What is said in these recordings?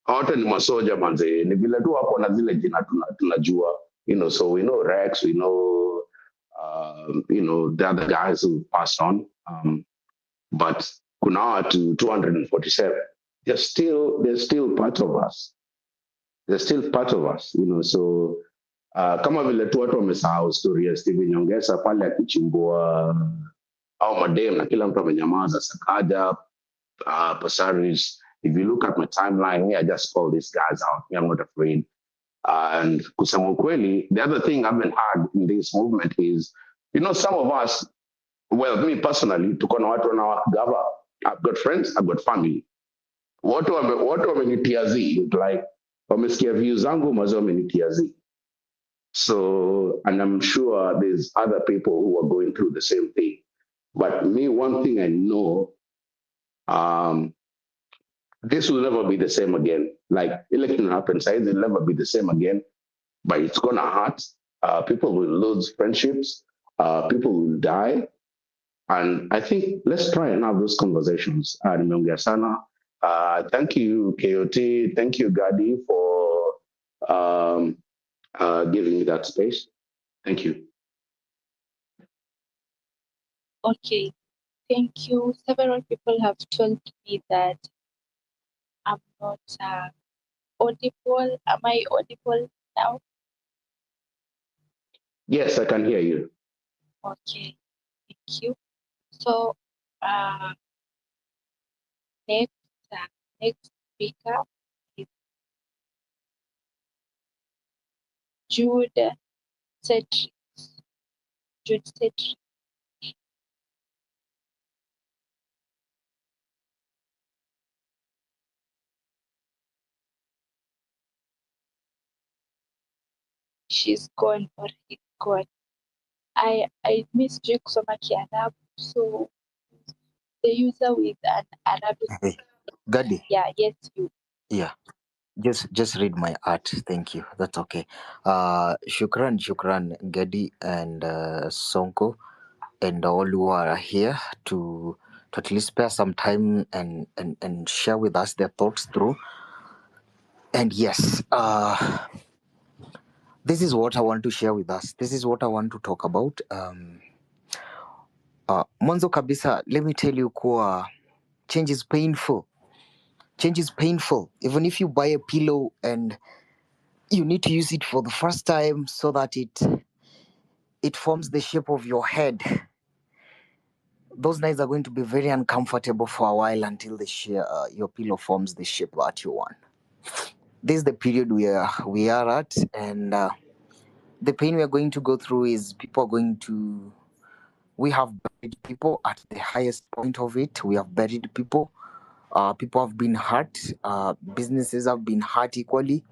wote ni masoja manze, ni vile tu hapo na zile jina tunajua, so we know Rex, we know, the other guys who passed on, but kuna watu 247, they're still part of us, so kama vile tu watu wamesahau story ya Steven Nyongesa pale akichimbua au madem na kila mtu amenyamaza, Sakaja, Pasaris. If you look at my timeline, I just call these guys out. I'm not afraid. And kusema ukweli, the other thing I've been had in this movement is, some of us, well, me personally, tuko na watu wanawagava. I've got friends, I've got family. Watu wamenitia Z, like, wamesikia views zangu, mazo wamenitia Z. So, and I'm sure there's other people who are going through the same thing. But me, one thing I know, this will never be the same again. Like election happens, it will never be the same again. But it's gonna hurt. People will lose friendships. People will die. And I think let's try and have those conversations. Nimeongea sana. Thank you, KOT. Thank you, Gadi, for giving me that space. Thank you. Okay, thank you. Several people have told me that I'm not audible. Am I audible now? Yes, I can hear you. Okay, thank you. So, next speaker is Jude Cedric. Jude Cedric. She's gone or he's gone. I miss Jake Arab, so the user with an Arabic. Hey, Gadi. Yeah, yes, you. Yeah. Just read my art. Thank you. That's okay. Shukran, Gadi and Sonko and all who are here to at least spare some time and share with us their thoughts through. And yes, this is what I want to share with us. This is what I want to talk about. Mwanzo kabisa, let me tell you kuwa change is painful. Change is painful. Even if you buy a pillow and you need to use it for the first time so that it forms the shape of your head. Those nights are going to be very uncomfortable for a while until your pillow forms the shape that you want. This is the period we are at, and the pain we are going to go through is we have buried people at the highest point of it. We have buried people. People have been hurt. Businesses have been hurt equally.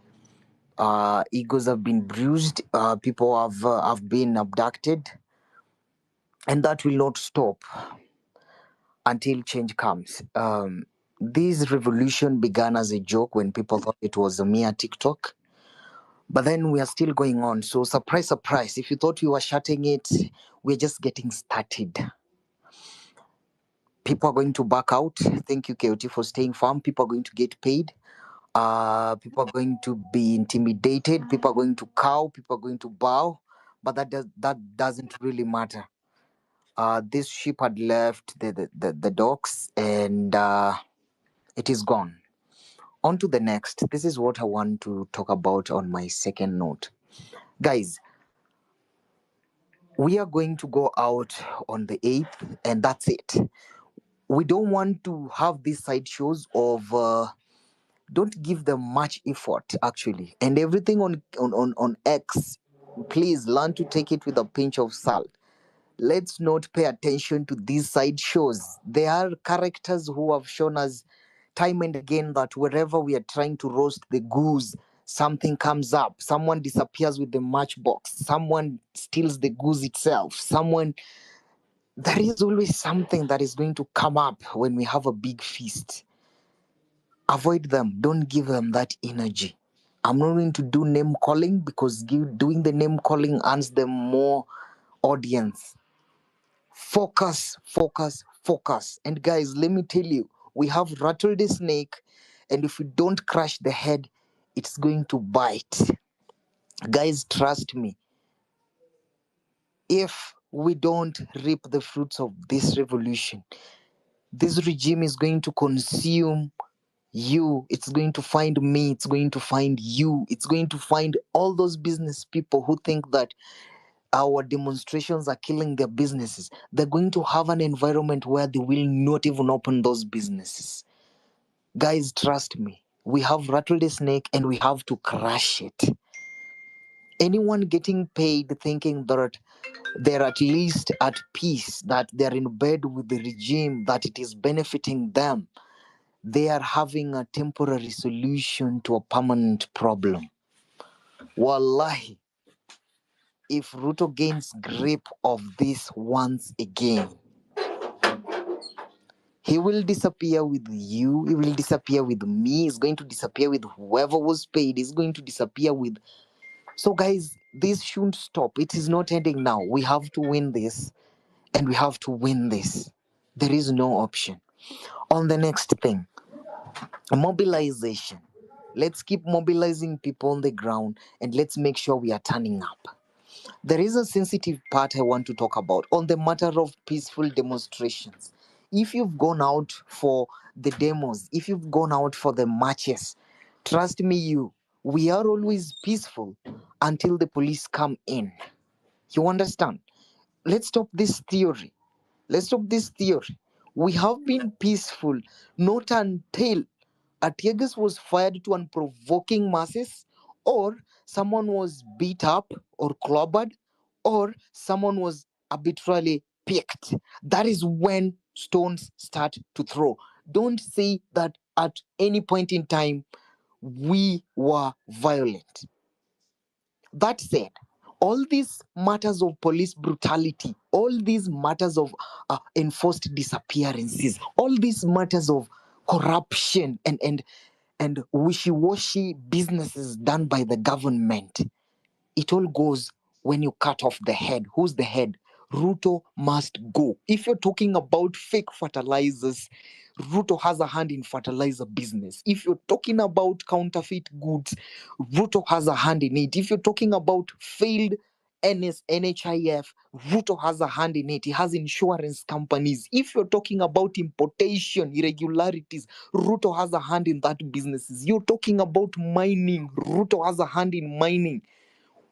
Egos have been bruised. People have been abducted. And that will not stop until change comes. This revolution began as a joke when people thought it was a mere TikTok. But then we are still going on. So surprise, surprise. If you thought we were shutting it, we're just getting started. People are going to back out. Thank you, KOT, for staying firm. People are going to get paid. People are going to be intimidated. People are going to cow. People are going to bow. But that doesn't really matter. This ship had left the docks and it is gone. On to the next. This is what I want to talk about on my second note. Guys, we are going to go out on the 8th and that's it. We don't want to have these side shows of don't give them much effort actually. And everything on X, please learn to take it with a pinch of salt. Let's not pay attention to these side shows. There are characters who have shown us time and again that wherever we are trying to roast the goose, something comes up. Someone disappears with the matchbox. Someone steals the goose itself. There is always something that is going to come up when we have a big feast. Avoid them. Don't give them that energy. I'm not going to do name calling because doing the name calling earns them more audience. Focus. And guys, let me tell you, we have rattled the snake and if we don't crush the head, it's going to bite. Guys, trust me, if we don't reap the fruits of this revolution, this regime is going to consume you, it's going to find me, it's going to find you, it's going to find all those business people who think that our demonstrations are killing their businesses. They're going to have an environment where they will not even open those businesses. Guys, trust me, we have rattled a snake and we have to crush it. Anyone getting paid thinking that they're at least at peace, that they're in bed with the regime, that it is benefiting them, they are having a temporary solution to a permanent problem. Wallahi, if Ruto gains grip of this once again, he will disappear with you, he will disappear with me, he's going to disappear with whoever was paid, he's going to disappear with... So guys, this shouldn't stop. It is not ending now. We have to win this, and we have to win this. There is no option. On the next thing, mobilization. Let's keep mobilizing people on the ground, and let's make sure we are turning up. There is a sensitive part I want to talk about on the matter of peaceful demonstrations. If you've gone out for the demos, if you've gone out for the marches, trust me, we are always peaceful until the police come in. You understand? Let's stop this theory. Let's stop this theory. We have been peaceful not until a tear gas was fired to unprovoking masses, or someone was beat up or clobbered, or someone was arbitrarily picked. That is when stones start to throw. Don't say that at any point in time we were violent. That said, all these matters of police brutality, all these matters of enforced disappearances, all these matters of corruption and wishy-washy businesses done by the government, it all goes when you cut off the head. Who's the head? Ruto must go. If you're talking about fake fertilizers, Ruto has a hand in fertilizer business. If you're talking about counterfeit goods, Ruto has a hand in it. If you're talking about failed NHIF, Ruto has a hand in it. He has insurance companies. If you're talking about importation irregularities, Ruto has a hand in that businesses. You're talking about mining, Ruto has a hand in mining.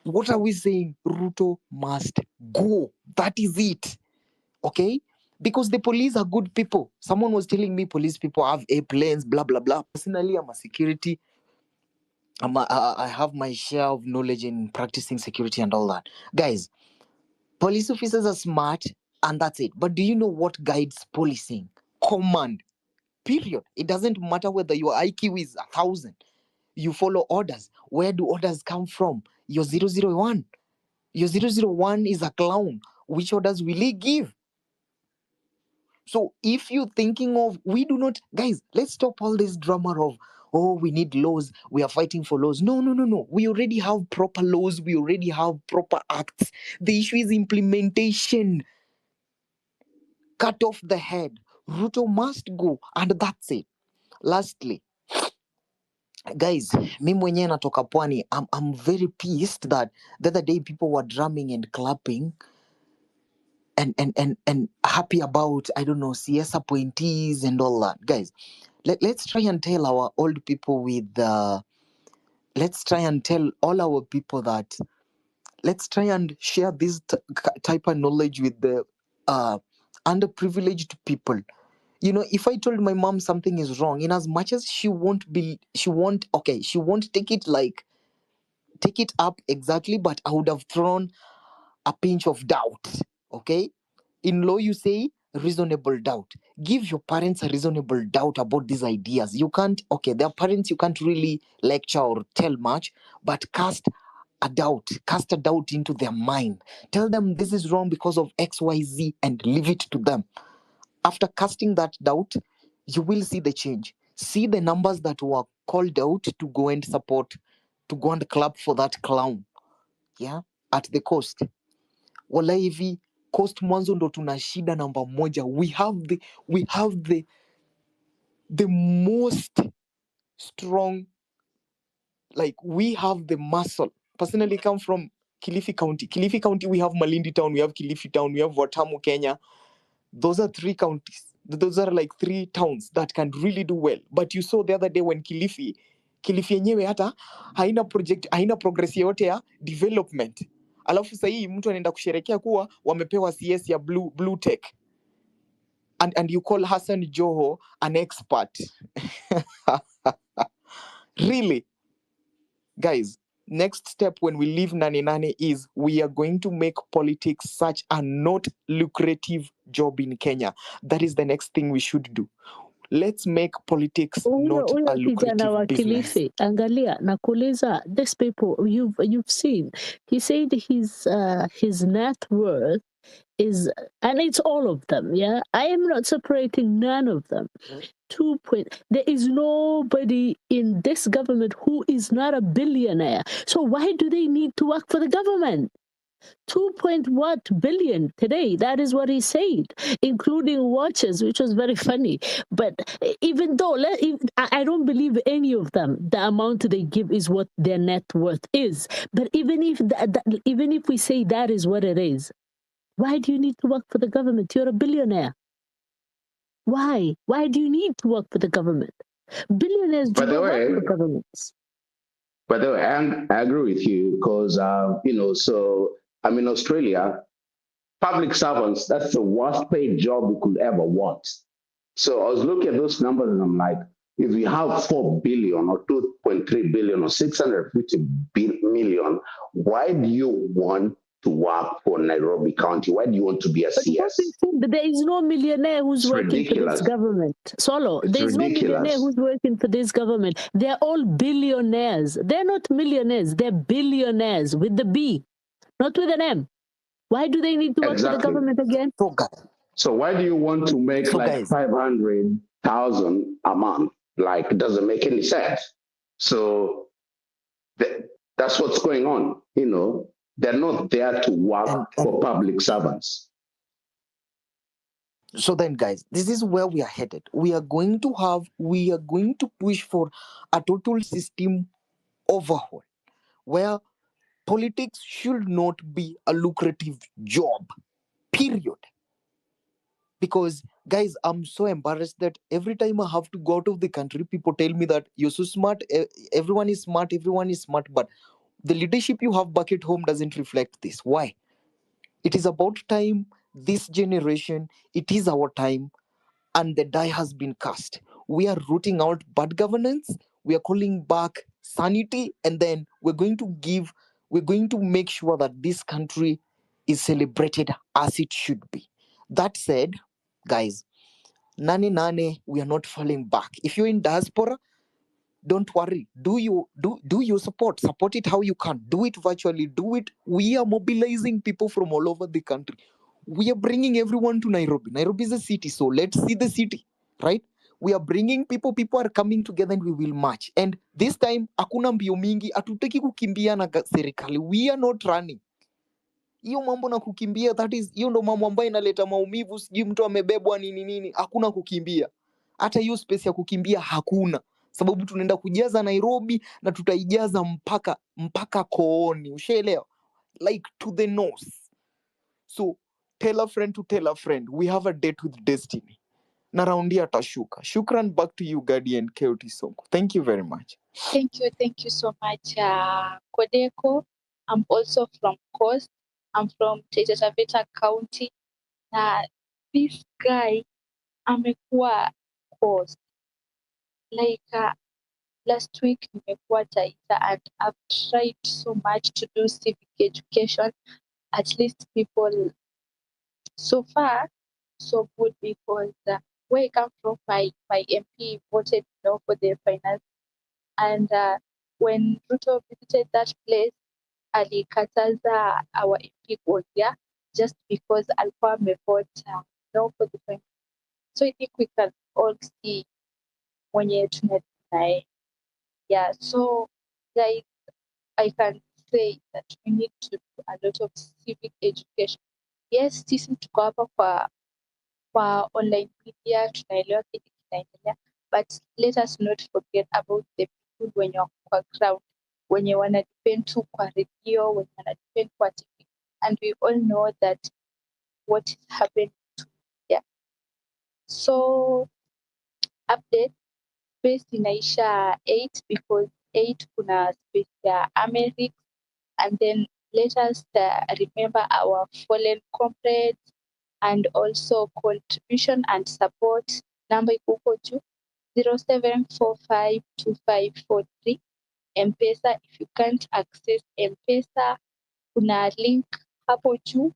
What are we saying? Ruto must go. That is it. Okay? Because the police are good people. Someone was telling me police people have airplanes, blah, blah, blah. Personally, I'm a security. I have my share of knowledge in practicing security and all that. Guys, police officers are smart and that's it. But do you know what guides policing? Command. Period. It doesn't matter whether your IQ is 1,000. You follow orders. Where do orders come from? Your 001. Your 001 is a clown. Which orders will he give? So if you're thinking of, we do not, guys, let's stop all this drama of, oh, we need laws, we are fighting for laws. No. We already have proper laws, we already have proper acts. The issue is implementation. Cut off the head. Ruto must go, and that's it. Lastly, guys, mi mwenyewe natoka pwani. I'm very pissed that the other day people were drumming and clapping and happy about, I don't know, CS appointees and all that. Guys, let's try and tell our old people let's try and tell all our people that let's try and share this type of knowledge with the underprivileged people. You know, if I told my mom something is wrong, in as much as she won't take it up exactly, but I would have thrown a pinch of doubt. Okay? In law, you say reasonable doubt. Give your parents a reasonable doubt about these ideas. You can't, their parents, you can't really lecture or tell much, but cast a doubt into their mind. Tell them this is wrong because of XYZ and leave it to them. After casting that doubt, you will see the change. See the numbers that were called out to go and support, to go and clap for that clown. Yeah, at the coast. Wala hivi coast mwanzo ndo tuna shida namba moja. We have the most strong, like we have the muscle. Personally come from Kilifi County. Kilifi County, we have Malindi Town, we have Kilifi Town, we have Watamu, Kenya. Those are 3 counties. Those are like 3 towns that can really do well. But you saw the other day when Kilifi yenyewe hata haina progress yote ya development. Alafu sasa hii mtu anaenda kusherekea kuwa wamepewa CS ya blue tech. And you call Hassan Joho an expert. Really? Guys, next step when we leave Nane is we are going to make politics such a not lucrative job in Kenya. That is the next thing we should do. Let's make politics not a kijana wa lucrative business. Kilifi, angalia nakuuliza, these people you've seen, he said his net worth is, and it's all of them, yeah, I am not separating none of them. There is nobody in this government who is not a billionaire. So why do they need to work for the government? 2 what billion today, that is what he said, including watches, which was very funny. But even though I don't believe any of them, the amount they give is what their net worth is. But even if we say that is what it is, why do you need to work for the government? You're a billionaire. Why do you need to work for the government? Billionaires do not work for governments. By the way, I agree with you because, so I'm in Australia, public servants, that's the worst paid job you could ever want. So I was looking at those numbers and I'm like, if you have 4 billion or 2.3 billion or 650 million, why do you want to work for Nairobi County? Why do you want to be a CS? But there is no millionaire who's working for this government. Solo, there is no millionaire who's working for this government. They're all billionaires. They're not millionaires. They're billionaires with the B, not with an M. Why do they need to work for the government again? So why do you want to make 500,000 a month? Like, it doesn't make any sense. So that's what's going on. They're not there to work for public servants. So then, guys, this is where we are headed. We are going to push for a total system overhaul where politics should not be a lucrative job, period. Because, guys, I'm so embarrassed that every time I have to go out of the country, people tell me that you're so smart, everyone is smart, but the leadership you have back at home doesn't reflect this. Why? It is about time, this generation, it is our time, and the die has been cast. We are rooting out bad governance, we are calling back sanity, and then we're going to make sure that this country is celebrated as it should be. That said, guys, Nane, we are not falling back. If you're in diaspora, don't worry. Do your support it how you can. Do it virtually. Do it. We are mobilizing people from all over the country. We are bringing everyone to Nairobi. Nairobi is a city, so let's see the city, right? We are bringing people are coming together and we will march. And this time hakuna mbio mingi, hatutaki kukimbia na serikali. We are not running. Hiyo mambo na kukimbia, hiyo ndo mambo ambayo inaleta maumivu, sijui mtu amebebwa nini, hakuna kukimbia. Hata hiyo space ya kukimbia hakuna, sababu tunaenda kujaza Nairobi na tutaijaza mpaka kooni, ushaelewa? Like to the north. So tell a friend to tell a friend, we have a date with destiny. Na raundi atashuka. Shukran, back to you, Guardian Coyote Sonko. Thank you very much. Thank you so much, Kodeko. I'm also from Coast. I'm from Taita Taveta County. This guy amekuwa Coast. Like last week nimekuwa Taita and I've tried so much to do civic education. At least people, so far, so good, because where I come from, my MP voted no for the finance. And when Ruto visited that place, alikataza our MP kuongea just because alikuwa amevote no for the finance. So I think we can all see mwenye tunaye. Yeah, so like I can say that we need to do a lot of civic education. Yes, sisi tuko hapa kwa online media, tunaelewa kile kinaendelea, but let us not forget about the people wenye wako kwa ground, wenye wanadepend tu kwa redio, wenye wanadepend kwa TV, and we all know that what is happening to yeah. So update space inaisha 8 because 8 kuna space ya America, and then let us remember our fallen comrades and also contribution and support. Namba iko huko juu 07452543 M-Pesa. If you can't access M-Pesa, kuna link hapo juu,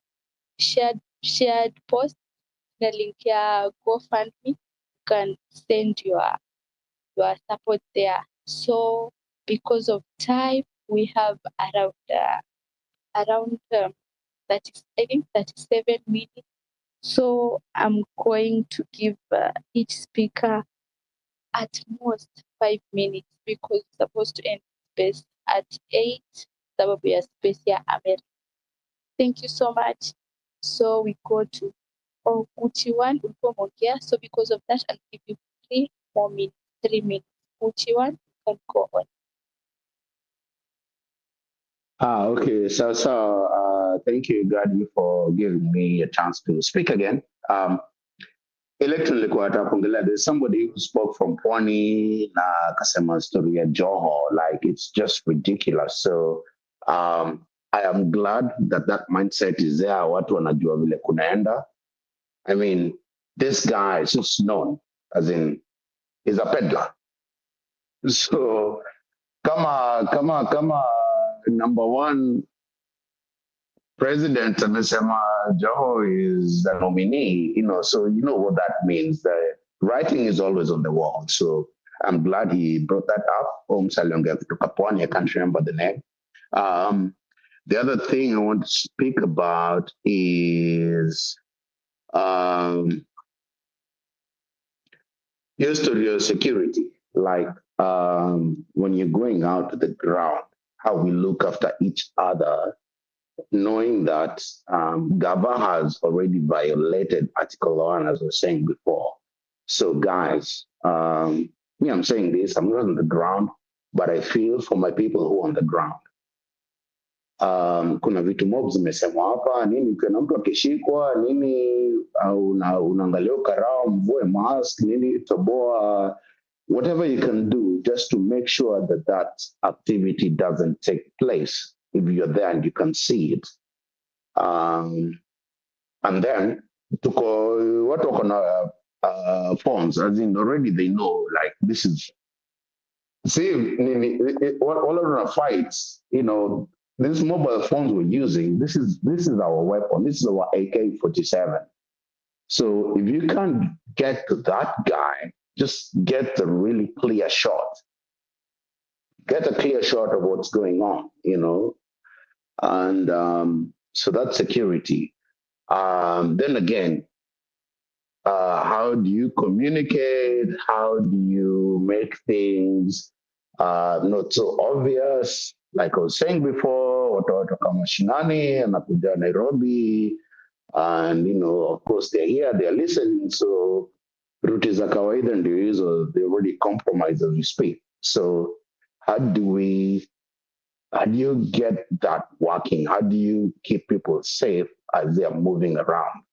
shared post na link ya GoFundMe. You can send your support there. So because of time, we have around 37 minutes. So I'm going to give each speaker at most 5 minutes because it's supposed to end space at 8. That will be a space here. Thank you so much. So we go to Gucci1 ulikuwa umeongea. So because of that, I'll give you 3 more minutes, 3 minutes. Gucci1, you can go on. Okay. So, thank you, Gadi, for giving me a chance to speak again. Electorally kwa tapongelea, there's somebody who spoke from Pwani na akasema story ya Joho, like it's just ridiculous. So I am glad that that mindset is there. Watu wanajua vile kunaenda. I mean, this guy is just known as in he's a peddler. So kama number one president amesema Joho is the nominee, so you know what that means. The writing is always on the wall. So I'm glad he brought that up. I can't remember the name. The other thing I want to speak about is your security. Like when you're going out to the ground, how we look after each other, knowing that Gaba has already violated Article 1, as I was saying before. So, guys, me, I'm saying this, I'm not on the ground, but I feel for my people who are on the ground. Kuna vitu mob zimesemwa hapa, nini ukiona mtu akishikwa, nini unaangalia ukarao, mvue mask, nini toboa, whatever you can do just to make sure that that activity doesn't take place if you're there and you can see it. And then watu wako na phones, as in already they know, like this is, see, all of the fights, these mobile phones we're using, this is our weapon, this is our AK-47. So if you can't get to that guy, just get a really clear shot. Get a clear shot of what's going on, And so that's security. Then again, how do you communicate? How do you make things not so obvious? Like I was saying before, watu kama Shinani anakuja Nairobi, and of course they're here, they're listening. So route za kawaida ndio hizo, they already compromised as we speak. So how do you get that working? How do you keep people safe as they are moving around?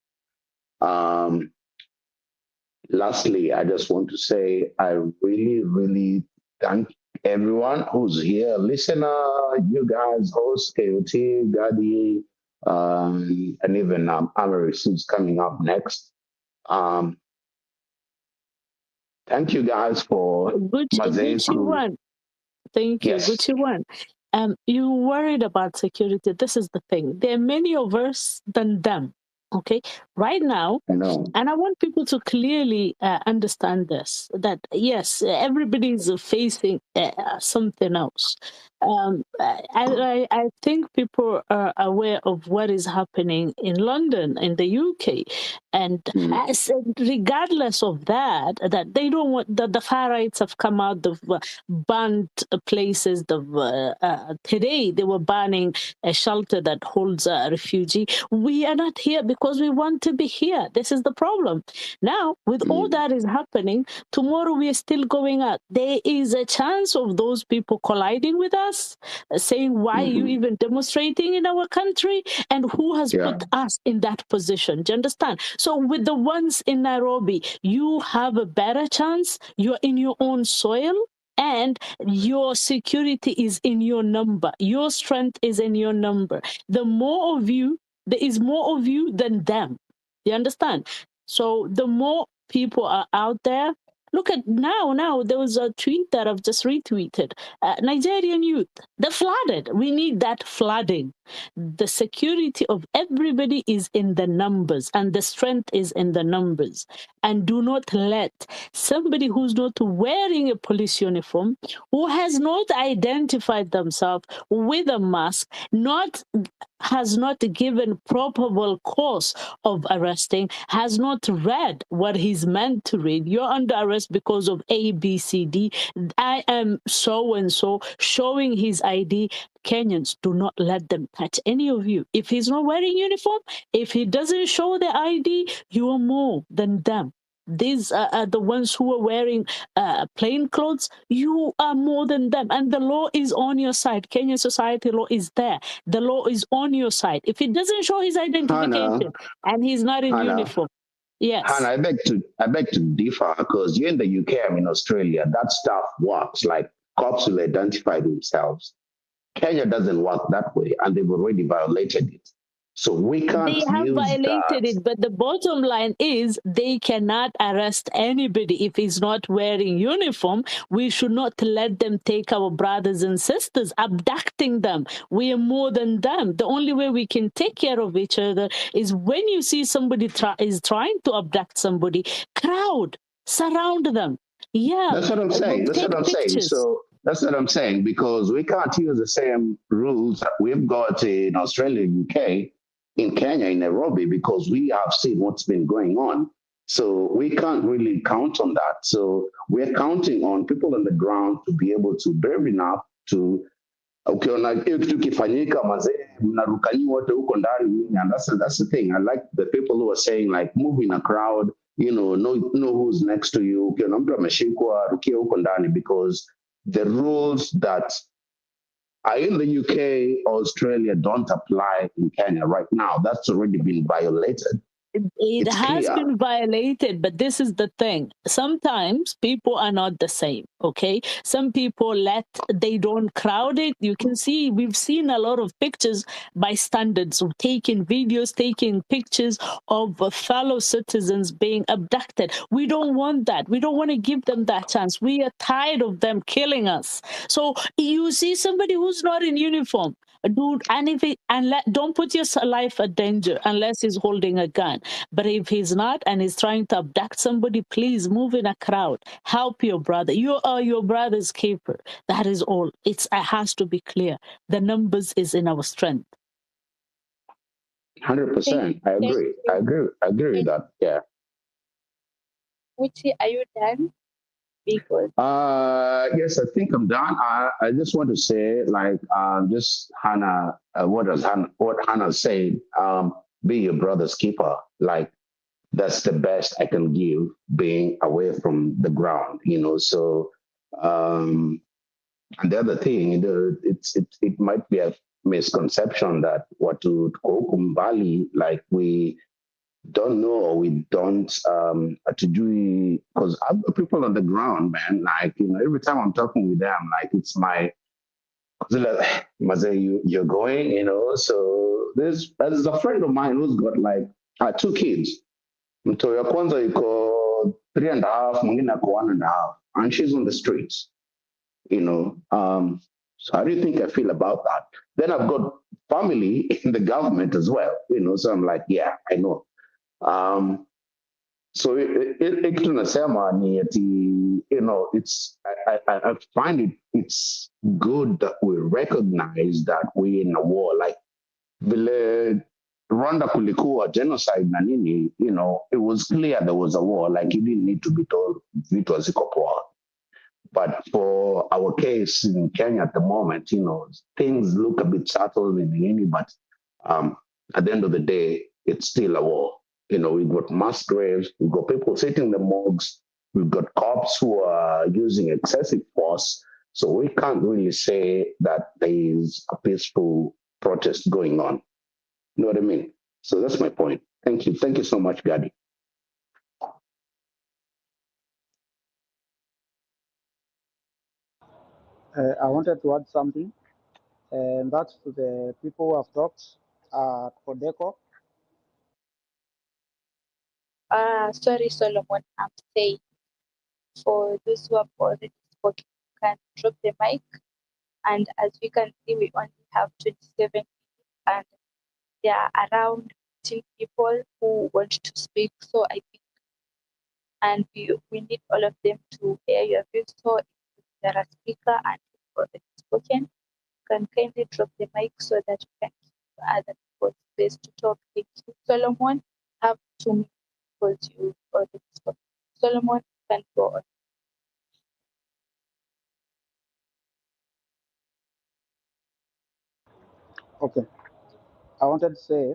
Lastly, I just want to say I really, really thank everyone who's here, listener, you guys, host, KOT, Gadi, and even Amaris, who's coming up next. Thank you guys for Gucci one. Thank you, yes. Gucci one. You worried about security. This is the thing. There are many of us than them. Okay, right now, and I want people to clearly understand this, that yes, everybody is facing something else. I think people are aware of what is happening in London, in the UK, And regardless of that, that they don't want the far rights have come out, they've banned places. Today they were banning a shelter that holds a refugee. We are not here because we want to be here. This is the problem. Now, with all that is happening, tomorrow we are still going out. There is a chance of those people colliding with us, saying, why are you even demonstrating in our country? And who has put us in that position? Do you understand? So with the ones in Nairobi, you have a better chance. You're in your own soil. And your security is in your number. Your strength is in your number. The more of you, there is more of you than them. You understand? So the more people are out there, look at now there was a tweet that I've just retweeted. Nigerian youth, they're flooded. We need that flooding. The security of everybody is in the numbers, and the strength is in the numbers. And do not let somebody who's not wearing a police uniform, who has not identified themselves with a mask, has not given probable cause of arresting, has not read what he's meant to read. You're under arrest because of A, B, C, D. I am so and so, showing his ID. Kenyans, do not let them touch any of you. If he's not wearing uniform, if he doesn't show the ID, you are more than them. These are the ones who are wearing plain clothes. You are more than them. And the law is on your side. Kenyan society law is there. The law is on your side. If he doesn't show his identification and he's not in uniform, yes. Hannah, I beg to differ, because you're in the UK, I'm in Australia. That stuff works. Like, cops will identify themselves. Kenya doesn't work that way, and they've already violated it. So we can't They have use violated that. it, but the bottom line is they cannot arrest anybody if he's not wearing uniform. We should not let them take our brothers and sisters, abducting them. We are more than them. The only way we can take care of each other is when you see somebody is trying to abduct somebody, crowd, surround them. Yeah, That's what I'm saying. That's take what I'm saying. pictures. So that's what I'm saying, because we can't use the same rules that we've got in Australia, UK, in Kenya, in Nairobi, because we have seen what's been going on. So we can't really count on that. So we're counting on people on the ground to be able to brave enough to ukiona hiyo kitu kifanyika mazee mnarukanyi wote huko ndani, and that's the thing. I like the people who are saying, like, move in a crowd, know who's next to you. Ukiona mtu ameshikwa, rukia huko ndani, because the rules that are in the UK or Australia don't apply in Kenya right now. That's already been violated. It has been violated, but this is the thing. Sometimes people are not the same, okay? Some people they don't crowd it. You can see, we've seen a lot of pictures by standards of taking videos, taking pictures of fellow citizens being abducted. We don't want that. We don't want to give them that chance. We are tired of them killing us. So you see somebody who's not in uniform, dude, don't put your life at danger unless he's holding a gun. But if he's not and he's trying to abduct somebody, please move in a crowd. Help your brother. You are your brother's keeper. That is all. It has to be clear. The numbers is in our strength. 100%. I agree. I agree with that. Yeah. Uchi, are you done? Because yes, I think I'm done. I just want to say, like, just Hannah, what Hannah said, be your brother's keeper. Like, that's the best I can give, being away from the ground, So, and the other thing, it might be a misconception that what to Kumbali, like, we don't know, or we don't to do, because I've got people on the ground, man. Like, every time I'm talking with them, like, it's my Maze, you're going, So there's a friend of mine who's got like 2 kids. Mtoto ya kwanza yuko 3.5, mwingine ako 1.5, and she's on the streets. So how do you think I feel about that? Then I've got family in the government as well, So I'm like, yeah, I know. So kitu nasema ni ati, I find it's good that we recognize that we're in a war. Like, vile Rwanda kulikuwa genocide na nini, it was clear there was a war. Like, you didn't need to be told vitu haziko poa. But for our case in Kenya at the moment, things look a bit subtle in nini, but at the end of the day, it's still a war. We've got mass graves, we've got people sitting in the morgues, we've got cops who are using excessive force. So we can't really say that there is a peaceful protest going on. You know what I mean? So that's my point. Thank you. Thank you so much, Gadi. I wanted to add something, and that's to the people who have talked at Codeco. Sorry, Solomon, I'm saying for those who have already spoken, you can drop the mic. And as we can see, we only have 27 minutes, and there are around 15 people who want to speak. So I think, and we need all of them to hear your views. So if you're a speaker and you've already spoken, you can kindly drop the mic so that we can give other people space to talk. Thank you. Solomon, have 2 minutes because you've already spoken. Solomon, you can go on. Okay. I wanted to say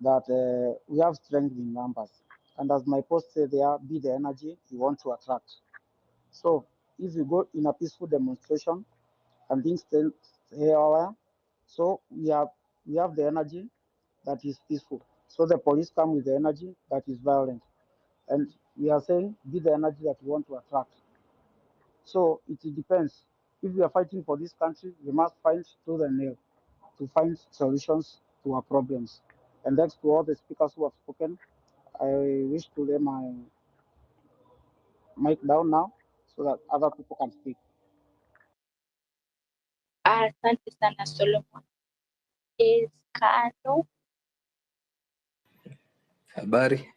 that we have strength in numbers. And as my post said there, be the energy you want to attract. So if you go in a peaceful demonstration and things stay here, so we have the energy that is peaceful. So the police come with the energy that is violent. And we are saying be the energy that you want to attract. So it depends. If we are fighting for this country, we must fight tooth and nail to find solutions to our problems. And thanks to all the speakers who have spoken. I wish to lay my mic down now so that other people can speak. Asante sana Solomon. Kano. Habari.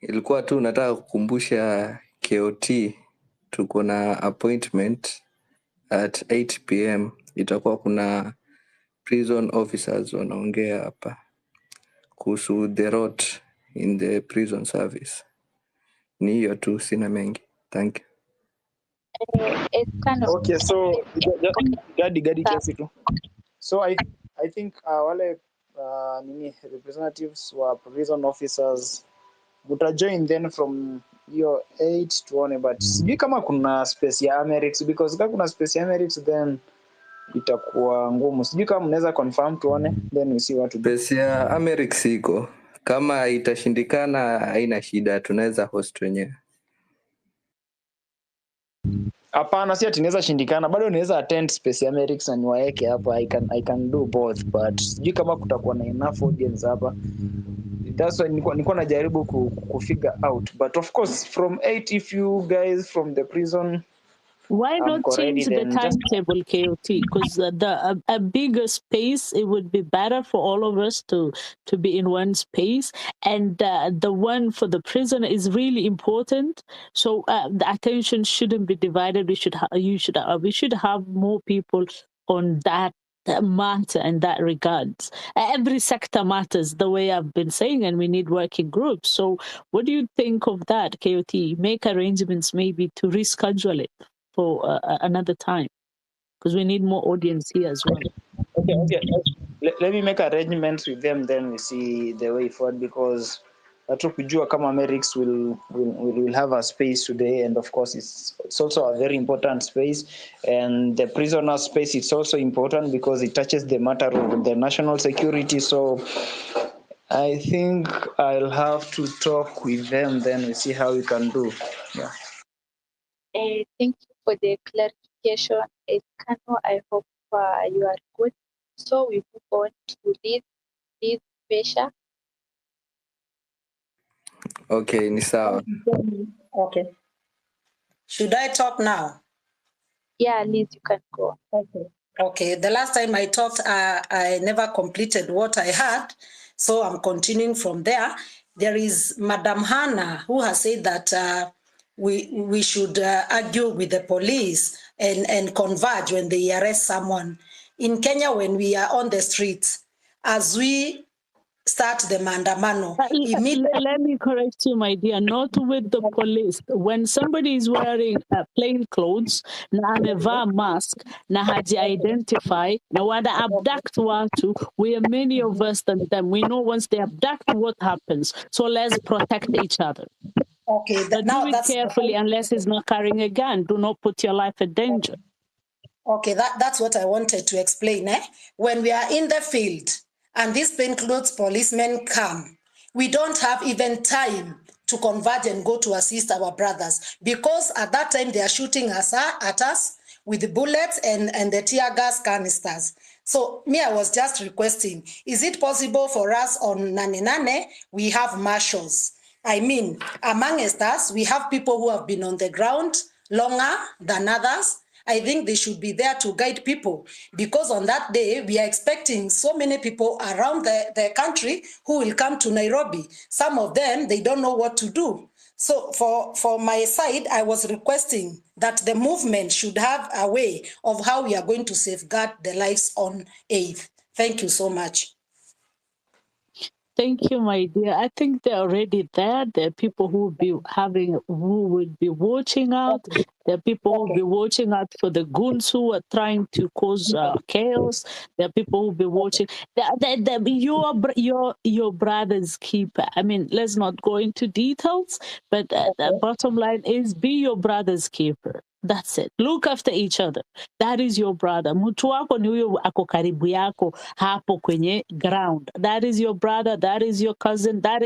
Ilikuwa tu nataka kukumbusha KOT tuko na appointment at 8 pm. Itakuwa kuna prison officers wanaongea hapa kuhusu the rot in the prison service. Ni hiyo tu, sina mengi. Thank you. Kano. Okay, so gadi kiasi tu. So I think wale representatives wa prison officers join then from your 8 tuone, but sijui kama kuna space ya Amerix, because kama kuna space ya Amerix then itakuwa ngumu. Sijui kama mnaweza confirm tuone, then we see what to do. Space ya Amerix iko. Kama itashindikana haina shida, tunaweza host wenyewe. Hapana, si ati inaweza shindikana, bado naweza attend space ya Amerix na niwaeke hapa. I can do both, but sijui kama kutakuwa na enough audience hapa. That's why nilikuwa najaribu figure out, but of course from 8, if you guys from the prison why not change the timetable, KOT? Because a bigger space, it would be better for all of us to be in one space, and the one for the prison is really important. So the attention shouldn't be divided. We should have more people on that matter in that regards. Every sector matters, the way I've been saying, and we need working groups. So what do you think of that, KOT? Make arrangements maybe to reschedule it for another time, because we need more audience here as well. Okay. Let me make arrangements with them, then we see the way forward, because kujua kama Amerix will have a space today, and of course it's also a very important space, and the prisoner space is also important because it touches the matter of the national security. So I think I'll have to talk with them, then we see how we can do. Yeah. Thank you for the clarification, Kano. I hope you are good. So we move on to this Pesha. Okay, ni sawa. Okay. Should I talk now? Yeah, Liz, you can go. Okay. The last time I talked, I never completed what I had, so I'm continuing from there. There is Madam Hannah who has said that we should argue with the police and converge when they arrest someone. In Kenya, when we are on the streets, as we start the maandamano. Immediately, Let me correct you, my dear. Not with the police. When somebody is wearing plain clothes, na amevaa mask, na haji identify, na wada abduct watu, we are many of us than them. We know once they abduct what happens. So let's protect each other. okay, But do now it that's carefully unless he's not carrying a gun. Do not put your life at danger. okay. That's what I wanted to explain. When we are in the field and these plainclothes policemen come, we don't have even time to converge and go to assist our brothers because at that time they are shooting us at us with the bullets and the tear gas canisters. So me, I was just requesting, is it possible for us on Nane? We have marshals. I mean, amongst us, we have people who have been on the ground longer than others. I think they should be there to guide people because on that day, we are expecting so many people around the country who will come to Nairobi. Some of them, they don't know what to do. So for my side, I was requesting that the movement should have a way of how we are going to safeguard the lives on 8th. Thank you so much. Thank you, my dear. I think they're already there. There are people who will be watching out. There are people who will be watching out for the goons who are trying to cause chaos. There are people who will be watching. Your brother's keeper. I mean, let's not go into details, but the bottom line is be your brother's keeper. That's it. Look after each other. That is your brother. Mtu wako ni huyo ako karibu yako hapo kwenye ground. That is your brother. That is your cousin. That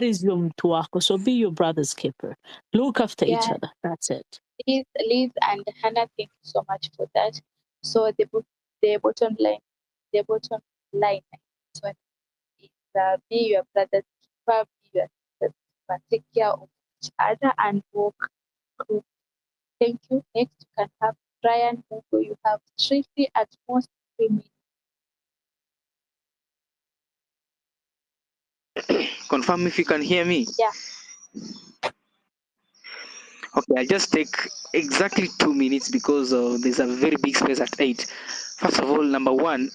is your mtu wako. So be your brother's keeper. Look after each other. That's it. Liz and Hannah, thank you so much for that. So the bottom line is be your brother's keeper, be your sister's keeper. Take care of each other and walk through. Thank you. Next, you can have Brian Mugo. You have strictly at most 3 minutes. Confirm if you can hear me. Yeah. Okay, I'll just take exactly 2 minutes because there's a very big space at 8. First of all, number one,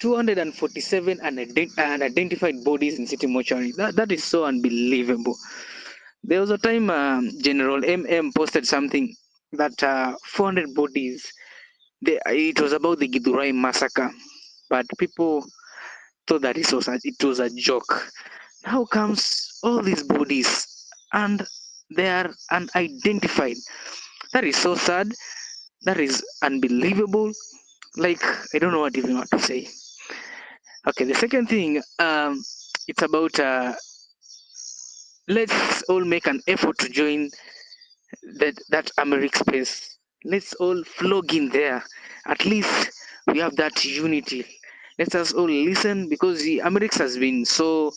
247 unidentified bodies in city mortuary. That is so unbelievable. There was a time General MM posted something that 400 bodies. It was about the Githurai massacre, but people thought that it was a joke. How comes all these bodies and they are unidentified? That is so sad. That is unbelievable. Like, I don't know what even what to say. Okay, the second thing, it's about let's all make an effort to join that American space. Let's all flog in there. At least we have that unity. Let us all listen because the America has been so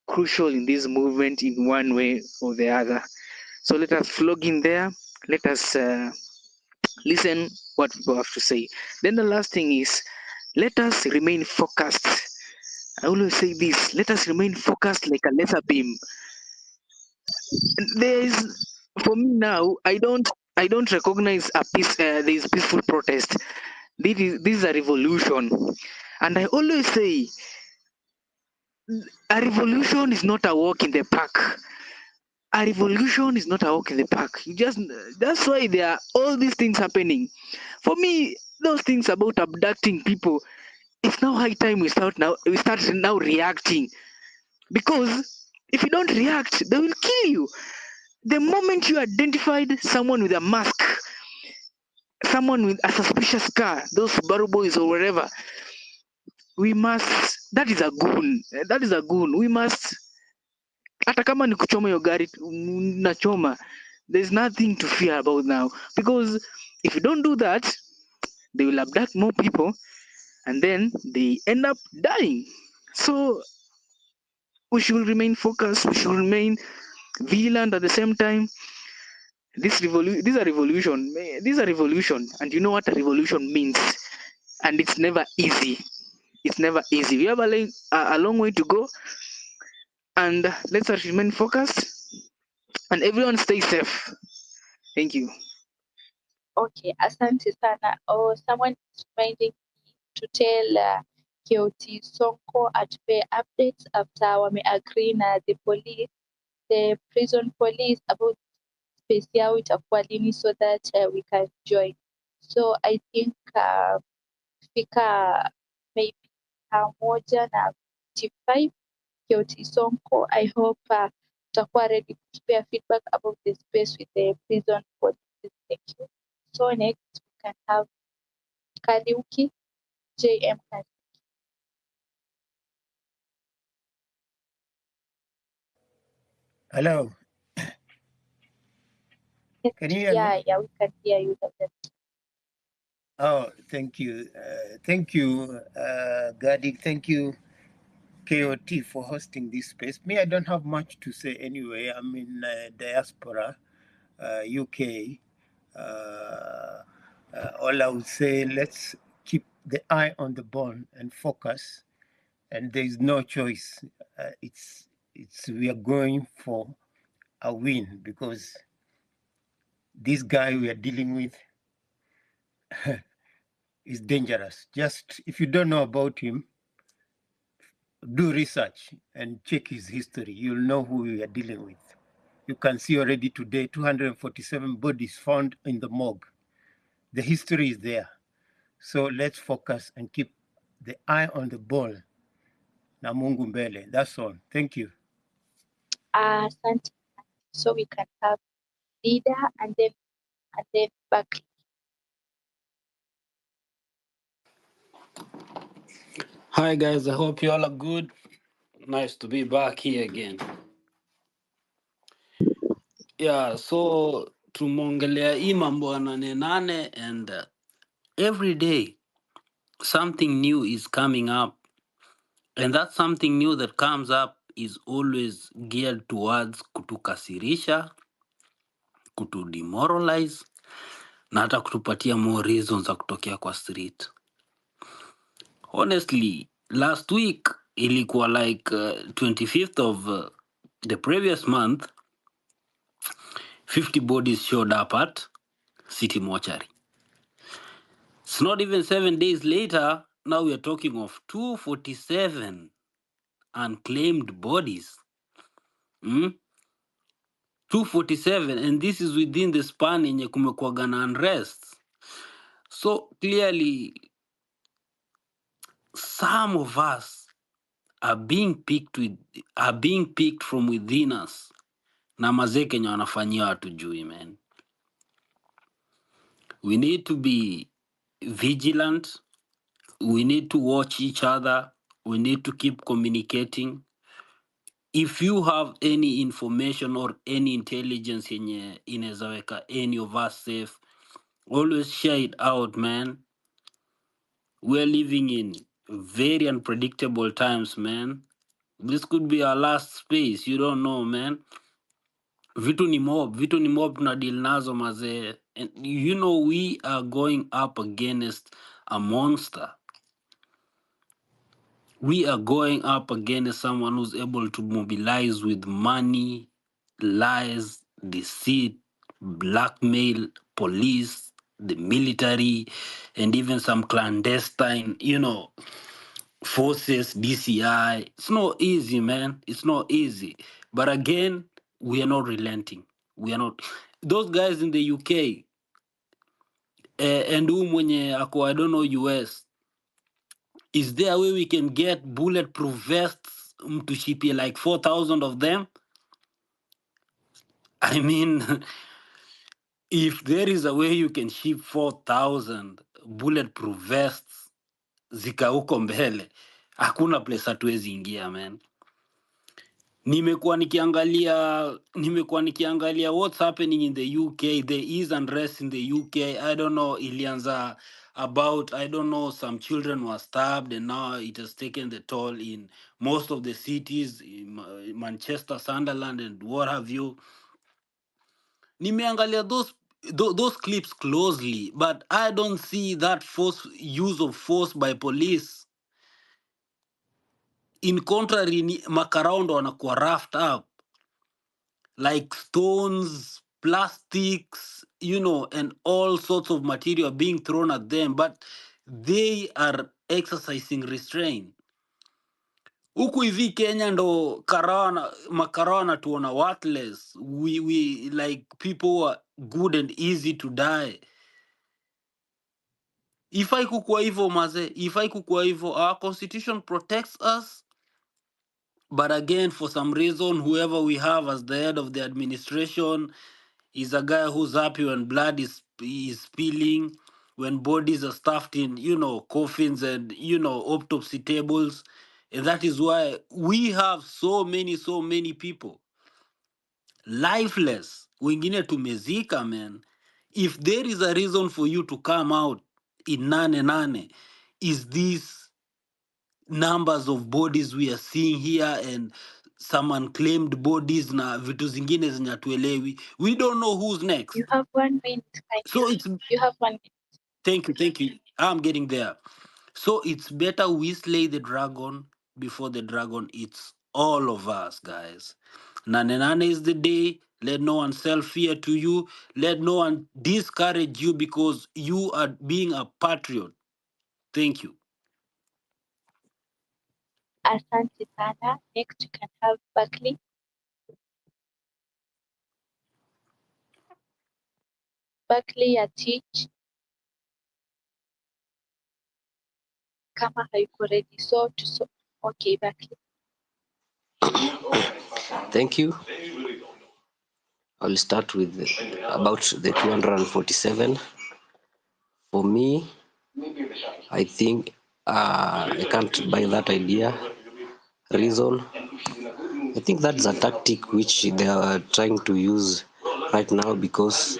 crucial in this movement in one way or the other. So let us flog in there. Let us listen what people have to say. Then the last thing is let us remain focused. I always say this: let us remain focused like a laser beam. There is, for me now, I don't recognize a peace. There is peaceful protest. This is a revolution, and I always say a revolution is not a walk in the park. A revolution is not a walk in the park. That's why there are all these things happening. For me, those things about abducting people, it's now high time we start now reacting. Because if you don't react, they will kill you. The moment you identified someone with a mask, someone with a suspicious car, those Subaru boys or wherever, that is a goon. That is a goon. We must, hata kama ni kuchoma hiyo gari, nachoma. There's nothing to fear about now. Because if you don't do that, they will abduct more people and then they end up dying. So we should remain focused, we should remain vigilant at the same time. This is a revolution. This is a revolution, and you know what a revolution means. And it's never easy. It's never easy. We have a long way to go, and let's remain focused. And everyone stay safe. Thank you. Okay, asante sana. Oh, someone is reminding me to tell KOT Sonko atupe updates after wameagree na the prison police about space yao itakuwa lini so that we can join. So I think fika maybe saa 1:55 KOT Sonko, I hope tutakuwa ready kutupea feedback about the space with the prison police. Thank you. So next we can have Kariuki, JM Kariuki. Hello. Can you hear me? Yeah, we can hear you. Oh, thank you. Thank you, Gadi. Thank you, KOT, for hosting this space. Me, I don't have much to say anyway. I'm in diaspora, UK. All I would say, let's keep the eye on the ball and focus. And there is no choice. It's we are going for a win because this guy we are dealing with is dangerous. Just if you don't know about him, do research and check his history. You'll know who we are dealing with. You can see already today 247 bodies found in the morgue. The history is there. So let's focus and keep the eye on the ball. Na Mungu mbele. That's all. Thank you. Asante. So we can have leader and then back. Hi guys, I hope you all are good. Nice to be back here again. Yeah, so tumongelea hii mambo ya Nane and every day something new is coming up. And that something new that comes up is always geared towards kutukasirisha, kutudemoralize, na hata kutupatia more reasons za kutokea kwa street. Honestly, last week ilikuwa like 25th of the previous month, 50 bodies showed up at City Mortuary. It's not even 7 days later, now we are talking of 247 unclaimed bodies. 247, and this is within the span yenye kumekuwaga na unrest. So clearly, some of us are being picked from within us. Na mazee kenye wanafanyia hatujui, man. We need to be vigilant. We need to watch each other. We need to keep communicating. If you have any information or any intelligence yenye inaweza weka any of us safe, always share it out, man. We're living in very unpredictable times, man. This could be our last space. You don't know, man. Vitu ni mob na deal nazo mazee. And you know we are going up against a monster. We are going up against someone who's able to mobilize with money, lies, deceit, blackmail, police, the military, and even some clandestine, forces, DCI. It's not easy, man. It's not easy. But again, we are not relenting. We are not. Those guys in the UK, and mwenye ako, I don't know, US, is there a way we can get bulletproof vests to ship here like 4,000 of them? I mean, if there is a way you can ship 4,000 bulletproof vests, zika huko mbele, hakuna place hatuwezi ingia, man. Nimekuwa nikiangalia what's happening in the UK. There is unrest in the UK. I don't know, ilianza about, I don't know, some children were stabbed and now it has taken the toll in most of the cities, in Manchester, Sunderland and what have you. Nimeangalia those clips closely, but I don't see that use of force by police. In contrary, makaraundo wanakuwa roughed up. Like stones, plastics, and all sorts of material being thrown at them. But they are exercising restraint. Huku hivi Kenya ndo makarawana tuona worthless. We like people who are good and easy to die. Ifai kukua hivyo maze, ifai kukua hivyo. Our constitution protects us, but again, for some reason, whoever we have as the head of the administration is a guy who's happy when blood is spilling, when bodies are stuffed in, coffins and, autopsy tables. And that is why we have so many people lifeless. Wengine tumezika, man. If there is a reason for you to come out in Nane, is these numbers of bodies we are seeing here and some unclaimed bodies na vitu zingine zinatuelewi. We don't know who's next. You have 1 minute. So it's... You have 1 minute. Thank you. I'm getting there. So it's better we slay the dragon before the dragon eats all of us, guys. Nane is the day. Let no one sell fear to you. Let no one discourage you because you are being a patriot. Thank you. Asante sana. Next, you can have Buckley. Buckley ya teach. Kama hayuko ready. So. Okay, Buckley. Thank you. I'll start with about the 247. For me, I think I can't buy that idea. Reason, I think that's a tactic which they are trying to use right now because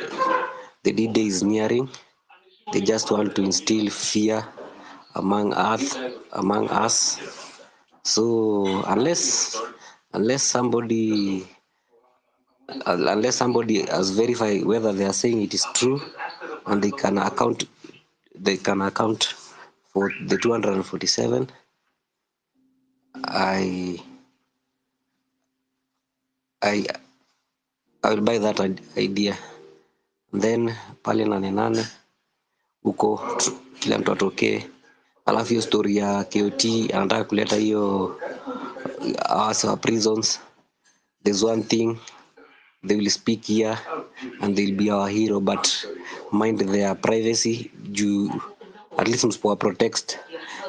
the D-Day is nearing. They just want to instill fear among us. So unless somebody has verified whether they are saying it is true and they can account for the 247, I will buy that idea. Then pale Nane huko kila mtu atokee, alafu hiyo story ya KOT anataka kuleta hiyo our prisons. There's one thing, they will speak here and they'll be our hero, but mind their privacy. At least msipowa protect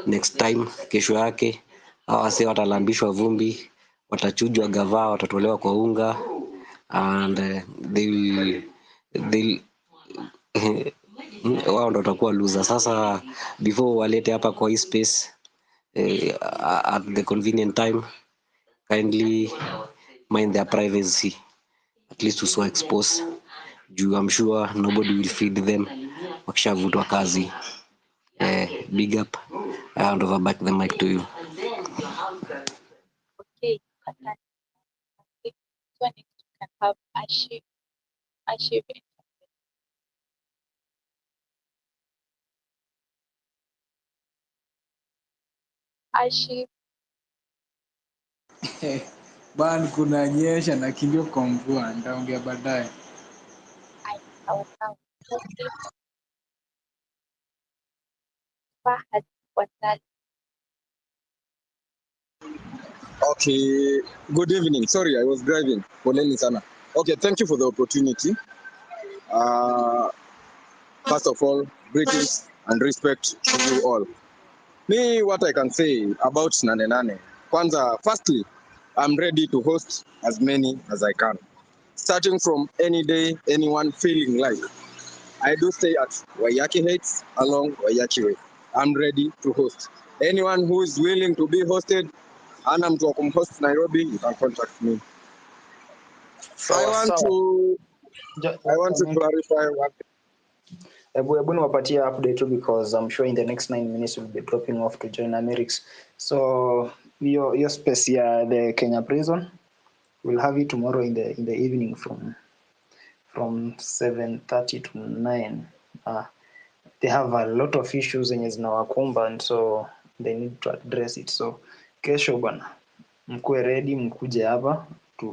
next time, kesho yake hawa wase watalambishwa vumbi, watachujwa gavaa, watatolewa kwa unga and they'll wao ndo watakuwa loser. Sasa before walete hapa kwa hii space at the convenient time, kindly mind their privacy, at least usiwa expose juu I'm sure nobody will feed them wakishavutwa kazi. Big up. I hand over back the mic to you. Okay, so next you can have Ashif. Ashif. Bana kunanyesha na kilio kwa mvua, nitaongea baadaye. Sawa. Okay. Fahad Watali. Okay, good evening. Sorry, I was driving. Poleni sana. Okay, thank you for the opportunity. First of all, greetings and respect to you all. Me, what I can say about Nane. Kwanza, firstly, I'm ready to host as many as I can. Starting from any day, anyone feeling like. I do stay at Waiyaki Heights along Waiyaki Way. I'm ready to host. Anyone who is willing to be hosted, and I'm to host Nairobi, you can contact me. I want to clarify one thing. We're going to wapatie update too because I'm sure in the next 9 minutes we'll be dropping off to join Amerix. So your space here, the Kenya prison, we'll have it tomorrow in the evening from 7:30 to 9. They have a lot of issues in zinawakumba and so they need to address it. So kesho bwana, mkuwe ready, mkuje hapa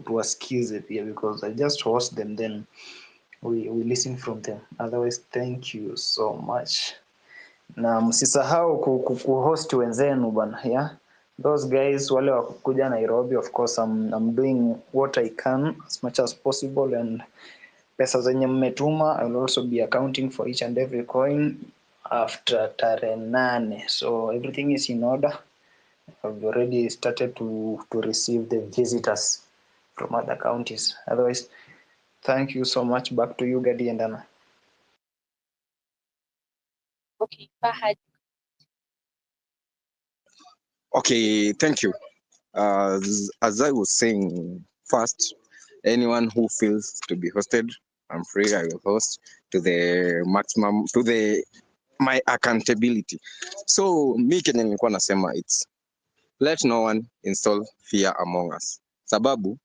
tuwasikize pia because I just host them then we listen from them. Otherwise, thank you so much. na msisahau kuhost wenzenu bana, yeah. Those guys wale wakuja Nairobi, of course I'm doing what I can as much as possible, and pesa zenye mmetuma I'll also be accounting for each and every coin after tarehe 8, so everything is in order. I've already started to receive the visitors from other counties. Otherwise, thank you so much. Back to you, Gadi and Anna. Okay, Fahad. Okay, thank you. As I was saying first, anyone who feels to be hosted, I'm free. I will host to the maximum, to the my accountability. So mi Kenya nilikuwa nasema it's let no one install fear among us. Sababu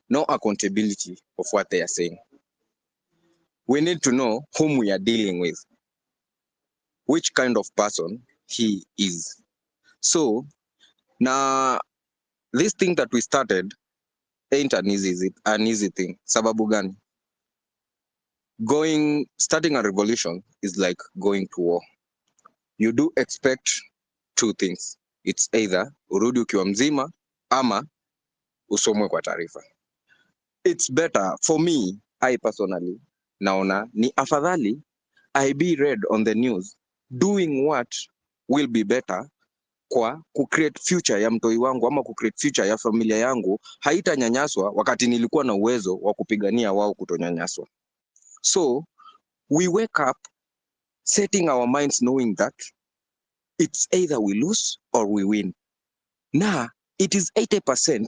no accountability of what they are saying. We need to know whom we are dealing with, which kind of person he is. So now this thing that we started ain't an easy thing. Sababu gani? Starting a revolution is like going to war. You do expect two things. It's either urudi ukiwa mzima ama usomwe kwa taarifa. It's better for me, I personally, naona ni afadhali I be read on the news doing what will be better kwa kucreate future ya mtoi wangu ama kucreate future ya familia yangu haitanyanyaswa wakati nilikuwa na uwezo wa kupigania wao kutonyanyaswa. So we wake up setting our minds knowing that it's either we lose or we win. Na it is 80%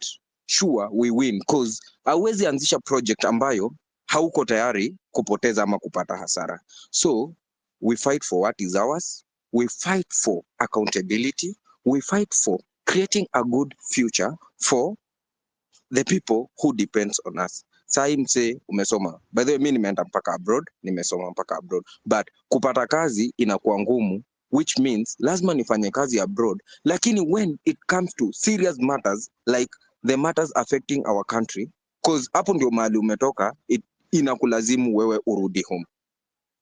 sure we win, cause hauwezi anzisha project ambayo hauko tayari kupoteza ama kupata hasara. So we fight for what is ours, we fight for accountability, we fight for creating a good future for the people who depends on us. Sai mse umesoma, by the way mimi nimeenda mpaka abroad, nimesoma mpaka abroad, but kupata kazi inakuwa ngumu, which means lazima nifanye kazi abroad. Lakini when it comes to serious matters like the matters affecting our country, cause hapo ndio mahali umetoka, inakulazimu wewe urudi home.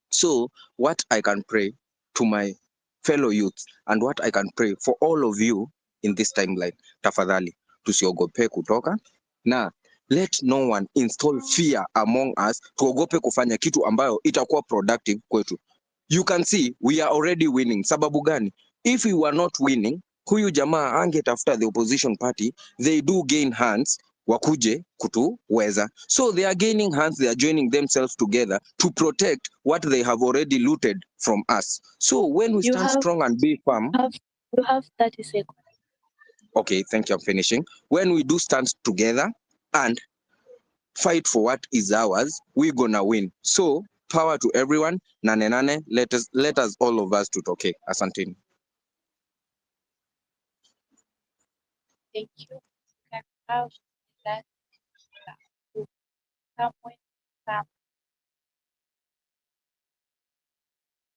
So what I can pray to my fellow youths and what I can pray for all of you in this timeline, tafadhali tusiogope kutoka, na let no one install fear among us, tuogope kufanya kitu ambayo itakuwa productive kwetu. You can see we are already winning. Sababu gani? If we were not winning, huyu jamaa angetafuta the opposition party, they do gain hands wakuje kutuweza. So they are gaining hands, they are joining themselves together to protect what they have already looted from us. So when we stand strong and be firm, you have 30 seconds. Okay, thank you, I'm finishing. When we do stand together and fight for what is ours, we're gonna win. So power to everyone. Nane, let us all of us to toke. Asanteni. Thank you. Can have that somewhere some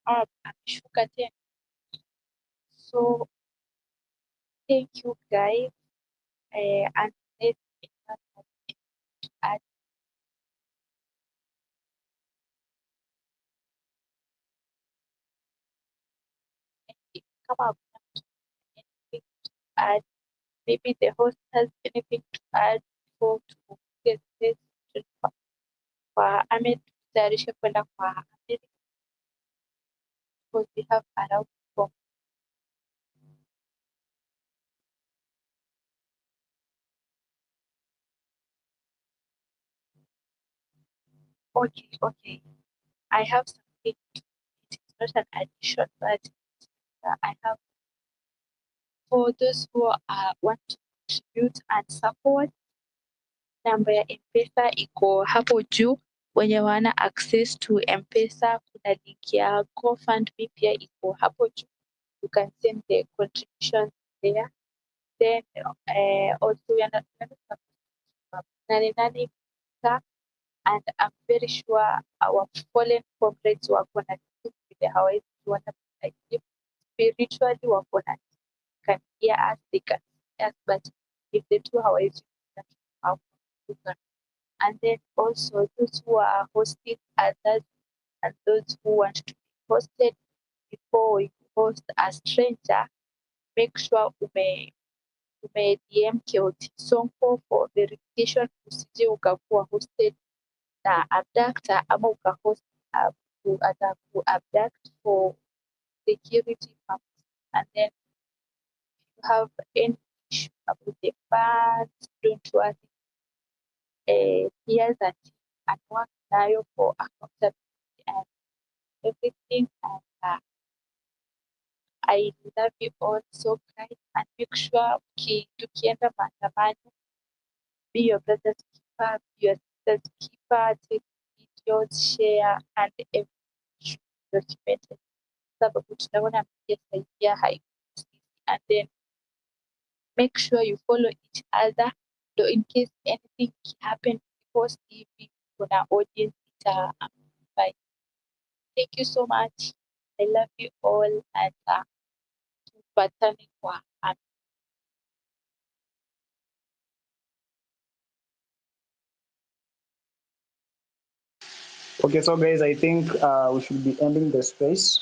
ameshuka tena. So thank you guys, and let's add come up with anything to add. Maybe the host has anything to add before to get this kwa tutayarishe kwenda kwa America because we have around 4. Okay. I have something to it is not an addition, but I have for those who want to contribute and support, namba ya M-Pesa iko hapo juu. Wenye wana access to M-Pesa, kuna link ya GoFundMe pia iko hapo juu. You can send the contributions there. Then also we are not Nane, and I'm very sure our fallen comrades wako na kitu vile hawezi kuona like spiritually wako na can hear us, they can see us, but if the two hawezi and then also those who are hosting others and those who want to be hosted, before you host a stranger, make sure ume DM KOT Sonko for verification, usije ukakuwa hosted na abductor ama ukahost ataku abduct for security purposes. And then if you have any issue about the funds, don't worry. Here's a team and work nayo for accountability and everything. And I love you all so guys, and make sure tukienda maandamano, be your brother's keeper, be your sister's keeper, take videos, share, and everything documented. Sababu tunaona mkisaidia haikusi. And then make sure you follow each other, so in case anything happen, post hivi kuna audience ita amplify. Thank you so much. I love you all, and tupatane kwa Okay, so guys, I think we should be ending the space.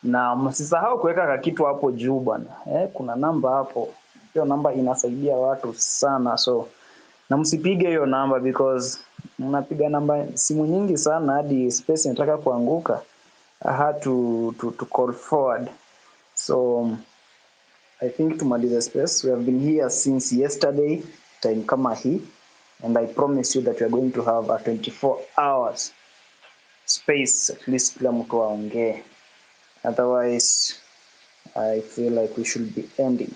Na msisahau kuweka kakitu hapo juu bwana. Kuna namba hapo. Hiyo namba inasaidia watu sana, so na msipige hiyo namba because mnapiga namba simu nyingi sana hadi space inataka kuanguka. I had to call forward. So I think tumalize space. We have been here since yesterday time kama hii, and I promise you that we are going to have a 24 hours space, at least kila mtu aongee. Otherwise I feel like we should be ending.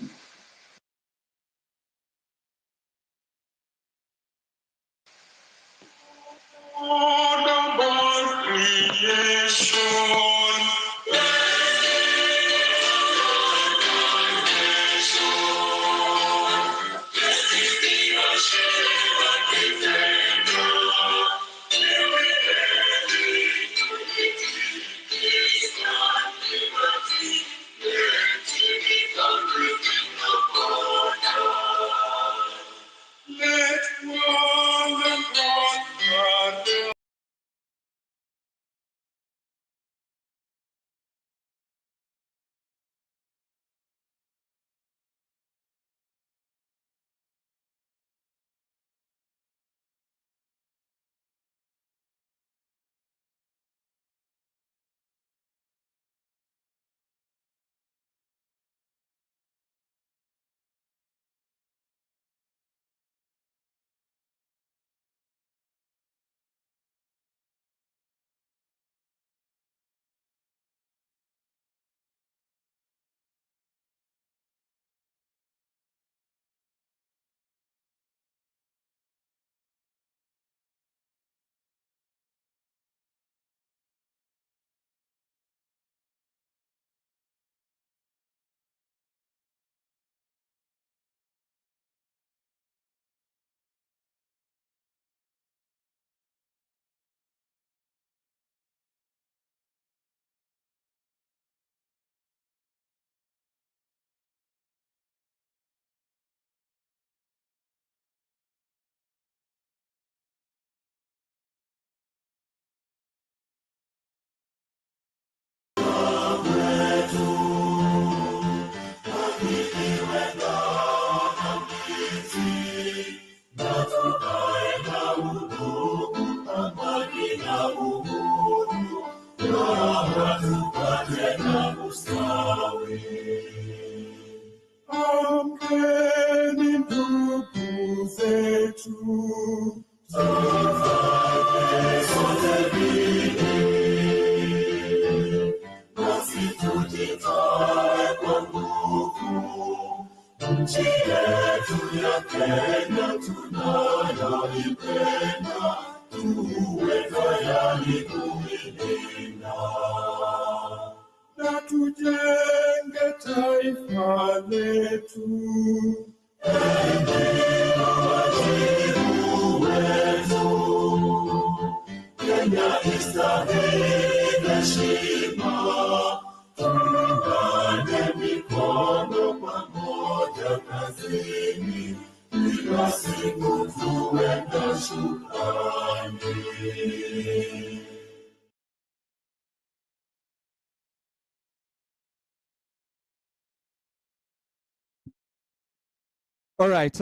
All right.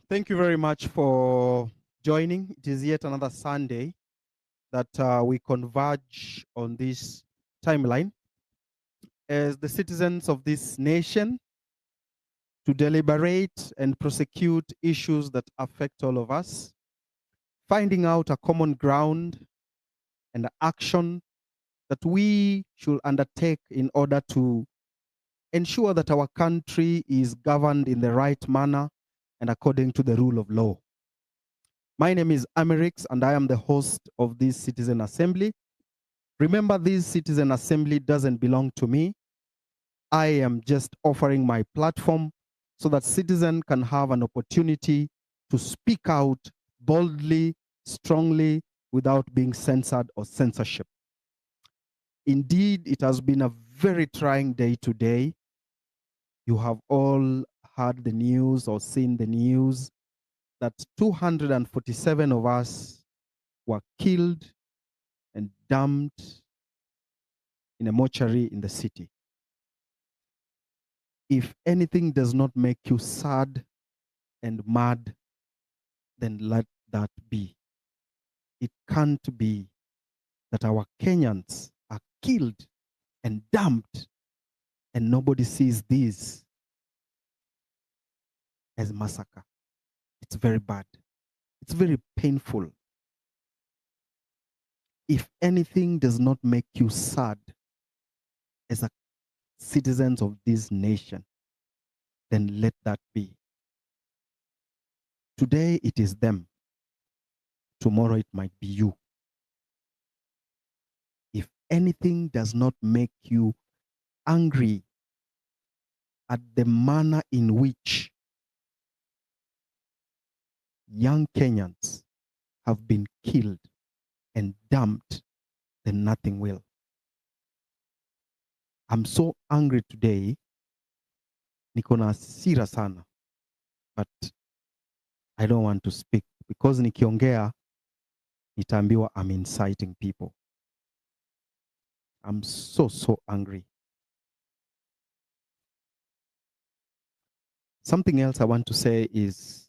Thank you very much for joining. It is yet another Sunday that we converge on this timeline as the citizens of this nation to deliberate and prosecute issues that affect all of us, finding out a common ground and action that we should undertake in order to ensure that our country is governed in the right manner and according to the rule of law. My name is Amerix, and I am the host of this Citizen Assembly. Remember, this Citizen Assembly doesn't belong to me. I am just offering my platform so that citizens can have an opportunity to speak out boldly, strongly, without being censored or censorship. Indeed, it has been a very trying day today. You have all heard the news or seen the news that 247 of us were killed and dumped in a mortuary in the city. If anything does not make you sad and mad, then let that be. It can't be that our Kenyans are killed and dumped and nobody sees this as massacre. It's very bad. It's very painful. If anything does not make you sad as a citizens of this nation, then let that be. Today it is them. Tomorrow it might be you. If anything does not make you angry at the manner in which young Kenyans have been killed and dumped, then nothing will. I'm so angry today. Niko na hasira sana. But I don't want to speak because nikiongea nitaambiwa I'm inciting people. I'm so angry. Something else I want to say is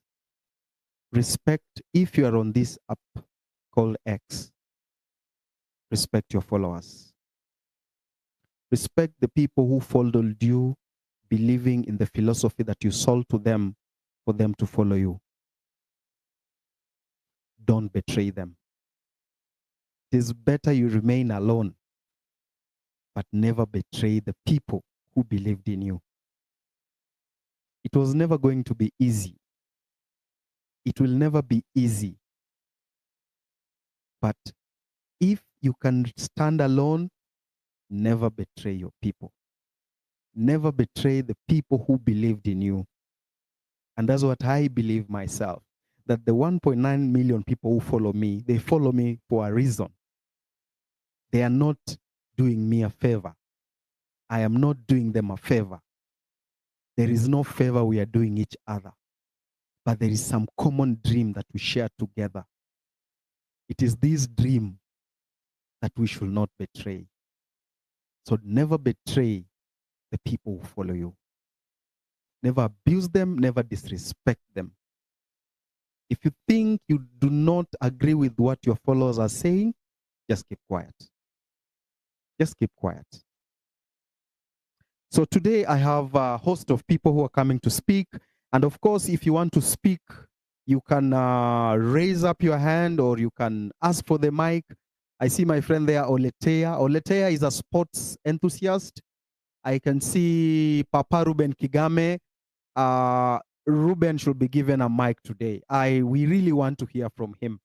respect. If you are on this app called X, respect your followers. Respect the people who followed you, believing in the philosophy that you sold to them for them to follow you. Don't betray them. It is better you remain alone, but never betray the people who believed in you. It was never going to be easy. It will never be easy. But if you can stand alone, never betray your people. Never betray the people who believed in you. And that's what I believe myself, that the 1.9 million people who follow me, they follow me for a reason. They are not doing me a favor. I am not doing them a favor. There is no favor we are doing each other. But there is some common dream that we share together. It is this dream that we should not betray. So never betray the people who follow you. Never abuse them, never disrespect them. If you think you do not agree with what your followers are saying, just keep quiet. Just keep quiet. So today I have a host of people who are coming to speak. And of course, if you want to speak, you can raise up your hand or you can ask for the mic. I see my friend there, Oletea. Oletea is a sports enthusiast. I can see Papa Ruben Kigame. Ruben should be given a mic today. We really want to hear from him.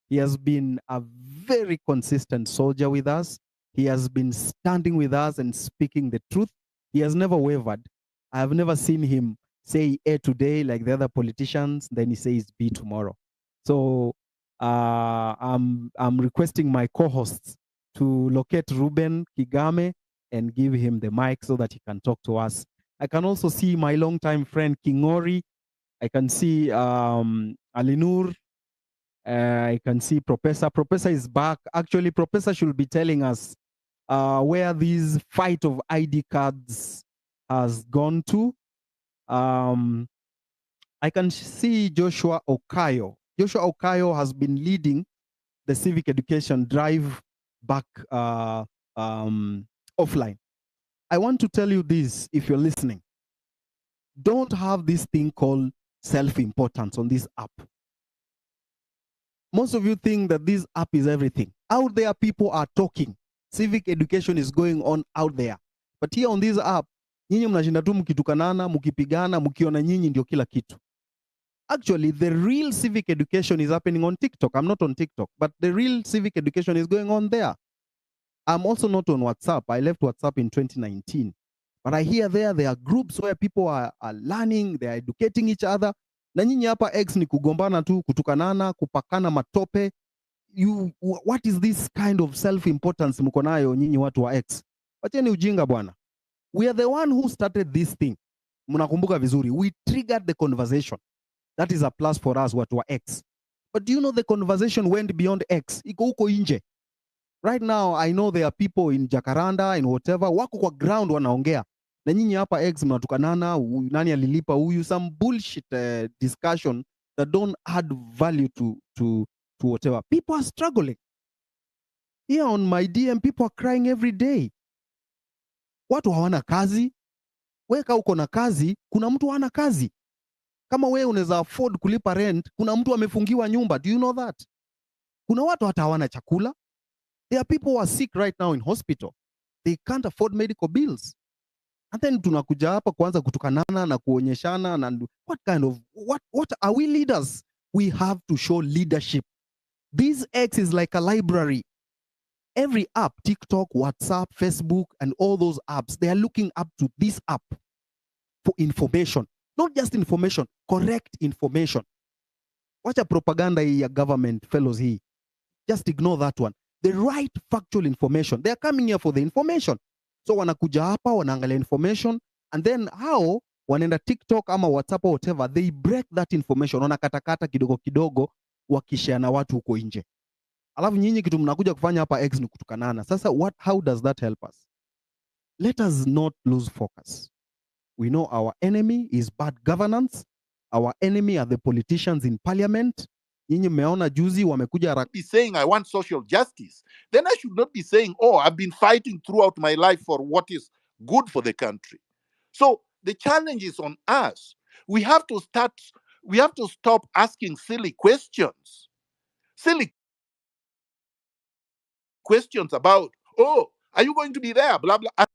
He has been a very consistent soldier with us. He has been standing with us and speaking the truth. He has never wavered. I have never seen him say A today like the other politicians, then he says B tomorrow. So I'm requesting my co-hosts to locate Ruben Kigame and give him the mic so that he can talk to us. I can also see my longtime friend Kingori. I can see Alinur. I can see Professor. Professor is back. Actually, Professor should be telling us where this fight of ID cards has gone to. I can see Joshua Okayo. Joshua Okayo has been leading the civic education drive back offline. I want to tell you this, if you're listening. Don't have this thing called self-importance on this app. Most of you think that this app is everything. Out there, people are talking. Civic education is going on out there. But here on this app, nyinyi mnashinda tu mkitukanana, mkipigana, mkiona nyinyi ndio kila kitu. Actually, the real civic education is happening on TikTok. I'm not on TikTok, but the real civic education is going on there. I'm also not on WhatsApp. I left WhatsApp in 2019. But I hear there are groups where people are learning, they are educating each other. Na nyinyi hapa X ni kugombana tu, kutukanana, kupakana matope. What is this kind of self-importance mko nayo nyinyi watu wa X? Wacheni ujinga bwana. We are the one who started this thing. Mnakumbuka vizuri. We triggered the conversation. That is a plus for us watu wa X. But do you know the conversation went beyond X? Iko huko nje. Right now, I know there are people in Jacaranda, in whatever, wako kwa ground wanaongea. Na nyinyi hapa X mnatukanana, nani alilipa huyu, some bullshit discussion that don't add value to whatever. People are struggling. Here on my DM, people are crying every day. Watu hawana kazi. Weka uko na kazi, kuna mtu hana kazi. Kama wewe unaweza afford kulipa rent, kuna mtu amefungiwa nyumba. Do you know that? Kuna watu hata hawana chakula. There are people who are sick right now in hospital. They can't afford medical bills. And then tunakuja hapa kuanza kutukanana na kuonyeshana na what are we leaders? We have to show leadership. This X is like a library. Every app, TikTok, WhatsApp, Facebook, and all those apps, they are looking up to this app for information. Not just information, correct information. Wacha propaganda ya government fellows here. Just ignore that one. The right factual information. They are coming here for the information. So wanakuja hapa, wanaangalia information, and then how wanaenda TikTok ama WhatsApp or whatever, they break that information, wanakatakata kidogo kidogo, wakishare na watu huko nje. Alafu nyinyi kitu mnakuja kufanya hapa X ni kutukanana. Sasa how does that help us? Let us not lose focus. We know our enemy is bad governance. Our enemy are the politicians in parliament. Nyinyi mmeona juzi wamekuja be saying I want social justice, then I should not be saying, oh, I've been fighting throughout my life for what is good for the country. So the challenge is on us. We have to stop asking silly questions. Silly questions about, oh, are you going to be there? Blah, blah.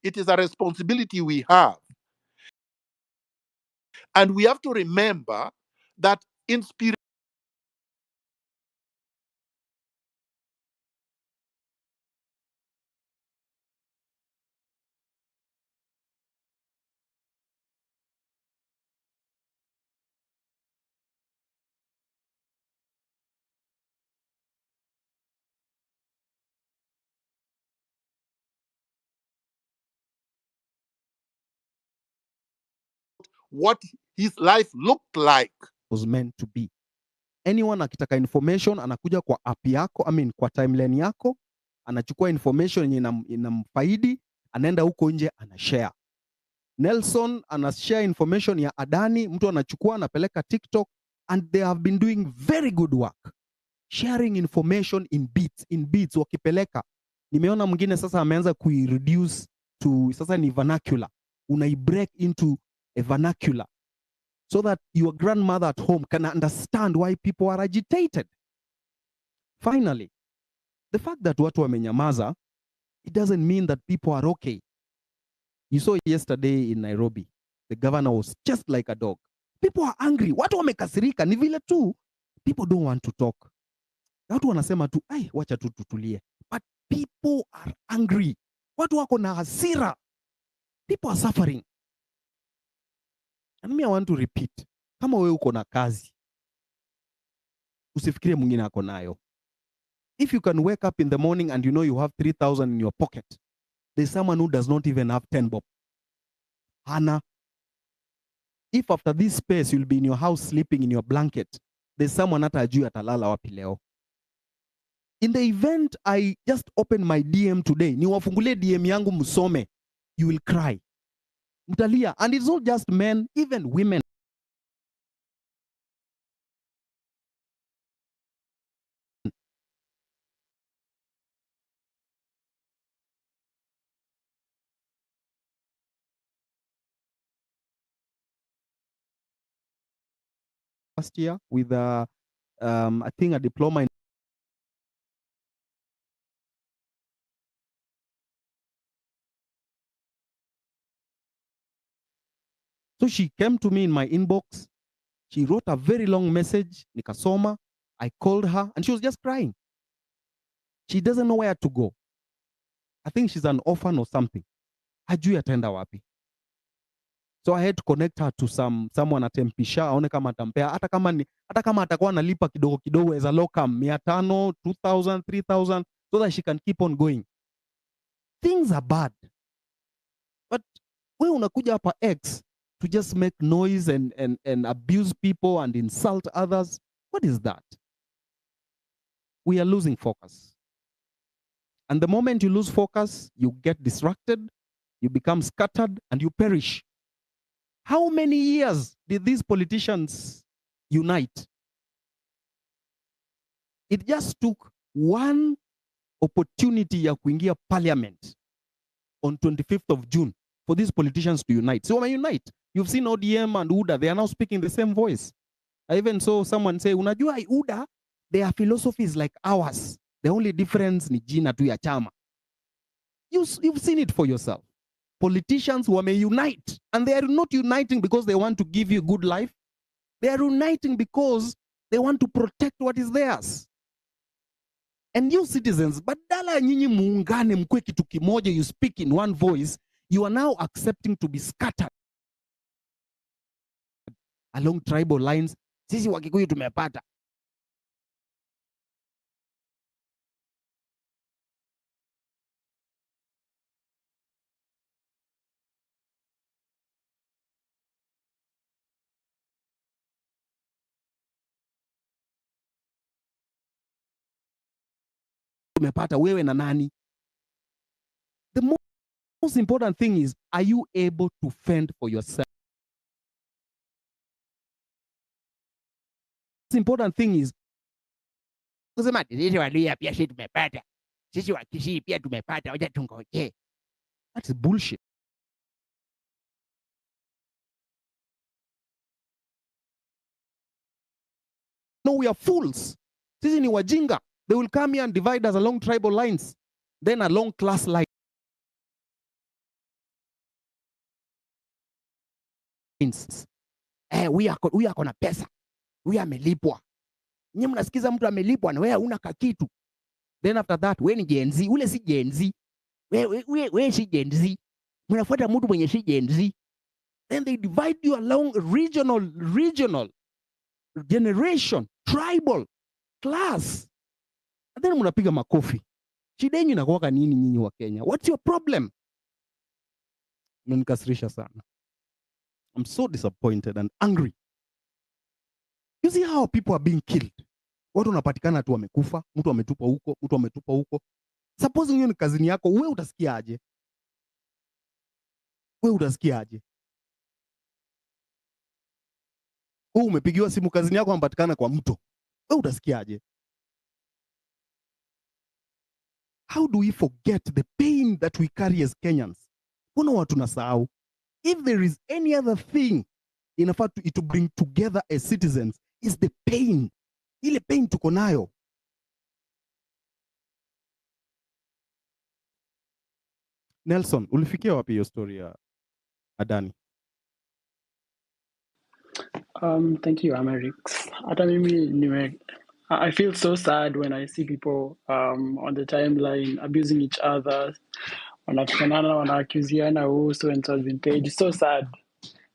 It is a responsibility we have. And we have to remember that inspiration what his life looked like was meant to be. Anyone akitaka information anakuja kwa app yako, kwa timeline yako, anachukua information yenye inamfaidi, anaenda huko nje anashare. Nelson anashare information ya Adani, mtu anachukua anapeleka TikTok, and they have been doing very good work sharing information in bits wakipeleka. Nimeona mwingine sasa ameanza kuireduce to sasa ni vernacular, break into a vernacular so that your grandmother at home can understand why people are agitated. Finally, the fact that watu wamenyamaza, it doesn't mean that people are okay. You saw yesterday in Nairobi, the governor was just like a dog. People are angry. Watu wamekasirika, ni vile tu people don't want to talk. Watu wanasema tu, ai, wacha tu tutulie. But people are angry. Watu wako na hasira. People are suffering. And me, I want to repeat. Kama wewe uko na kazi, usifikirie mwingine ako nayo. If you can wake up in the morning and you know you have 3,000 in your pocket, there's someone who does not even have 10 bob. Hana. If after this space you'll be in your house sleeping in your blanket, there's someone hata ajui atalala wapi leo. In the event I just open my DM today, niwafungulie DM yangu msome, you will cry. Mtalia. And it's not just men, even women. Last year with I think a diploma in so she came to me in my inbox. She wrote a very long message. Nikasoma. I called her and she was just crying. She doesn't know where to go. I think she's an orphan or something. Hajui ataenda wapi. So I had to connect her to someone atempisha aone kama atampea hata kama atakuwa analipa kidogo kidogo as a locum 500, 2000, 3000 so that she can keep on going. Things are bad. But wewe unakuja hapa X to just make noise and abuse people and insult others. What is that? We are losing focus. And the moment you lose focus, you get distracted, you become scattered, and you perish. How many years did these politicians unite? It just took one opportunity ya kuingia parliament on 25th of June for these politicians to unite. So when you unite, you've seen ODM and UDA, they are now speaking the same voice. I even saw someone say, unajua UDA, their philosophy is like ours. The only difference ni jina tu ya chama. You've seen it for yourself. Politicians who may unite, and they are not uniting because they want to give you a good life. They are uniting because they want to protect what is theirs. And you citizens, badala nyinyi muungane mkwe kitu kimoja, you speak in one voice, you are now accepting to be scattered along tribal lines. Sisi Wakikuyu tumepata. Tumepata wewe na nani? The most important thing is, are you able to fend for yourself? The important thing is, kusema sisi Waluhya pia sisi tumepata. Sisi Wakisii pia tumepata, wacha tungoje. That's bullshit. No, we are fools. Sisi ni wajinga. They will come here and divide us along tribal lines, then along class lines. Huyu ako na pesa, huyu amelipwa. Nyinyi mnasikiza mtu amelipwa na wewe huna kakitu. Then after that, wewe ni Gen Z, ule si Gen Z. Wewe si Gen Z. Mnafuata mtu mwenye si Gen Z. Then they divide you along regional, generation, tribal, class. And then mnapiga makofi. Shida yenu inakuwa nini nyinyi wa Kenya? What's your problem? Mnanikasirisha sana. I'm so disappointed and angry. You see how people are being killed. Watu wanapatikana tu wamekufa, mtu ametupwa huko, mtu ametupwa huko. Suppose hiyo ni kazini yako, wewe utasikia aje? Wewe utasikia aje? Wewe umepigiwa simu kazini yako anapatikana kwa mto. Wewe utasikia aje? How do we forget the pain that we carry as Kenyans? Mbona watu tunasahau? If there is any other thing inafaa to bring together as citizens is the pain. Ile pain tuko nayo. Nelson, ulifikia wapi hiyo story ya Adani? Thank you, Amerix. Hata mimi I feel so sad when I see people on the timeline abusing each other. Wanafikanana, wanaakuziana, oh, so and so has been paid. It's so sad.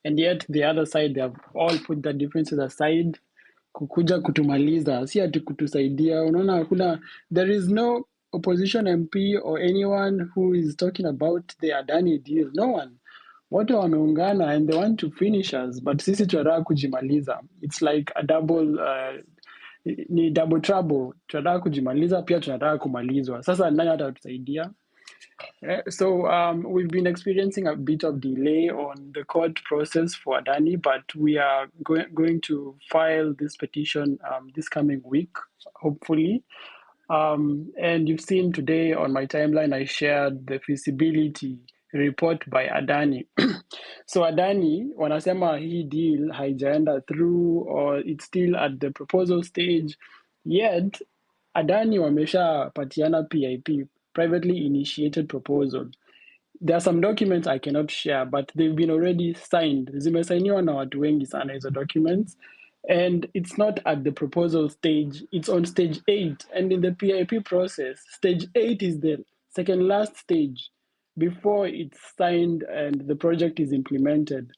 And yet the other side, they have all put their differences aside. Kukuja kutumaliza, si ati kutusaidia. Unaona hakuna, there is no opposition MP or anyone who is talking about the Adani deal. No one. wote wameungana and they want to finish us, but sisi tunataka kujimaliza. It's like a double ni double trouble. Tunataka kujimaliza pia tunataka kumalizwa. Sasa nani atatusaidia? So we've been experiencing a bit of delay on the court process for Adani, but we are going to file this petition this coming week, hopefully. And you've seen today on my timeline, I shared the feasibility report by Adani. So Adani, wanasema hii deal haijaenda through or it's still at the proposal stage, yet Adani wameshapatiana PIP, privately initiated proposal. There are some documents I cannot share, but they've been already signed. Zimesainiwa na watu wengi sana hizo documents. And it's not at the proposal stage, it's on stage 8. And in the PIP process, stage 8 is the second last stage before it's signed and the project is implemented.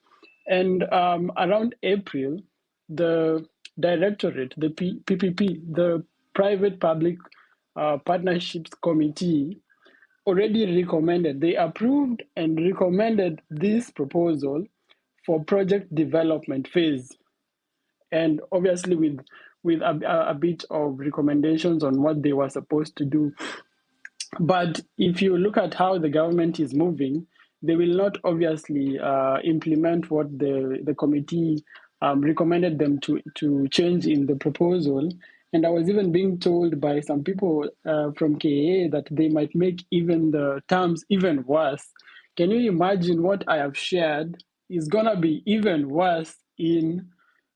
And around April, the directorate, the PPP, the Private Public Partnerships Committee, already recommended, they approved and recommended this proposal for project development phase. And obviously with a bit of recommendations on what they were supposed to do. But if you look at how the government is moving, they will not obviously implement what the committee recommended them to change in the proposal. And I was even being told by some people from KA that they might make even the terms even worse. Can you imagine what I have shared is gonna be even worse in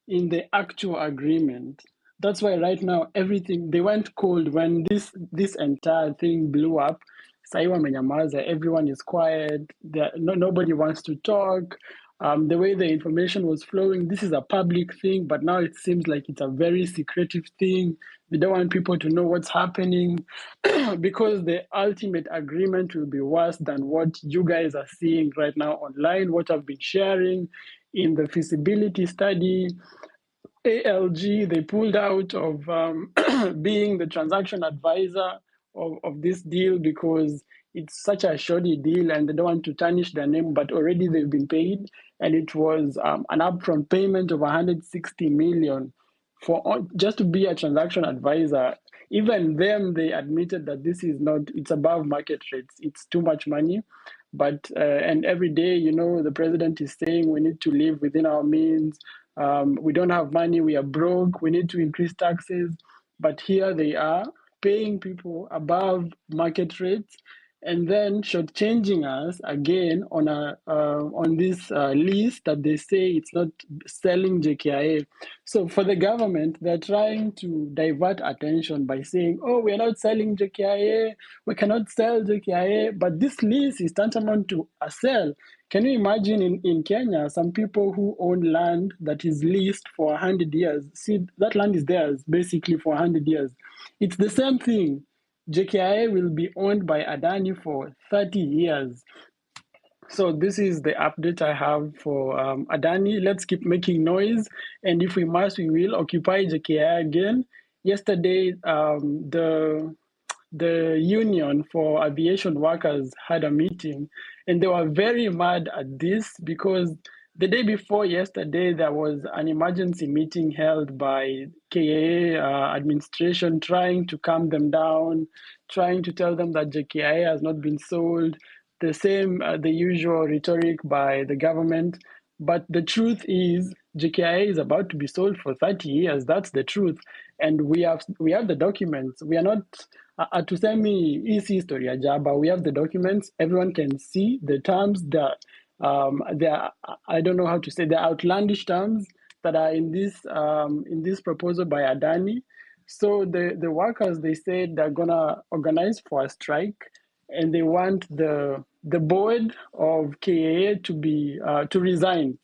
the actual agreement? That's why right now everything, they went cold when this entire thing blew up. Sai wamenyamaza, everyone is quiet. Nobody wants to talk. The way the information was flowing, this is a public thing, but now it seems like it's a very secretive thing. They don't want people to know what's happening because the ultimate agreement will be worse than what you guys are seeing right now online, what I've been sharing in the feasibility study. ALG, they pulled out of being the transaction advisor of this deal because it's such a shoddy deal and they don't want to tarnish their name, but already they've been paid. And it was an upfront payment of 160 million for just to be a transaction advisor. Even them, they admitted that this is not, it's above market rates. It's too much money. But, and every day, the president is saying we need to live within our means. We don't have money, we are broke, we need to increase taxes. But here they are paying people above market rates and then shortchanging us again on this list that they say it's not selling JKIA. So for the government, they're trying to divert attention by saying, oh, we're not selling JKIA, we cannot sell JKIA, but this list is tantamount to a sell. Can you imagine in Kenya, some people who own land that is leased for 100 years, see, that land is theirs basically for 100 years. It's the same thing. JKIA will be owned by Adani for 30 years. So this is the update I have for Adani. Let's keep making noise. And if we must, we will occupy JKIA again. Yesterday, the union for aviation workers had a meeting and they were very mad at this because the day before yesterday, there was an emergency meeting held by KAA administration trying to calm them down, trying to tell them that JKIA has not been sold, the same, the usual rhetoric by the government. But the truth is, JKIA is about to be sold for 30 years. That's the truth. And we have the documents. We are not, atusemi easy history ya jaba. We have the documents. Everyone can see the terms that I don't know how to say, the outlandish terms that are in this proposal by Adani. So the workers, they said they're gonna organize for a strike, and they want the board of KAA to resign,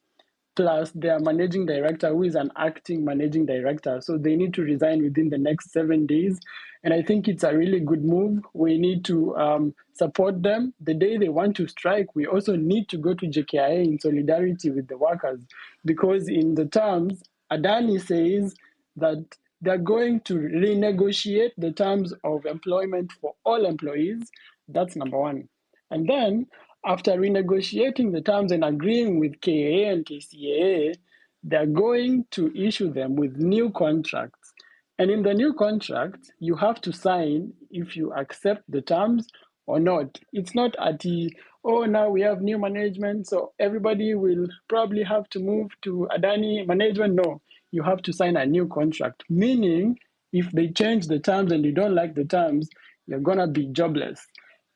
plus their managing director, who is an acting managing director. So they need to resign within the next 7 days. And I think it's a really good move. We need to support them. The day they want to strike, we also need to go to JKIA in solidarity with the workers, because in the terms, Adani says that they're going to renegotiate the terms of employment for all employees. That's number one. And then after renegotiating the terms and agreeing with KAA and KCAA, they're going to issue them with new contracts. And in the new contract, you have to sign if you accept the terms or not. It's not at the, oh, now we have new management, so everybody will probably have to move to Adani management. No, you have to sign a new contract, meaning if they change the terms and you don't like the terms, you're going to be jobless.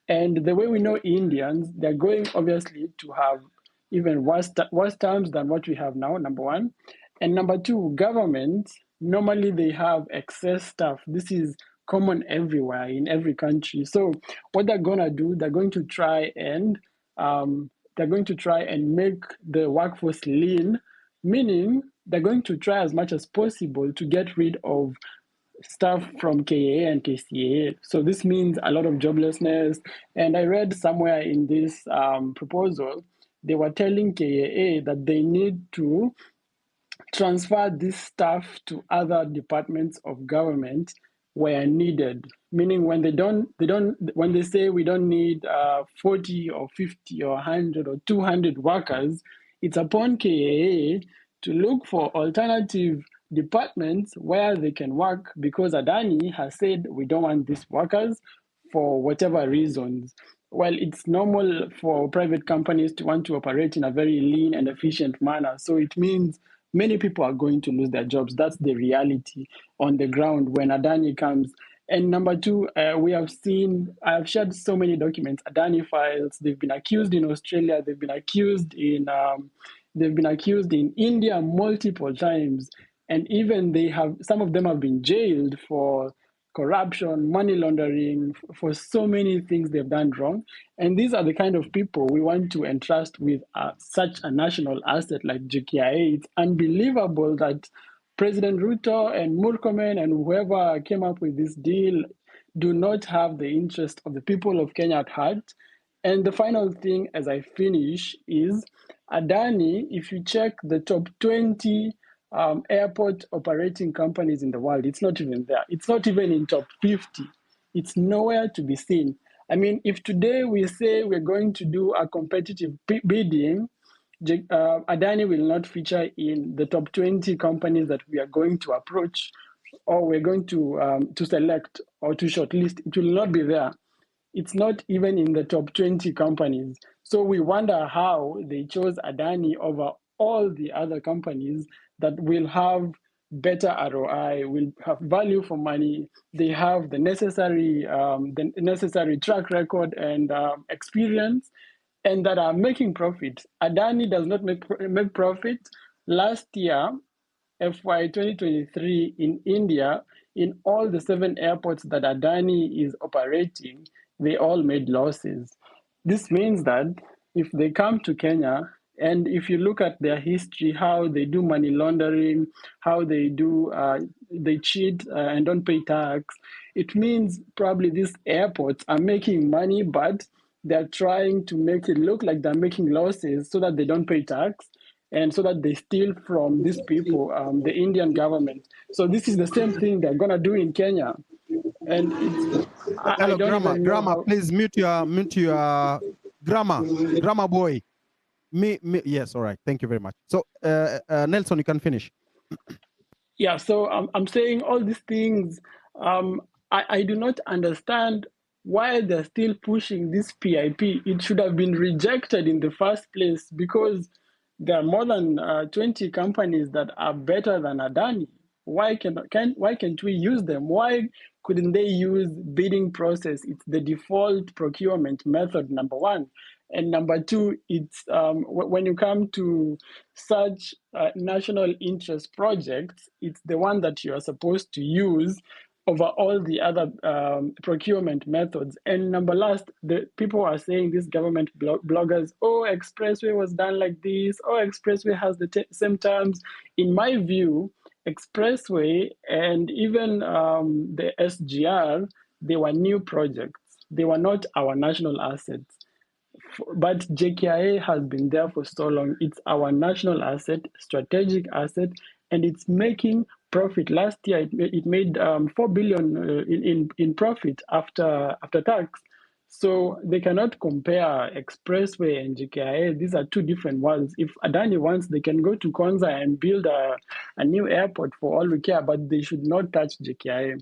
And the way we know Indians, they're going obviously to have even worse terms than what we have now, number one. And number two, governments, normally they have excess staff. This is common everywhere in every country. So what they're gonna do, they're going to try and make the workforce lean, meaning they're going to try as much as possible to get rid of staff from KA and KCA. So this means a lot of joblessness. And I read somewhere in this proposal, they were telling KAA that they need to transfer this staff to other departments of government where needed. Meaning when when they say we don't need 40 or 50 or 100 or 200 workers, it's upon KAA to look for alternative departments where they can work, because Adani has said we don't want these workers for whatever reasons. Well, it's normal for private companies to want to operate in a very lean and efficient manner. So it means many people are going to lose their jobs. That's the reality on the ground when Adani comes. And number two, I have shared so many documents, Adani files. They've been accused in Australia. They've been accused in India multiple times. And even some of them have been jailed for corruption, money laundering, for so many things they've done wrong. And these are the kind of people we want to entrust with such a national asset like JKIA. It's unbelievable that President Ruto and Murkomen and whoever came up with this deal do not have the interest of the people of Kenya at heart. And the final thing as I finish is Adani, if you check the top 20 airport operating companies in the world, it's not even there. It's not even in top 50. It's nowhere to be seen. I mean, if today we say we're going to do a competitive bidding, Adani will not feature in the top 20 companies that we are going to approach or we're going to select or to shortlist. It will not be there. It's not even in the top 20 companies. So we wonder how they chose Adani over all the other companies that will have better ROI, will have value for money. They have the necessary track record and experience, and that are making profit. Adani does not make profit. Last year, FY 2023 in India, in all the 7 airports that Adani is operating, they all made losses. This means that if they come to Kenya, and if you look at their history, how they do money laundering, how they cheat and don't pay tax, it means probably these airports are making money, but they're trying to make it look like they're making losses so that they don't pay tax and so that they steal from these people, the Indian government. So this is the same thing they're gonna do in Kenya. And Hello, Grammar, please mute your Grammar boy. Yes, all right. Thank you very much. So Nelson, you can finish. Yeah, so I'm saying all these things. I do not understand why they're still pushing this PIP. It should have been rejected in the first place because there are more than 20 companies that are better than Adani. Why can't we use them? Why couldn't they use bidding process? It's the default procurement method, number one. And number two, it's when you come to such national interest projects, it's the one that you are supposed to use over all the other procurement methods. And number last, the people are saying, these government bloggers, oh, Expressway was done like this, oh, Expressway has the same terms. In my view, Expressway and even the SGR, they were new projects. They were not our national assets. But JKIA has been there for so long. It's our national asset, strategic asset, and it's making profit. Last year, it made 4 billion in profit after tax. So they cannot compare Expressway and JKIA. These are two different worlds. If Adani wants, they can go to Konza and build a new airport for all we care, but they should not touch JKIA.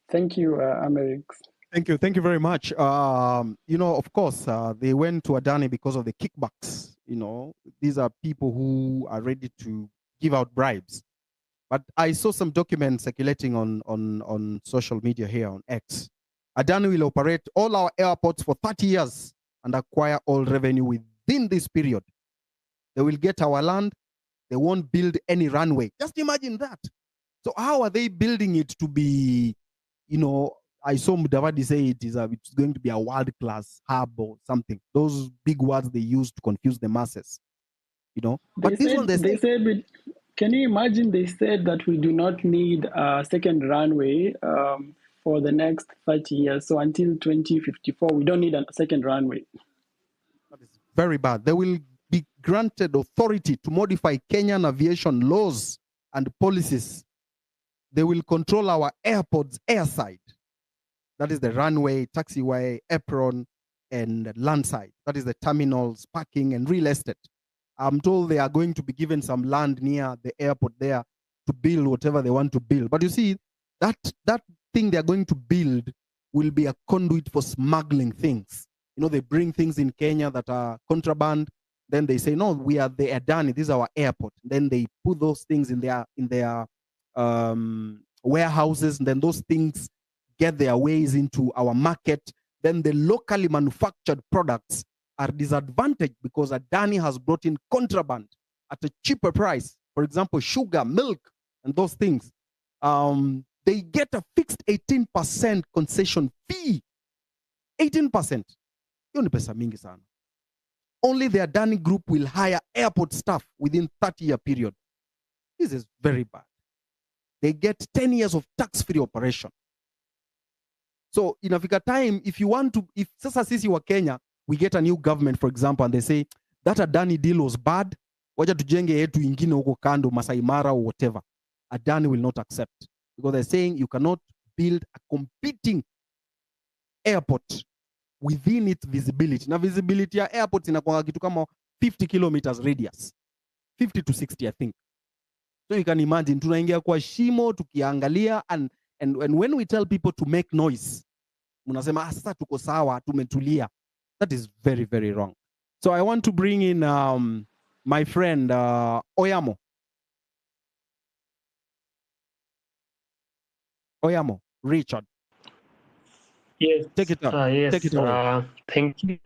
Thank you, Amerix. Thank you. Thank you very much. Of course, they went to Adani because of the kickbacks. These are people who are ready to give out bribes. But I saw some documents circulating on social media here on X. Adani will operate all our airports for 30 years and acquire all revenue within this period. They will get our land. They won't build any runway. Just imagine that. So how are they building it to be, I saw Mudavadi say it's going to be a world-class hub or something. Those big words they use to confuse the masses, But this one, they said, can you imagine? They said that we do not need a second runway for the next 30 years. So until 2054, we don't need a second runway. That is very bad. They will be granted authority to modify Kenyan aviation laws and policies. They will control our airports airside. That is the runway, taxiway, apron, and landside. That is the terminals, parking, and real estate. I'm told they are going to be given some land near the airport there to build whatever they want to build. But you see, that thing they're going to build will be a conduit for smuggling things. They bring things in Kenya that are contraband. Then they say, no, we are the Adani. This is our airport. Then they put those things in their warehouses. And then those things get their ways into our market. Then the locally manufactured products are disadvantaged because Adani has brought in contraband at a cheaper price. For example, sugar, milk, and those things. They get a fixed 18% concession fee. 18%. Only the Adani group will hire airport staff within 30-year period. This is very bad. They get 10 years of tax-free operation. So in Africa time, if sasa sisi wa Kenya, we get a new government, for example, and they say, that Adani deal was bad, wacha tujenge yetu ingine huko kando, Masai Mara or whatever. Adani will not accept. Because they're saying you cannot build a competing airport within its visibility. Now visibility ya airport inakuwa kitu kama 50 kilometers radius. 50 to 60, I think. So you can imagine, tunaingia kwa shimo, tukiangalia, and when we tell people to make noise, munasema, sasa tuko sawa, tumetulia. That is very, very wrong. So I want to bring in my friend, Oyamo. Oyamo, Richard. Yes. Take it up. Yes. Take it away. Thank you.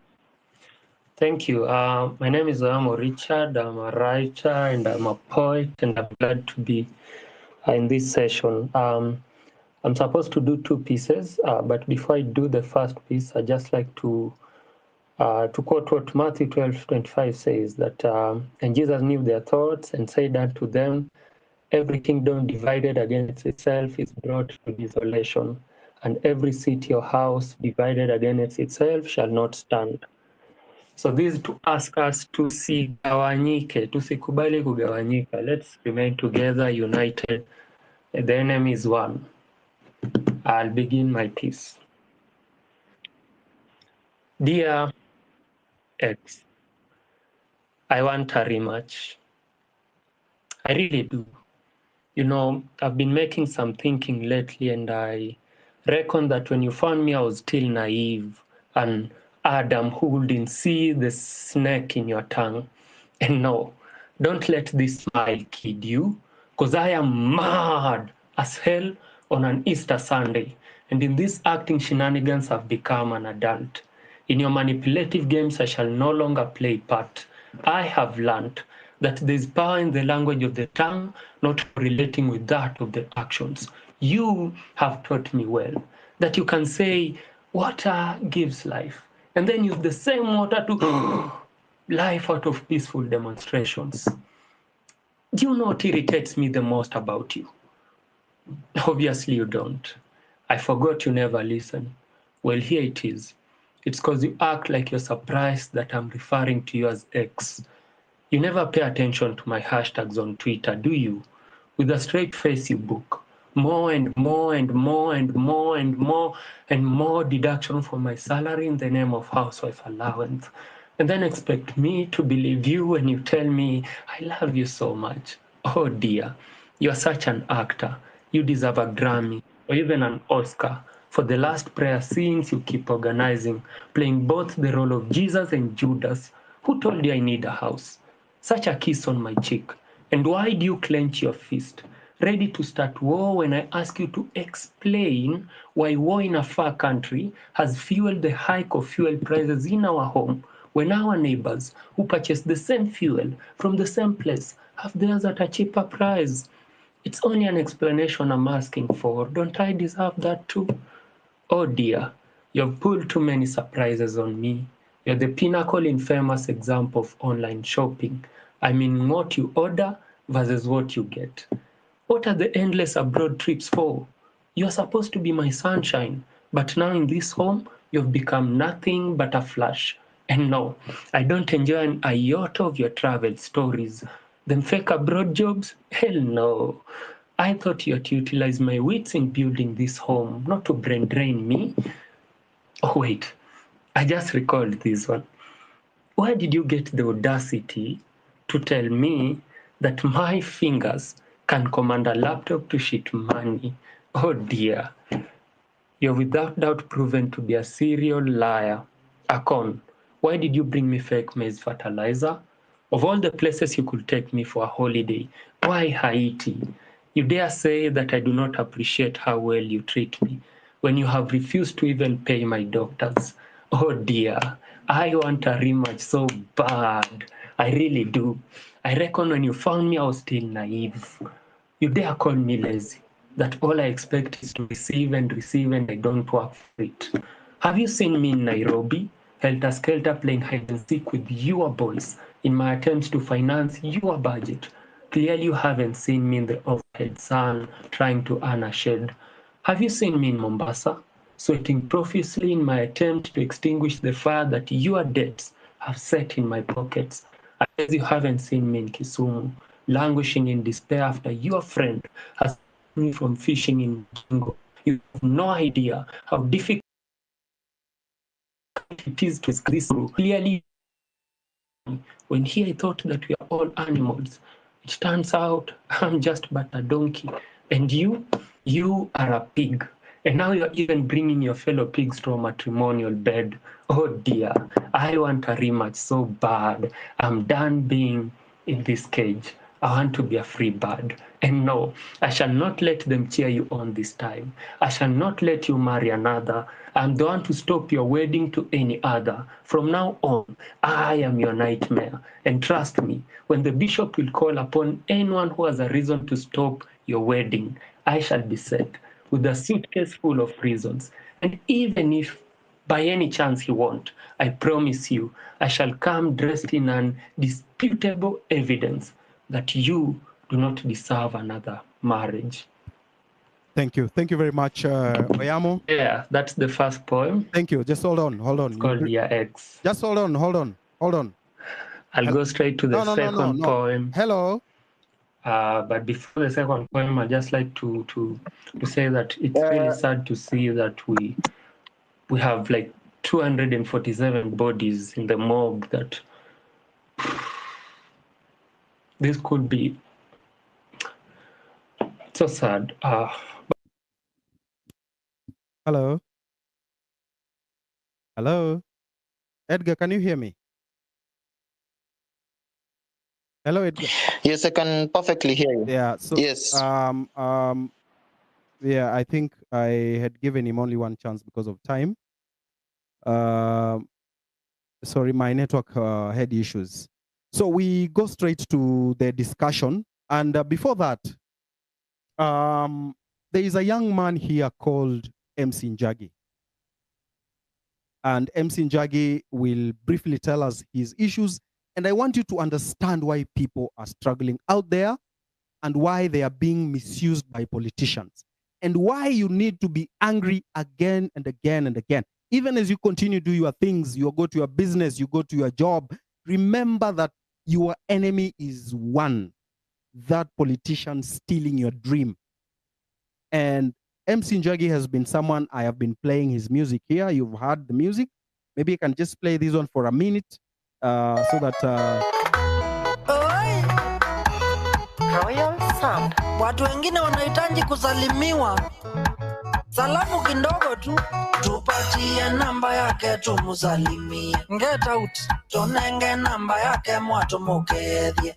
Thank you. My name is Oyamo Richard. I'm a writer and I'm a poet, and I'm glad to be in this session. I'm supposed to do two pieces, but before I do the first piece, I'd just like to quote what Matthew 12:25 says, that and Jesus knew their thoughts and said unto them, every kingdom divided against itself is brought to desolation, and every city or house divided against itself shall not stand. So this is to ask us to tusigawanyike, tusikubali kugawanyika. Let's remain together, united. The enemy is one. I'll begin my piece. Dear X, I want a rematch. I really do. I've been making some thinking lately, and I reckon that when you found me, I was still naive, and Adam who didn't see the snake in your tongue. And no, don't let this smile kid you, because I am mad as hell on an Easter Sunday. And in these acting shenanigans, I've become an adult. In your manipulative games, I shall no longer play part. I have learned that there is power in the language of the tongue, not relating with that of the actions. You have taught me well that you can say, water gives life, and then use the same water to life out of peaceful demonstrations. Do you know what irritates me the most about you? Obviously you don't. I forgot you never listen. Well, here it is. It's because you act like you're surprised that I'm referring to you as X. You never pay attention to my hashtags on Twitter, do you? With a straight face you book. more and more and more and more and more and more deduction from my salary in the name of housewife allowance. And then expect me to believe you when you tell me I love you so much. Oh dear, you're such an actor. You deserve a Grammy or even an Oscar for the last prayer scenes you keep organizing, playing both the role of Jesus and Judas. Who told you I need a house? Such a kiss on my cheek. And why do you clench your fist, ready to start war when I ask you to explain why war in a far country has fueled the hike of fuel prices in our home when our neighbors who purchase the same fuel from the same place have theirs at a cheaper price? It's only an explanation I'm asking for. Don't I deserve that too? Oh dear, you've pulled too many surprises on me. You're the pinnacle infamous example of online shopping. I mean what you order versus what you get. What are the endless abroad trips for? You're supposed to be my sunshine, but now in this home, you've become nothing but a flash. And no, I don't enjoy an iota of your travel stories. Them fake abroad jobs? Hell no. I thought you had to utilize my wits in building this home, not to brain drain me. Oh, wait, I just recalled this one. Where did you get the audacity to tell me that my fingers can command a laptop to shit money? Oh dear. You're without doubt proven to be a serial liar. Akon, why did you bring me fake maize fertilizer? Of all the places you could take me for a holiday, why Haiti? You dare say that I do not appreciate how well you treat me when you have refused to even pay my doctors. Oh dear, I want a rematch so bad. I really do. I reckon when you found me, I was still naive. You dare call me lazy, that all I expect is to receive and I don't work for it. Have you seen me in Nairobi, helter-skelter playing hide and seek with your boys in my attempts to finance your budget? Clearly you haven't seen me in the overhead sun trying to earn a shed. Have you seen me in Mombasa, sweating profusely in my attempt to extinguish the fire that your debts have set in my pockets? I guess you haven't seen me in Kisumu, languishing in despair after your friend has me from fishing in Jingo. You have no idea how difficult it is to escape this rule. Clearly, when here I thought that we are all animals, it turns out I'm just but a donkey. And you are a pig. And now you're even bringing your fellow pigs to a matrimonial bed. Oh dear, I want a rematch so bad. I'm done being in this cage. I want to be a free bird. And no, I shall not let them cheer you on this time. I shall not let you marry another. I'm the one to stop your wedding to any other. From now on, I am your nightmare. And trust me, when the bishop will call upon anyone who has a reason to stop your wedding, I shall be set with a suitcase full of reasons. And even if by any chance he won't, I promise you, I shall come dressed in undisputable evidence that you do not deserve another marriage. Thank you. Thank you very much, Oyamo. Yeah, that's the first poem. Thank you. Just hold on. Hold on. It's called Dear X. Just hold on. Hold on. Hold on. I'll go straight to the second poem. Hello. But before the second poem, I'd just like to say that it's really sad to see that we have like 247 bodies in the morgue. That this could be so sad. Hello. Hello. Edgar, can you hear me? Hello, Edgar. Yes, I can perfectly hear you. Yeah. So yes. Yeah, I think I had given him only one chance because of time. Sorry, my network had issues. So we go straight to the discussion. And before that, there is a young man here called MC Njagi. And MC Njagi will briefly tell us his issues. And I want you to understand why people are struggling out there and why they are being misused by politicians and why you need to be angry again and again and again. Even as you continue to do your things, you go to your business, you go to your job, remember that your enemy is one, that politician stealing your dream. And MC Njagi has been someone I have been playing his music here. You've heard the music. Maybe you can just play this one for a minute so that... Royal Sound. Watu wengine wanahitaji kusalimiwa. Salamu kidogo tu, tupatie namba yake tumusalimie. Get out, tonenge namba yake mwatumukedhie.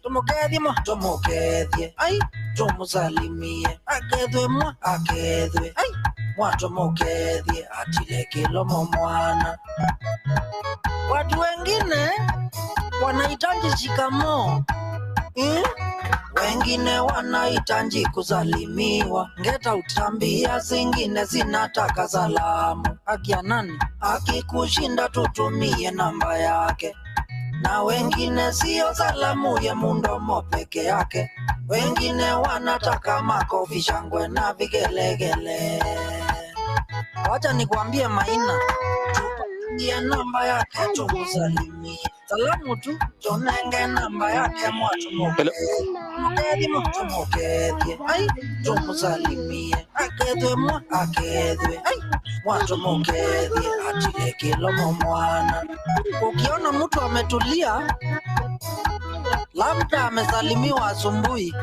Tumukedhie, ai, tumusalimie. Akedhwe ai, mwatumukedhie. Atile kilomo mwana. Watu wengine wanahitaji shikamoo. Wengine wanahitaji kusalimiwa. Ngeta utambia zingine zinataka salamu. Akia nani? Akikushinda tutumie namba yake. Na wengine sio salamu ya mundomo peke yake. Wengine wanataka makofi, shangwe na vigelegele. Wacha nikwambie Maina, tupatie namba yake tumusalimie. Salamu tu, tonenge namba yake mwatumukedhie. Ai, tumusalimie. Akedhwe, ai, mwatumukedhie. Atile kilomo mwana. Ukiona mtu ametulia, labda amesalimiwa asubuhi,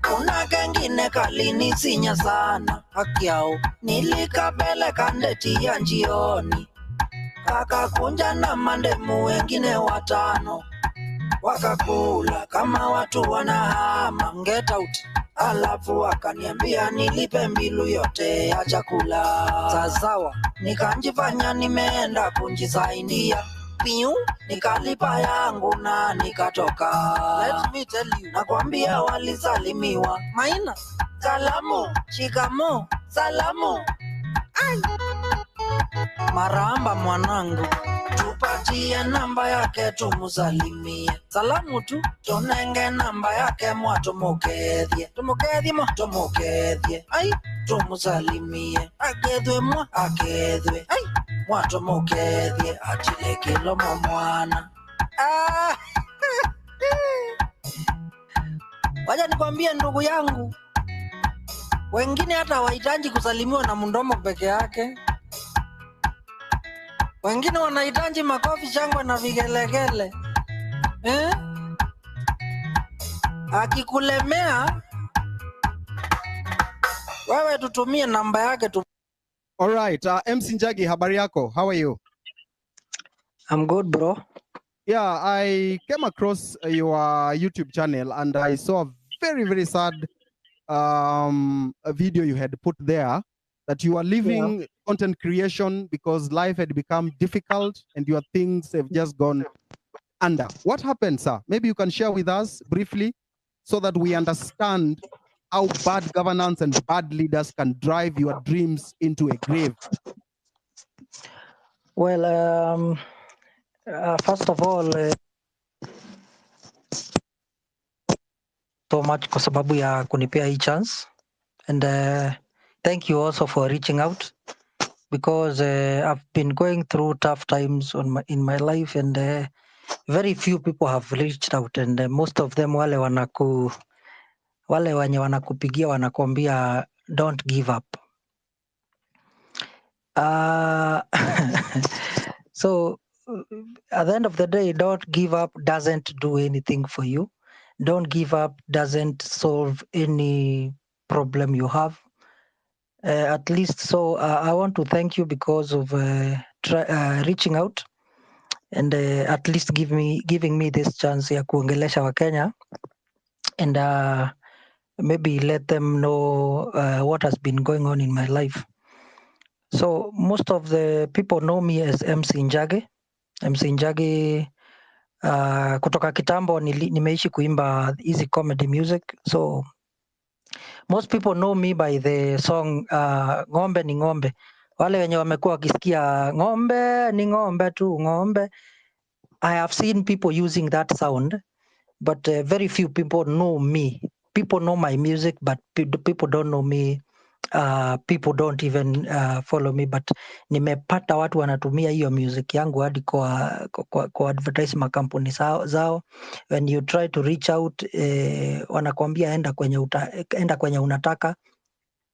kuna kengine kalinisinya sana. Akiao nilikapeleka ndeti ya njioni, kakakunja na mandemu wengine 5 wakakula kama watu wanahama. Get out. Alafu wakaniambia nilipe mbilu yote ya chakula. Sasawa, nikanjifanya nimeenda kunjisaidia. Piu, nikalipa yangu na nikatoka. Let me tell you, nakwambia walisalimiwa. Maina, salamu, shikamo, salamu. Ai. Maramba mwanangu, tupatie namba yake tumusalimie. Salamu tu, tonenge namba yake mwatumukedhie. Tumukedhie, ai, tumusalimie. Akedhwe, ai, mwatumukedhie. Atile kilomo mwana. Wacha nikwambie ndugu yangu, wengine hata wahitaji kusalimiwa na mdomo peke yake. Wengine wanahitaji makofi, shangwe na vigelegele. Akikulemea wewe, tutumie namba yake tu. All right, MC Njagi, habari yako? How are you? I'm good, bro. Yeah, I came across your YouTube channel and I saw a very, very sad a video you had put there that you are leaving content creation because life had become difficult and your things have just gone under. What happened, sir? Maybe you can share with us briefly so that we understand how bad governance and bad leaders can drive your dreams into a grave. Well, first of all, so much kwa sababu ya kunipea hii chance, and thank you also for reaching out, because I've been going through tough times in my life, and very few people have reached out, and most of them wale wenye wanakupigia wanakuambia don't give up. So at the end of the day, don't give up doesn't do anything for you. Don't give up doesn't solve any problem you have. At least, so I want to thank you because of reaching out and at least giving me this chance ya kuongelesha Wakenya, and maybe let them know what has been going on in my life. So most of the people know me as MC Njagi. MC Njagi, kutoka kitambo nimeishi kuimba easy comedy music. So most people know me by the song Ng'ombe ni Ng'ombe. Wale wenye wamekuwa wakisikia ng'ombe ni ng'ombe tu ng'ombe. I have seen people using that sound, but very few people know me. People know my music, but people don't know me. People don't even follow me, but nimepata watu wanatumia hiyo music yangu hadi kwa advertise makampuni zao. When you try to reach out, wanakwambia enda kwenye unataka,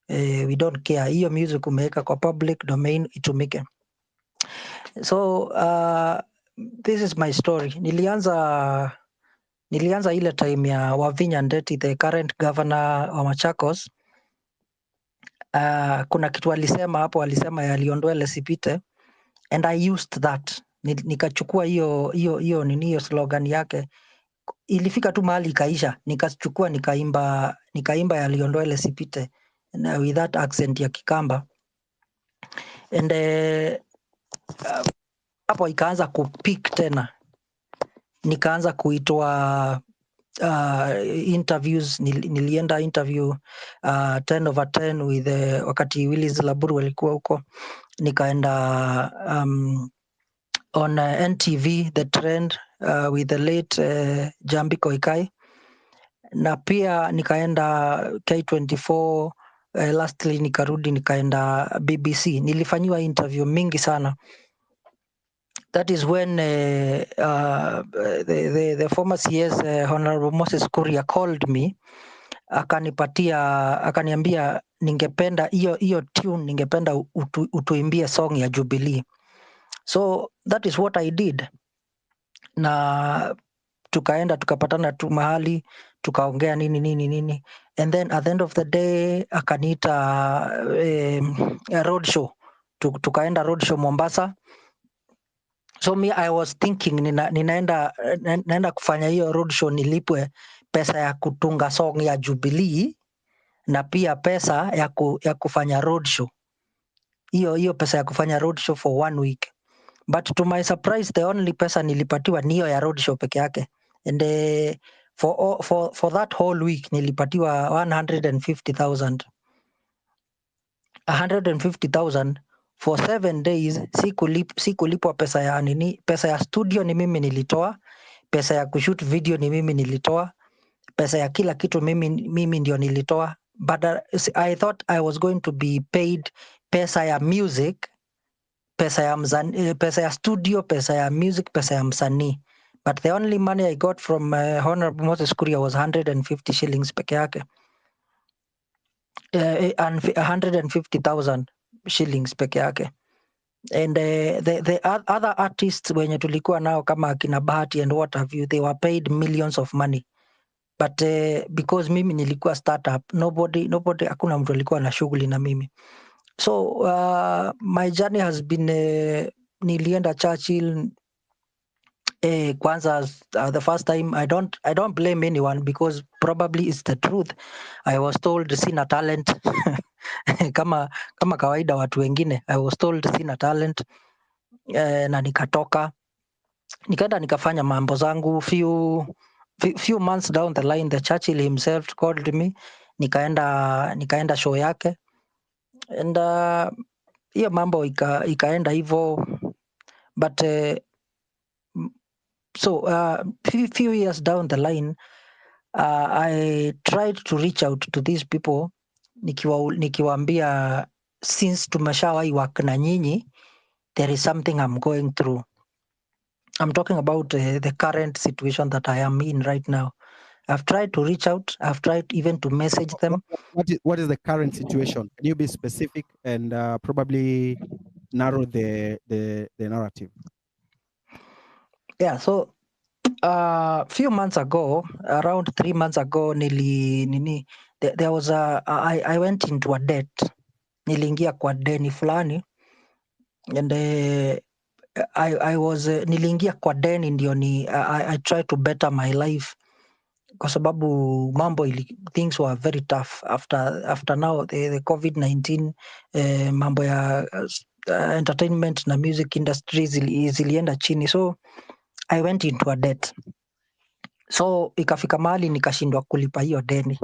We don't care. Hiyo music umeweka kwa public domain itumike. So this is my story. Nilianza ile time ya Wavinya Ndeti, the current governor wa Machakos. Kuna kitu alisema hapo, alisema yaliondoa lesipite, and I used that. Nikachukua hiyo slogan yake, ilifika tu mahali ikaisha, nikachukua nikaimba yaliondoa lesipite with that accent ya Kikamba, and hapo ikaanza kupick tena, nikaanza kuitwa interviews. Nilienda interview 10/10 with wakati Willis Laburu walikuwa huko, nikaenda on NTV The Trend with the late Jambi Koikai, na pia nikaenda K24. Lastly nikarudi nikaenda BBC. Nilifanyiwa interview mingi sana. That is when the former CS Honorable Moses Kuria called me, akaniambia ningependa hiyo tune, ningependa utuimbie song ya Jubilee. So that is what I did, na tukaenda tukapatana tu mahali tukaongea nini, and then at the end of the day akaniita road show. Tukaenda road show Mombasa. So me I was thinking naenda kufanya hiyo road show, nilipwe pesa ya kutunga song ya Jubilee na pia pesa ya kufanya road show. Hiyo pesa ya kufanya road show for 1 week. But to my surprise, the only pesa nilipatiwa ni hiyo ya road show peke yake. And for that whole week nilipatiwa 150,000. 150,000 for 7 days. Sikulipwa pesa ya nini. Pesa ya studio ni mimi nilitoa, pesa ya kushoot video ni mimi nilitoa, pesa ya kila kitu mimi ndio nilitoa. But I thought I was going to be paid pesa ya music, pesa ya studio, pesa ya music, pesa ya msanii. But the only money I got from Honorable Moses Kuria was 150 shillings peke yake. And 150,000 shillings peke yake. And the other artists wenye tulikuwa nao kama akina Bahati and what have you, they were paid millions of money. But because mimi nilikuwa startup, nobody, hakuna mtu alikuwa na shughuli na mimi. So my journey has been nilienda Churchill kwanza the first time. I don't blame anyone because probably it's the truth. I was told sina talent kama kawaida watu wengine. I was told sina talent na nikatoka nikaenda nikafanya mambo zangu. Few months down the line, the Churchill himself called me, nikaenda show yake, and hiyo mambo ikaenda hivyo. But so few years down the line, I tried to reach out to these people nikiwaambia since tumeshawahi work na nyinyi, there is something I'm going through. I'm talking about the current situation that I am in right now. I've tried to reach out. I've tried even to message them. What is the current situation? Can you be specific and probably narrow the narrative? Yeah, so few months ago, around 3 months ago, there was I went into a debt. Niliingia kwa deni fulani, and I was niliingia kwa deni ndio I tried to better my life kwa sababu things were very tough after now the COVID-19. Mambo ya entertainment na music industry zilienda chini, so I went into a debt. So ikafika mahali nikashindwa kulipa hiyo deni.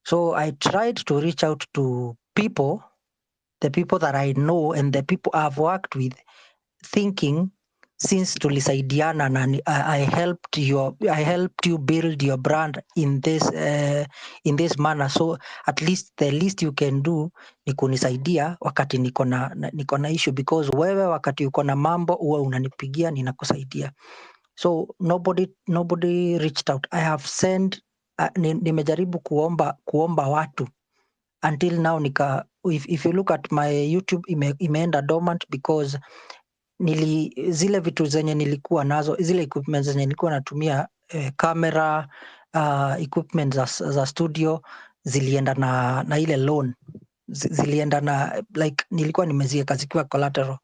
So I tried to reach out to people, the people that I know and the people I've worked with, thinking since tulisaidiana na I helped you build your brand in this manner, so at least the least you can do ni kunisaidia wakati niko na issue, because wewe wakati uko na mambo uwe unanipigia ninakusaidia. So nobody reached out. I have sent nimejaribu kuomba watu until now if you look at my YouTube imeenda dormant because zile vitu zenye nilikuwa nazo, zile equipment zenye nilikuwa natumia, camera, equipment za studio zilienda na ile loan, zilienda na like nilikuwa nimeziweka zikiwa collateral,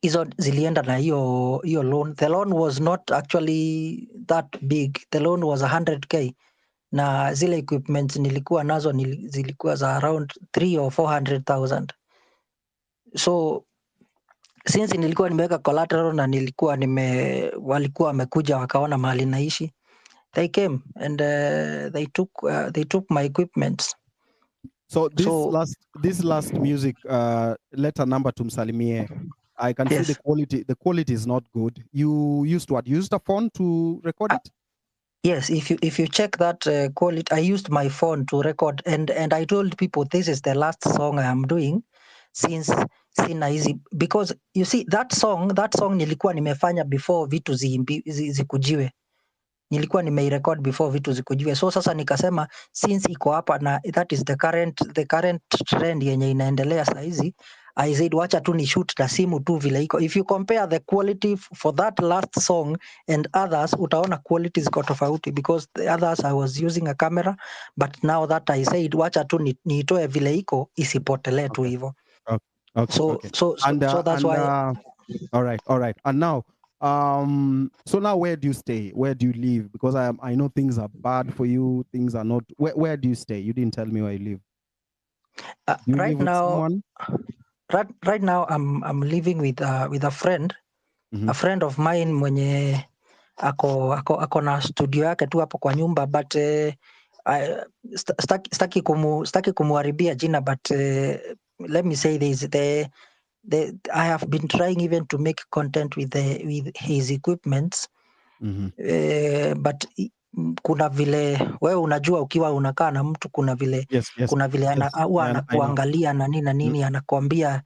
hizo zilienda na hiyo loan. The loan was not actually that big, the loan was 100k, na zile equipment nilikuwa nazo zilikuwa za around 3 or 400,000. So since nilikuwa nimeweka collateral na walikuwa wamekuja wakaona mahali naishi, they came and they took my equipment. So this last music, letter number tumsalimie, I can see the quality is not good. You used what? You used a phone to record it? Yes, if you check that quality, I used my phone to record, and I told people this is the last song I am doing since sina hizi, because you see that song nilikuwa nimefanya before vitu zikujiwe, nilikuwa nimeirecord before vitu zikujiwe. So sasa nikasema since iko hapa na that is the current trend yenye inaendelea saa hizi, I said wacha tu ni shoot na simu tu vile iko. If you compare the quality for that last song and others, utaona quality ziko tofauti, because the others I was using a camera, but now that I said wacha tu niitoe vile iko isipotelee tu hivyo. Okay. So that's why. All right. And now, so now where do you stay? Where do you live? Because I know things are bad for you. Things are not. Where do you stay? You didn't tell me where you live. Do you right live with now, someone? Right now I'm living with a friend, a friend of mine mwenye ako na studio yake tu hapo kwa nyumba, but staki kumuharibia jina, but let me say this, I have been trying even to make content with his equipments, but kuna vile wewe unajua ukiwa unakaa na mtu kuna vile kuna vile anakuangalia na nini anakuambia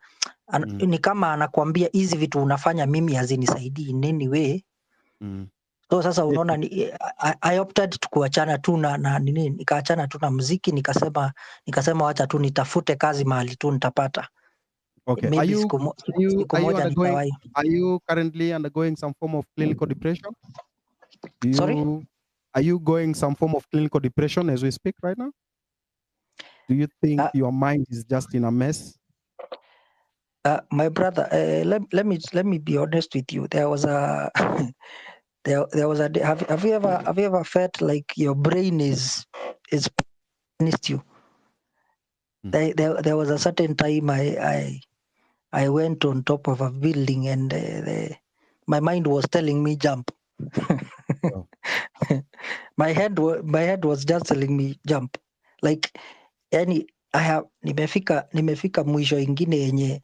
ni kama anakuambia hizi vitu unafanya mimi hazinisaidii in any way. So sasa unaona I opted kuachana tu na nini, nikaachana tu na muziki, nikasema wacha tu nitafute kazi mahali tu nitapata. Okay. Maybe Are you currently undergoing some form of clinical depression? Sorry? Are you going some form of clinical depression as we speak right now? Do you think your mind is just in a mess? My brother, let me be honest with you. There was a there was a day, have you ever felt like your brain is against you? There was a certain time I went on top of a building and my mind was telling me jump. My head was just telling me jump. Like nimefika mwisho ingine yenye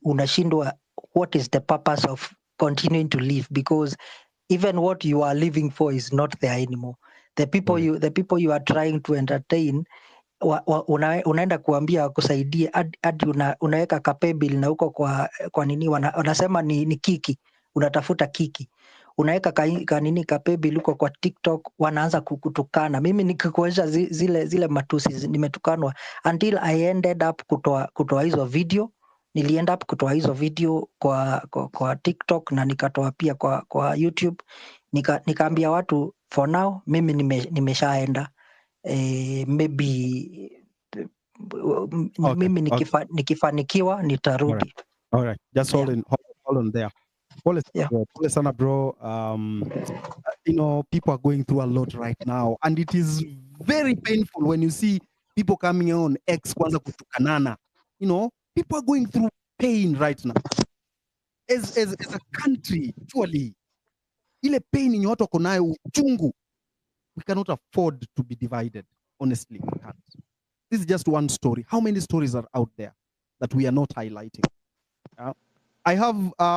unashindwa what is the purpose of continuing to live, because even what you are living for is not there anymore. The people you are trying to entertain, unaenda kuambia wakusaidie hadi unaweka kapebil na huko kwa nini wanasema ni kiki, unatafuta kiki, unaweka kanini kapebil huko kwa TikTok, wanaanza kukutukana. Mimi nikikuonyesha zile matusi nimetukanwa until I ended up kutoa hizo video. Nilienda up kutoa hizo video kwa TikTok na nikatoa pia kwa YouTube. Nikaambia watu for now mimi nimeshaenda, maybe mimi nikifanikiwa nitarudi. All right. Just hold on there. Pole sana bro. You know, people are going through a lot right now, and it is very painful when you see people coming on X kwanza kutukanana. You know, people are going through pain right now. As a country, surely, ile pain yenye watu wako nayo uchungu, we cannot afford to be divided. Honestly, we can't. This is just one story. How many stories are out there that we are not highlighting? I have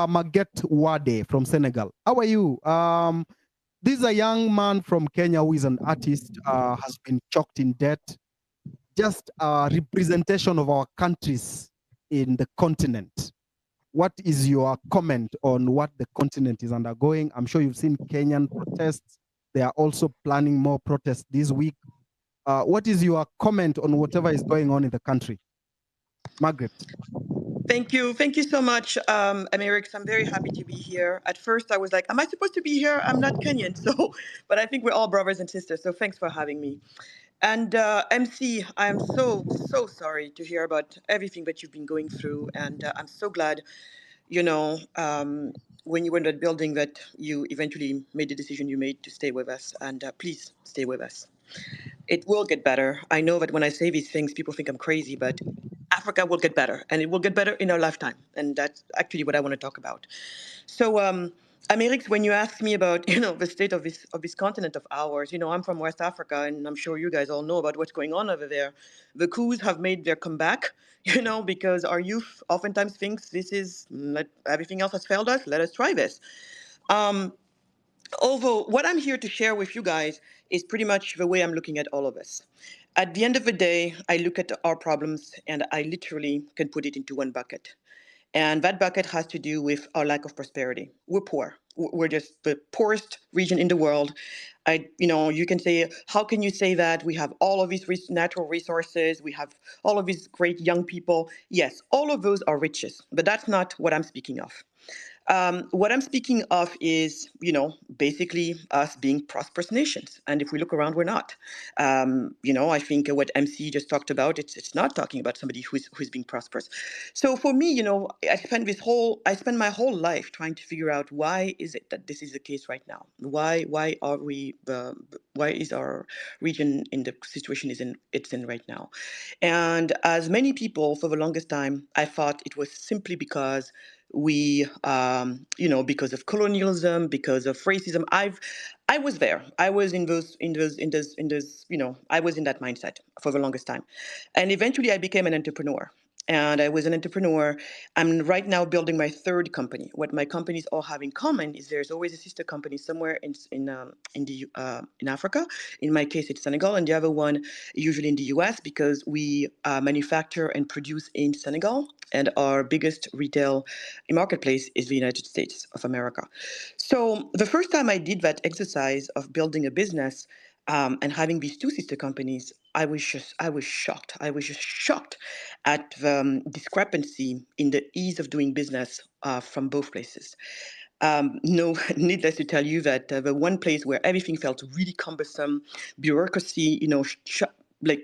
Maguette Wade from Senegal. How are you? This is a young man from Kenya who is an artist, has been choked in debt. Just a representation of our countries in the continent. What is your comment on what the continent is undergoing? I'm sure you've seen Kenyan protests. They are also planning more protests this week. What is your comment on whatever is going on in the country? Margaret. Thank you. Thank you so much, Amerix. I'm very happy to be here. At first, I was like, am I supposed to be here? I'm not Kenyan. So, but I think we're all brothers and sisters. So thanks for having me. And MC, I am so sorry to hear about everything that you've been going through. And I'm so glad, you know, when you were in that building that you eventually made the decision you made to stay with us. And please stay with us. It will get better. I know that when I say these things, people think I'm crazy, but Africa will get better, and it will get better in our lifetime. And that's actually what I want to talk about. So, Amerix, when you asked me about, the state of this continent of ours, I'm from West Africa, and I'm sure you guys all know about what's going on over there. The coups have made their comeback, because our youth oftentimes thinks this is, everything else has failed us, let us try this. Although what I'm here to share with you guys is pretty much the way I'm looking at all of us. At the end of the day, I look at our problems and I literally can put it into one bucket. And that bucket has to do with our lack of prosperity. We're poor. We're just the poorest region in the world. You can say, how can you say that? We have all of these natural resources. We have all of these great young people. Yes, all of those are riches, but that's not what I'm speaking of. What I'm speaking of is, basically us being prosperous nations. And if we look around, we're not. I think what MC just talked about, it's not talking about somebody who's being prosperous. So for me, I spend my whole life trying to figure out why is it that this is the case right now? Why is our region in the situation it's in right now? And as many people for the longest time, I thought it was simply because we because of colonialism, because of racism. I was there. I was in those I was in that mindset for the longest time. And eventually I became an entrepreneur. And I was an entrepreneur. I'm right now building my third company. What my companies all have in common is there's always a sister company somewhere in Africa. In my case, it's Senegal, and the other one usually in the US, because we manufacture and produce in Senegal, and our biggest retail marketplace is the United States of America. So the first time I did that exercise of building a business and having these two sister companies, I was shocked. I was just shocked at the discrepancy in the ease of doing business from both places. No, needless to tell you that the one place where everything felt really cumbersome, bureaucracy, like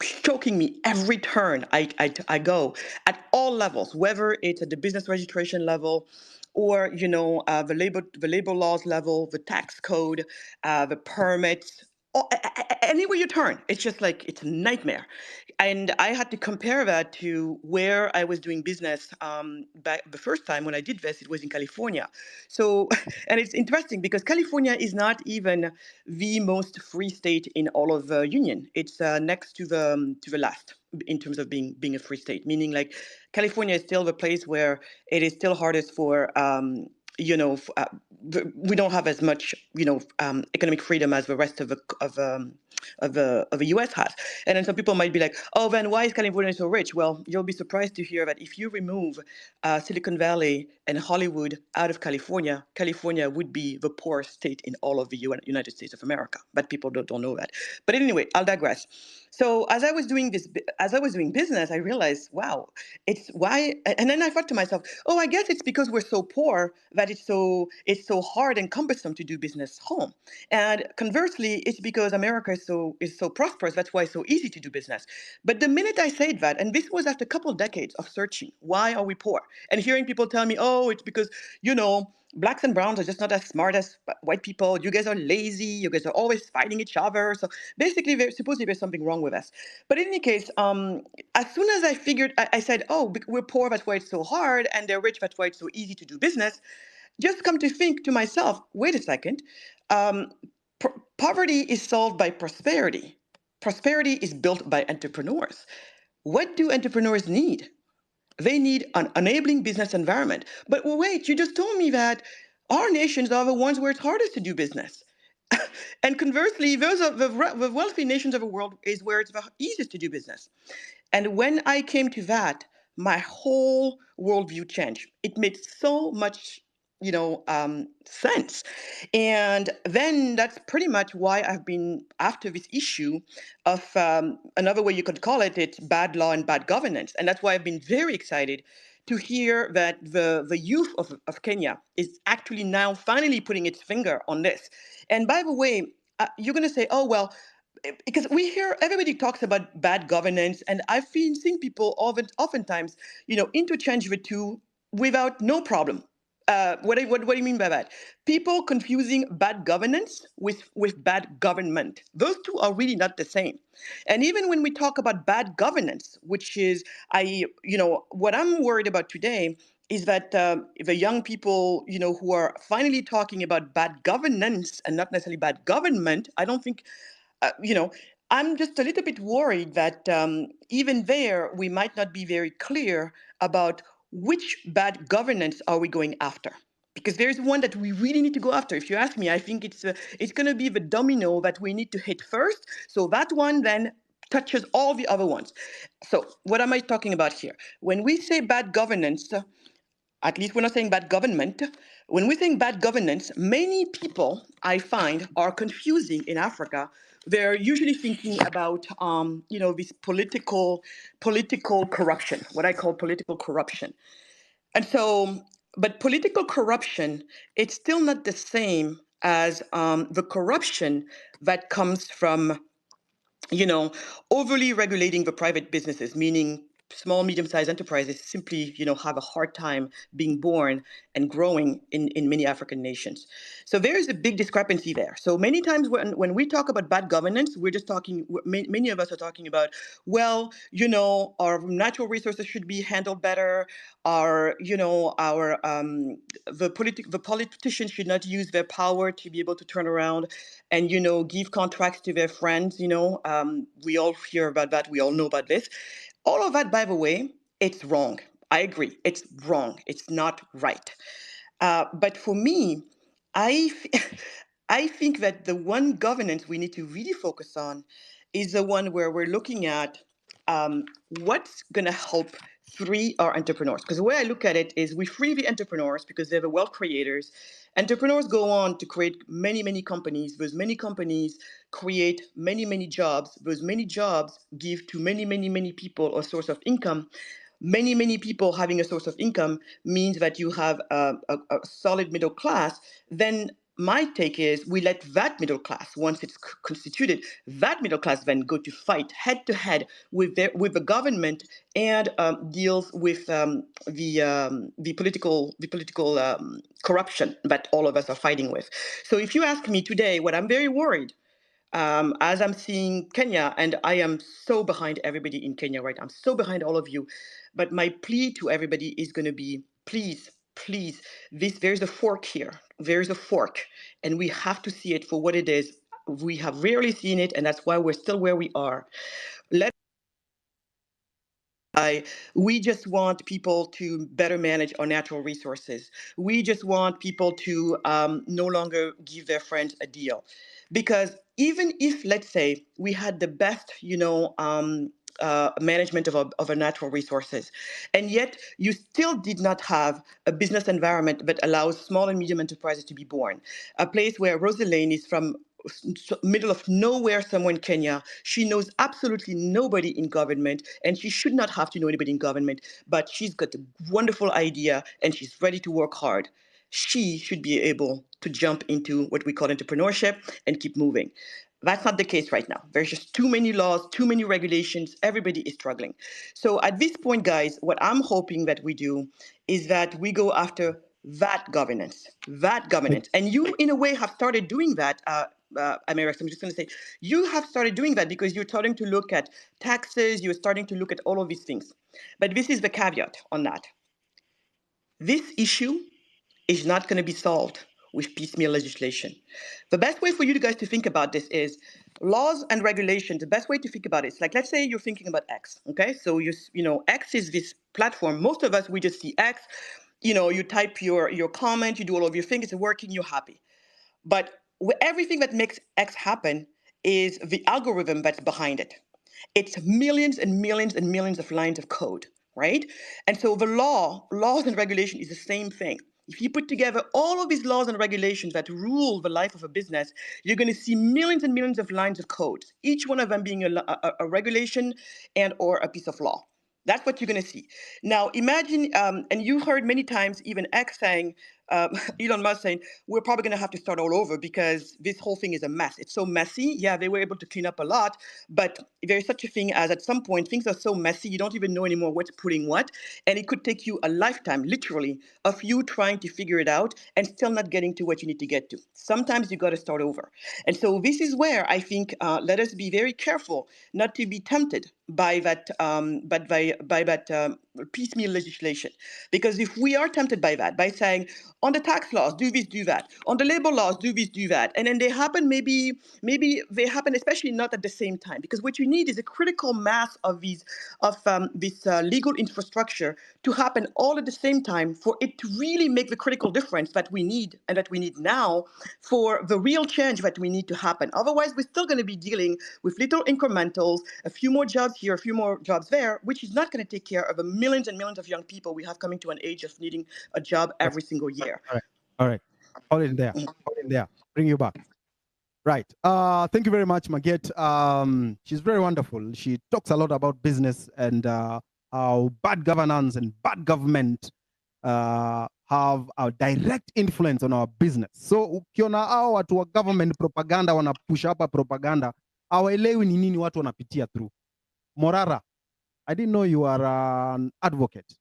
choking me every turn I go at all levels, whether it's at the business registration level or the labor laws level, the tax code, the permits. Anywhere you turn, it's just like it's a nightmare. And I had to compare that to where I was doing business back the first time when I did this. It was in California. So, and it's interesting because California is not even the most free state in all of the Union. It's next to the last in terms of being a free state. Meaning, like California is still the place where it is still hardest for we don't have as much economic freedom as the rest of the US has. And then some people might be like, oh, then why is California so rich? Well, you'll be surprised to hear that if you remove Silicon Valley and Hollywood out of California, California would be the poorest state in all of the United States of America. But people don't know that. But anyway, I'll digress. So as I was doing business, I realized, wow, it's why. And then I thought to myself, oh, I guess it's because we're so poor that it's so hard and cumbersome to do business home. And conversely, it's because America is so prosperous. That's why it's so easy to do business. But the minute I said that, and this was after a couple of decades of searching, why are we poor? And hearing people tell me, oh, it's because blacks and browns are just not as smart as white people. You guys are lazy. You guys are always fighting each other. So basically, supposedly there's something wrong with us. But in any case, as soon as I figured, I said, oh, we're poor, that's why it's so hard, and they're rich, that's why it's so easy to do business. Just come to think to myself, wait a second, um, poverty is solved by prosperity. Prosperity is built by entrepreneurs. What do entrepreneurs need? They need an enabling business environment. But wait, you just told me that our nations are the ones where it's hardest to do business. And conversely, those are the wealthy nations of the world is where it's the easiest to do business. And when I came to that, my whole worldview changed. It made so much sense. And then that's pretty much why I've been after this issue of another way you could call it, it's bad law and bad governance. And that's why I've been very excited to hear that the youth of Kenya is actually now finally putting its finger on this. And by the way, you're going to say, oh, well, because we hear everybody talks about bad governance, and I've been seeing people oftentimes, interchange the two without no problem. What do you mean by that? People confusing bad governance with bad government. Those two are really not the same. And even when we talk about bad governance, which is, what I'm worried about today is that the young people, who are finally talking about bad governance and not necessarily bad government, I don't think I'm just a little bit worried that even there, we might not be very clear about which bad governance are we going after. Because there's one that we really need to go after. If you ask me, I think it's going to be the domino that we need to hit first. So that one then touches all the other ones. So what am I talking about here? When we say bad governance, at least we're not saying bad government. When we think bad governance, many people I find are confusing in Africa. They're usually thinking about, this political corruption, what I call political corruption. And so, but political corruption, it's still not the same as the corruption that comes from overly regulating the private businesses, meaning small, medium-sized enterprises simply, have a hard time being born and growing in many African nations. So there is a big discrepancy there. So many times when we talk about bad governance, we're just talking, many of us are talking about, well, our natural resources should be handled better. The politicians should not use their power to be able to turn around and give contracts to their friends. We all hear about that. We all know about this. All of that, by the way, it's wrong. I agree. It's wrong. It's not right. But for me, I I think that the one governance we need to really focus on is the one where we're looking at what's going to help free our entrepreneurs. Because the way I look at it is we free the entrepreneurs because they're the wealth creators. Entrepreneurs go on to create many, many companies. Those many companies create many, many jobs. Those many jobs give to many, many, many people a source of income. Many, many people having a source of income means that you have a solid middle class. Then my take is we let that middle class, once it's constituted, that middle class then go to fight head to head with the government and deals with the political corruption that all of us are fighting with. So if you ask me today, what I'm very worried as I'm seeing Kenya, and I am so behind everybody in Kenya, right? I'm so behind all of you. But my plea to everybody is going to be, please, please, there's a fork here. There's a fork, and we have to see it for what it is. We have rarely seen it, and that's why we're still where we are. We just want people to better manage our natural resources. We just want people to no longer give their friends a deal. Because even if, let's say, we had the best, management of our natural resources, and yet you still did not have a business environment that allows small and medium enterprises to be born. A place where Rosaline is from, middle of nowhere somewhere in Kenya. She knows absolutely nobody in government, and she should not have to know anybody in government, but she's got a wonderful idea and she's ready to work hard. She should be able to jump into what we call entrepreneurship and keep moving. That's not the case right now. There's just too many laws, too many regulations. Everybody is struggling. So at this point, guys, what I'm hoping that we do is that we go after that governance. And you, in a way, have started doing that, America. I'm just going to say, you have started doing that because you're starting to look at taxes, you're starting to look at all of these things. But this is the caveat on that. This issue is not going to be solved with piecemeal legislation. The best way for you guys to think about this is laws and regulations. The best way to think about it is like, let's say you're thinking about X, okay? So X is this platform. Most of us, we just see X, you type your comment, you do all of your things, it's working, you're happy. But everything that makes X happen is the algorithm that's behind it. It's millions and millions and millions of lines of code, right? And so the laws and regulation is the same thing. If you put together all of these laws and regulations that rule the life of a business, you're going to see millions and millions of lines of code, each one of them being a regulation and or a piece of law. That's what you're going to see. Now, imagine, and you heard many times even X saying, Elon Musk saying, we're probably going to have to start all over because this whole thing is a mess. It's so messy. Yeah, they were able to clean up a lot, but there's such a thing as at some point, things are so messy, you don't even know anymore what's putting what. And it could take you a lifetime, literally, of you trying to figure it out and still not getting to what you need to get to. Sometimes you got to start over. And so this is where I think let us be very careful not to be tempted by that, by that piecemeal legislation. Because if we are tempted by that, by saying, on the tax laws, do this, do that. On the labor laws, do this, do that. And then they happen, maybe they happen, especially not at the same time. Because what you need is a critical mass of these, of this legal infrastructure to happen all at the same time for it to really make the critical difference that we need and that we need now for the real change that we need to happen. Otherwise, we're still going to be dealing with little incrementals, a few more jobs here, a few more jobs there, which is not going to take care of the millions and millions of young people we have coming to an age of needing a job every single year. All right. Hold in there. Hold in there. Bring you back. Right. Thank you very much, Maget. She's very wonderful. She talks a lot about business and how bad governance and bad government have a direct influence on our business. So ukiona hao watu wa government propaganda wana push up propaganda, hawaelewi ni nini watu wanapitia through. Morara, I didn't know you are an advocate.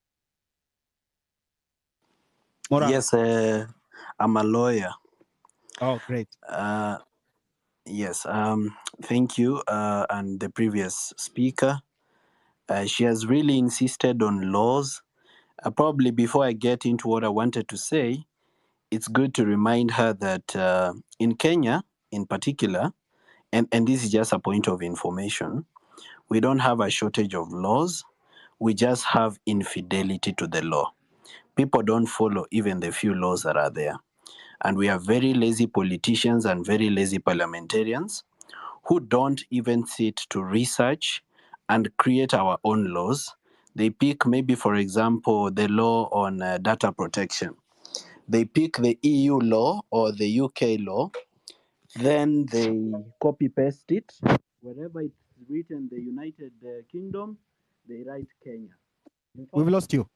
Morara. Yes, I'm a lawyer. Oh, great. Yes, thank you. And the previous speaker, she has really insisted on laws. Probably before I get into what I wanted to say, it's good to remind her that in Kenya, in particular, and this is just a point of information, we don't have a shortage of laws. We just have infidelity to the law. People don't follow even the few laws that are there. And we have very lazy politicians and very lazy parliamentarians who don't even sit to research and create our own laws. They pick maybe, for example, the law on data protection. They pick the EU law or the UK law, then they copy paste it. Wherever it's written the United Kingdom, they write Kenya. We've lost you.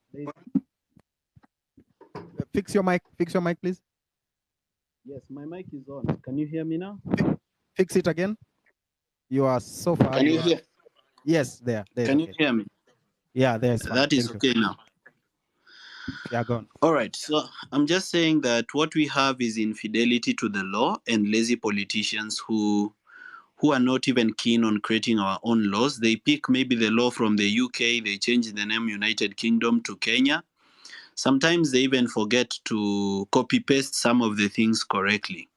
Fix your mic, please. Yes, my mic is on. Can you hear me now? Fix it again. You are so far. Can you hear? Yes, there. Can you hear me? Yeah, there's fine. That is Thank okay you. now. Yeah, go on. All right. So I'm just saying that what we have is infidelity to the law and lazy politicians who are not even keen on creating our own laws. They pick maybe the law from the UK, they change the name United Kingdom to Kenya. Sometimes they even forget to copy paste some of the things correctly.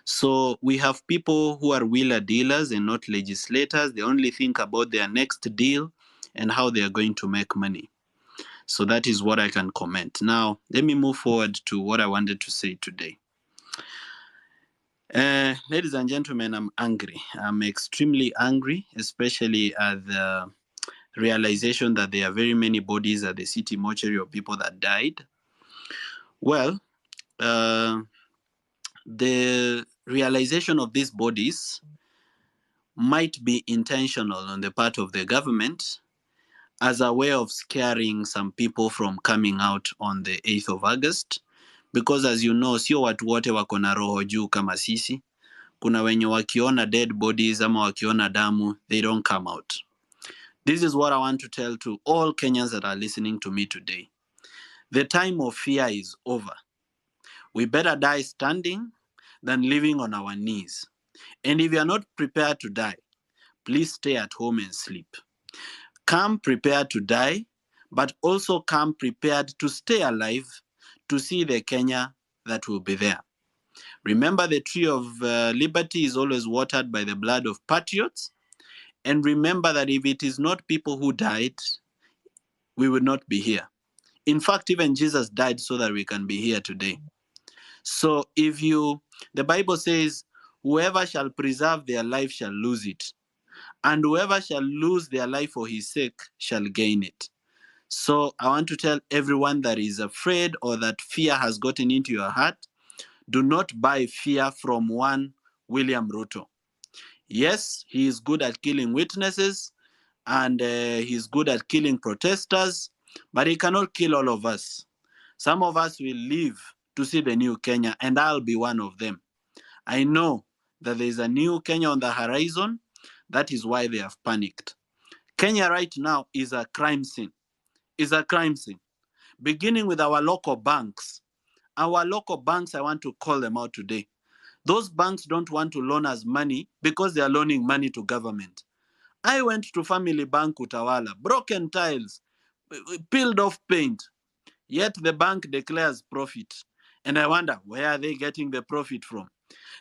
So we have people who are wheeler dealers and not legislators. They only think about their next deal and how they are going to make money. So that is what I can comment. Now, let me move forward to what I wanted to say today. Ladies and gentlemen, I'm angry. I'm extremely angry, especially at the realization that there are very many bodies at the city mortuary of people that died. Well, the realization of these bodies might be intentional on the part of the government as a way of scaring some people from coming out on the 8th of August. Because as you know, sio watu wote wako na roho juu kama sisi. Kuna wenye wakiona dead bodies ama wakiona damu, they don't come out. This is what I want to tell to all Kenyans that are listening to me today. The time of fear is over. We better die standing than living on our knees. And if you are not prepared to die, please stay at home and sleep. Come prepared to die, but also come prepared to stay alive to see the Kenya that will be there. Remember, the tree of liberty is always watered by the blood of patriots. And remember that if it is not people who died, we would not be here. In fact, even Jesus died so that we can be here today. So the Bible says, whoever shall preserve their life shall lose it. And whoever shall lose their life for his sake shall gain it. So I want to tell everyone that is afraid or that fear has gotten into your heart, do not buy fear from one William Ruto. Yes, he is good at killing witnesses and he's good at killing protesters, but he cannot kill all of us. Some of us will live to see the new Kenya, and I'll be one of them. I know that there is a new Kenya on the horizon. That is why they have panicked. Kenya right now is a crime scene. Is a crime scene. Beginning with our local banks. Our local banks, I want to call them out today. Those banks don't want to loan us money because they are loaning money to government. I went to Family Bank Utawala, broken tiles, peeled off paint, yet the bank declares profit. And I wonder, where are they getting the profit from?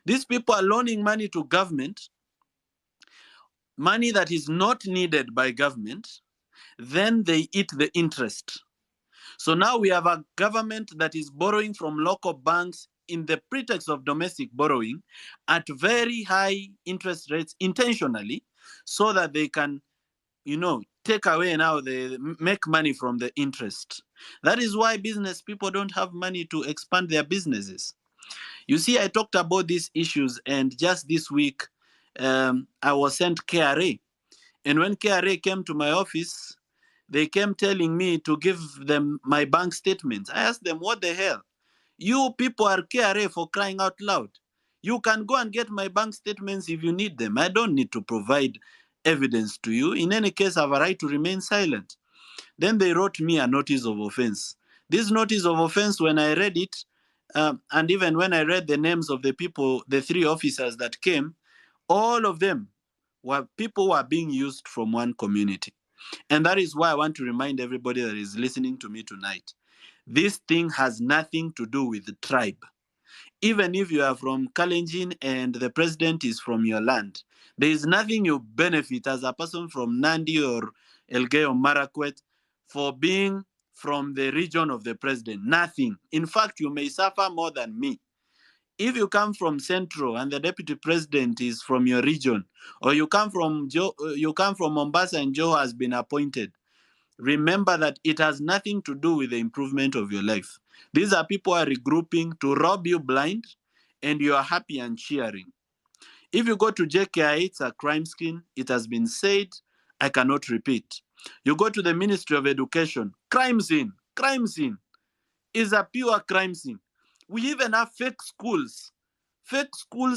These people are loaning money to government, money that is not needed by government, then they eat the interest. So now we have a government that is borrowing from local banks in the pretext of domestic borrowing at very high interest rates intentionally, so that they can, take away now, they make money from the interest. That is why business people don't have money to expand their businesses. You see, I talked about these issues, and just this week, I was sent KRA. And when KRA came to my office, they came telling me to give them my bank statements. I asked them, what the hell? You people are KRA, for crying out loud. You can go and get my bank statements if you need them. I don't need to provide evidence to you. In any case, I have a right to remain silent. Then they wrote me a notice of offense. This notice of offense, when I read it, and even when I read the names of the people, the 3 officers that came, all of them were people who are being used from one community. And that is why I want to remind everybody that is listening to me tonight. This thing has nothing to do with the tribe. Even if you are from Kalenjin and the president is from your land, there is nothing you benefit as a person from Nandi or Elgeyo Marakwet for being from the region of the president. Nothing. In fact, you may suffer more than me. If you come from Central and the deputy president is from your region, or you come from Mombasa and Joe has been appointed, remember that it has nothing to do with the improvement of your life. These are people who are regrouping to rob you blind, and you are happy and cheering. If you go to JKI, it's a crime scene. It has been said. I cannot repeat. You go to the Ministry of Education, crime scene is a pure crime scene. We even have fake schools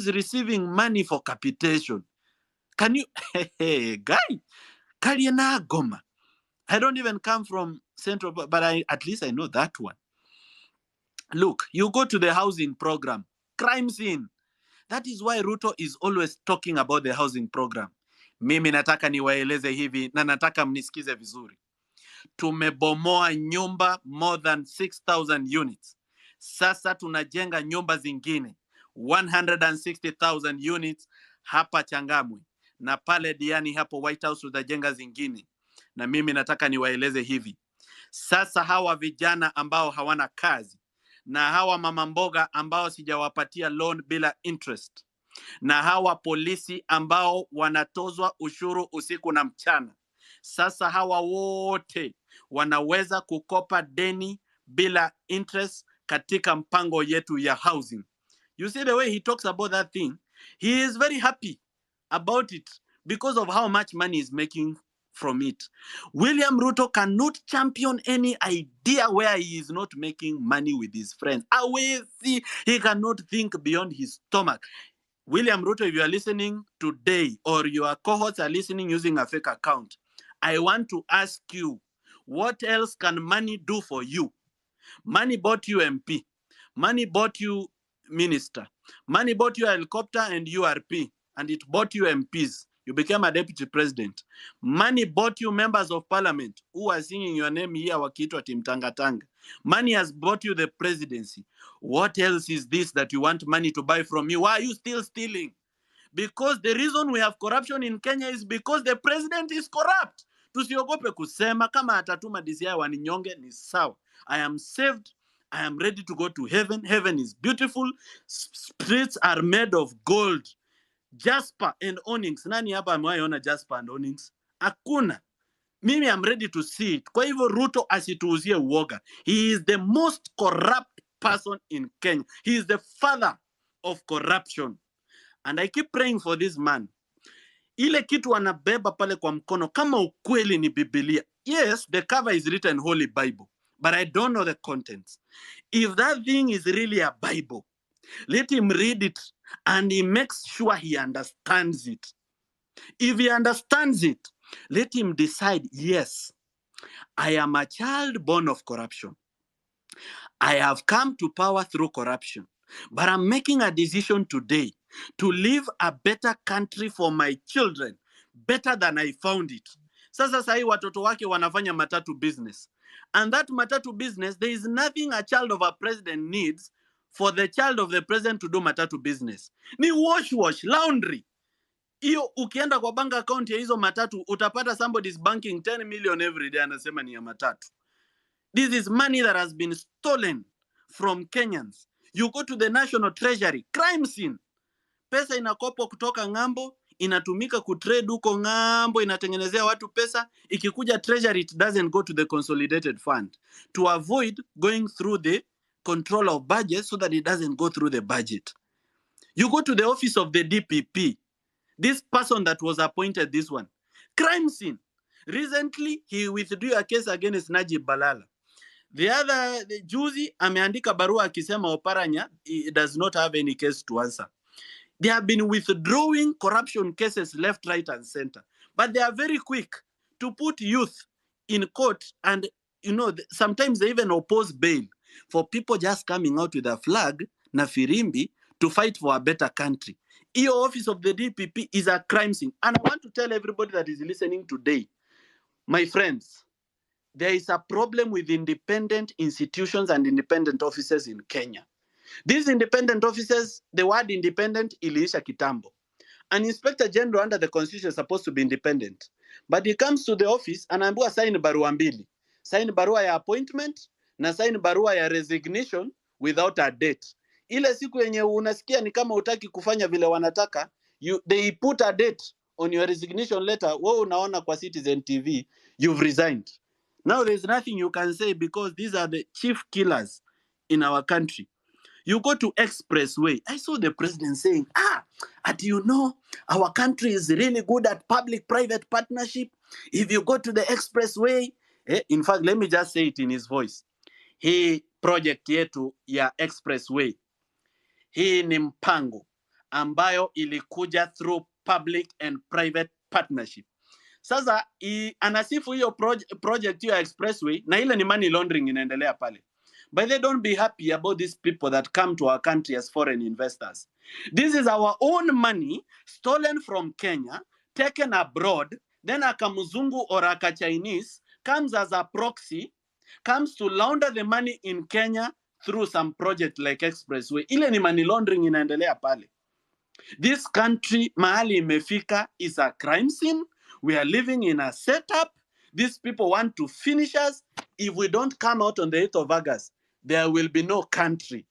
receiving money for capitation. Can you, hey, guy, Kariana Goma. I don't even come from Central, but at least I know that one. Look, you go to the housing program, crime scene. That is why Ruto is always talking about the housing program. Mimi nataka niwaeleze hivi na nataka mnisikize vizuri. Tumebomoa nyumba more than 6,000 units. Sasa tunajenga nyumba zingine 160,000 units hapa Changamwe, na pale Diani hapo White House tutajenga zingine. Na mimi nataka niwaeleze hivi. Sasa hawa vijana ambao hawana kazi na hawa mama mboga ambao sijawapatia loan bila interest na hawa polisi ambao wanatozwa ushuru usiku na mchana, sasa hawa wote wanaweza kukopa deni bila interest katika mpango yetu ya housing. You see the way he talks about that thing? He is very happy about it because of how much money he's making from it. William Ruto cannot champion any idea where he is not making money with his friends. He cannot think beyond his stomach. William Ruto, if you are listening today or your cohorts are listening using a fake account, I want to ask you, what else can money do for you? Money bought you MP. Money bought you minister. Money bought you a helicopter and URP, and it bought you MPs. You became a deputy president. Money bought you members of parliament who are singing your name here, wakiitwa Timtangatanga. Money has bought you the presidency. What else is this that you want money to buy from you? Why are you still stealing? Because the reason we have corruption in Kenya is because the president is corrupt. Tusiogope kusema, kama atatuma DCI waninyonge ni sawa. I am saved. I am ready to go to heaven. Heaven is beautiful. Streets are made of gold. Jasper and onyx. Nani hapa amewahi ona jasper and onyx? Hakuna. Mimi I'm ready to see it. Kwa hivyo Ruto asituuzie uoga. He is the most corrupt person in Kenya. He is the father of corruption. And I keep praying for this man. Ile kitu anabeba pale kwa mkono kama ukweli ni Biblia. Yes, the cover is written Holy Bible, but I don't know the contents. If that thing is really a Bible, let him read it and he makes sure he understands it. If he understands it, let him decide, yes, I am a child born of corruption. I have come to power through corruption, but I'm making a decision today to leave a better country for my children, better than I found it. Sasa sahi watoto wake wanafanya matatu business. And that matatu business, there is nothing a child of a president needs for the child of the president to do matatu business. Ni wash, laundry. Iyo ukienda kwa bank account ya hizo matatu, utapata somebody is banking 10 million every day anasema ni ya matatu. This is money that has been stolen from Kenyans. You go to the National Treasury, crime scene. Pesa inakopwa kutoka ng'ambo, inatumika kutrade huko ng'ambo, inatengenezea watu pesa. Ikikuja Treasury, it doesn't go to the consolidated fund. To avoid going through the control of budget so that it doesn't go through the budget. You go to the office of the DPP. This person that was appointed, this one. Crime scene. Recently, he withdrew a case against Najib Balala. The juzi ameandika barua akisema Oparanya does not have any case to answer. They have been withdrawing corruption cases left, right, and center. But they are very quick to put youth in court, and sometimes they even oppose bail for people just coming out with a flag na firimbi to fight for a better country. Your office of the DPP is a crime scene. And I want to tell everybody that is listening today, my friends, there is a problem with independent institutions and independent offices in Kenya. These independent offices, the word independent iliisha kitambo. An inspector general under the constitution is supposed to be independent. But he comes to the office and anaambiwa sign barua mbili. Sign barua ya appointment na sign barua ya resignation without a date. Ile siku yenye unasikia ni kama utaki kufanya vile wanataka, they put a date on your resignation letter. Wewe unaona kwa Citizen TV, you've resigned. Now there's nothing you can say because these are the chief killers in our country. You go to Expressway. I saw the president saying, our country is really good at public-private partnership. If you go to the Expressway, in fact, let me just say it in his voice. Hii project yetu ya Expressway, hii ni mpango ambayo ilikuja through public and private partnership. Sasa anasifu hiyo project ya Expressway na ile ni money laundering inaendelea pale. But they don't be happy about these people that come to our country as foreign investors. This is our own money stolen from Kenya, taken abroad, then a Kamuzungu or a Chinese comes as a proxy, comes to launder the money in Kenya through some project like Expressway. Ile ni money laundering inaendelea pale. This country, mahali imefika, is a crime scene. We are living in a setup. These people want to finish us. If we don't come out on the 8th of August, there will be no country.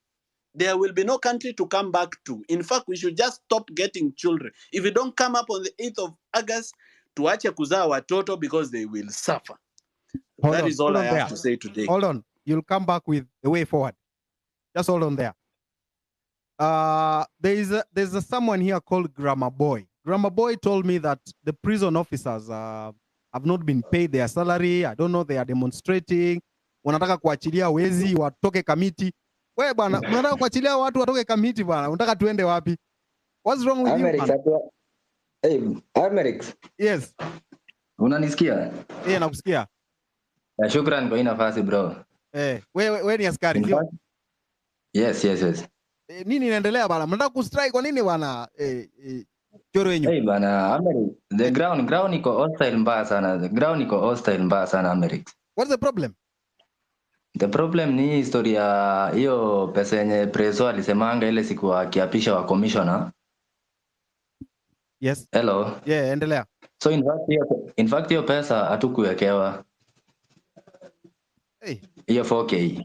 There will be no country to come back to. In fact, we should just stop getting children. If we don't come up on the 8th of August, tuache kuzaa watoto because they will suffer. That is all I have to say today. Hold on. You'll come back with the way forward. Just hold on there. There's someone here called Grammar Boy. Grammar Boy told me that the prison officers have not been paid their salary. I don't know, they are demonstrating. Wanataka kuachilia wezi watoke kamiti. Wewe bwana, unataka kuachilia watu watoke kamiti bwana. Unataka tuende wapi? What's wrong with you, man? Hey, Amerix. Yes. Unanisikia? Nakusikia. Shukran kwa hii nafasi bro. Wewe ni askari sio? Yes. Nini inaendelea bwana? Mnataka kustrike kwa nini bwana? Choro wenyu. Hey bwana, Amerix. The ground iko hostile mbaya sana. The ground iko hostile mbaya sana, Amerix. What's the problem? The problem ni historia hiyo pesa yenye Preso alisemanga ile siku akiapisha wa commissioner. Yes. Hello. Yeah, endelea. So in fact hiyo pesa hatukuwekewa. Hiyo 4K.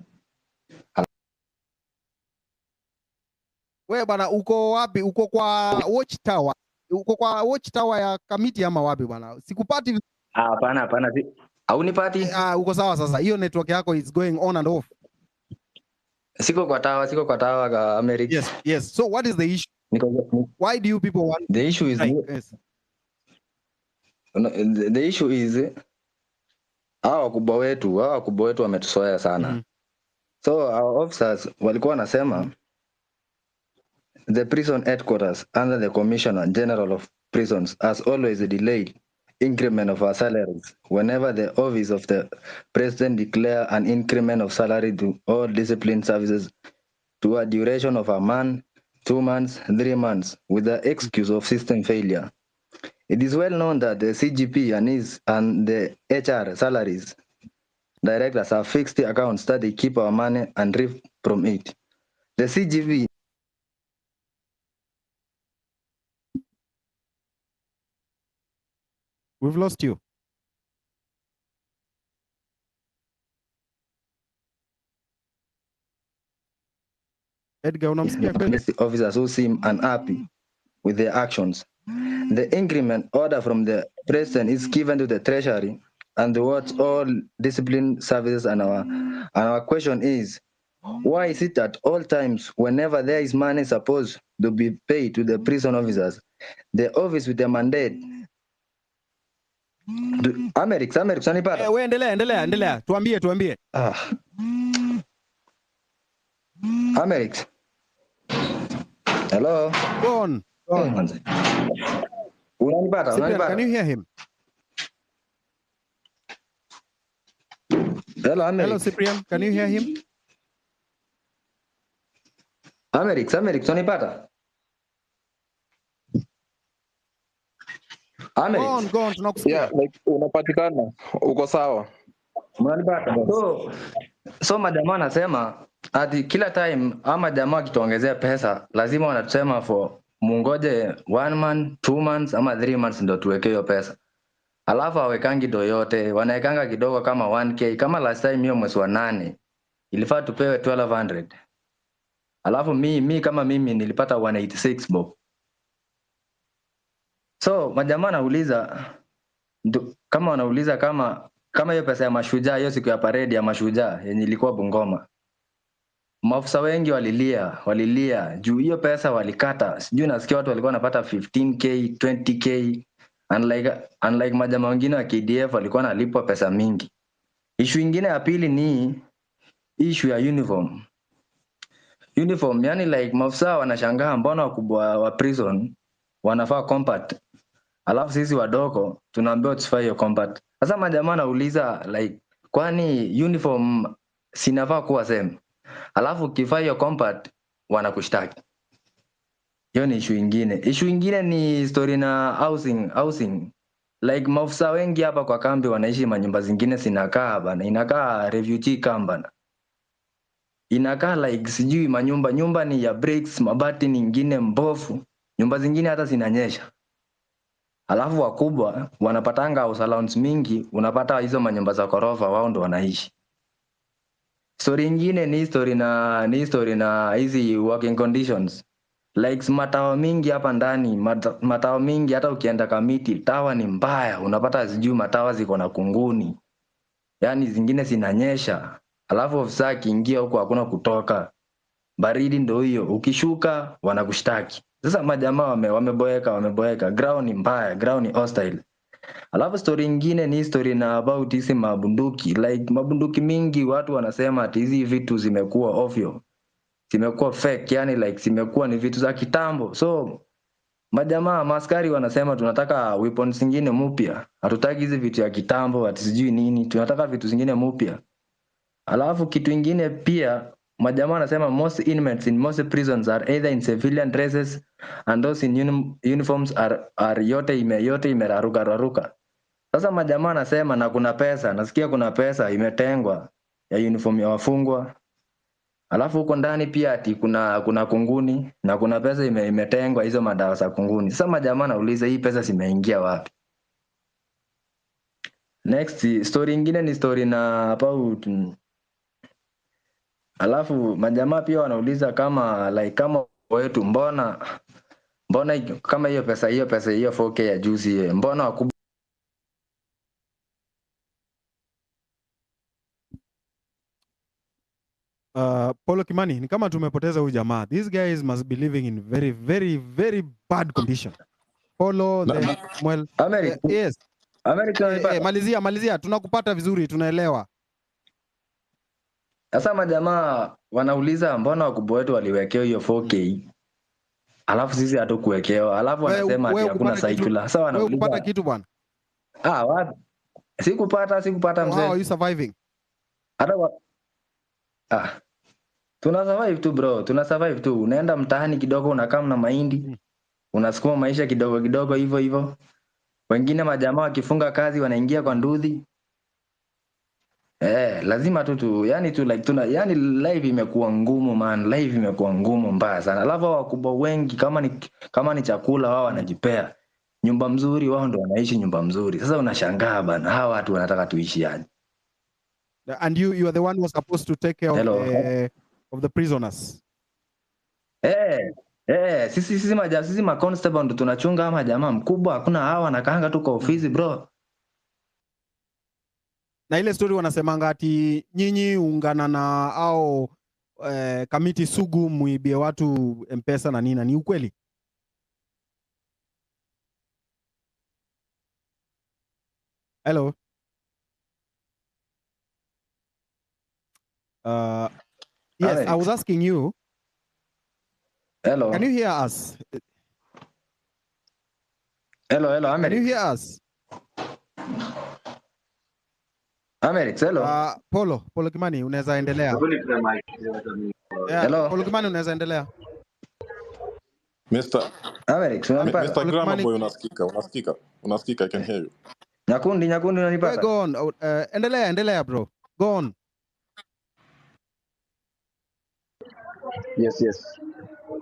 Wewe bwana uko wapi? Uko kwa watchtower. Uko kwa watchtower ya kamiti ama wapi bwana? Sikupati. Hapana. Haunipati? Uko sawa sasa. Hiyo network yako is going on and off. Siko kwa tawa ka America. Yes. So what is the issue? Why do you people want the issue is yes. The issue is hawa wakubwa wetu wametusoea sana. So our officers walikuwa wanasema the prison headquarters under the Commissioner General of Prisons has always delayed increment of our salaries whenever the office of the president declare an increment of salary to all discipline services to a duration of a month, 2 months, 3 months with the excuse of system failure. It is well known that the CGP and the HR salaries directors have fixed accounts that they keep our money and reap from it. The CGP We've lost you. Edgar, unamsikia kweli? Officers who seem unhappy with their actions. The increment order from the president is given to the treasury and towards all discipline services, and our question is, why is it at all times whenever there is money supposed to be paid to the prison officers, the office with the mandate Amerix unanipata? Wewe endelea. Tuambie. Amerix. Hello. Go on. Unanipata? Can you hear him? Hello, Amerix. Hello, Cyprian. Can you hear him? Amerix, unanipata? Amerix. Go on, tunakusikia. Yeah, like unapatikana. Uko sawa. Unanipata? So majamaa anasema ati kila time ama jamaa akituongezea pesa lazima wanatusema for mungoje 1 month, 2 months ama 3 months ndo tuweke hiyo pesa. Alafu hawekangi do yote, wanaekanga kidogo kama 1k. Kama last time hiyo mwezi wa 8 ilifaa tupewe 1200. Alafu kama mimi nilipata 186 bob. So majamaa anauliza kama hiyo pesa ya mashujaa, hiyo siku ya parade ya mashujaa yenye ilikuwa Bungoma, maafisa wengi walilia juu hiyo pesa walikata. Sijui nasikia watu walikuwa wanapata 15k, 20k, unlike majamaa wengine wa KDF walikuwa wanalipwa pesa mingi. Issue ingine ya pili ni issue ya uniform, yani like maafisa wanashangaa mbona wakubwa wa prison wanafaa compact, alafu sisi wadogo tunaambiwa tusifanye hiyo compact. Sasa majamaa nauliza like kwani uniform sinafaa kuwa same? Alafu ukifanya hiyo compact wanakushtaki. Hiyo ni issue ingine. Issue ingine ni story na housing. Like maafisa wengi hapa kwa kambi wanaishi manyumba zingine sinakaa bana. Inakaa refugee camp bana. Inakaa like sijui nyumba ni ya bricks, mabati nyingine mbovu. Nyumba zingine hata zinanyesha. Alafu wakubwa wanapatanga house allowance mingi, unapata hizo manyumba za korofa wao ndo wanaishi. Story ingine ni story na hizi working conditions. Like matawa mingi hapa ndani, matawa mingi hata ukienda Kamiti, tawa ni mbaya, unapata sijui matawa ziko na kunguni. Yaani zingine zinanyesha. Alafu ofisa akiingia huko hakuna kutoka. Baridi ndo hiyo, ukishuka wanakushtaki. Sasa majamaa wameboeka, ground ni mbaya, ground ni hostile. Alafu story ingine ni story na about hizi mabunduki. Like mabunduki mingi watu wanasema ati hizi vitu zimekuwa ovyo. Zimekuwa fake, yani like zimekuwa ni vitu za kitambo. So majamaa maskari wanasema tunataka weapons zingine mpya. Hatutaki hizi vitu ya kitambo ati sijui nini. Tunataka vitu zingine mpya. Alafu kitu ingine pia majamaa wanasema most inmates in most prisons are either in civilian dresses and those in uniforms are yote imeraruka. Sasa majamaa anasema na kuna pesa, nasikia kuna pesa imetengwa ya uniform ya wafungwa. Alafu huko ndani pia ati kuna kunguni na kuna pesa imetengwa hizo madawa za kunguni. Sasa majamaa anauliza hii pesa zimeingia wapi? Next story ingine ni story na about alafu majamaa pia wanauliza kama wetu mbona kama hiyo pesa hiyo 4K ya juzi mbona wakubwa Paulo Kimani, ni kama tumepoteza huyu jamaa. These guys must be living in very, very, very bad condition. Paulo, then Samuel. Yes. Malizia, tunakupata vizuri, tunaelewa. Sasa majamaa wanauliza mbona wakubwa wetu waliwekewa hiyo 4K alafu sisi hatukuwekewa, alafu wanasema ati hakuna circular. Sasa wanauliza wewe kupata kitu bwana. Wapi? Sikupata mzee. How are you surviving? Tuna survive tu bro, tuna survive tu. Unaenda mtaani kidogo unakaa na mahindi. Unasukuma maisha kidogo kidogo hivyo hivyo. Wengine majamaa wakifunga kazi wanaingia kwa ndudhi. Lazima tu yani tu like yani live imekuwa ngumu man, live imekuwa ngumu mbaya sana. Alafu wakubwa wengi kama ni chakula wao wanajipea. Nyumba mzuri wao ndio wanaishi nyumba mzuri. Sasa unashangaa bana, hawa watu wanataka tuishi aje? And you are the one who was supposed to take care of the prisoners. Sisi ma constable ndo tunachunga ama jamaa mkubwa, hakuna hawa wanakaanga tu kwa ofisi bro. Na ile story wanasemanga ati nyinyi ungana na au kamiti sugu muibie watu M-Pesa na nini, ni ukweli? Hello. Yes, Alex. I was asking you. Hello. Can you hear us? Hello, Alex. Can you hear us? Alex, hello. Paulo Kimani, unaweza endelea. Hello. Paulo Kimani, unaweza endelea. Mr. Grammar Boy, unasikika, I can hear you. Nyakundi unanipata? Go on. Endelea bro. Go on. Yes.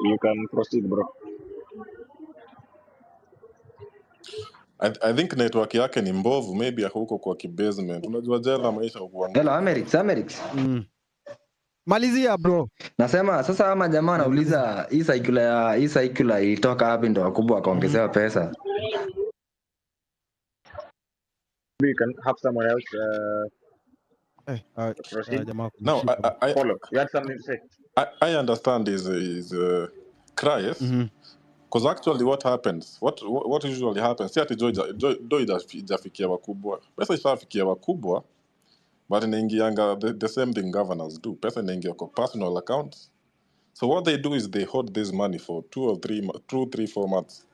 You can proceed, bro. I think network yake ni mbovu, maybe huko kwa kibasement. Unajua jela maisha huko. Hello, Alex. Malizia bro. Nasema sasa ama jamaa anauliza hii circular ilitoka wapi ndo wakubwa wakaongezewa pesa. We can have someone else proceed. No, Paulo, you had something to say? I understand his cry, yes? Because actually what happens, what usually happens, si ati Joy ijafikia wakubwa. Pesa ishafikia wakubwa, but inaingianga the same thing governors do. Pesa inaingia kwa personal accounts. So what they do is they hold this money for 2 or 4 months.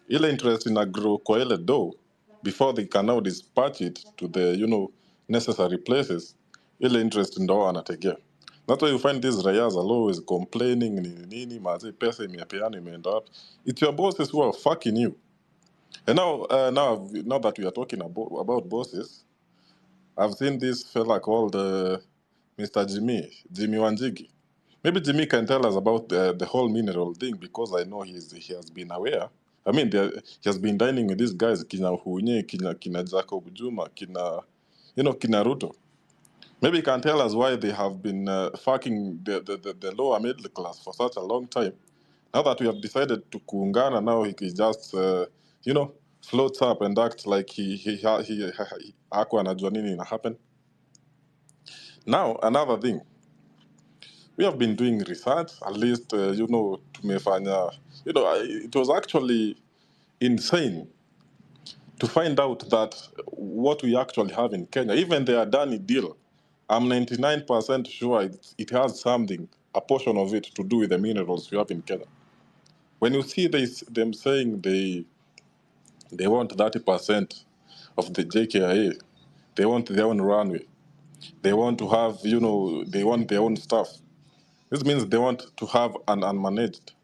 Ile interest ina grow kwa ile dough before they can now dispatch it to the necessary places. Ile interest ndo anategea. That's why you find these rayas are always complaining nini mazi pesa imepeana imeenda wapi. It's your bosses who are fucking you. And now that we are talking about bosses, I've seen this fella called Mr. Jimmy Wanjigi. Maybe Jimmy can tell us about the whole mineral thing, because I know he has been aware. I mean, he has been dining with these guys, kina Hunye, kina Jacob Juma, kina Ruto. Maybe he can tell us why they have been fucking the lower middle class for such a long time. Now that we have decided to kuungana, now he just floats up and acts like he hakuwa anajua nini ina happen. Now another thing. We have been doing research, at least, tumefanya, it was actually insane to find out that what we actually have in Kenya, even the Adani deal, I'm 99% sure it has something, a portion of it, to do with the minerals we have in Kenya. When you see them saying they want 30% of the JKIA, they want their own runway, they want to have, they want their own stuff. This means they want to have an unmanaged,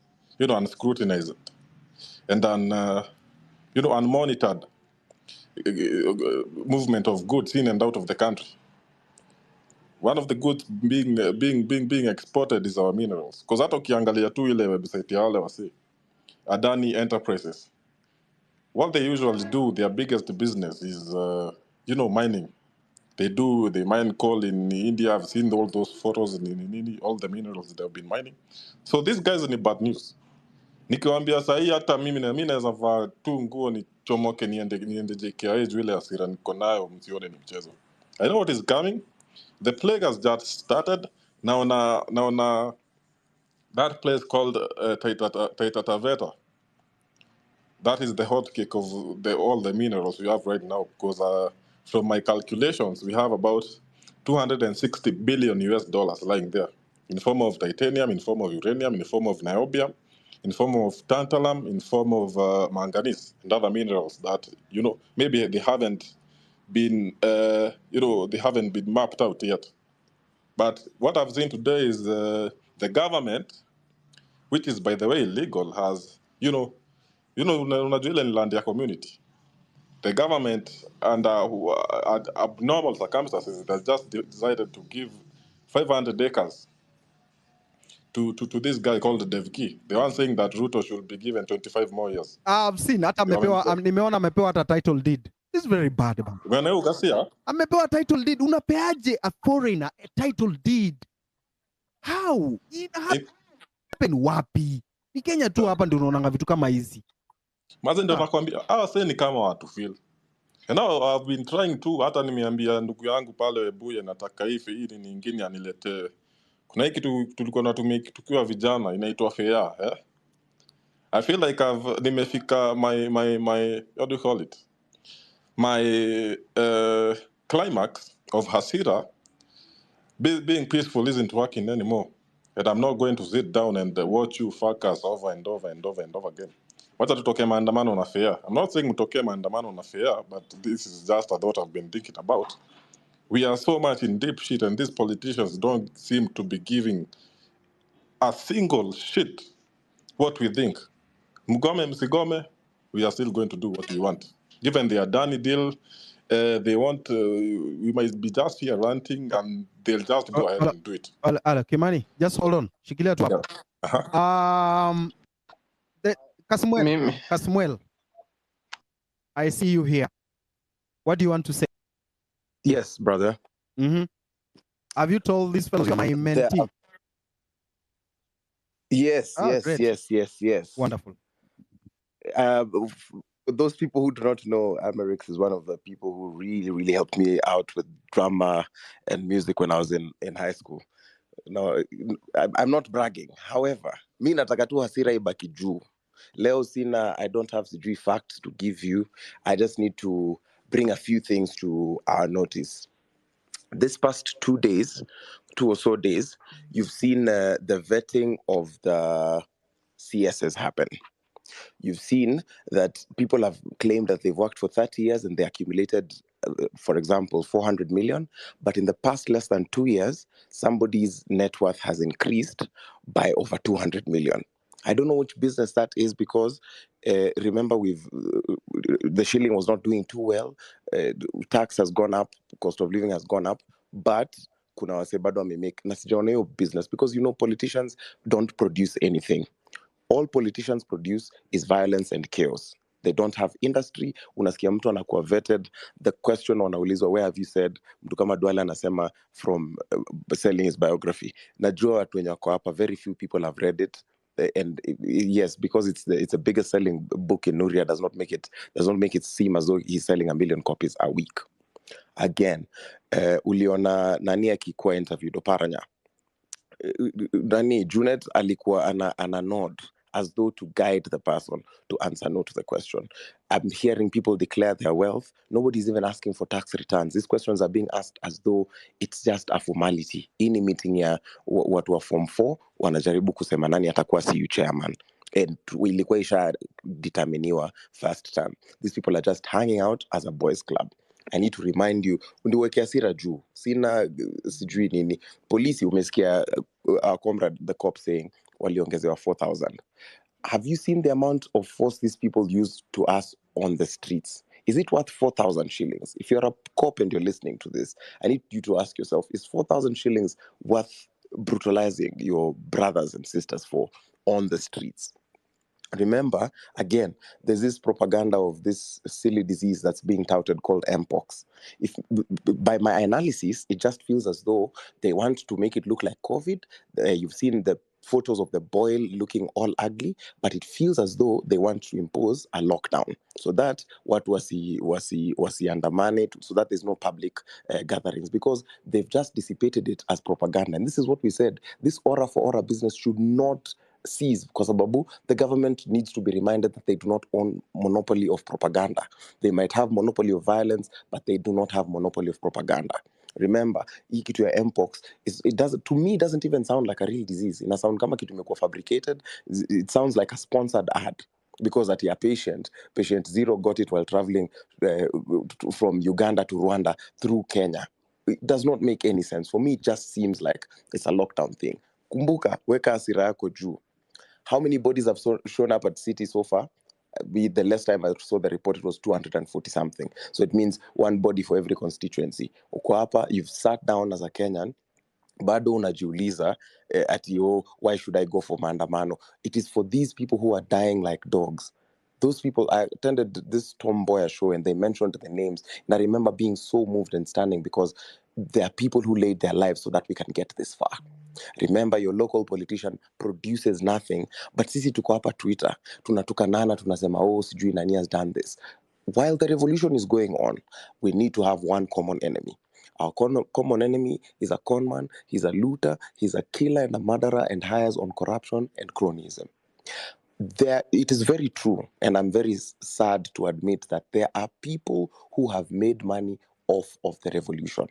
unscrutinized, and unmonitored movement of goods in and out of the country. One of the goods being exported is our minerals. Because hata ukiangalia tu ile website ya wale wase Adani Enterprises, what they usually do, their biggest business is mining. They mine coal in India. I've seen all those photos in all the minerals they've been mining. So these guys are bad news. Nikiwaambia sahi hata mimi naweza vaa tu nguo nichomoke niende JKIA juu ile hasira niko nayo, msione ni mchezo. I know what is coming. The plague has just started. Now, that place called Taita Taveta, that is the hot cake of all the minerals we have right now, because from my calculations, we have about 260 billion US dollars lying there in form of titanium, in form of uranium, in form of niobium, in form of tantalum, in form of manganese and other minerals that, maybe they haven't been, they haven't been mapped out yet. But what I've seen today is the government, which is, by the way, illegal, has, unajua ile ni land ya community. The government, under abnormal circumstances, has just decided to give 500 acres to this guy called Devki. The one saying that Ruto should be given 25 more years. I've seen hata nimeona amepewa hata title deed. This is very bad bana. Bwana ukasia? Amepewa title deed. Unapeaje a foreigner a title deed? How? It happen wapi? Ni Kenya tu hapa ndio unaona vitu kama hizi. Maze ndio nakwambia, hawa ni kama watu feel. And now I've been trying to, hata nimeambia ndugu yangu pale Webuye nataka hii nyingine aniletee. Kuna hii kitu tulikuwa natumia tukiwa vijana inaitwa fair, eh? I feel like nimefika my what do you call it? My climax of hasira. Being peaceful isn't working anymore. And I'm not going to sit down and watch you fuckers over and over and over and over again. Wacha tutoke maandamano na fair. I'm not saying mtoke maandamano na fair, but this is just a thought I've been thinking about. We are so much in deep shit, and these politicians don't seem to be giving a single shit what we think. Mgome, msigome, we are still going to do what we want. Given their Adani deal, they want, we might be just here ranting, and they'll just go ahead and do it. Kimani, just hold on. Shikilia tu hapo. Kasmuel, I see you here. What do you want to say? Yes, brother. Mm-hmm. Have you told these fellows you're my mentee? Yes, great. yes. Wonderful. Those people who do not know, Amerix is one of the people who really, really helped me out with drama and music when I was in high school. No, I'm not bragging. However, mi nataka tu hasira ibaki juu. Leo sina, I don't have sijui facts to give you. I just need to bring a few things to our notice. This past 2 or so days, you've seen the vetting of the CSs happen. You've seen that people have claimed that they've worked for 30 years and they accumulated, for example, 400 million. But in the past less than 2 years, somebody's net worth has increased by over 200 million. I don't know which business that is because remember the shilling was not doing too well. Tax has gone up, cost of living has gone up, but kuna wase bado wamemake na sijaona hiyo business because politicians don't produce anything. All politicians produce is violence and chaos. They don't have industry. Unasikia mtu anakuwa vetted. The question wanaulizwa, where have you said? Mtu kama Duale anasema from selling his biography. Najua watu wenye wako hapa, very few people have read it. And yes, because it's the biggest selling book in Nuria does not make it seem as though he's selling 1 million copies a week. Again, uliona nani akikuwa interviewed Oparanya. Nani Junet alikuwa ana nod as though to guide the person to answer no to the question. I'm hearing people declare their wealth. Nobody's even asking for tax returns. These questions are being asked as though it's just a formality. Ini meeting ya watu wa form 4 wanajaribu kusema nani atakuwa CU chairman. And ilikuwa isha determiniwa first term. These people are just hanging out as a boys club. I need to remind you, undiweke hasira juu. Sina sijui nini. Polisi umesikia our comrade the cop saying waliongezewa 4,000. Have you seen the amount of force these people use to us on the streets? Is it worth 4,000 shillings? If you're a cop and you're listening to this, I need you to ask yourself, is 4,000 shillings worth brutalizing your brothers and sisters for on the streets? Remember, again, there's this propaganda of this silly disease that's being touted called Mpox. If by my analysis, it just feels as though they want to make it look like COVID. You've seen the photos of the boil looking all ugly, but it feels as though they want to impose a lockdown. So that what was he undermined, so that there's no public gatherings, because they've just dissipated it as propaganda. And this is what we said: this aura for aura business should not cease, because Ababu, the government needs to be reminded that they do not own monopoly of propaganda. They might have monopoly of violence, but they do not have monopoly of propaganda. Remember, hii kitu ya mpox, to me, it doesn't even sound like a real disease. Ina sound kama kitu imekuwa fabricated. It sounds like a sponsored ad, because at your patient zero got it while traveling from Uganda to Rwanda through Kenya. It does not make any sense. For me, it just seems like it's a lockdown thing. Kumbuka, weka hasira yako juu. How many bodies have shown up at City so far? The last time I saw the report, it was 240 something. So it means one body for every constituency. Uko hapa, you've sat down as a Kenyan, bado unajiuliza ati why should I go for maandamano? It is for these people who are dying like dogs. Those people, I attended this Tom Boyer show and they mentioned the names, and I remember being so moved and standing, because there are people who laid their lives so that we can get this far. Remember, your local politician produces nothing, but sisi tuko hapa Twitter, tunatukanana, tunasema sijui nani has done this. While the revolution is going on, we need to have one common enemy. Our common enemy is a conman, he's a looter, he's a killer and a murderer, and hires on corruption and cronyism. It is very true, and I'm very sad to admit that there are people who have made money off of the revolution.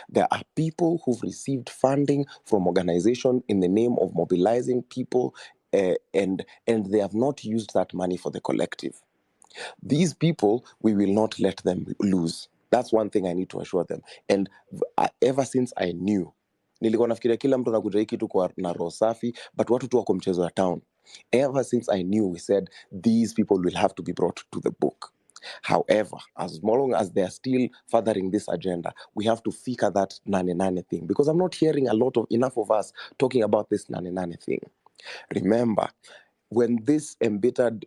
There are people who've received funding from organizations in the name of mobilizing people, and they have not used that money for the collective. These people, we will not let them lose. That's one thing I need to assure them. And ever since I knew, nilikuwa nafikiria kila mtu anakuja hiki tu kwa na roho safi, but watu tu wako mchezo ya town. Ever since I knew, we said these people will have to be brought to the book. However, as long as they are still furthering this agenda, we have to figure that Nane thing, because I'm not hearing enough of us talking about this Nane thing. Remember, when this embittered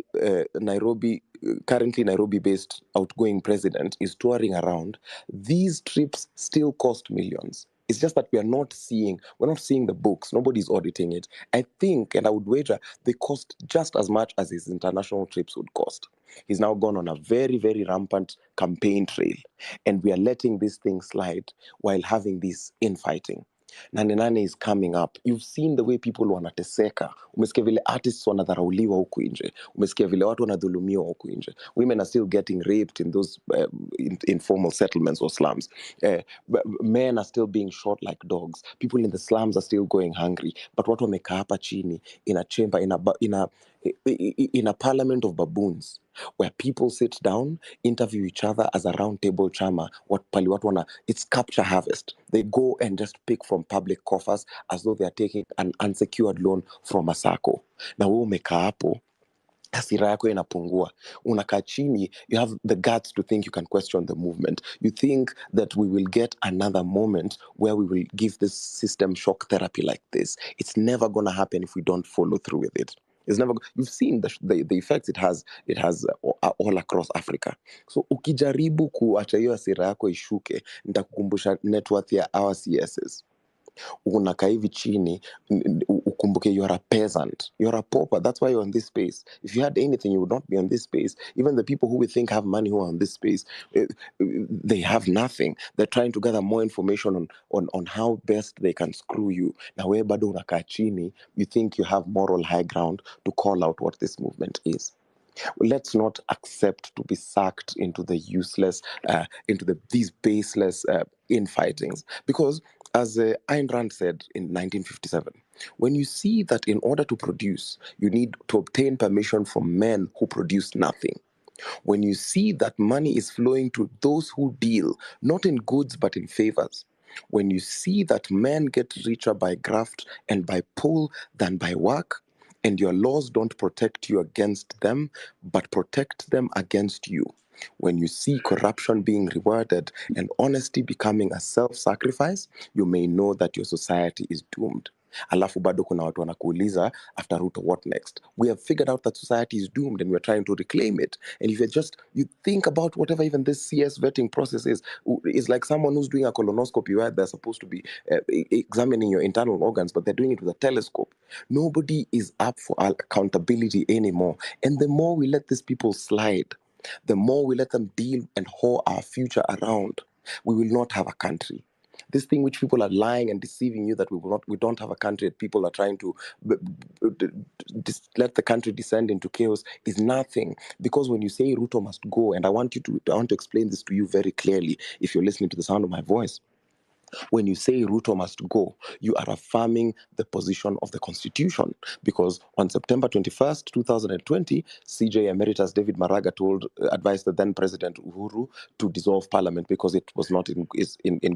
currently Nairobi-based outgoing president is touring around, these trips still cost millions. It's just that we're not seeing the books. Nobody's auditing it. I think, and I would wager, they cost just as much as his international trips would cost. He's now gone on a very, very rampant campaign trail, and we are letting this thing slide while having this infighting. Nane is coming up. You've seen the way people wanateseka. Umesikia vile artists wanadharauliwa huku nje. Umesikia vile watu wanadhulumiwa huku nje. Women are still getting raped in those informal settlements or slums. Men are still being shot like dogs. People in the slums are still going hungry. But watu wamekaa hapa chini in a chamber, in a parliament of baboons, where people sit down, interview each other as a round table chama. It's capture harvest. They go and just pick from public coffers as though they are taking an unsecured loan from a sacco. Na wewe umekaa hapo, hasira yako inapungua. Unakaa chini, you have the guts to think you can question the movement. You think that we will get another moment where we will give this system shock therapy like this. It's never going to happen if we don't follow through with it. It's never. You've seen the effects it has all across Africa. So ukijaribu kuacha hiyo hasira yako ishuke, nitakukumbusha net worth ya our CSs. Unakaa hivi chini, ukumbuke you're a peasant, you're a pauper. That's why you're in this space. If you had anything, you would not be on this space. Even the people who we think have money who are on this space, they have nothing. They're trying to gather more information on how best they can screw you. Na wewe bado unakaa chini, you think you have moral high ground to call out what this movement is. Let's not accept to be sucked into the useless, these baseless infightings. Because as Ayn Rand said in 1957, when you see that in order to produce, you need to obtain permission from men who produce nothing, when you see that money is flowing to those who deal, not in goods but in favors, when you see that men get richer by graft and by pull than by work, and your laws don't protect you against them, but protect them against you, when you see corruption being rewarded and honesty becoming a self-sacrifice, you may know that your society is doomed. alafu bado kuna watu wanakuuliza after Ruto what next. We have figured out that society is doomed and we're trying to reclaim it. And if you think about whatever even this CS vetting process is like someone who's doing a colonoscopy where they're supposed to be examining your internal organs, but they're doing it with a telescope. Nobody is up for accountability anymore. And the more we let these people slide, the more we let them deal and whore our future around, we will not have a country. This thing which people are lying and deceiving you that we don't have a country, and people are trying to let the country descend into chaos is nothing. Because when you say Ruto must go, and I want to explain this to you very clearly if you're listening to the sound of my voice. When you say Ruto must go, you are affirming the position of the Constitution. Because on September 21st, 2020, CJ Emeritus David Maraga advised the then President Uhuru to dissolve Parliament because it was not in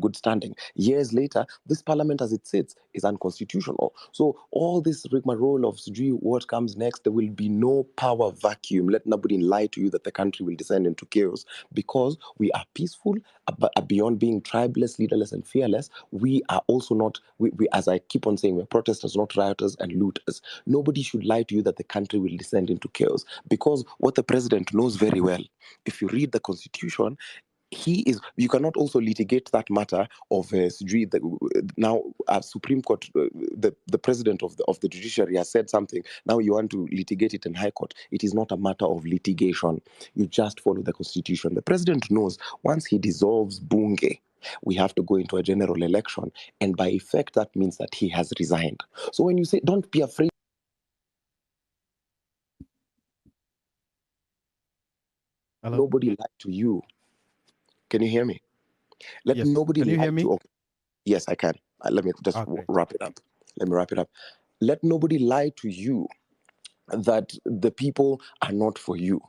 good standing. Years later, this Parliament as it sits is unconstitutional. So all this rigmarole of what comes next, there will be no power vacuum. Let nobody lie to you that the country will descend into chaos, because we are peaceful, beyond being tribeless, leaderless, and fearless. We are also not, we as I keep on saying, we're protesters, not rioters and looters. Nobody should lie to you that the country will descend into chaos, because what the president knows very well, if you read the Constitution, you cannot also litigate that matter of now Supreme Court, the president of the judiciary has said something. Now you want to litigate it in High Court. It is not a matter of litigation. You just follow the Constitution. The president knows once he dissolves Bunge, we have to go into a general election, and by effect that means that he has resigned. So when you say don't be afraid, nobody lied to you. Can you hear me? Let nobody lie to you. Yes, I can. Let me just wrap it up. Let me wrap it up. Let nobody lie to you that the people are not for you.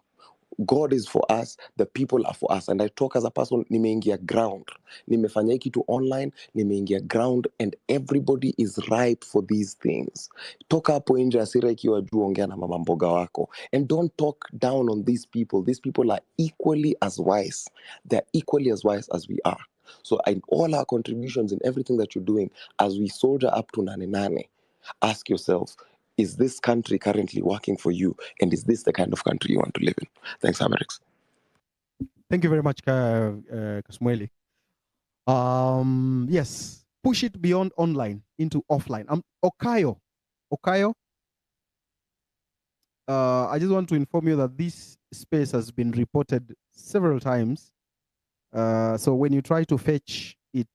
God is for us, the people are for us. And I talk as a person, nimeingia ground. Nimefanya hiki tu online, nimeingia ground, and everybody is ripe for these things. Toka hapo nje asira ikiwa juu, ongea na mama mboga wako. And don't talk down on these people. These people are equally as wise. They're equally as wise as we are. So in all our contributions, in everything that you're doing, as we soldier up to Nane, ask yourself, is this country currently working for you? And is this the kind of country you want to live in? Thanks, Amerix. Thank you very much, Kasmueli. Yes, push it beyond online into offline. Okayo, I just want to inform you that this space has been reported several times. So when you try to fetch it,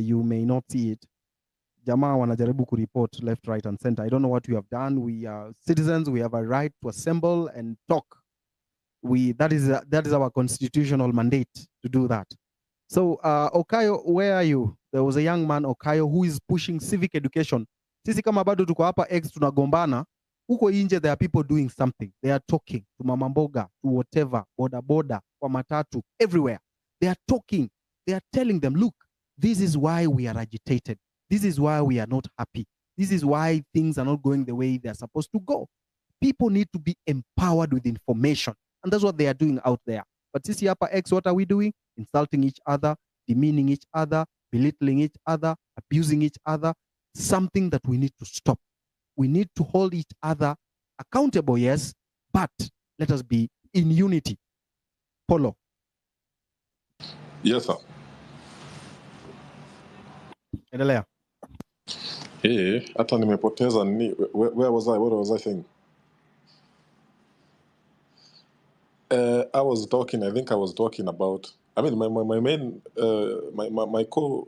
you may not see it. Jamaa wanajaribu kureport left, right, and center. I don't know what you have done. We are citizens. We have a right to assemble and talk. That is our constitutional mandate to do that. So Okayo, where are you? There was a young man, Okayo, who is pushing civic education. Sisi kama bado tuko hapa X tunagombana, huko nje there are people doing something. They are talking to mama mboga, to whatever, boda, kwa matatu, everywhere. They are talking. They are telling them, look, this is why we are agitated. This is why we are not happy. This is why things are not going the way they're supposed to go. People need to be empowered with information. And that's what they are doing out there. But sisi hapa X, what are we doing? Insulting each other, demeaning each other, belittling each other, abusing each other. Something that we need to stop. We need to hold each other accountable, yes, but let us be in unity. Polo. Yes, sir. Endelea. Hey, hata nimepoteza nini. Where was I? What was I saying? I was talking about, I mean, my main, my core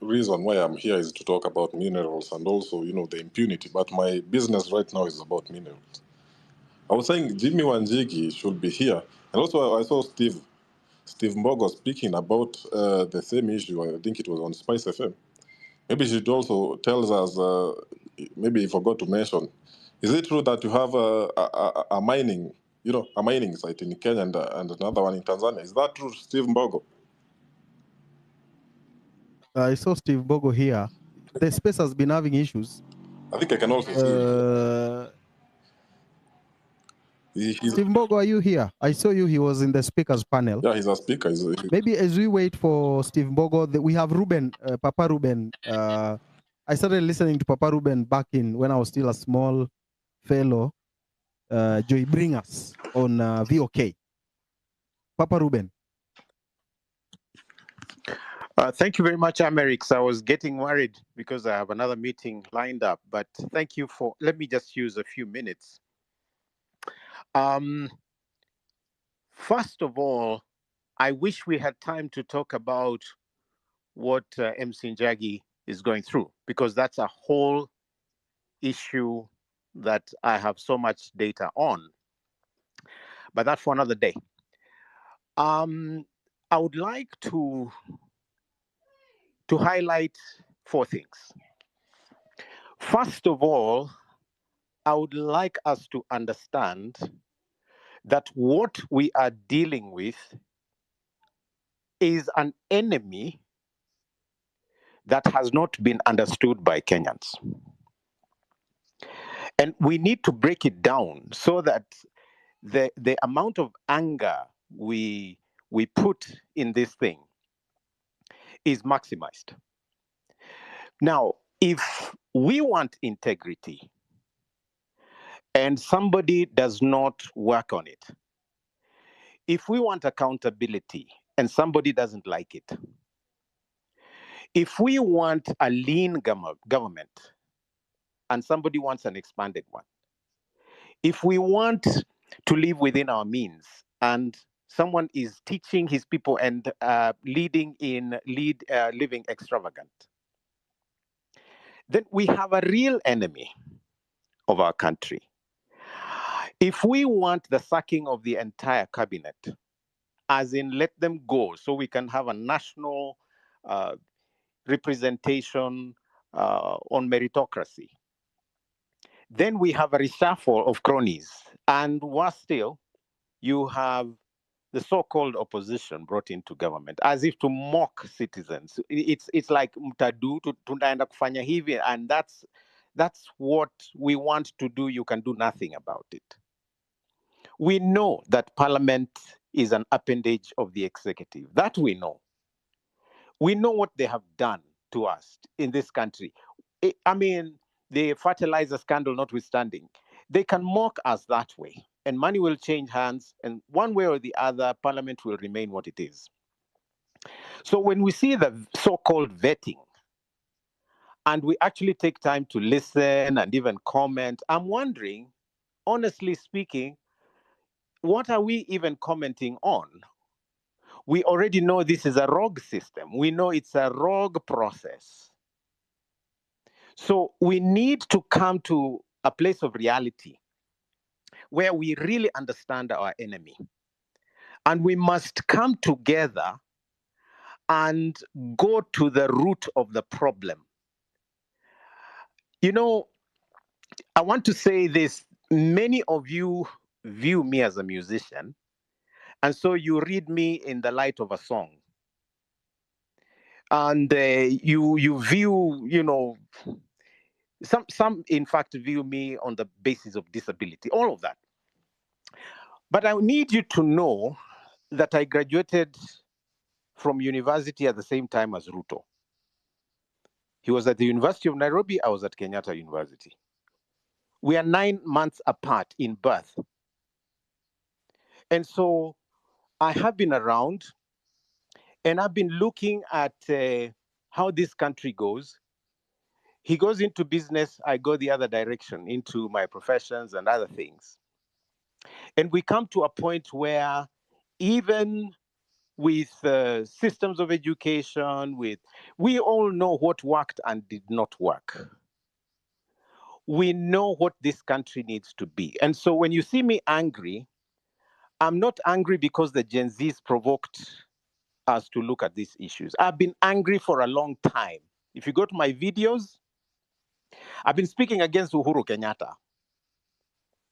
reason why I'm here is to talk about minerals and also, the impunity. But my business right now is about minerals. I was saying Jimmy Wanjigi should be here. And also I saw Steve Mbogo speaking about the same issue. I think it was on Spice FM. Maybe she also tells us, maybe he forgot to mention, is it true that you have a mining, a mining site in Kenya and another one in Tanzania? Is that true, Steve Mbogo? I saw Steve Mbogo here. The space has been having issues. I think I can also see. Steve Mbogo, are you here? I saw you. He was in the speakers panel. Yeah, he's a speaker. Maybe as we wait for Steve Mbogo, we have Ruben, Papa Ruben, I started listening to Papa Ruben back in when I was still a small fellow, Joy Bringers on VOK. Papa Ruben. Thank you very much, Amerix. I was getting worried because I have another meeting lined up, but thank you for, let me just use a few minutes. First of all, I wish we had time to talk about what MC Njagi is going through, because that's a whole issue that I have so much data on. But that's for another day. I would like to highlight 4 things. First of all, I would like us to understand that what we are dealing with is an enemy that has not been understood by Kenyans. And we need to break it down so that the amount of anger we put in this thing is maximized. Now, if we want integrity and somebody does not work on it, if we want accountability and somebody doesn't like it, if we want a lean government and somebody wants an expanded one, if we want to live within our means and someone is teaching his people and living extravagant, then we have a real enemy of our country. If we want the sacking of the entire cabinet, as in let them go so we can have a national representation on meritocracy, then we have a reshuffle of cronies. And worse still, you have the so-called opposition brought into government as if to mock citizens. It's like mtadu tunaenda kufanya hivi, and that's what we want to do. You can do nothing about it. We know that parliament is an appendage of the executive. That we know. We know what they have done to us in this country. I mean, the fertilizer scandal notwithstanding, they can mock us that way, and money will change hands, and one way or the other, parliament will remain what it is. So when we see the so-called vetting, and we actually take time to listen and even comment, I'm wondering, honestly speaking, what are we even commenting on? We already know this is a rogue system. We know it's a rogue process. So we need to come to a place of reality where we really understand our enemy. And we must come together and go to the root of the problem. You know, I want to say this. Many of you view me as a musician, and so you read me in the light of a song. And you view, you know, some in fact view me on the basis of disability, all of that. But I need you to know that I graduated from university at the same time as Ruto. He was at the University of Nairobi, I was at Kenyatta University. We are 9 months apart in birth. And so I have been around and I've been looking at how this country goes. He goes into business, I go the other direction into my professions and other things. And we come to a point where even with systems of education, we all know what worked and did not work. We know what this country needs to be. And so when you see me angry, I'm not angry because the Gen Zs provoked us to look at these issues. I've been angry for a long time. If you go to my videos, I've been speaking against Uhuru Kenyatta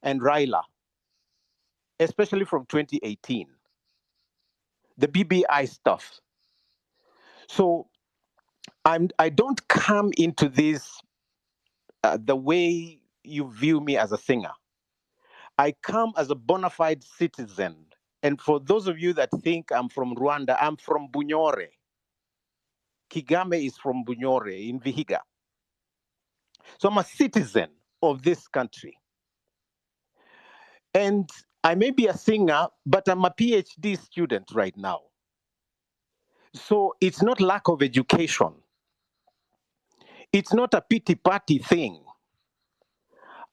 and Raila, especially from 2018, the BBI stuff. So I don't come into this the way you view me as a singer. I come as a bona fide citizen. And for those of you that think I'm from Rwanda, I'm from Bunyore. Kigame is from Bunyore in Vihiga. So I'm a citizen of this country. And I may be a singer, but I'm a PhD student right now. So it's not lack of education. It's not a pity party thing.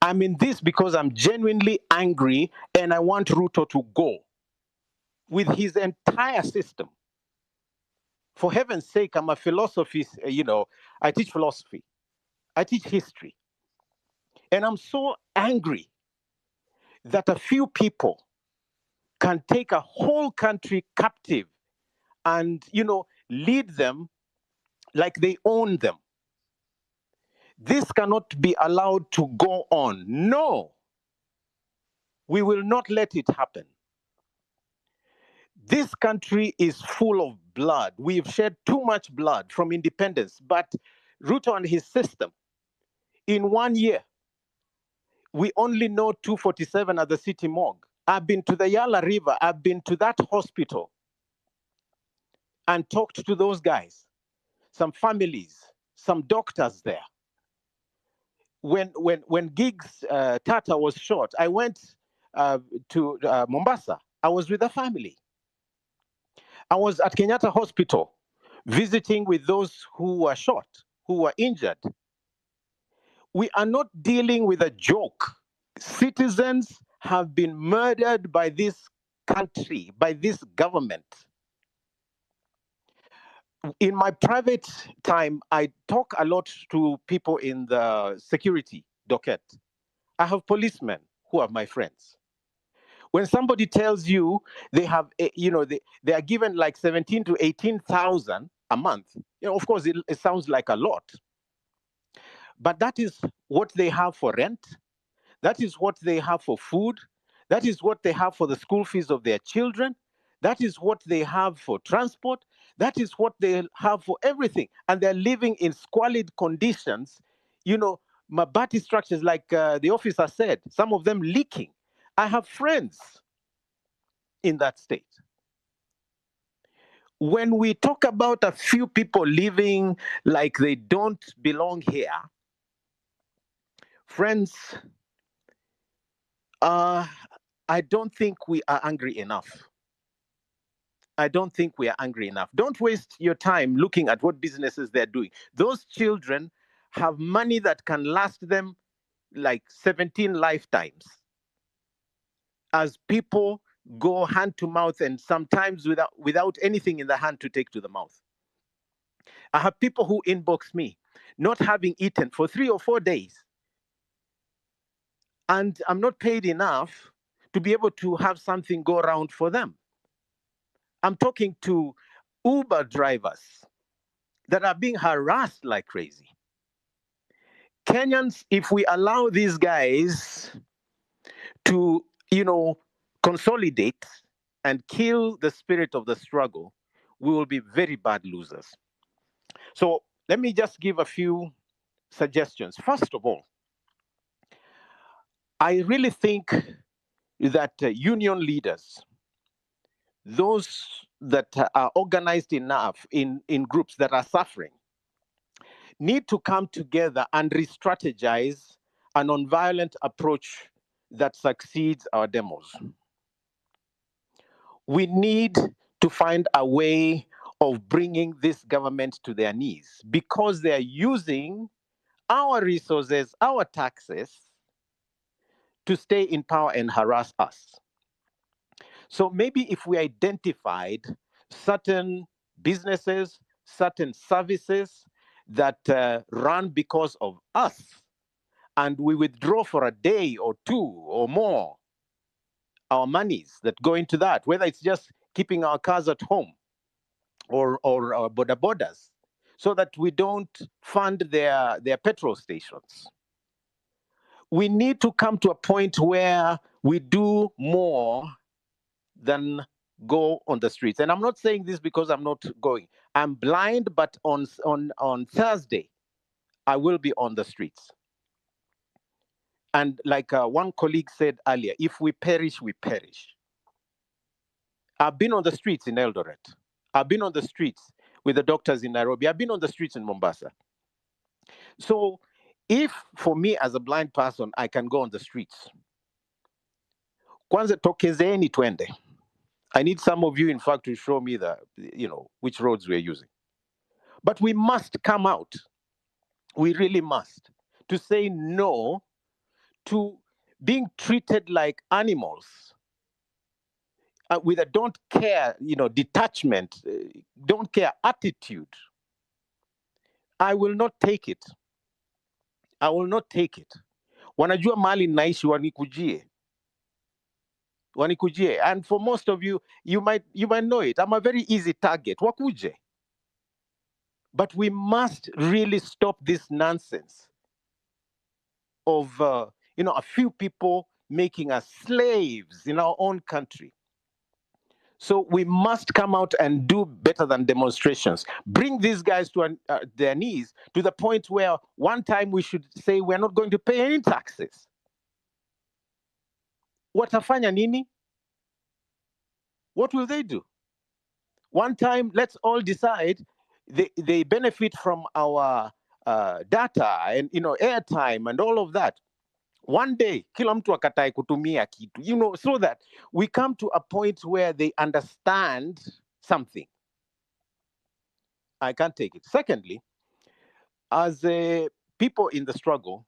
I'm in this because I'm genuinely angry and I want Ruto to go with his entire system. For heaven's sake, I'm a philosophy, I teach philosophy. I teach history. And I'm so angry that a few people can take a whole country captive and, lead them like they own them. This cannot be allowed to go on. No, we will not let it happen. This country is full of blood. We've shed too much blood from independence, but Ruto and his system, in 1 year, we only know 247 at the city morgue. I've been to the Yala River, I've been to that hospital and talked to those guys, some families, some doctors there. When Giggs Tata was shot, I went to Mombasa. I was with the family. I was at Kenyatta Hospital visiting with those who were shot, who were injured. We are not dealing with a joke. Citizens have been murdered by this country, by this government. In my private time, I talk a lot to people in the security docket. I have policemen who are my friends. When somebody tells you they have, they are given like 17 to 18,000 a month, of course, it sounds like a lot. But that is what they have for rent. That is what they have for food. That is what they have for the school fees of their children. That is what they have for transport. That is what they have for everything. And they're living in squalid conditions, Mabati structures, like the officer said, some of them leaking. I have friends in that state. When we talk about a few people living like they don't belong here, friends, I don't think we are angry enough. I don't think we are angry enough. Don't waste your time looking at what businesses they're doing. Those children have money that can last them like 17 lifetimes. As people go hand to mouth and sometimes without anything in the hand to take to the mouth. I have people who inbox me, not having eaten for 3 or 4 days. And I'm not paid enough to be able to have something go around for them. I'm talking to Uber drivers that are being harassed like crazy. Kenyans, if we allow these guys to, consolidate and kill the spirit of the struggle, we will be very bad losers. So let me just give a few suggestions. First of all, I really think that union leaders, those that are organized enough in groups that are suffering, need to come together and re-strategize a nonviolent approach that succeeds our demos. We need to find a way of bringing this government to their knees because they are using our resources, our taxes, to stay in power and harass us. So maybe if we identified certain businesses, certain services that run because of us, and we withdraw for a day or two or more our monies that go into that, whether it's just keeping our cars at home or our border borders, so that we don't fund their petrol stations. We need to come to a point where we do more than go on the streets. And I'm not saying this because I'm not going. I'm blind, but on Thursday, I will be on the streets. And like one colleague said earlier, if we perish, we perish. I've been on the streets in Eldoret. I've been on the streets with the doctors in Nairobi. I've been on the streets in Mombasa. So if for me as a blind person, I can go on the streets, kwanza tokezeni twende. I need some of you, in fact, to show me which roads we're using. But we must come out. We really must, to say no to being treated like animals with a don't care, detachment, don't care attitude. I will not take it. I will not take it. Wanajua mali naishi wanikujie. And for most of you, you might know it. I'm a very easy target. Wakuje. But we must really stop this nonsense of a few people making us slaves in our own country. So we must come out and do better than demonstrations. Bring these guys to their knees, to the point where one time we should say we're not going to pay any taxes. Watafanya nini? What will they do? One time, let's all decide they benefit from our data and airtime and all of that. One day, kila mtu akatae kutumia kitu, so that we come to a point where they understand something. I can't take it. Secondly, as people in the struggle,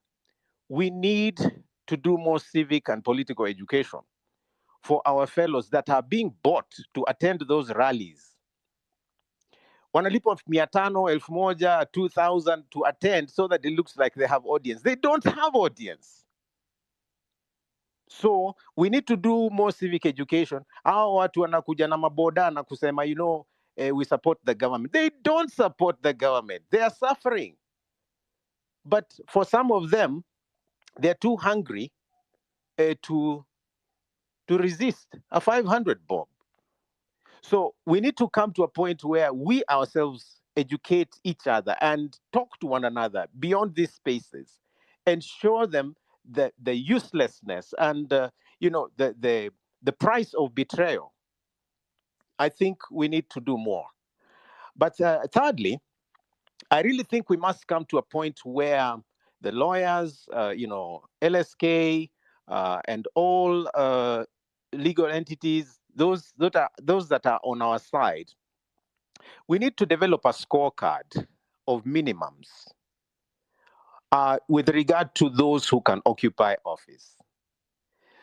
we need to do more civic and political education for our fellows that are being bought to attend those rallies. Wanalipwa 500, 1000, 2000 to attend so that it looks like they have audience. They don't have audience. So we need to do more civic education. Hao watu wanakuja na maboda na kusema, we support the government. They don't support the government. They are suffering. But for some of them, they're too hungry to resist a 500 bob. So we need to come to a point where we ourselves educate each other and talk to one another beyond these spaces and show them the uselessness and the price of betrayal. I think we need to do more. But thirdly, I really think we must come to a point where the lawyers, LSK, and all legal entities, those that are on our side, we need to develop a scorecard of minimums with regard to those who can occupy office,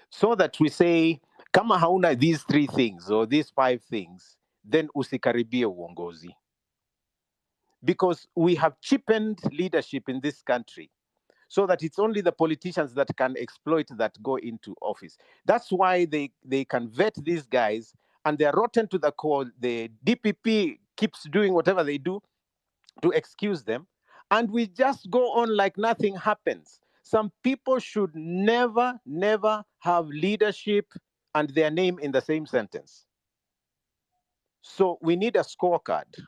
so that we say, kama hauna these 3 things or these 5 things, then usikaribie uongozi. Because we have cheapened leadership in this country, so that it's only the politicians that can exploit that go into office. That's why they can vet these guys, and they're rotten to the core. The DPP keeps doing whatever they do to excuse them, and we just go on like nothing happens. Some people should never have leadership and their name in the same sentence. So we need a scorecard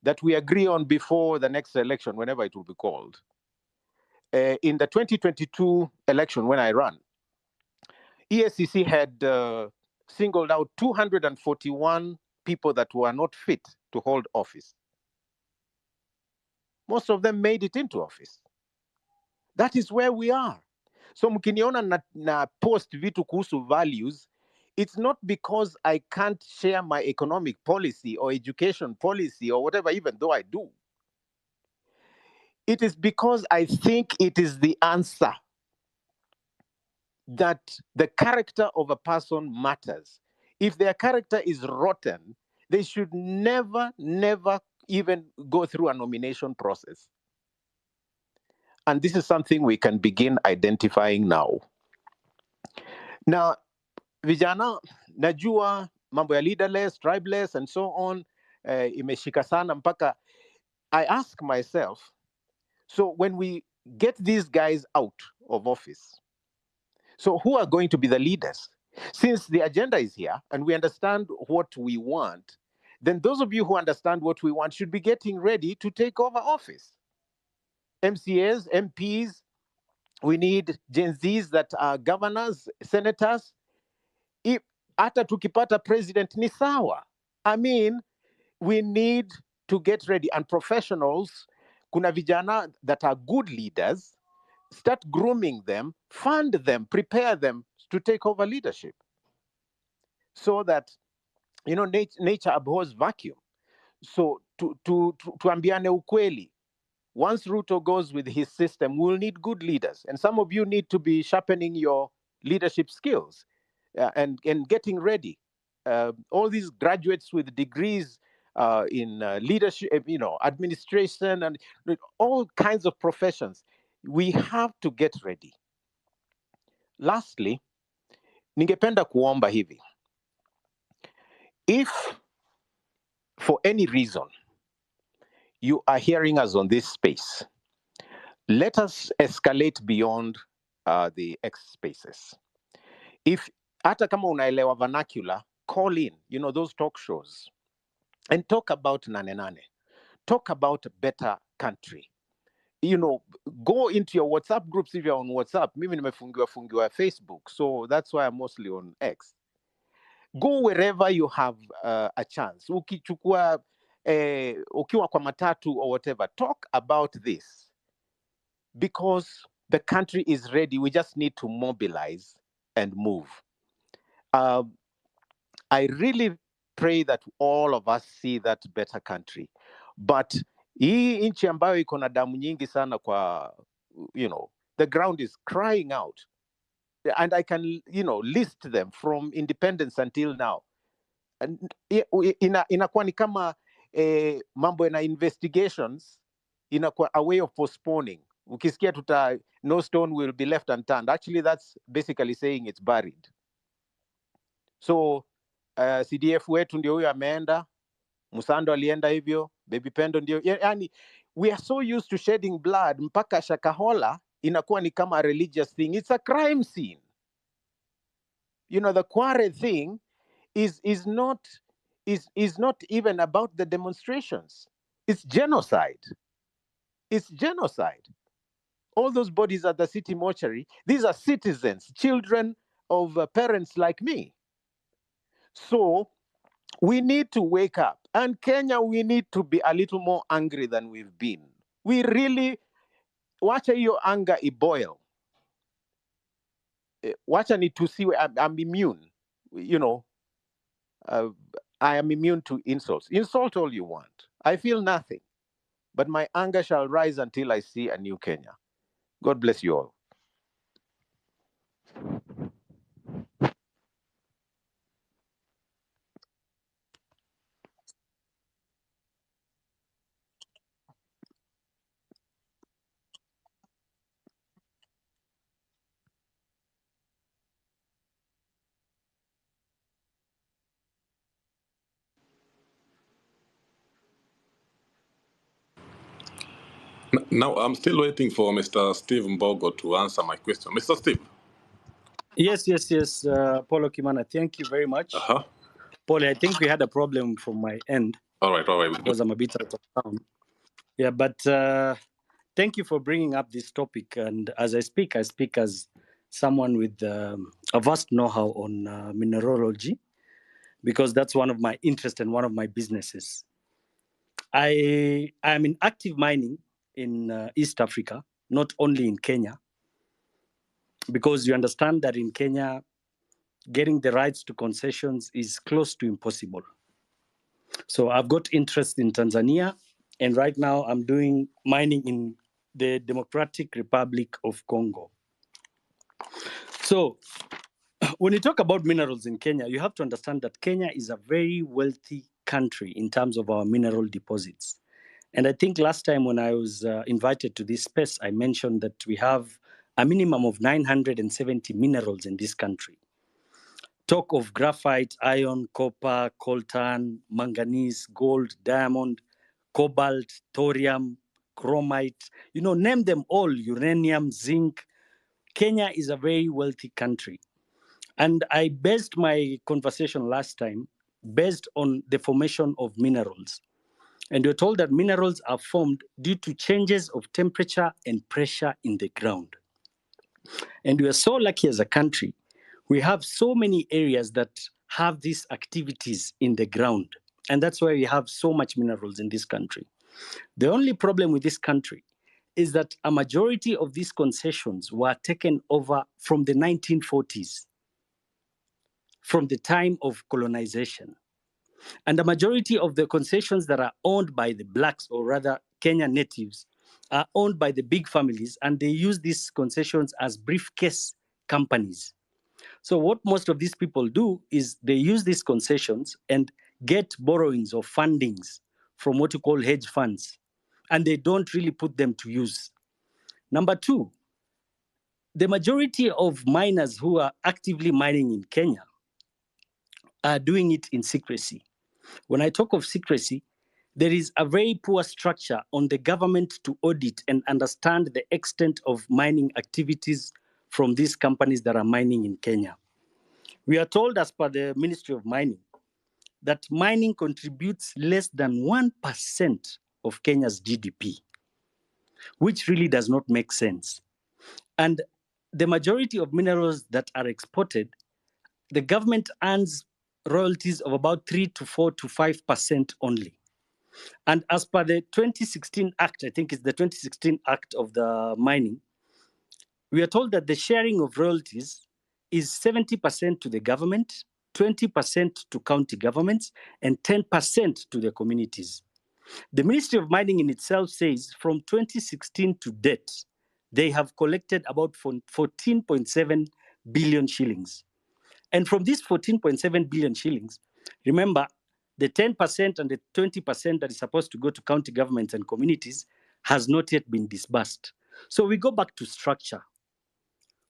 that we agree on before the next election, whenever it will be called. In the 2022 election, when I ran, ESCC had singled out 241 people that were not fit to hold office. Most of them made it into office. That is where we are. So mkiniona na post vitu kuhusu values, it's not because I can't share my economic policy or education policy or whatever, even though I do. It is because I think it is the answer, that the character of a person matters. If their character is rotten, they should never even go through a nomination process. And this is something we can begin identifying now. Now, vijana, najua mambo ya leaderless, tribeless, and so on, imeshika sana mpaka I ask myself, so when we get these guys out of office, so who are going to be the leaders? Since the agenda is here and we understand what we want, then those of you who understand what we want should be getting ready to take over office. MCAs, MPs, we need Gen Zs that are governors, senators. Hata tukipata president ni sawa. I mean, we need to get ready. And professionals, kuna vijana that are good leaders, start grooming them, fund them, prepare them to take over leadership, so that, you know, nature abhors vacuum. So tuambiane ukweli, once Ruto goes with his system, we'll need good leaders. And some of you need to be sharpening your leadership skills and getting ready. All these graduates with degrees in leadership, you know, administration, and all kinds of professions, we have to get ready. Lastly, ningependa kuomba hivi. If for any reason you are hearing us on this space, let us escalate beyond the X spaces. If hata kama unaelewa vernacular, call in, you know, those talk shows, and talk about Nane. Talk about a better country. You know, go into your WhatsApp groups if you're on WhatsApp. Mimi nimefungiwa Facebook, so that's why I'm mostly on X. Go wherever you have a chance. Ukiwa kwa matatu or whatever, talk about this, because the country is ready. We just need to mobilize and move. I really pray that all of us see that better country. But hii nchi ambayo iko na damu nyingi sana kwa, you know, the ground is crying out. And I can, you know, list them from independence until now. Inakuwa ni kama mambo na investigations, inakuwa a way of postponing. Ukisikia no stone will be left unturned. Actually, that's basically saying it's buried. So CDF wetu ndio huyo ameenda, Musando alienda hivyo, Baby Pendo ndio, yani we are so used to shedding blood mpaka Shakahola inakuwa ni kama a religious thing. It's a crime scene. You know, the Kware thing is not even about the demonstrations. It's genocide. It's genocide. All those bodies at the city mortuary, these are citizens, children of parents like me. So we need to wake up. And Kenya, we need to be a little more angry than we've been. We really, wacha hiyo anger iboil. Wacha ni tusiwe, I'm immune. You know, I am immune to insults. Insult all you want. I feel nothing. But my anger shall rise until I see a new Kenya. God bless you all. Now, I'm still waiting for Mr. Steve Mbogo to answer my question. Mr. Steve. Yes, Paulo Kimana, thank you very much. Paulo, I think we had a problem from my end. All right. Because I'm a bit out of town. Yeah, but thank you for bringing up this topic. And as I speak as someone with a vast know-how on mineralogy, because that's one of my interests and one of my businesses. I am in active mining in East Africa, not only in Kenya, because you understand that in Kenya, getting the rights to concessions is close to impossible. So I've got interest in Tanzania, and right now I'm doing mining in the Democratic Republic of Congo. So when you talk about minerals in Kenya, you have to understand that Kenya is a very wealthy country in terms of our mineral deposits. And I think last time when I was invited to this space, I mentioned that we have a minimum of 970 minerals in this country. Talk of graphite, iron, copper, coltan, manganese, gold, diamond, cobalt, thorium, chromite, you know, name them all, uranium, zinc. Kenya is a very wealthy country. And I based my conversation last time based on the formation of minerals. And we're told that minerals are formed due to changes of temperature and pressure in the ground. And we are so lucky as a country. We have so many areas that have these activities in the ground. And that's why we have so much minerals in this country. The only problem with this country is that a majority of these concessions were taken over from the 1940s, from the time of colonization. And the majority of the concessions that are owned by the blacks, or rather Kenya natives, are owned by the big families, and they use these concessions as briefcase companies. So what most of these people do is they use these concessions and get borrowings or fundings from what you call hedge funds, and they don't really put them to use. Number two, the majority of miners who are actively mining in Kenya are doing it in secrecy. When I talk of secrecy, there is a very poor structure on the government to audit and understand the extent of mining activities from these companies that are mining in Kenya. We are told, as per the Ministry of Mining, that mining contributes less than 1% of Kenya's GDP, which really does not make sense. And the majority of minerals that are exported, the government earns royalties of about 3 to 4 to 5% only. And as per the 2016 Act, I think it's the 2016 Act of the Mining, we are told that the sharing of royalties is 70% to the government, 20% to county governments, and 10% to the communities. The Ministry of Mining in itself says from 2016 to date, they have collected about 14.7 billion shillings. And from these 14.7 billion shillings, remember, the 10% and the 20% that is supposed to go to county governments and communities has not yet been disbursed. So we go back to structure.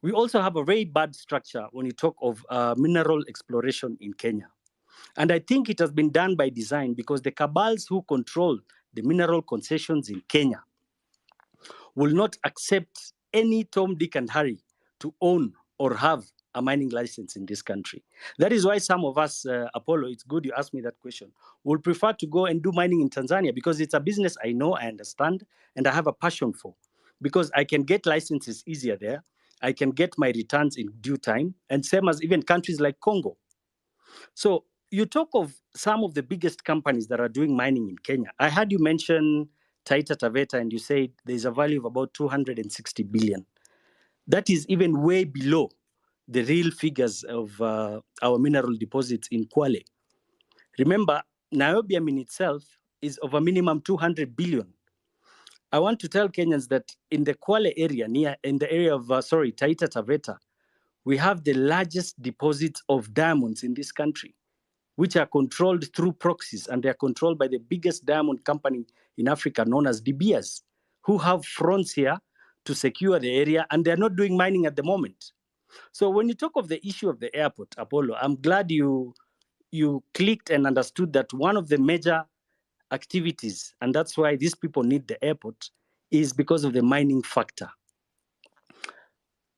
We also have a very bad structure when you talk of mineral exploration in Kenya. And I think it has been done by design because the cabals who control the mineral concessions in Kenya will not accept any Tom, Dick, and Harry to own or have a mining license in this country. That is why some of us, Apollo, it's good you asked me that question, will prefer to go and do mining in Tanzania because it's a business I know, I understand, and I have a passion for. Because I can get licenses easier there, I can get my returns in due time, and same as even countries like Congo. So you talk of some of the biggest companies that are doing mining in Kenya. I heard you mention Taita Taveta, and you said there's a value of about 260 billion. That is even way below the real figures of our mineral deposits in Kwale. Remember, niobium in itself is of a minimum 200 billion. I want to tell Kenyans that in the Kwale area, in the area of, Taita Taveta, we have the largest deposits of diamonds in this country, which are controlled through proxies, and they are controlled by the biggest diamond company in Africa known as De Beers, who have fronts here to secure the area, and they're not doing mining at the moment. So when you talk of the issue of the airport, Apollo, I'm glad you clicked and understood that one of the major activities, and that's why these people need the airport, is because of the mining factor.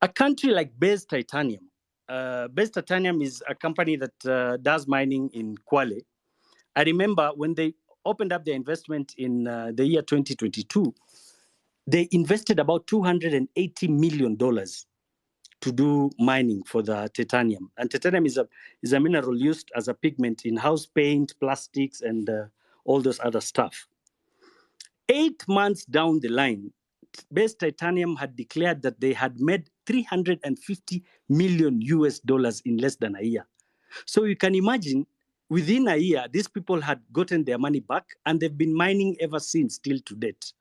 A country like Base Titanium, Base Titanium is a company that does mining in Kwale. I remember when they opened up their investment in the year 2022, they invested about $280 million to do mining for the titanium. And titanium is a mineral used as a pigment in house paint, plastics, and all those other stuff. 8 months down the line, Base Titanium had declared that they had made $350 million in less than a year. So you can imagine, within a year, these people had gotten their money back, and they've been mining ever since, till to date.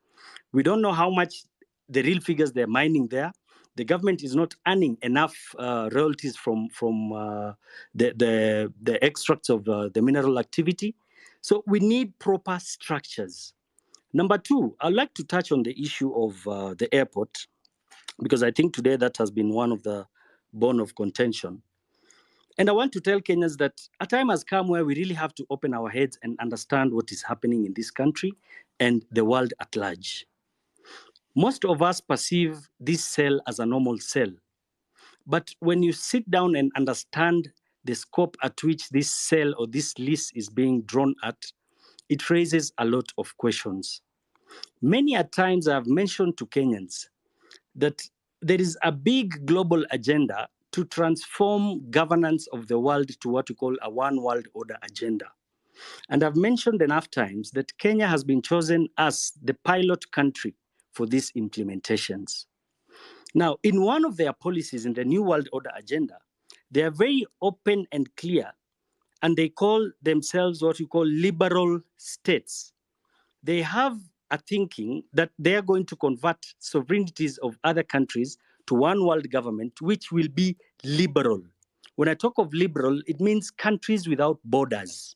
We don't know how much the real figures they're mining there. The government is not earning enough royalties from the extracts of the mineral activity. So we need proper structures. Number two, I'd like to touch on the issue of the airport, because I think today that has been one of the bone of contention. And I want to tell Kenyans that a time has come where we really have to open our heads and understand what is happening in this country and the world at large. Most of us perceive this cell as a normal cell. But when you sit down and understand the scope at which this cell or this list is being drawn at, it raises a lot of questions. Many a times I've mentioned to Kenyans that there is a big global agenda to transform governance of the world to what we call a one world order agenda. And I've mentioned enough times that Kenya has been chosen as the pilot country for these implementations. Now, in one of their policies in the New World Order agenda, they are very open and clear, and they call themselves what you call liberal states. They have a thinking that they are going to convert sovereignties of other countries to one world government, which will be liberal. When I talk of liberal, it means countries without borders.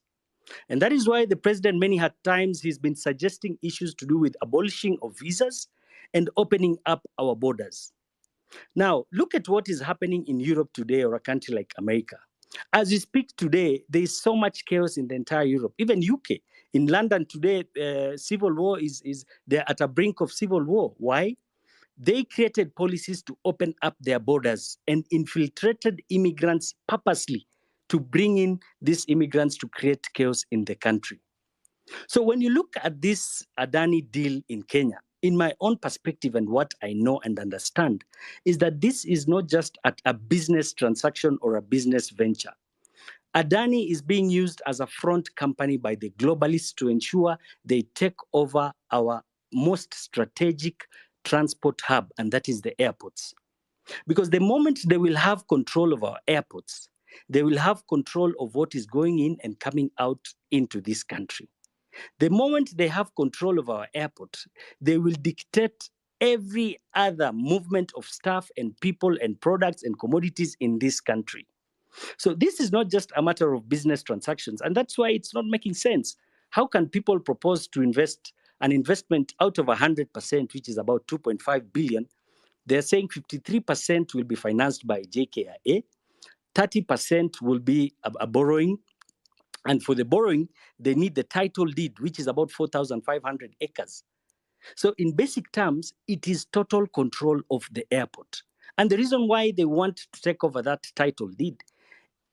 And that is why the president, many times, he's been suggesting issues to do with abolishing of visas and opening up our borders. Now, look at what is happening in Europe today, or a country like America. As we speak today, there is so much chaos in the entire Europe, even UK. In London today, civil war they're at a brink of civil war. Why? They created policies to open up their borders and infiltrated immigrants purposely to bring in these immigrants to create chaos in the country. So when you look at this Adani deal in Kenya, in my own perspective and what I know and understand, is that this is not just a business transaction or a business venture. Adani is being used as a front company by the globalists to ensure they take over our most strategic transport hub, and that is the airports. Because the moment they will have control of our airports, they will have control of what is going in and coming out into this country. The moment they have control of our airport, they will dictate every other movement of staff and people and products and commodities in this country. So this is not just a matter of business transactions, and that's why it's not making sense. How can people propose to invest an investment out of 100%, which is about 2.5 billion? They're saying 53% will be financed by JKIA, 30% will be a borrowing, and for the borrowing, they need the title deed, which is about 4,500 acres. So in basic terms, it is total control of the airport. And the reason why they want to take over that title deed,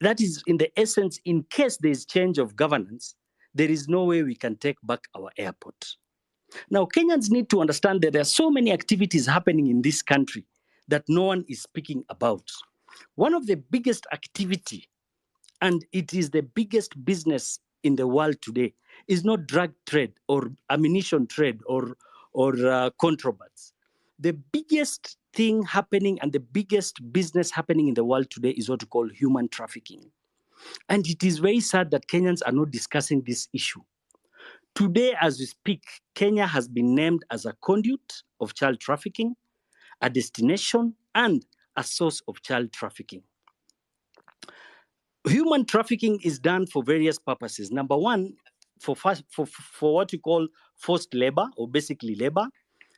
that is in the essence, in case there is change of governance, there is no way we can take back our airport. Now, Kenyans need to understand that there are so many activities happening in this country that no one is speaking about. One of the biggest activity, and it is the biggest business in the world today, is not drug trade or ammunition trade or contrabands. The biggest thing happening and the biggest business happening in the world today is what we call human trafficking. And it is very sad that Kenyans are not discussing this issue. Today, as we speak, Kenya has been named as a conduit of child trafficking, a destination, and a source of child trafficking. Human trafficking is done for various purposes. Number one, for what you call forced labor, or basically labor.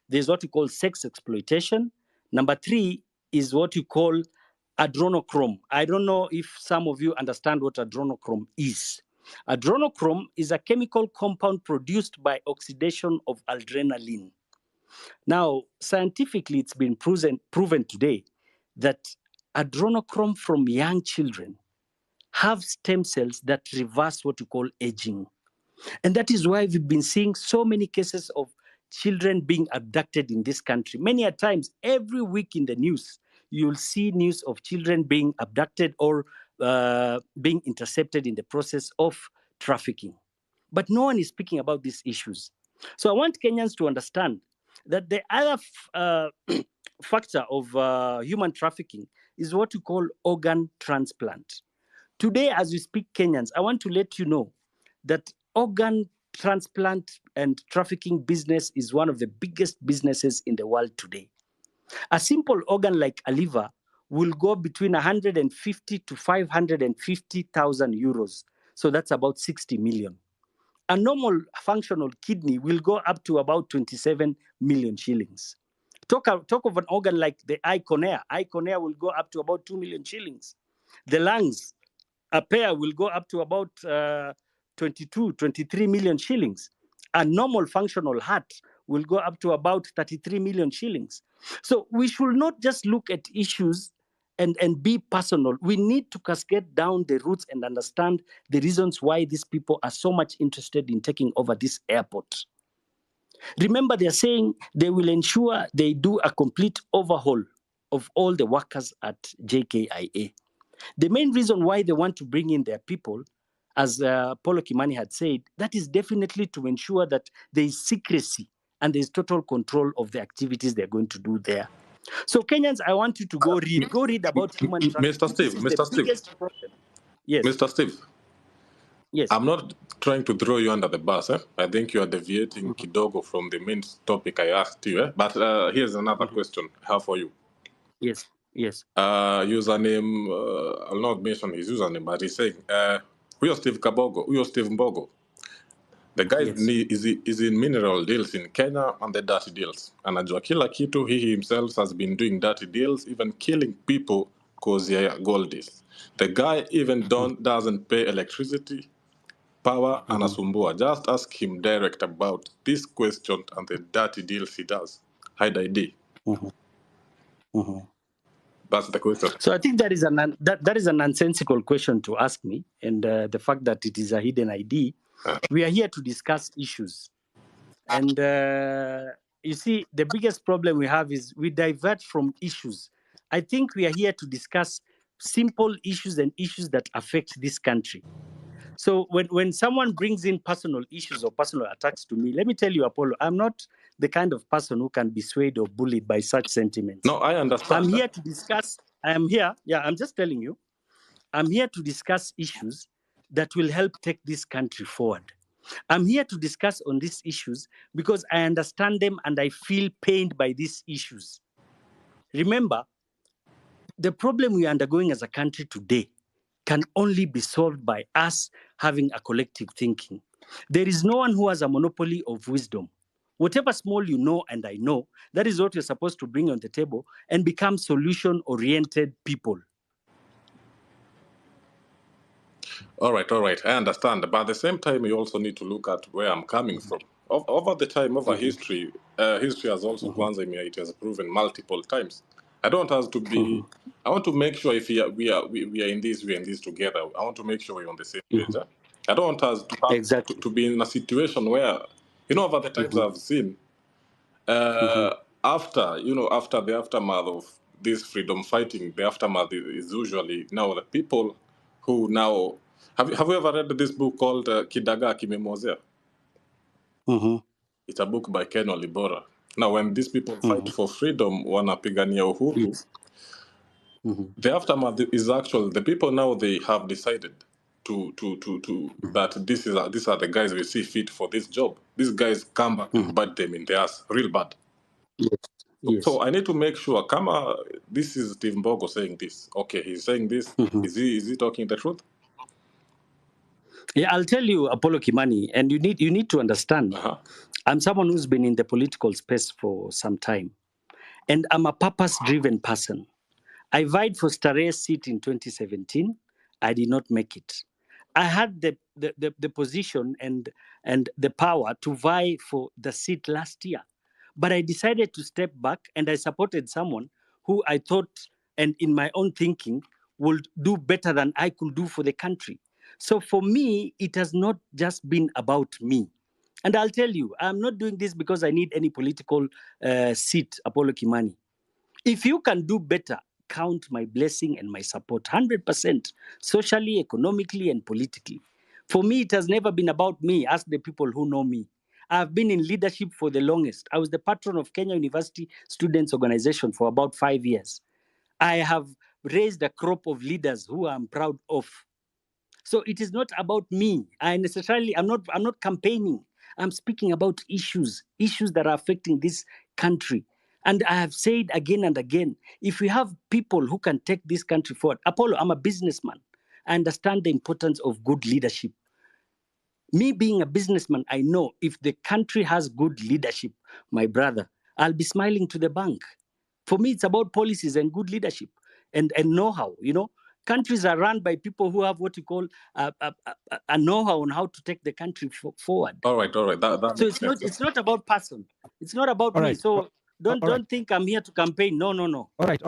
There's what you call sex exploitation. Number three is what you call adrenochrome. I don't know if some of you understand what adrenochrome is. Adrenochrome is a chemical compound produced by oxidation of adrenaline. Now, scientifically, it's been proven today that adrenochrome from young children have stem cells that reverse what you call aging. And that is why we've been seeing so many cases of children being abducted in this country. Many a times, every week in the news, you'll see news of children being abducted or being intercepted in the process of trafficking. But no one is speaking about these issues. So I want Kenyans to understand that the other factor of human trafficking is what we call organ transplant. Today, as we speak, Kenyans, I want to let you know that organ transplant and trafficking business is one of the biggest businesses in the world today. A simple organ like a liver will go between 150 to 550,000 euros. So that's about 60 million. A normal functional kidney will go up to about 27 million shillings. Talk of an organ like the eye cornea. Eye cornea will go up to about 2 million shillings. The lungs, a pair will go up to about 22, 23 million shillings. A normal functional heart will go up to about 33 million shillings. So we should not just look at issues and be personal. We need to cascade down the roots and understand the reasons why these people are so much interested in taking over this airport. Remember, they're saying they will ensure they do a complete overhaul of all the workers at JKIA. The main reason why they want to bring in their people, as Paulo Kimani had said, that is definitely to ensure that there is secrecy and there's total control of the activities they're going to do there. So Kenyans, I want you to go read about human trafficking. Mr. Steve, This is the Mr. Steve, biggest problem. Yes. Mr. Steve. Yes. I'm not trying to throw you under the bus. I think you are deviating kidogo from the main topic I asked you. But here's another question I have for you. Yes. Yes. Username, I'll not mention his username, but he's saying, Uyo Steve Kabogo, Uyo Steve Mbogo. The guy is in mineral deals in Kenya and the dirty deals. Anajua kila kitu, he himself has been doing dirty deals, even killing people because gold deals. The guy even doesn't pay electricity, power, anasumbua. Just ask him direct about this question and the dirty deals he does. Hide ID. That's the question. So I think that is a nonsensical question to ask me, and the fact that it is a hidden ID. We are here to discuss issues, and you see, the biggest problem we have is we divert from issues. I think we are here to discuss simple issues and issues that affect this country. So when someone brings in personal issues or personal attacks to me, let me tell you, Apollo, I'm not the kind of person who can be swayed or bullied by such sentiments. No, I understand. I'm here to discuss. I'm just telling you, I'm here to discuss issues that will help take this country forward. I'm here to discuss on these issues because I understand them and I feel pained by these issues. Remember, the problem we are undergoing as a country today can only be solved by us having a collective thinking. There is no one who has a monopoly of wisdom. Whatever small you know and I know, that is what you're supposed to bring on the table and become solution-oriented people. All right. I understand. But at the same time, you also need to look at where I'm coming from. Over the time, history, history has also, it has proven multiple times. I don't have to be, I want to make sure if we are in this, we are in this together. I want to make sure we're on the same page. I don't want us to have to be in a situation where, over the times I've seen, after the aftermath of this freedom fighting, the aftermath is usually now the people who now have you ever read this book called Kidaga Kimemozea? It's a book by Ken Olibora. Now, when these people fight for freedom, wanapigania uhuru, the aftermath is actually the people now they have decided to that these are the guys we see fit for this job. These guys come back and bite them in the ass, real bad. Yes. So I need to make sure. This is Steve Mbogo saying this. Okay, he's saying this. Is he talking the truth? Yeah, I'll tell you, Apollo Kimani, and you need to understand. I'm someone who's been in the political space for some time, and I'm a purpose-driven person. I vied for Stare's seat in 2017. I did not make it. I had the position and the power to vie for the seat last year, but I decided to step back and I supported someone who I thought, and in my own thinking, would do better than I could do for the country. So for me, it has not just been about me. And I'll tell you, I'm not doing this because I need any political seat, Apollo Kimani. If you can do better, count my blessing and my support 100%, socially, economically, and politically. For me, it has never been about me. Ask the people who know me. I've been in leadership for the longest. I was the patron of Kenya University Students Organization for about 5 years. I have raised a crop of leaders who I'm proud of. So it is not about me. I'm not campaigning. I'm speaking about issues that are affecting this country. And I have said again and again, if we have people who can take this country forward, Apollo, I'm a businessman. I understand the importance of good leadership. Me being a businessman, I know if the country has good leadership, my brother, I'll be smiling to the bank. For me, it's about policies and good leadership and know-how. Countries are run by people who have what you call a know-how on how to take the country forward. All right. So it's not about person. It's not about me. So don't think I'm here to campaign. No. All right.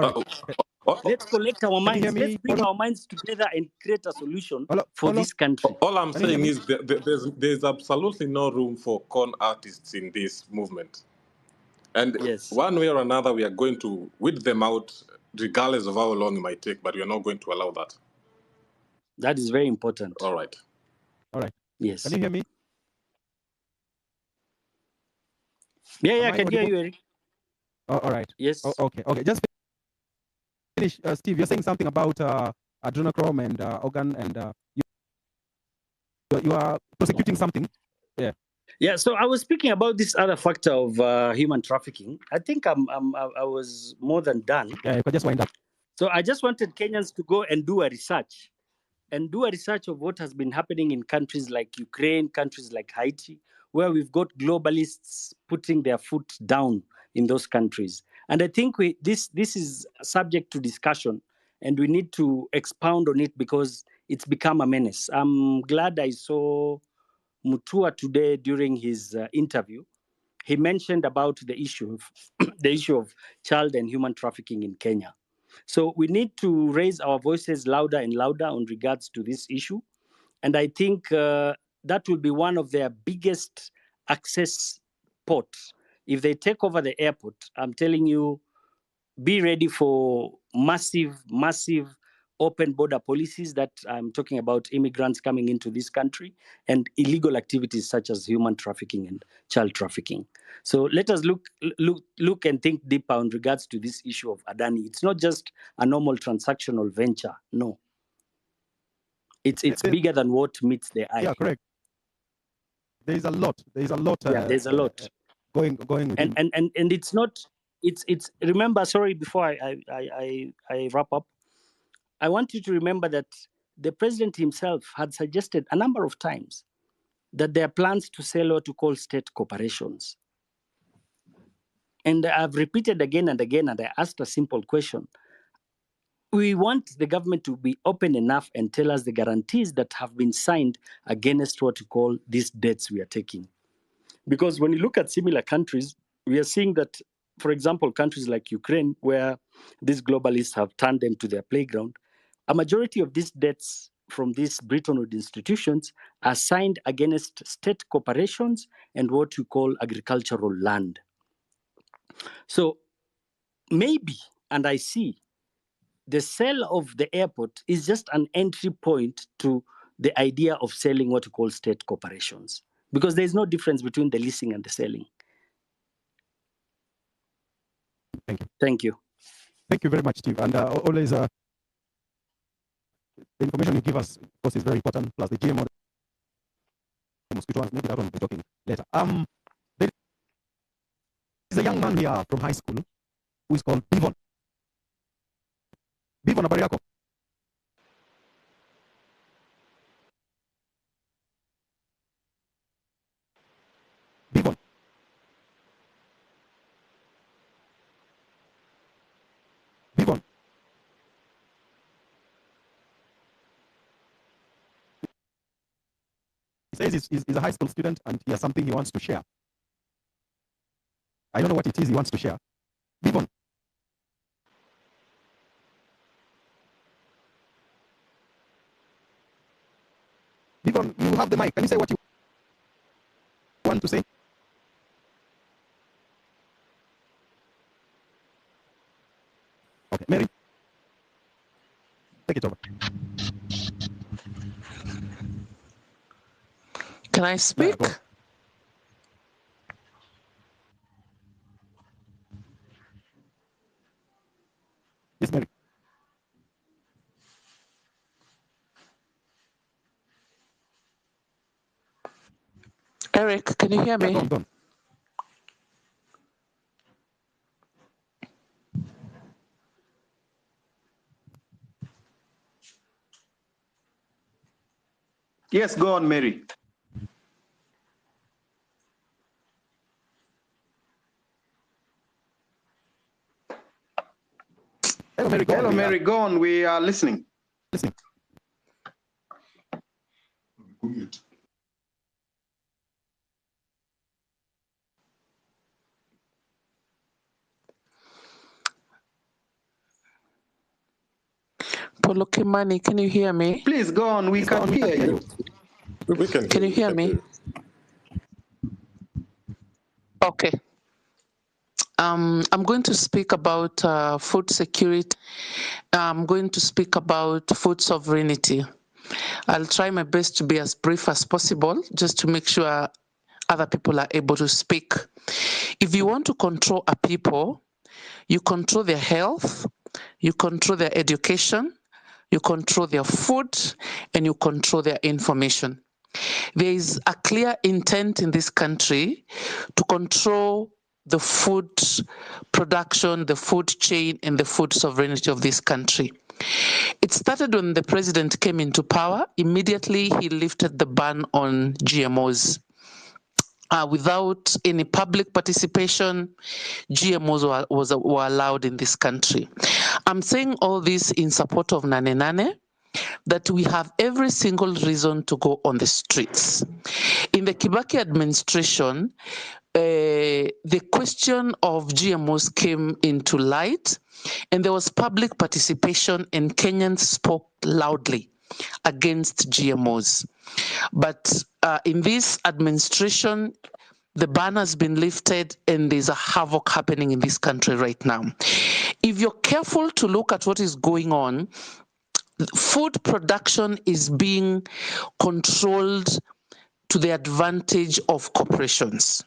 Let's collect our minds. Can you hear me, Let's bring our minds together and create a solution for this country. All I'm saying is there's absolutely no room for con artists in this movement. And one way or another, we are going to weed them out, regardless of how long it might take, but we are not going to allow that. That is very important. All right. Yes. Can you hear me? Yeah, Am I can hear audible? you, Eric. Oh, all right. Yes. Okay. Just finish, Steve. You're saying something about adrenochrome and organ, and you are prosecuting something. Yeah. Yeah, so I was speaking about this other factor of human trafficking. I think I was more than done. Yeah, you could just wind up. So I just wanted Kenyans to go and do a research of what has been happening in countries like Ukraine, countries like Haiti, where we've got globalists putting their foot down in those countries. And I think this is subject to discussion, and we need to expound on it because it's become a menace. I'm glad I saw Mutua today during his interview. He mentioned about the issue of child and human trafficking in Kenya. So we need to raise our voices louder and louder on regards to this issue. And I think that will be one of their biggest access ports. If they take over the airport, I'm telling you, be ready for massive open border policies that I'm talking about immigrants coming into this country and illegal activities such as human trafficking and child trafficking. So let us look and think deeper in regards to this issue of Adani. It's not just a normal transactional venture. No. It's bigger than what meets the eye. Yeah, correct. There's a lot. There's a lot. There's a lot going within. And it's not. It's remember. Sorry, before I wrap up, I want you to remember that the president himself had suggested a number of times that there are plans to sell what to call state corporations. And I've repeated again and again, and I asked a simple question. We want the government to be open enough and tell us the guarantees that have been signed against what you call these debts we are taking. Because when you look at similar countries, we are seeing that, for example, countries like Ukraine, where these globalists have turned them to their playground, a majority of these debts from these Bretton Woods institutions are signed against state corporations and what you call agricultural land. So maybe, and I see, the sale of the airport is just an entry point to the idea of selling what you call state corporations, because there's no difference between the leasing and the selling. Thank you. Thank you. Thank you very much, Steve. And always, the information you give us, of course, is very important. Plus the GMO, the mosquito ones, maybe that one we'll be talking later. There is a young man here from high school who is called Bivon. Bivon, habari yako? Bivon. Bivon. He says he's a high school student and he has something he wants to share. I don't know what it is he wants to share. Bivon. Bivon, you have the mic. Can you say what you want to say? Okay, Mary, take it over. Can I speak? Yes, Mary. Eric, can you hear me? Yeah, go on. Yes, go on, Mary. Hello, Mary. Hello, Mary. Go on. We are listening. Listening. Polo Kimani, can you hear me? Please go on. We can hear you. Can you hear me? Okay. I'm going to speak about food security. I'm going to speak about food sovereignty. I'll try my best to be as brief as possible, just to make sure other people are able to speak. If you want to control a people, you control their health, you control their education, you control their food, and you control their information. There is a clear intent in this country to control the food production, the food chain, and the food sovereignty of this country. It started when the president came into power. Immediately, he lifted the ban on GMOs. Without any public participation, GMOs were allowed in this country. I'm saying all this in support of Nane, that we have every single reason to go on the streets. In the Kibaki administration, the question of GMOs came into light, and there was public participation, and Kenyans spoke loudly against GMOs. But in this administration, the ban has been lifted, and there's a havoc happening in this country right now. If you're careful to look at what is going on, food production is being controlled to the advantage of corporations.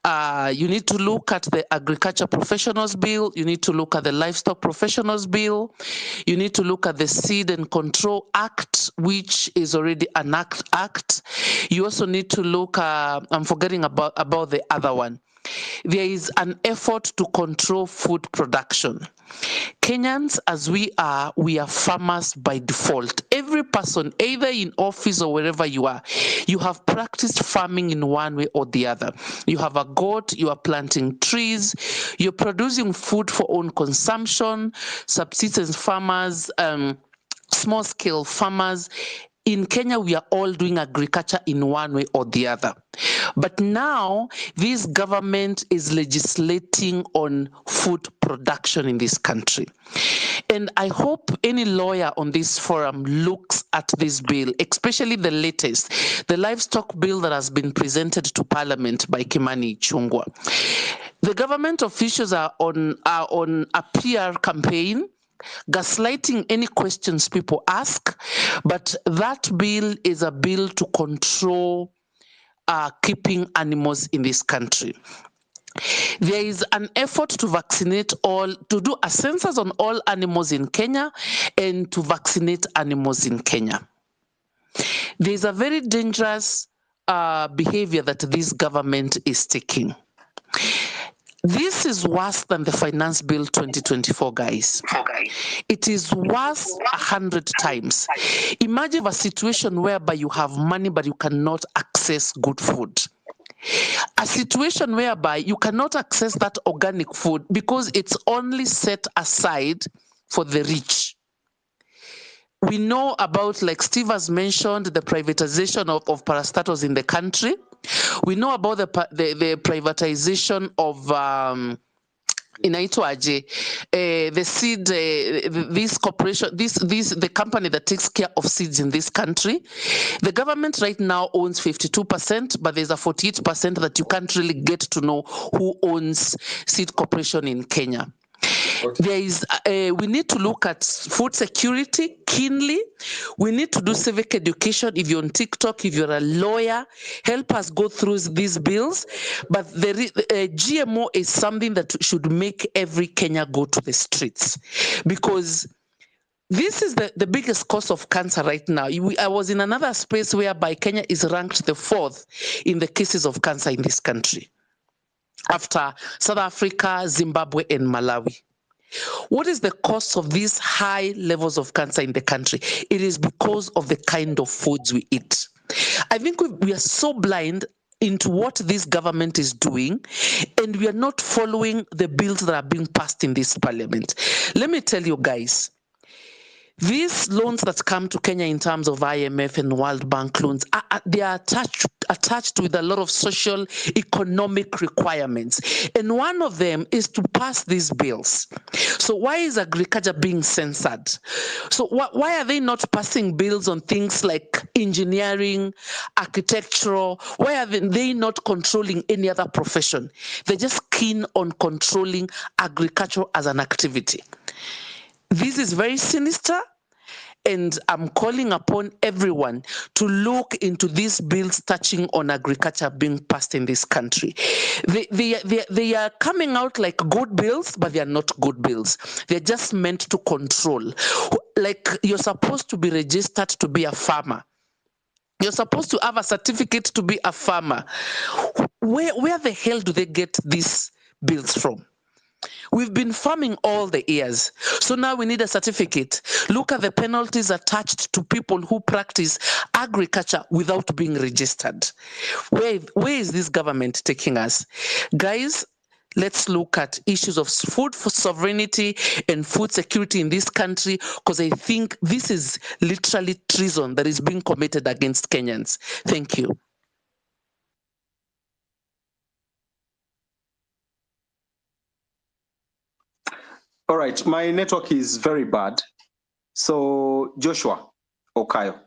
You need to look at the Agriculture Professionals Bill, you need to look at the Livestock Professionals Bill, you need to look at the Seed and Control Act, which is already an act. You also need to look, I'm forgetting about the other one. There is an effort to control food production. Kenyans, as we are farmers by default. Every person, either in office or wherever you are, you have practiced farming in one way or the other. You have a goat, you are planting trees, you're producing food for own consumption, subsistence farmers, small-scale farmers. In Kenya, we are all doing agriculture in one way or the other. But now, this government is legislating on food production in this country. And I hope any lawyer on this forum looks at this bill, especially the latest, the livestock bill that has been presented to Parliament by Kimani Ichung'wah. The government officials are on a PR campaign, gaslighting any questions people ask, but that bill is a bill to control keeping animals in this country. There is an effort to vaccinate to do a census on all animals in Kenya and to vaccinate animals in Kenya. There is a very dangerous behavior that this government is taking. This is worse than the Finance Bill 2024, guys. It is worse 100 times. Imagine a situation whereby you have money but you cannot access good food. A situation whereby you cannot access that organic food because it's only set aside for the rich. We know about, like Steve has mentioned, the privatization of parastatals in the country. We know about the privatization of the seed, this corporation, the company that takes care of seeds in this country. The government right now owns 52%, but there's a 48% that you can't really get to know who owns Seed Corporation in Kenya. There is, we need to look at food security keenly. We need to do civic education. If you're on TikTok, if you're a lawyer, help us go through these bills. But GMO is something that should make every Kenya go to the streets, because this is the biggest cause of cancer right now. I was in another space whereby Kenya is ranked the 4th in the cases of cancer in this country, after South Africa, Zimbabwe, and Malawi. What is the cause of these high levels of cancer in the country? It is because of the kind of foods we eat. I think we are so blind into what this government is doing, and we are not following the bills that are being passed in this parliament. Let me tell you guys, these loans that come to Kenya in terms of IMF and World Bank loans, they are attached with a lot of social economic requirements. And one of them is to pass these bills. So why is agriculture being censored? So why are they not passing bills on things like engineering, architectural? Why are they not controlling any other profession? They're just keen on controlling agriculture as an activity. This is very sinister, And I'm calling upon everyone to look into these bills touching on agriculture being passed in this country. They are coming out like good bills, but they are not good bills. They're just meant to control. Like, you're supposed to be registered to be a farmer. You're supposed to have a certificate to be a farmer. Where the hell do they get these bills from? We've been farming all the years, so now we need a certificate. Look at the penalties attached to people who practice agriculture without being registered. Where is this government taking us? Guys, let's look at issues of food sovereignty and food security in this country, because I think this is literally treason that is being committed against Kenyans. Thank you. All right, my network is very bad. So Joshua Okayo.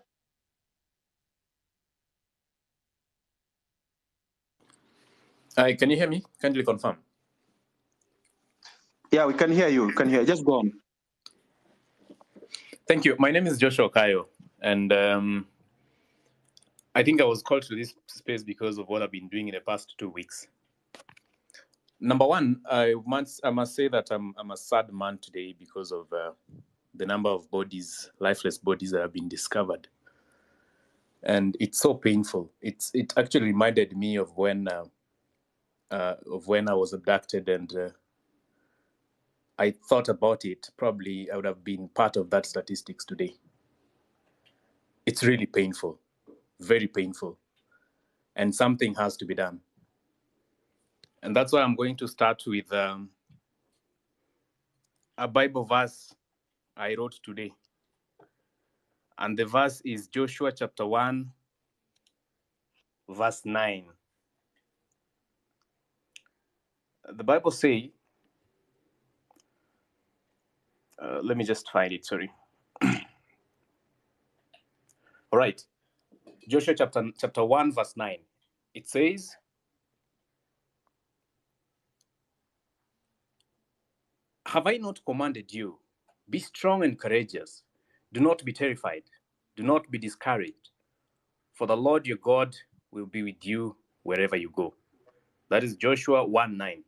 Hi, can you hear me? Kindly confirm. Yeah, we can hear you. We can hear. Just go on. Thank you. My name is Joshua Okayo, and I think I was called to this space because of what I've been doing in the past 2 weeks. Number one, I must say that I'm a sad man today because of the number of bodies, lifeless bodies that have been discovered, and it's so painful. It actually reminded me of when I was abducted, and I thought about it. Probably I would have been part of that statistics today. It's really painful, very painful, and something has to be done. And that's why I'm going to start with a Bible verse I wrote today. And the verse is Joshua chapter 1, verse 9. The Bible says, let me just find it, sorry. All right, Joshua chapter 1, verse 9. It says, have I not commanded you? Be strong and courageous. Do not be terrified. Do not be discouraged. For the Lord your God will be with you wherever you go. That is Joshua 1:9.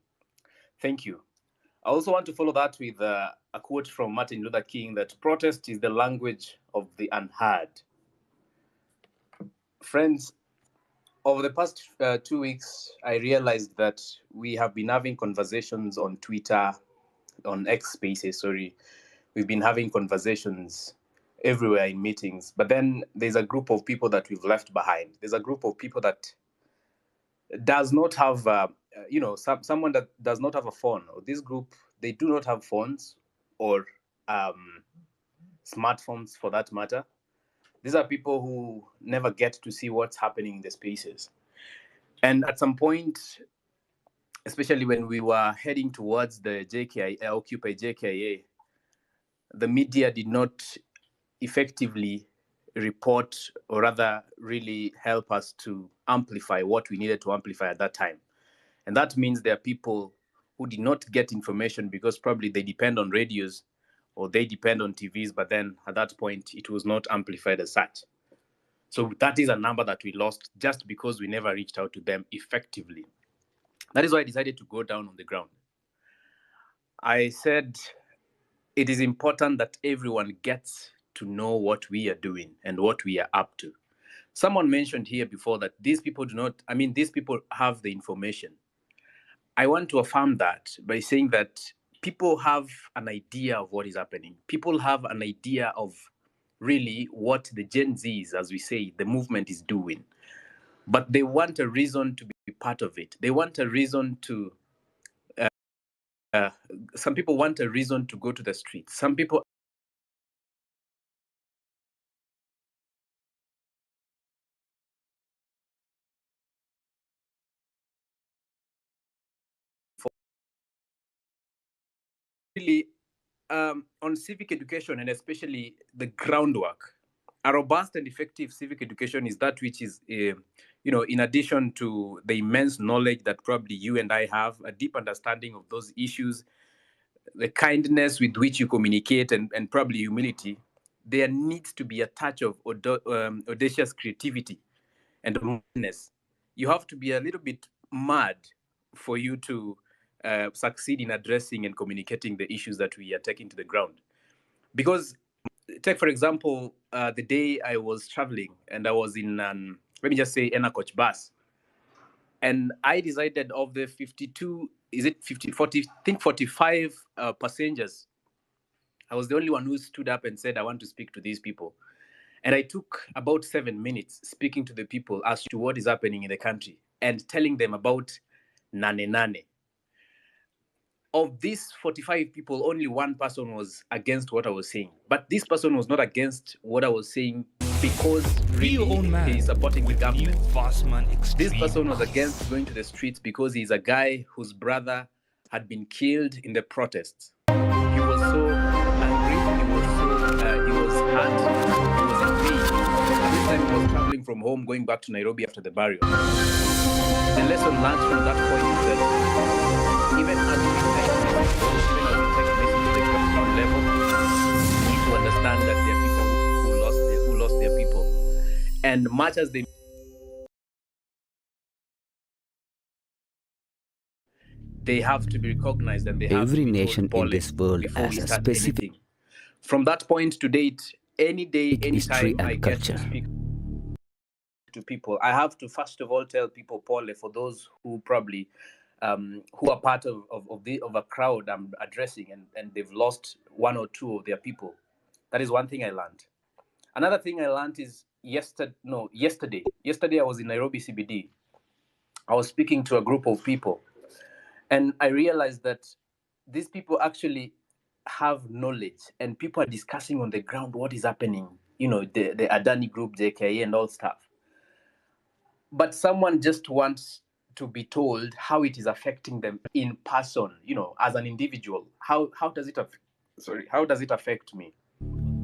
Thank you. I also want to follow that with a quote from Martin Luther King that protest is the language of the unheard. Friends, over the past 2 weeks, I realized that we have been having conversations on Twitter, on X Spaces, sorry. We've been having conversations everywhere in meetings, but then there's a group of people that we've left behind. There's a group of people that does not have, someone that does not have a phone. Or this group, they do not have phones or smartphones for that matter. These are people who never get to see what's happening in the spaces. And at some point, especially when we were heading towards the Occupy JKIA, the media did not effectively report, or rather really help us to amplify what we needed to amplify at that time. And that means there are people who did not get information because probably they depend on radios or they depend on TVs, but then at that point it was not amplified as such. So that is a number that we lost just because we never reached out to them effectively. That is why I decided to go down on the ground. I said it is important that everyone gets to know what we are doing and what we are up to. Someone mentioned here before that these people these people have the information. I want to affirm that by saying that people have an idea of what is happening. People have an idea of really what the Gen Zs, as we say, the movement is doing. But they want a reason to be part of it. They want a reason to, some people want a reason to go to the streets. Some people really on civic education, and especially the groundwork. A robust and effective civic education is that which is, in addition to the immense knowledge that probably you and I have, a deep understanding of those issues, the kindness with which you communicate, and probably humility. there needs to be a touch of audacious creativity and madness. You have to be a little bit mad for you to succeed in addressing and communicating the issues that we are taking to the ground. Because take, for example, the day I was traveling and I was in, let me just say, Ena Coach bus. And I decided of the 52, is it 50, 40, I think 45 passengers, I was the only one who stood up and said, I want to speak to these people. And I took about 7 minutes speaking to the people as to what is happening in the country and telling them about Nane. Of these 45 people, only one person was against what I was saying. But this person was not against what I was saying because really he is supporting the government. This person was against going to the streets because he's a guy whose brother had been killed in the protests. He was so angry, he was hurt, he was enraged. At this time he was traveling from home, going back to Nairobi after the burial. The lesson learned from that point is that even as we take messages to the ground level, we need to understand that there are people who lost their people. And much as they have to be recognized and they have Every to be nation told in this world has a specific anything. From that point to date, any day, history anytime I and get culture. to speak to people, I have to first of all tell people, Paul, for those who probably who are part of a crowd I'm addressing and they've lost one or two of their people. That is one thing I learned. Another thing I learned is yesterday I was in Nairobi CBD. I was speaking to a group of people and I realized that these people actually have knowledge and people are discussing on the ground what is happening, you know, the Adani group, JKA and all stuff. But someone just wants to be told how it is affecting them in person, you know, as an individual. How does it affect me?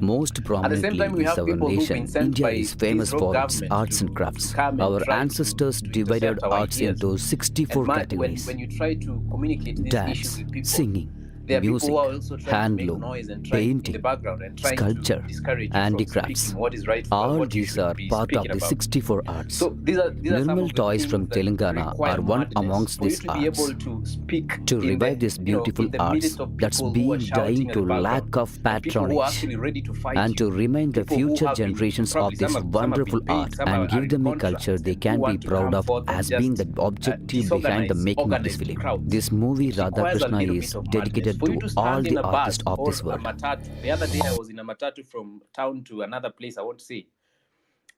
Most prominently is our nation. India is famous for its arts and crafts. Our ancestors divided arts into 64 categories. When you try to communicate these issues Dance, with people, singing, there are music, people who are also trying handloom, to make noise and trying in the painting, background and trying sculpture, to discourage you from handicrafts. speaking what is right, All what you these should are be part of speaking the about. 64 arts. So these are some Nirmal of the toys things from that Telangana require are one madness amongst for you these to be arts. able to speak To revive this beautiful in the arts midst of that's people who are been shouting dying at to the background, lack of and people who are patronage, actually ready to fight and you, to remind the people who future have been generations probably of this some have wonderful been paid, art some and are give in them a contracts, culture they and who can be want to proud come of forth and as being just the objective behind the disorganize making of this organized film. crowds. This movie It requires a Radhakrishna little is bit of madness dedicated for you to to all stand the in a artists bus of or this a world. matatu. The other day I was in a matatu from town to another place, I won't say,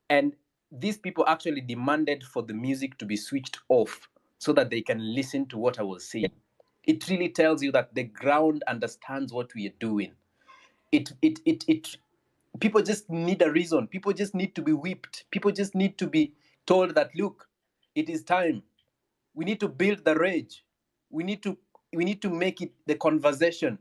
and these people actually demanded for the music to be switched off so that they can listen to what I was saying. It really tells you that the ground understands what we are doing. People just need a reason. People just need to be whipped. People just need to be told that, look, it is time. We need to build the rage. We need to make it the conversation.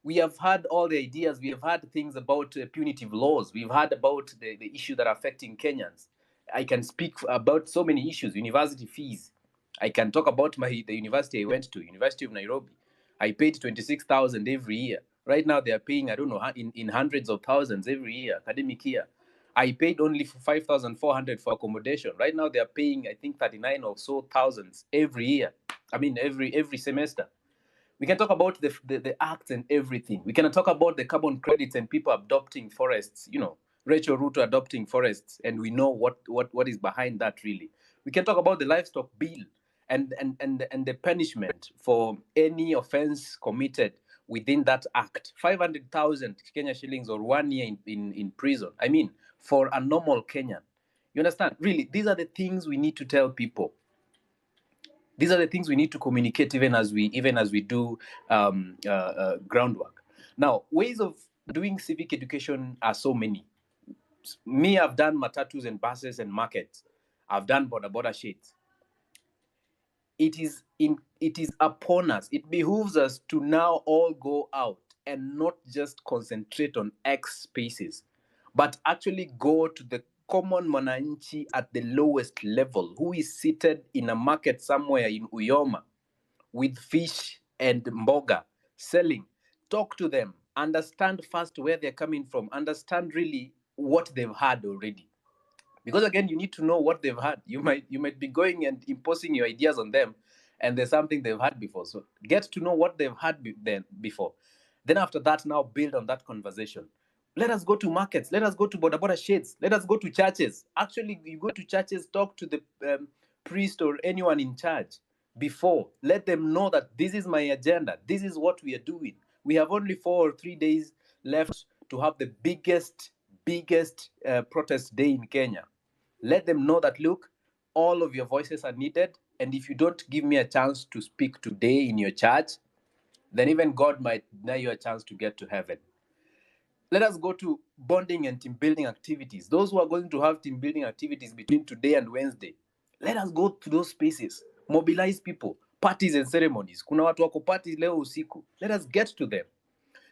We have had all the ideas. We have had things about punitive laws. We've heard about the issue that are affecting Kenyans. I can speak about so many issues. University fees. I can talk about the university I went to, University of Nairobi. I paid 26,000 every year. Right now they are paying, I don't know, in hundreds of thousands every year, academic year. I paid only 5,400 for accommodation. Right now they are paying, I think, 39 or so thousands every year. I mean, every semester. We can talk about the acts and everything. We can talk about the carbon credits and people adopting forests, you know, Rachel Ruto adopting forests, and we know what is behind that really. We can talk about the livestock bill and the punishment for any offense committed within that act. 500,000 Kenya shillings or 1 year in prison. I mean, for a normal Kenyan. You understand? Really, these are the things we need to tell people. These are the things we need to communicate even as we do groundwork. Now, ways of doing civic education are so many. Me, I've done matatus and buses and markets. I've done border shades. It is upon us. It behooves us to now all go out and not just concentrate on X spaces, but actually go to the common mwananchi at the lowest level, who is seated in a market somewhere in Uyoma with fish and mboga selling. Talk to them, understand first where they're coming from, understand really what they've had already. Because again, you need to know what they've had. You might be going and imposing your ideas on them, and there's something they've had before. So get to know what they've had before. Then after that, now build on that conversation. Let us go to markets. Let us go to border shades. Let us go to churches. Actually, you go to churches, talk to the priest or anyone in charge before. Let them know that this is my agenda. This is what we are doing. We have only 4 or 3 days left to have the biggest protest day in Kenya. Let them know that, look, all of your voices are needed. And if you don't give me a chance to speak today in your church, then even God might deny you a chance to get to heaven. Let us go to bonding and team building activities. Those who are going to have team building activities between today and Wednesday, let us go to those spaces. Mobilize people, parties and ceremonies. Kuna watu wako parties leo usiku. Let us get to them.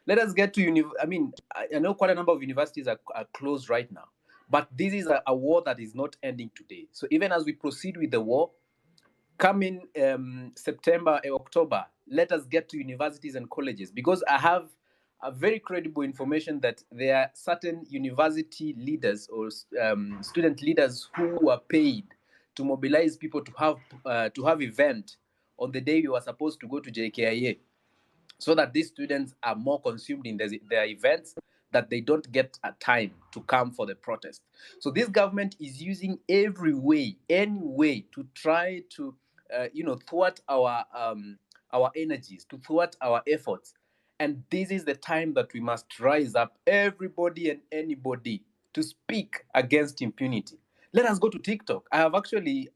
Let us get to I know quite a number of universities are closed right now, but this is a war that is not ending today. So even as we proceed with the war, coming September, October, let us get to universities and colleges, because I have a very credible information that there are certain university leaders or student leaders who are paid to mobilize people to have event on the day you are supposed to go to JKIA, so that these students are more consumed in their events, that they don't get a time to come for the protest. So this government is using any way to try to thwart our energies, to thwart our efforts. And this is the time that we must rise up, everybody and anybody, to speak against impunity. Let us go to TikTok. I have actually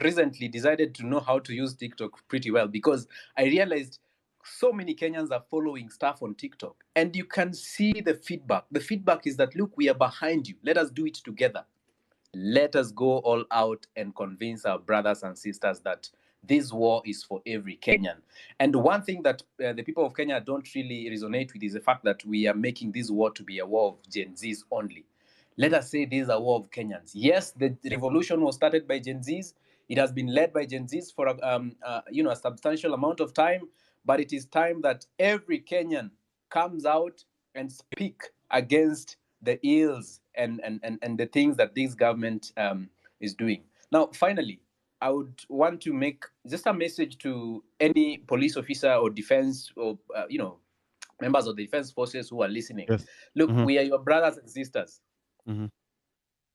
recently decided to know how to use TikTok pretty well, because I realized so many Kenyans are following stuff on TikTok, and you can see the feedback. The feedback is that, look, we are behind you. Let us do it together. Let us go all out and convince our brothers and sisters that this war is for every Kenyan. And one thing that the people of Kenya don't really resonate with is the fact that we are making this war to be a war of Gen Zs only. Let us say this is a war of Kenyans. Yes, the revolution was started by Gen Zs. It has been led by Gen Zs for a substantial amount of time, but it is time that every Kenyan comes out and speak against the ills and the things that this government is doing. Now, finally, I would want to make just a message to any police officer or defense or members of the defense forces who are listening. Yes. Look, we are your brothers and sisters. Mm-hmm.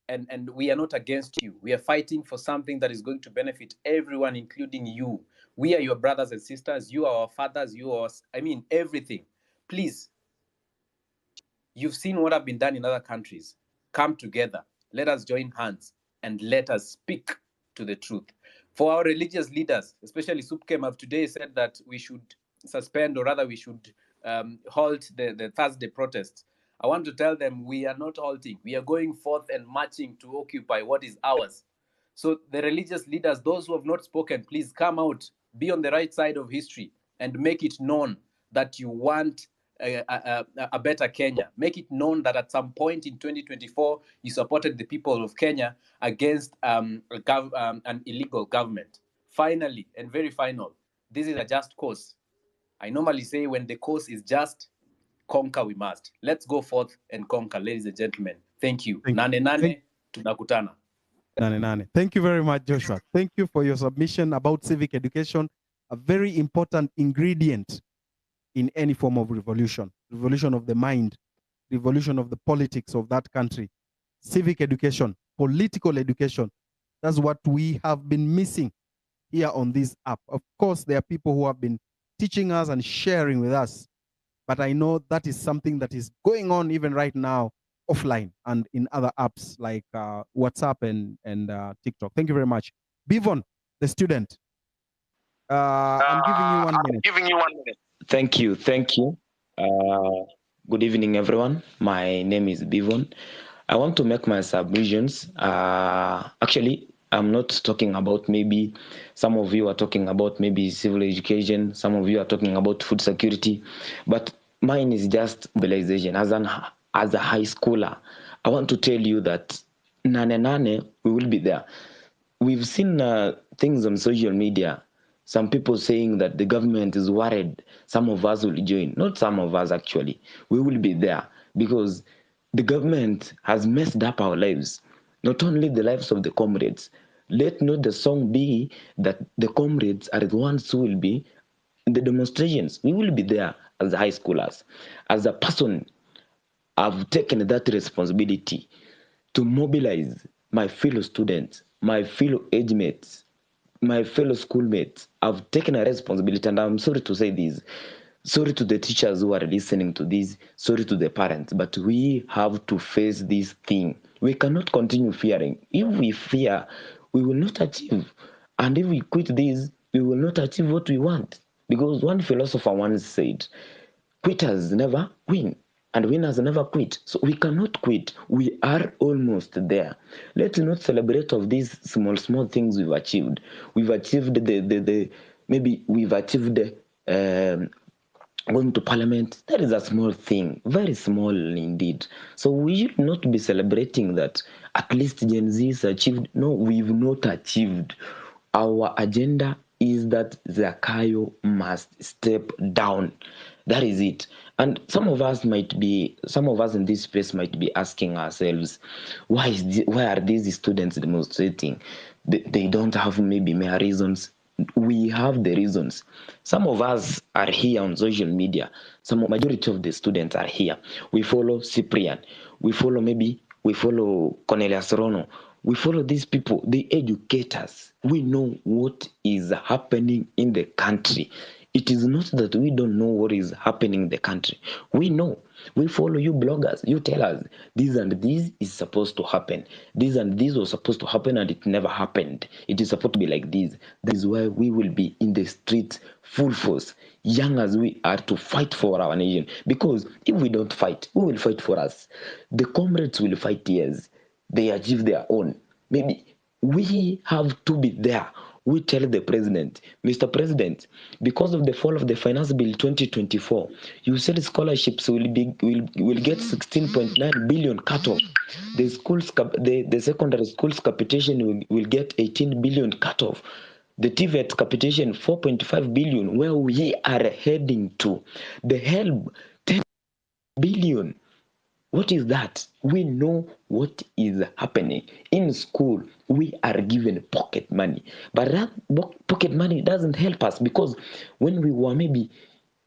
And we are not against you. We are fighting for something that is going to benefit everyone, including you. We are your brothers and sisters. You are our fathers. You are, everything. Please, you've seen what have been done in other countries. Come together. Let us join hands and let us speak to the truth. For our religious leaders, especially Supkem have today said that we should suspend, or rather we should halt the Thursday protests. I want to tell them we are not halting. We are going forth and marching to occupy what is ours. So the religious leaders, those who have not spoken, please come out, be on the right side of history, and make it known that you want a better Kenya. Make it known that at some point in 2024, you supported the people of Kenya against an illegal government. Finally, and very final, this is a just cause. I normally say when the cause is just, conquer we must. Let's go forth and conquer, ladies and gentlemen. Thank you. Nane, tunakutana. Nane. Thank you very much, Joshua. Thank you for your submission about civic education, a very important ingredient in any form of revolution of the mind, revolution of the politics of that country. Civic education, political education, that's what we have been missing here on this app. Of course, there are people who have been teaching us and sharing with us, but I know that is something that is going on even right now offline and in other apps like WhatsApp and TikTok. Thank you very much. Bivon, the student, I'm giving you 1 minute. Thank you. Good evening, everyone. My name is Bivon. I want to make my submissions. Actually, I'm not talking about, maybe some of you are talking about maybe civil education, some of you are talking about food security, but mine is just mobilization. As a high schooler, I want to tell you that Nane, we will be there. We've seen things on social media. some people saying that the government is worried some of us will join. Not some of us, actually. We will be there because the government has messed up our lives, not only the lives of the comrades. Let not the song be that the comrades are the ones who will be in the demonstrations. We will be there as high schoolers. As a person, I've taken that responsibility to mobilize my fellow students, my fellow age mates, my fellow schoolmates. I've taken a responsibility, and I'm sorry to say this. Sorry to the teachers who are listening to this. Sorry to the parents, but we have to face this thing. We cannot continue fearing. If we fear, we will not achieve. And if we quit this, we will not achieve what we want. Because one philosopher once said, quitters never win and winners never quit. So we cannot quit. We are almost there. Let's not celebrate of these small things we've achieved. We've achieved maybe we've achieved going to parliament. That is a small thing, very small indeed. So we should not be celebrating that at least Gen Z has achieved. No, we've not achieved. Our agenda is that Zakayo must step down. That is it. And some of us in this space might be asking ourselves, why are these students demonstrating? They don't have maybe mere reasons. We have the reasons. Some of us are here on social media. Majority of the students are here. We follow Cyprian. We follow Cornelius Rono. We follow these people. They educate us. We know what is happening in the country. It is not that we don't know what is happening in the country. We know. We follow you bloggers. You tell us this and this is supposed to happen. This and this was supposed to happen and it never happened. It is supposed to be like this. That is why we will be in the streets full force, young as we are, to fight for our nation. Because if we don't fight, who will fight for us? The comrades will fight, yes. They achieve their own. Maybe we have to be there. We tell the president, Mr. President, because of the fall of the Finance Bill 2024, you said scholarships will get 16.9 billion cut off. The secondary schools capitation will get 18 billion cut off. The TVET capitation 4.5 billion, where we are heading to. The HELB 10 billion. What is that? We know what is happening. In school, we are given pocket money. But that pocket money doesn't help us, because when we were maybe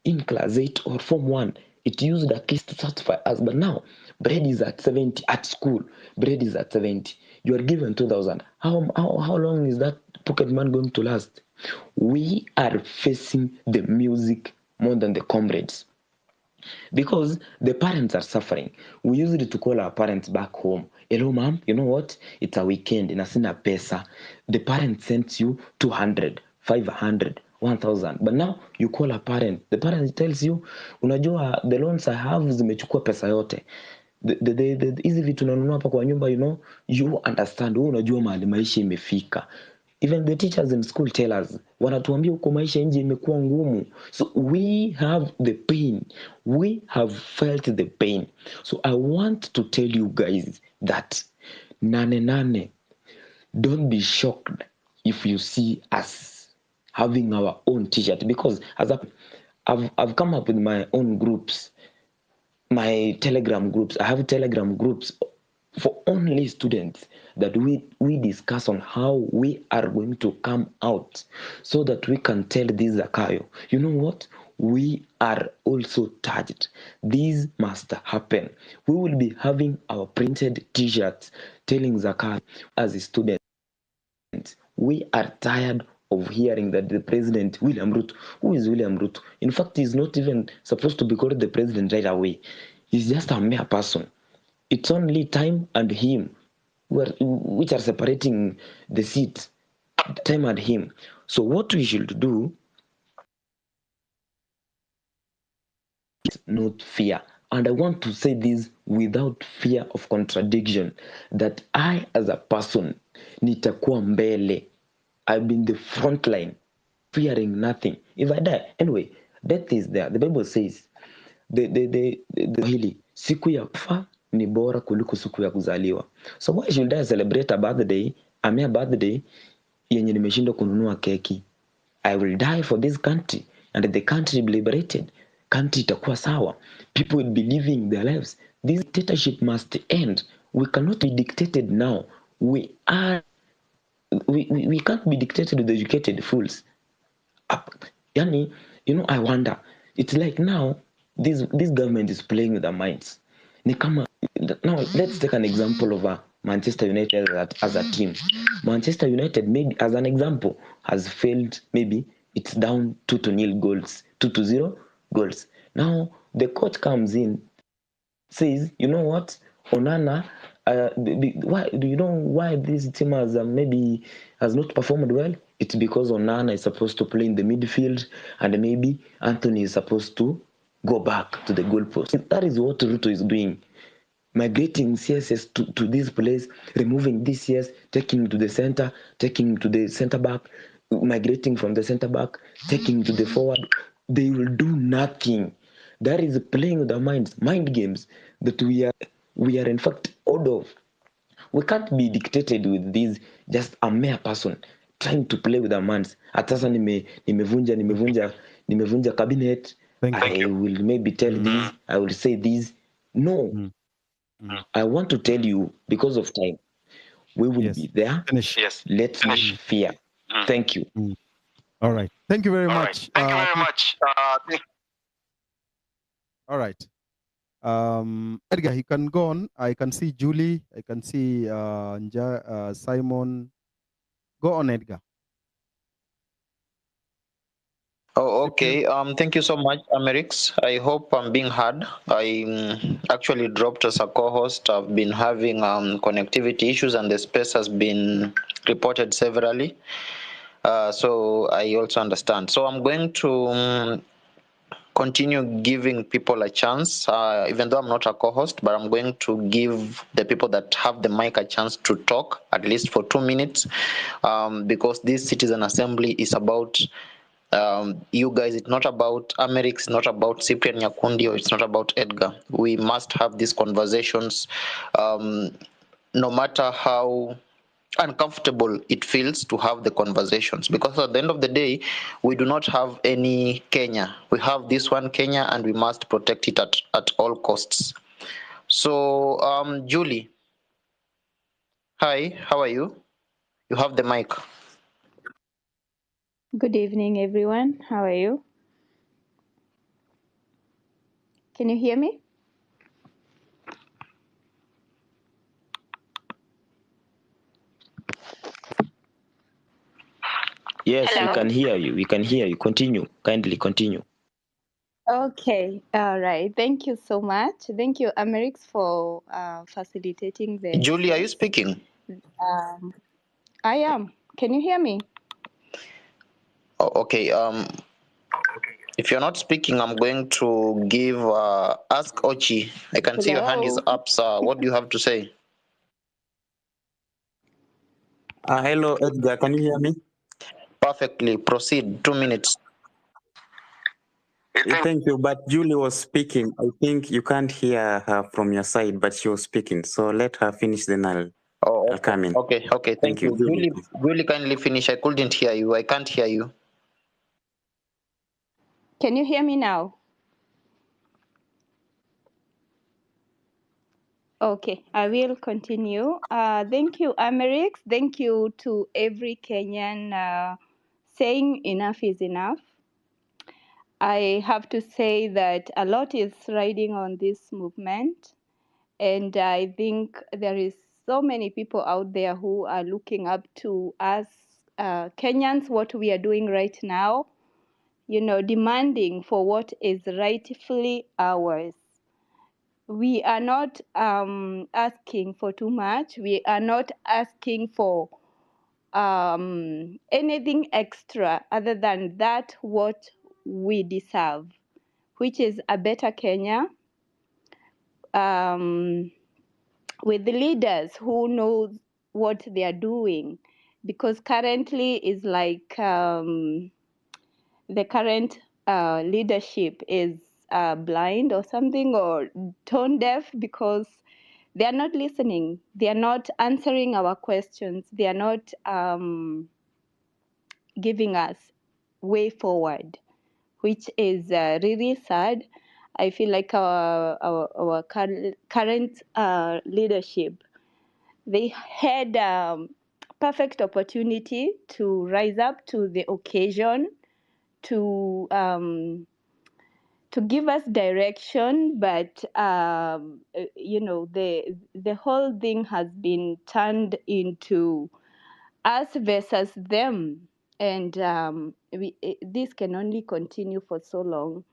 in class 8 or Form 1, it used at least to satisfy us. But now, bread is at 70 at school. Bread is at 70. You are given 2,000. How long is that pocket money going to last? We are facing the music more than the comrades. Because the parents are suffering. We used to call our parents back home. Hello, mom, you know what? It's a weekend. Inasina pesa. The parent sends you 200, 500, 1,000. But now you call a parent. The parent tells you, unajua, the loans I have zimechukua pesa yote. Hizi vitu nanunua hapa kwa nyumba, you understand. Unajua mahali maisha imefika. Even the teachers in school tell us, wanatuambia huko maisha nje imekuwa ngumu. So we have the pain. We have felt the pain. So I want to tell you guys that Nane, don't be shocked if you see us having our own t-shirt, because as I've come up with my own groups, my Telegram groups. I have Telegram groups for only students that we discuss on how we are going to come out, so that we can tell this Zakayo, you know what? We are also touched. This must happen. We will be having our printed t-shirts telling Zakayo as a student, we are tired of hearing that the president, William Ruto, who is William Ruto? In fact, he's not even supposed to be called the president right away. He's just a mere person. It's only time and him which are separating the seat, time and him. So what we should do is not fear. And I want to say this without fear of contradiction, that I as a person, nitakuwa mbele. I've been the front line, fearing nothing. If I die, anyway, death is there. The Bible says, hili siku ya kufa ni bora kuliko siku ya kuzaliwa. So why should I celebrate a birthday, a mere birthday, yenye nimeshindwa kununua keki? I will die for this country and the country be liberated. Country itakuwa sawa. People will be living their lives. This dictatorship must end. We cannot be dictated now. We can't be dictated with educated fools. Yani, I wonder. It's like now this government is playing with our minds. Now let's take an example of Manchester United as a team. Manchester United, maybe as an example, has failed. Maybe it's down 2-0 goals, 2-0 goals. Now the coach comes in, says, you know what, Onana, why do you know why this team has maybe has not performed well? It's because Onana is supposed to play in the midfield, and maybe Anthony is supposed to go back to the goalpost. That is what Ruto is doing. Migrating CSS to this place, removing this CS, taking to the center, taking to the center back, migrating from the center back, taking to the forward. They will do nothing. That is playing with our minds, mind games that we are in fact out of. We can't be dictated with this, just a mere person trying to play with our minds. Atasa nimevunja cabinet. I will maybe tell this, I will say this. No. I want to tell you, because of time, we will be there. Finish. Yes. Let's not fear. Thank you. All right. Thank you very All right. much. Thank you very much. All right. Edgar, you can go on. I can see Julie. I can see Simon. Go on, Edgar. Oh, okay. Thank you so much, Amerix. I hope I'm being heard. I actually dropped as a co-host. I've been having connectivity issues, and the space has been reported severally. So I also understand. So I'm going to continue giving people a chance, even though I'm not a co-host, but I'm going to give the people that have the mic a chance to talk, at least for 2 minutes, because this citizen assembly is about you guys. It's not about Amerix, it's not about Cyprian Nyakundi, or it's not about Edgar. We must have these conversations, no matter how uncomfortable it feels to have the conversations, because at the end of the day, we do not have any Kenya. We have this one Kenya, and we must protect it at all costs. So Julie, hi, how are you? You have the mic. Good evening, everyone. How are you? Can you hear me? Yes, Hello. we can hear you. We can hear you. Continue. Kindly continue. Okay. All right. Thank you so much. Thank you, Amerix, for facilitating the. Julie, are you speaking? I am. Can you hear me? Oh, okay. If you're not speaking, I'm going to give ask Ochi. I can see your hand is Hello. up, sir. What do you have to say? Hello, Edgar. Can you hear me? Perfectly. Proceed. 2 minutes. Thank you. But Julie was speaking. I think you can't hear her from your side, but she was speaking. So let her finish, then I'll come in. Okay. Thank you. Julie, kindly finish. I couldn't hear you. I can't hear you. Can you hear me now? Okay, I will continue. Thank you, Amerix. Thank you to every Kenyan saying enough is enough. I have to say that a lot is riding on this movement, and I think there is so many people out there who are looking up to us Kenyans, what we are doing right now, demanding for what is rightfully ours. We are not asking for too much. We are not asking for anything extra other than that what we deserve, which is a better Kenya, with the leaders who know what they are doing, because currently is like the current leadership is blind or something, or tone deaf, because they are not listening. They are not answering our questions. They are not giving us way forward, which is really sad. I feel like our current leadership, they had perfect opportunity to rise up to the occasion, to give us direction, but the whole thing has been turned into us versus them, and this can only continue for so long.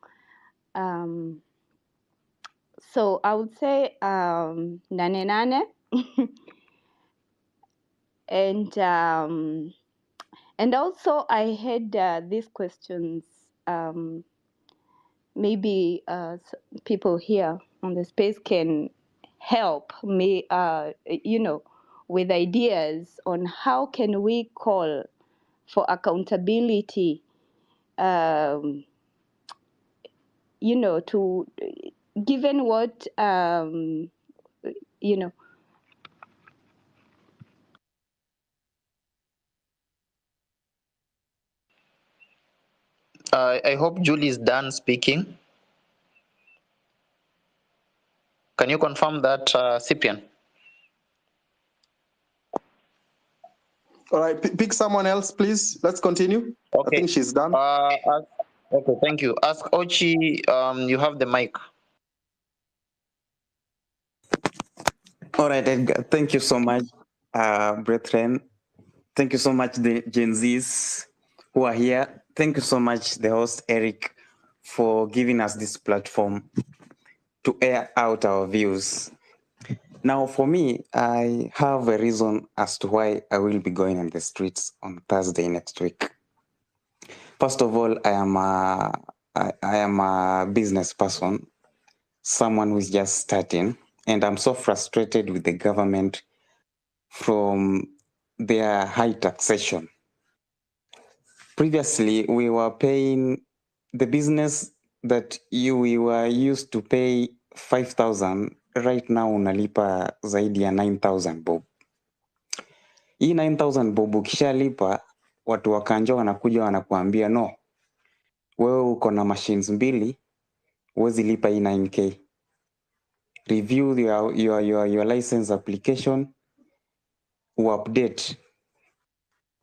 So I would say nane and also I had these questions. Maybe people here on the space can help me, with ideas on how can we call for accountability, to given what, you know. I hope Julie is done speaking. Can you confirm that, Cyprian? All right, pick someone else, please. Let's continue. Okay. I think she's done. Okay, thank you. Ask Ochi, you have the mic. All right, Edgar. Thank you so much, brethren. Thank you so much, the Gen Zs who are here. Thank you so much, the host, Eric, for giving us this platform to air out our views. Now, for me, I have a reason as to why I will be going on the streets on Thursday next week. First of all, I am a business person, someone who is just starting, and I'm so frustrated with the government from their high taxation. Previously, we were paying the business that we were used to pay 5,000. Right now unalipa zaidi ya 9,000 bob. Hii 9,000 bob ukishalipa, watu wa Kanjo wanakuja wanakuambia no, wewe uko na machines mbili, huwezi lipa hii 9k. Review your license application, update.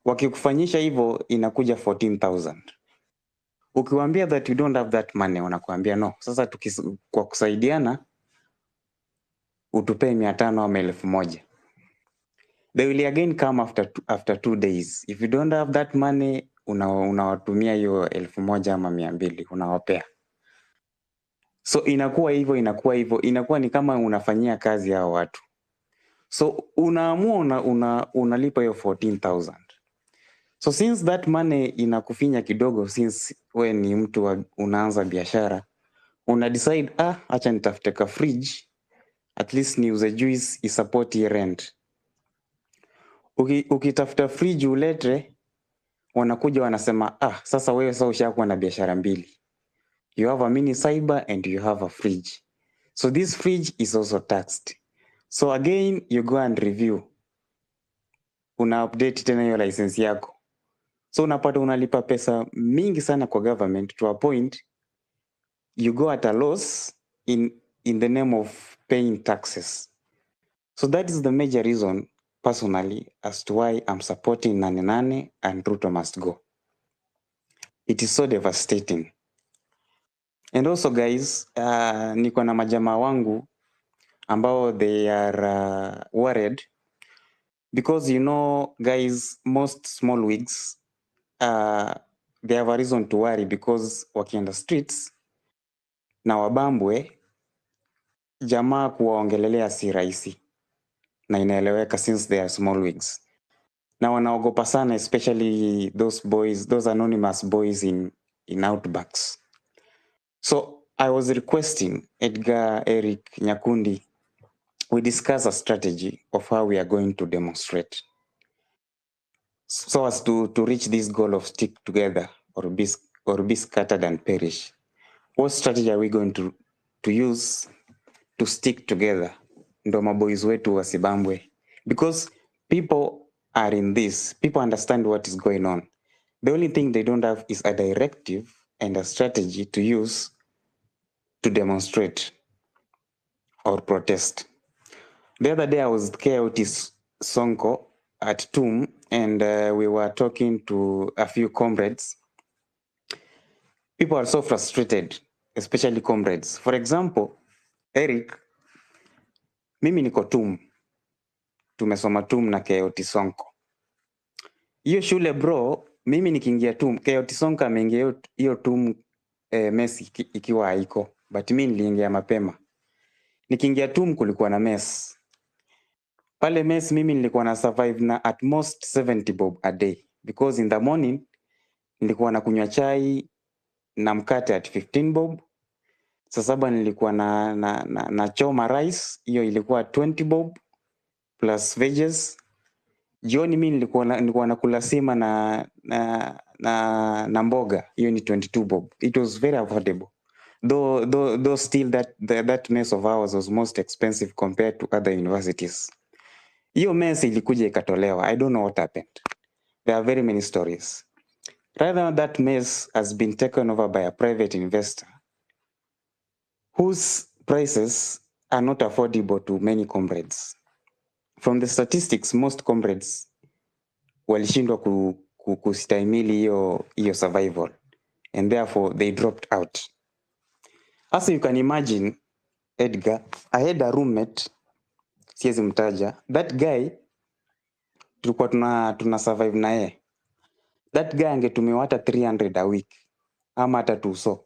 Wakikufanyisha hivyo inakuja 14,000. Ukiwaambia that you don't have that money, wanakuambia no. Sasa kwa kusaidiana utupee 500 ama 1,000. They will again come after 2 days. If you don't have that money, unawatumia hiyo 1,000 ama 200 unawapea. So inakuwa inakuwa ni kama unafanyia kazi hao watu. So unaamua unalipa hiyo 14,000. So since that money inakufinya kidogo, since we ni mtu unaanza biashara, una decide acha nitafute ka fridge, at least niuze juice isupport your rent. Ukitafuta fridge ulete, wanakuja wanasema sasa wewe sasa ushakuwa na biashara mbili. You have a mini cyber and you have a fridge. So this fridge is also taxed. So again you go and review. Una update tena hiyo license yako. So unapata unalipa pesa mingi sana kwa government to a point you go at a loss in the name of paying taxes. So that is the major reason personally as to why I'm supporting Nane and Ruto must go. It is so devastating. And also guys, niko na majamaa wangu ambao they are worried because guys, most small wigs they have a reason to worry because wakienda streets na wabambwe, jamaa kuwaongelelea si rahisi na inaeleweka since they are small wigs. Na wanaogopa sana, especially those anonymous boys in outbacks. So I was requesting Edgar, Eric, Nyakundi, we discuss a strategy of how we are going to demonstrate so as to reach this goal of stick together or be scattered and perish. What strategy are we going to use to stick together? Ndo maboys wetu wasibambwe. Because people are in this. People understand what is going on. The only thing they don't have is a directive and a strategy to use to demonstrate or protest. The other day I was KOT Sonko at TUM, and we were talking to a few comrades. People are so frustrated, especially comrades. For example, Eric, mimi niko TUM, tumesoma TUM na KOT Sonko. Hiyo shule bro, mimi nikiingia TUM, KOT Sonko ameingia hiyo TUM mess ikiwa haiko, but mimi niliingia mapema. Nikiingia TUM kulikuwa na mess. Pale mess mimi nilikuwa na survive na at most 70 bob a day, because in the morning nilikuwa na kunywa chai na mkate at 15 bob. Saa saba nilikuwa na choma rice, hiyo ilikuwa 20 bob plus veggies. Jioni mimi nilikuwa nakula sima na mboga, hiyo ni 22 bob. It was very affordable. Though still that mess of ours was most expensive compared to other universities. Hiyo mess ilikuja ikatolewa. I don't know what happened. There are very many stories. Rather, that mess has been taken over by a private investor whose prices are not affordable to many comrades. From the statistics, most comrades walishindwa kustahimili hiyo survival, and therefore they dropped out. As you can imagine, Edgar, I had a roommate, siwezi mtaja. That guy tulikuwa tuna survive na yeye. That guy angetumiwa hata 300 a week ama hata 200.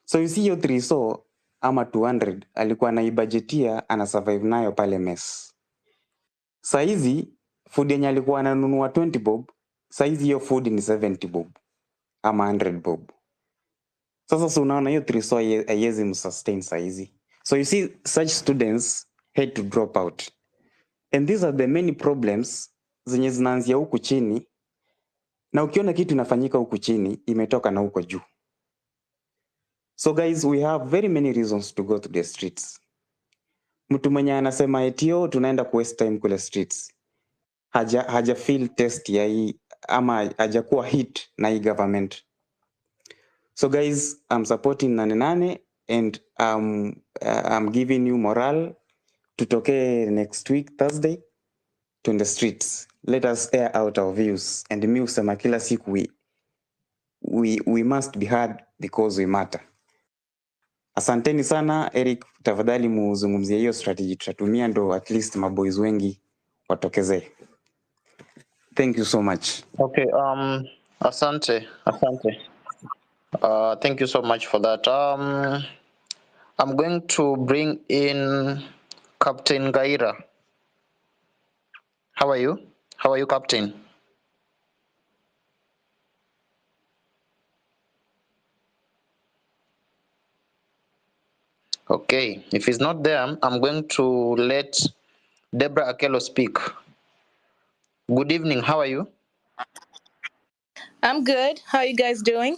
So you see hiyo 300 ama 200 alikuwa anaibajetia, ana survive nayo pale mess. Saizi food yenye alikuwa ananunua 20 bob, saizi hiyo food ni 70 bob ama 100 bob. Sasa so unaona hiyo 300 haiwezi msustain saizi. So you see such students had to drop out. And these are the many problems zenye zinaanzia huku chini, na ukiona kitu inafanyika huku chini imetoka na huko juu. So guys, we have very many reasons to go to the streets. Mtu mwenye anasema etio tunaenda ku waste time kule streets, haja feel test ya hii ama hajakuwa hit na hii government. So guys, I'm supporting Nane and I'm giving you morale. Tutoke next week Thursday to the streets. Let us air out our views, and mi usema kila siku we must be heard because we matter. Asanteni sana. Eric, tafadhali muzungumzie hiyo strategy tutatumia ndo at least maboys wengi watokezee. Thank you so much. Okay, asante. Thank you so much for that. I'm going to bring in Captain Gaira. How are you? How are you, Captain? Okay, if he's not there, I'm going to let Deborah Akello speak. Good evening, how are you? I'm good. How are you guys doing?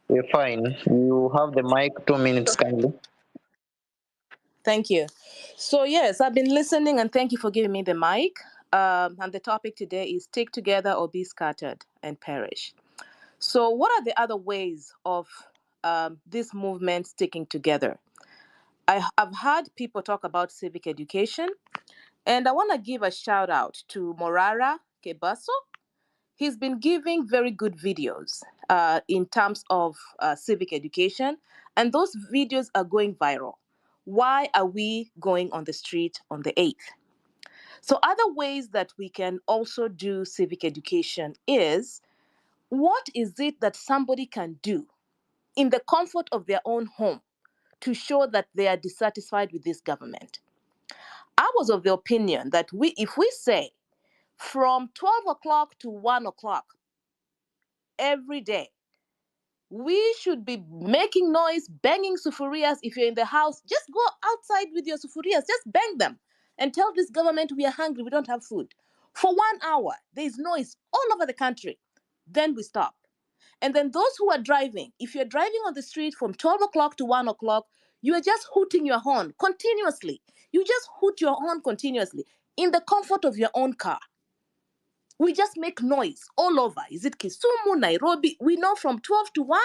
We're fine. You have the mic, 2 minutes kindly. Thank you. So yes, I've been listening and thank you for giving me the mic. And the topic today is stick together or be scattered and perish. So what are the other ways of this movement sticking together? I've heard people talk about civic education, and I want to give a shout out to Morara Kebaso. He's been giving very good videos in terms of civic education, and those videos are going viral. Why are we going on the street on the 8th? So other ways that we can also do civic education is, what is it that somebody can do in the comfort of their own home to show that they are dissatisfied with this government? I was of the opinion that if we say from 12 o'clock to 1 o'clock every day, we should be making noise, banging sufurias. If you're in the house, just go outside with your sufurias, just bang them and tell this government we are hungry, we don't have food. For 1 hour, there's noise all over the country. Then we stop. And then those who are driving, if you're driving on the street from 12 o'clock to 1 o'clock, you are just hooting your horn continuously. You just hoot your horn continuously in the comfort of your own car. We just make noise all over. Is it Kisumu, Nairobi? We know from 12 to 1,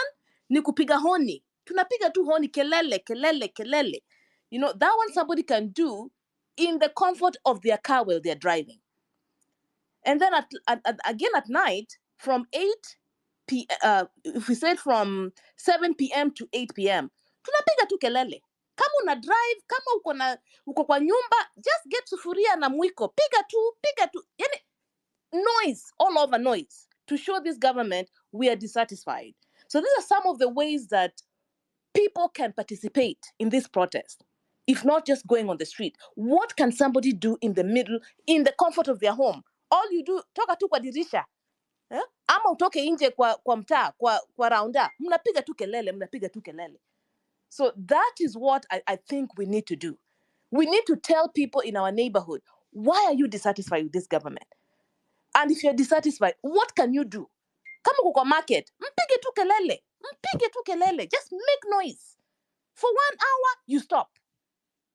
ni kupiga honi. Tunapiga tu honi, kelele, kelele, kelele. You know, that one somebody can do in the comfort of their car while they're driving. And then again at night, from 8 if we said from 7 p.m. to 8 p.m., tunapiga tu kelele. Kama una drive, kama uko kwa nyumba, just get sufuria na mwiko. Piga tu. Yani, noise, all over noise, to show this government we are dissatisfied. So these are some of the ways that people can participate in this protest, if not just going on the street. What can somebody do in the middle, in the comfort of their home? All you do, toka tu kwa dirisha. Ama utoke nje kwa mtaa, kwa raunda. Mnapiga tu kelele. So that is what I think we need to do. We need to tell people in our neighborhood, why are you dissatisfied with this government? And if you're dissatisfied, what can you do? Kama uko kwa market, mpige tu kelele. Just make noise. For 1 hour, you stop.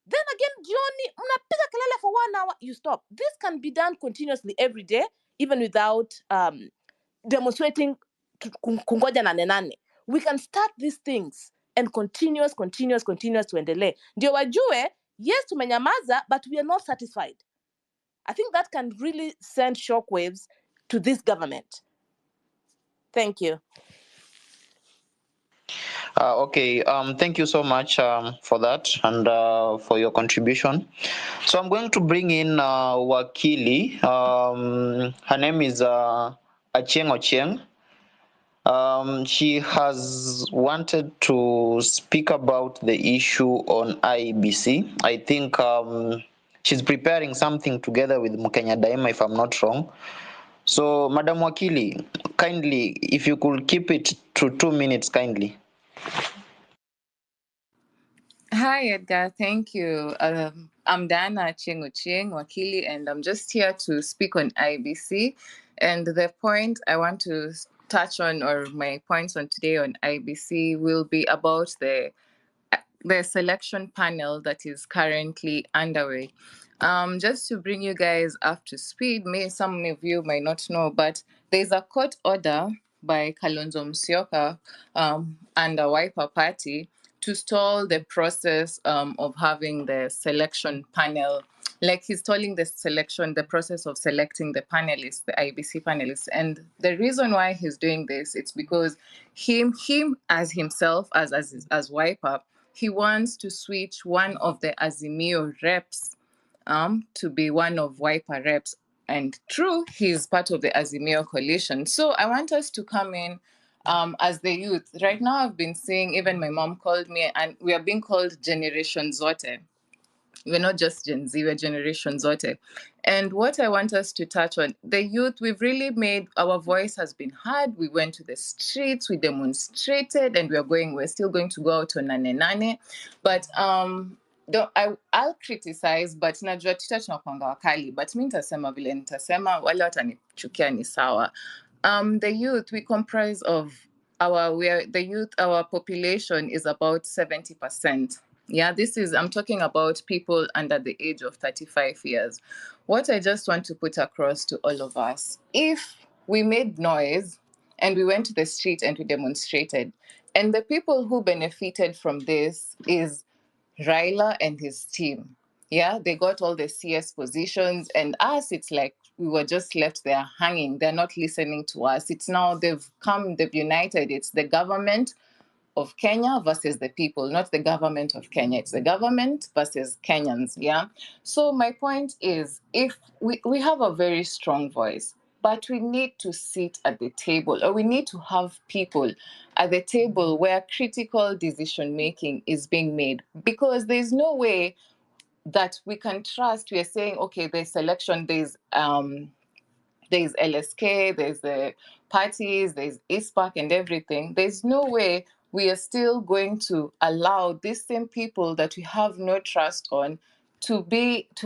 Then again, jioni, mnapiga kelele for 1 hour, you stop. This can be done continuously every day, even without demonstrating kungoja nane. We can start these things and continuous tuendelee. Ndio wajue, yes, tumenyamaza, but we are not satisfied. I think that can really send shockwaves to this government. Thank you. Okay, thank you so much for that and for your contribution. So I'm going to bring in Wakili. Her name is Achieng Ochieng. She has wanted to speak about the issue on IEBC. I think she's preparing something together with Mkenya Daima, if I'm not wrong. So, Madam Wakili, kindly, if you could keep it to 2 minutes, kindly. Hi, Edgar. Thank you. I'm Dana Chieng Wakili, and I'm just here to speak on IBC. And the point I want to touch on, or my points on today on IBC, will be about the selection panel that is currently underway. Just to bring you guys up to speed, some of you might not know, but there's a court order by Kalonzo Musyoka and the Wiper Party to stall the process of having the selection panel. Like, he's stalling the process of selecting the panelists, the IBC panelists. And the reason why he's doing this, it's because him as himself, as Wiper, he wants to switch one of the Azimio reps to be one of Wiper reps. And true, he's part of the Azimio coalition. So I want us to come in as the youth. Right now, I've been seeing, even my mom called me, and we are being called Generation Zote. We're not just Gen Z, we're Generation Zote. And what I want us to touch on, the youth, we've really made, our voice has been heard. We went to the streets, we demonstrated, and we're still going to go out on Nane. But I'll criticize, but najua tunakuanga wakali, but mi nitasema vile nitasema, wale watanichukia ni sawa. The youth, we comprise of our population is about 70%. Yeah, I'm talking about people under the age of 35 years. What I just want to put across to all of us, if we made noise and we went to the street and we demonstrated, and the people who benefited from this is Raila and his team. Yeah, they got all the CS positions, and us, it's like we were just left there hanging. They're not listening to us. It's now they've united. It's the government of Kenya versus the people, not the government of Kenya. It's the government versus Kenyans, yeah? So my point is, if we have a very strong voice, but we need to sit at the table, or we need to have people at the table where critical decision-making is being made, because there's no way that we can trust. We are saying, okay, there's selection, there's LSK, there's the parties, there's ISPAC and everything. There's no way we are still going to allow these same people that we have no trust on to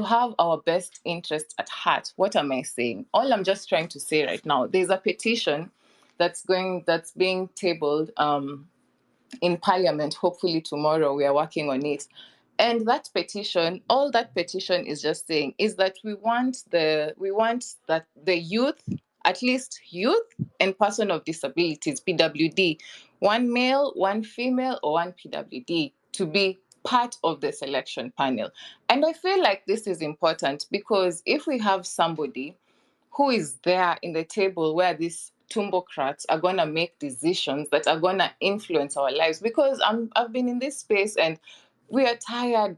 have our best interest at heart. What am I saying? All I'm just trying to say right now, there's a petition that's being tabled in Parliament. Hopefully tomorrow, we are working on it. And that petition, all that petition is just saying is that we want that the youth, at least youth and person of disabilities, PWD, one male, one female, or one PWD, to be part of the selection panel. And I feel like this is important because if we have somebody who is there in the table where these tumbocrats are going to make decisions that are going to influence our lives, because I've been in this space and we are tired,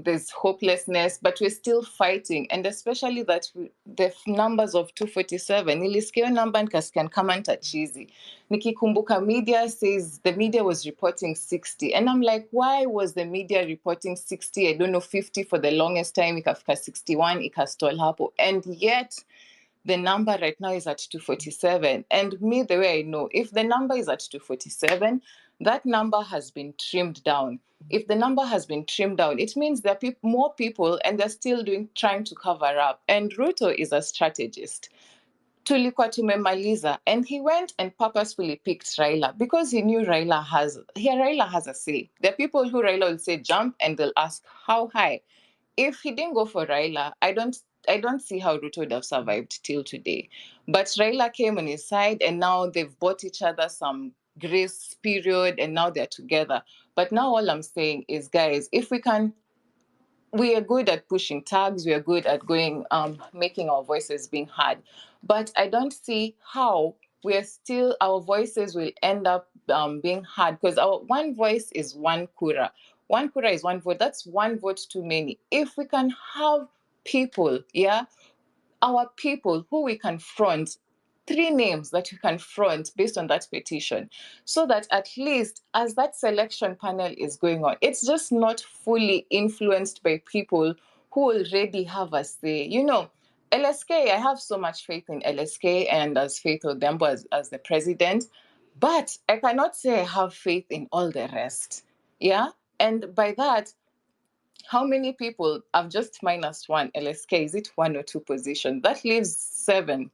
there's hopelessness, but we're still fighting. And especially that the numbers of 247, nilisikia number nikasikia kama nitachizi. Nikikumbuka media says the media was reporting 60. And I'm like, why was the media reporting 60? I don't know, 50 for the longest time, ikafika 61, ikastall hapo. And yet, the number right now is at 247. And me, the way I know, if the number is at 247, that number has been trimmed down. If the number has been trimmed down, it means there are more people and they're still trying to cover up. And Ruto is a strategist. Tulikuwa tumemaliza, and he went and purposefully picked Raila because he knew Raila has a say. There are people who Raila will say jump and they'll ask how high. If he didn't go for Raila, I don't see how Ruto would have survived till today. But Raila came on his side, and now they've bought each other some grace period, and now they're together. But now all I'm saying is, guys, if we are good at pushing tags, we are good at going, making our voices being heard. But I don't see how our voices will end up being heard, because our one voice is one kura. One kura is one vote. That's one vote too many. If we can have people, our people who we confront, 3 names that we confront based on that petition, so that at least as that selection panel is going on, it's just not fully influenced by people who already have a say. LSK, I have so much faith in LSK and as Faith Odembo as the president, but I cannot say I have faith in all the rest. Yeah? And by that, how many people? I've just minus 1 LSK. Is it 1 or 2 position? That leaves 7.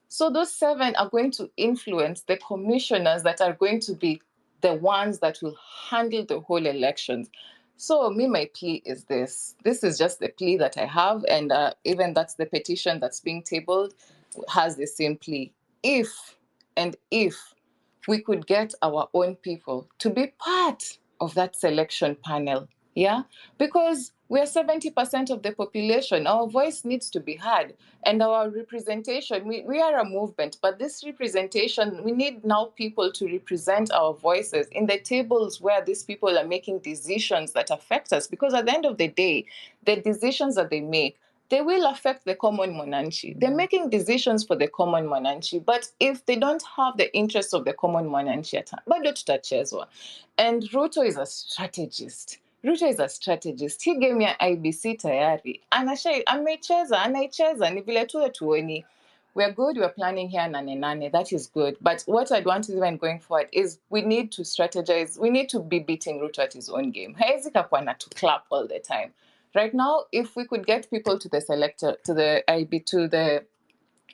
So those 7 are going to influence the commissioners that are going to be the ones that will handle the whole elections. So my plea is this. This is just the plea that I have, and even that's the petition that's being tabled has the same plea. If we could get our own people to be part of that selection panel, because we are 70% of the population. Our voice needs to be heard, and our representation, we are a movement, but this representation, we need now people to represent our voices in the tables where these people are making decisions that affect us, because at the end of the day, the decisions that they make, they will affect the common mwananchi. They're making decisions for the common mwananchi, but if they don't have the interests of the common mwananchi, bado tutachezwa. And Ruto is a strategist. He gave me an IBC tayari. Anaicheza, ni vile tu tuoni. We're good, we're planning here, Nane, that is good. But what I'd want even going forward is we need to strategize. We need to be beating Ruto at his own game. Haezi kakuwa na to clap all the time. Right now, if we could get people to the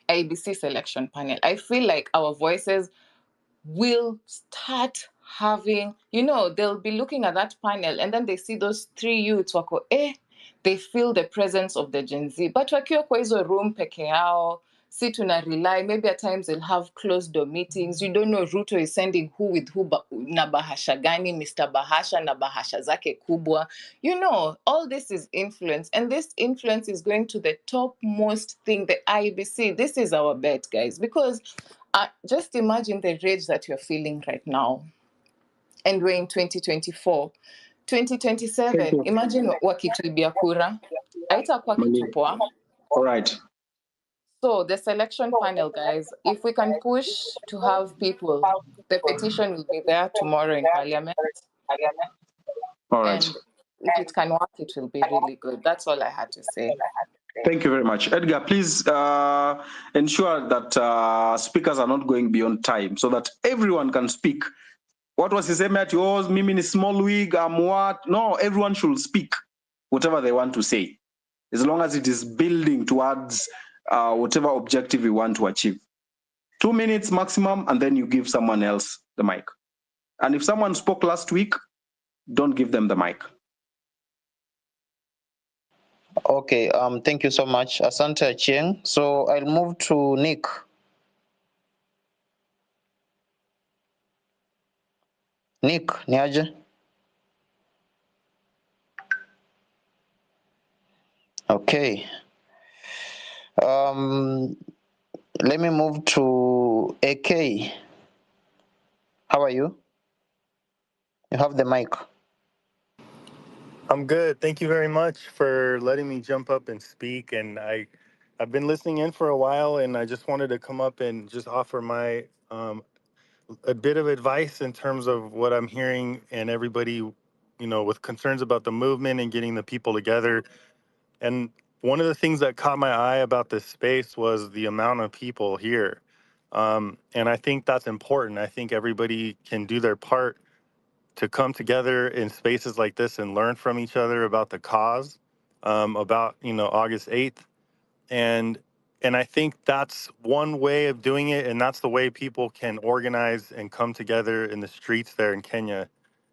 IBC selection panel, I feel like our voices will start having, they'll be looking at that panel and then they see those 3 youths wako, they feel the presence of the Gen Z. But wakiwa kwa hizo room peke yao, si tuna rely, maybe at times they'll have closed door meetings. You don't know Ruto is sending who with who na bahasha gani, Mr. Bahasha na bahasha zake kubwa. All this is influence, and this influence is going to the topmost thing, the IBC. This is our bet, guys, because just imagine the rage that you're feeling right now. And we're in 2024. 2027, imagine wakituibia kura. Haitakuwa kitu poa. All right. So the selection panel, guys, if we can push to have people, the petition will be there tomorrow in Parliament. All right. And if it can work, it will be really good. That's all I had to say. Thank you very much. Edgar, please ensure that speakers are not going beyond time so that everyone can speak. What was his at yours? Mimi ni small wig, I'm what? No, everyone should speak whatever they want to say, as long as it is building towards whatever objective we want to achieve. 2 minutes maximum, and then you give someone else the mic. And if someone spoke last week, don't give them the mic. Okay, thank you so much. Asante Achieng. So I'll move to Nick. Nick, niaje? Okay. Let me move to AK. How are you? You have the mic. I'm good. Thank you very much for letting me jump up and speak. And I've been listening in for a while, and I just wanted to come up and just offer my a bit of advice in terms of what I'm hearing and everybody, with concerns about the movement and getting the people together. And one of the things that caught my eye about this space was the amount of people here. And I think that's important. I think everybody can do their part to come together in spaces like this and learn from each other about the cause, about August 8th, and I think that's one way of doing it, and that's the way people can organize and come together in the streets there in Kenya,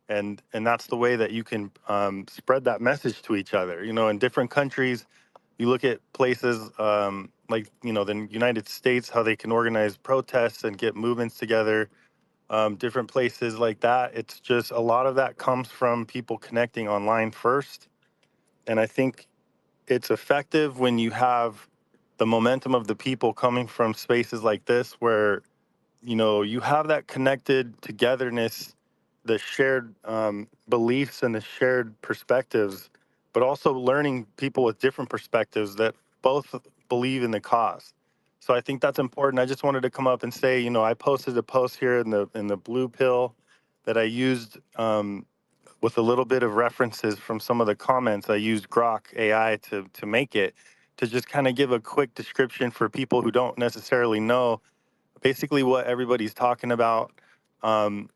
and that's the way that you can spread that message to each other. In different countries, you look at places like the United States, how they can organize protests and get movements together. Different places like that. It's just a lot of that comes from people connecting online first. And I think it's effective when you have the momentum of the people coming from spaces like this where, you have that connected togetherness, the shared beliefs and the shared perspectives, but also learning people with different perspectives that both believe in the cause. So I think that's important. I just wanted to come up and say, I posted a post here in the blue pill that I used with a little bit of references from some of the comments. I used Grok AI to make it, to just kind of give a quick description for people who don't necessarily know basically what everybody's talking about. And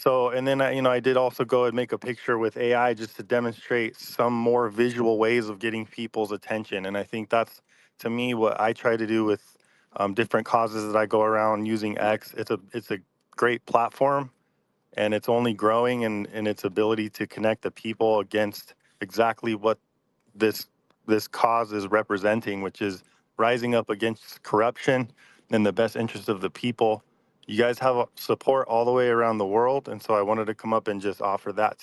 then I did also go and make a picture with AI just to demonstrate some more visual ways of getting people's attention. And I think that's, to me, what I try to do with different causes that I go around using X. It's a great platform, and it's only growing in its ability to connect the people against exactly what this cause is representing, which is rising up against corruption in the best interest of the people. You guys have support all the way around the world, and so I wanted to come up and just offer that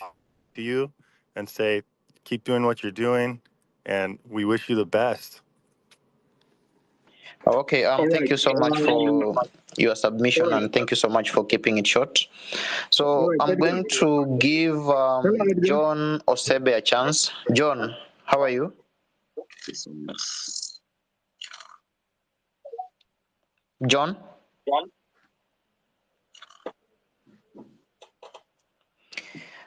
to you and say, keep doing what you're doing, and we wish you the best. Okay, thank you so much for your submission, and thank you so much for keeping it short. So I'm going to give John Osebe a chance. John, how are you? John?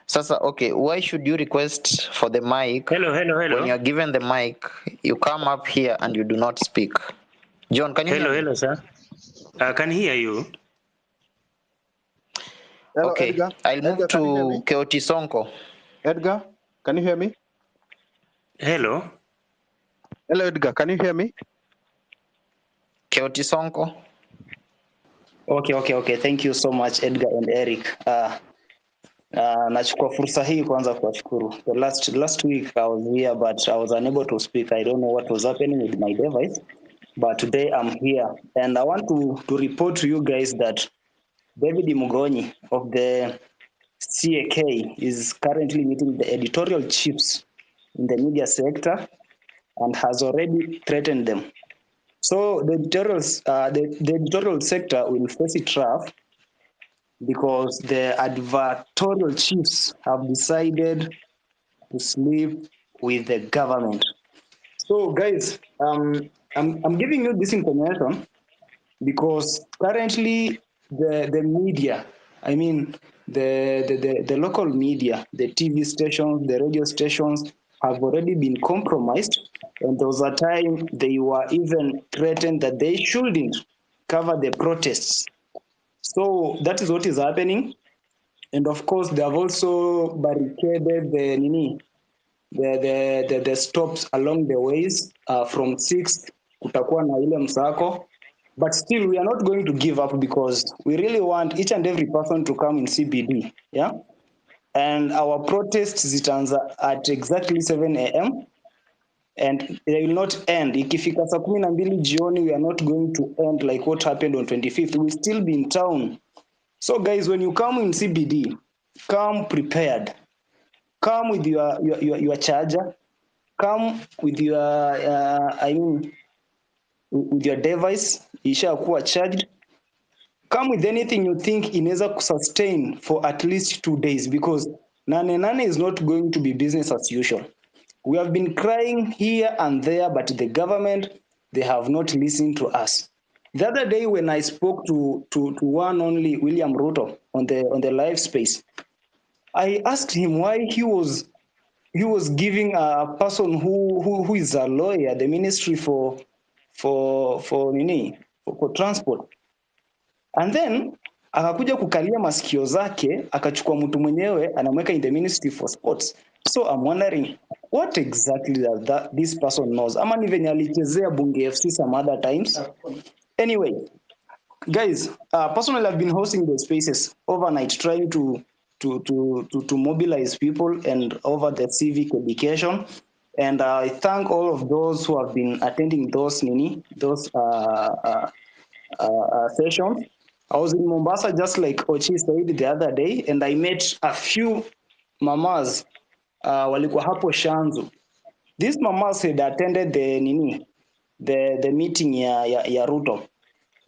Sasa, okay, why should you request for the mic? Hello. When you're given the mic, you come up here and you do not speak. John, can you hear me? Hello, sir. I can hear you. Hello, Okay, Edgar. I'll move Edgar, can you hear to me? Keoti Sonko. Edgar, can you hear me? Hello. Hello, Edgar, can you hear me? Keoti Sonko. Okay. Thank you so much, Edgar and Eric. Nachukua fursa hii kwanza kuwashukuru. The last week I was here but I was unable to speak. I don't know what was happening with my device, but today I'm here and I want to report to you guys that David Mugonyi of the CAK is currently meeting the editorial chiefs in the media sector and has already threatened them. So the editorial sector will face it rough because the advertorial chiefs have decided to sleep with the government. So guys, I'm giving you this information because currently the media, I mean the local media, the TV stations, the radio stations have already been compromised, and there was a time they were even threatened that they shouldn't cover the protests. So that is what is happening. And of course, they have also barricaded the stops along the ways from 6th kutakuwa na ile msako. But still, we are not going to give up because we really want each and every person to come in CBD. Yeah. And our protests zitaanza at exactly 7 a.m. and they will not end. Ikifika saa 12 jioni, we are not going to end like what happened on 25th. We'll still be in town. So guys, when you come in CBD, come prepared. Come with your charger. Come with your with your device ishakuwa charged. Come with anything you think inaweza kusustain for at least 2 days, because Nane is not going to be business as usual. We have been crying here and there, but the government, they have not listened to us. The other day when I spoke to one only William Ruto on the live space, I asked him why he was giving a person who is a lawyer the ministry for transport, and then akakuja kukalia masikio zake akachukua mtu mwenyewe anamweka in the ministry for sports. So I'm wondering what exactly that this person knows, ama ni venye alichezea Bunge FC some other times. Anyway guys, personally I've been hosting the spaces overnight, trying to mobilize people and over the civic education, and I thank all of those who have been attending those sessions. I was in Mombasa, just like Ochi said the other day, and I met a few mamas walikuwa hapo Shanzu. These mamas had attended the meeting ya Ruto,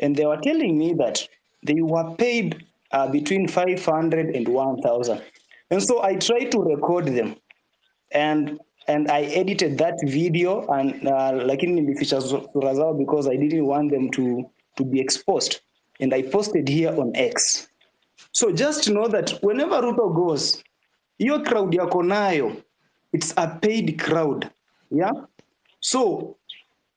and they were telling me that they were paid between 500 and 1,000. And so I tried to record them, and I edited that video, and lakini nilificha sura zao because I didn't want them to be exposed, and I posted here on X. So just know that whenever Ruto goes, your crowd yako nayo, it's a paid crowd. Yeah. So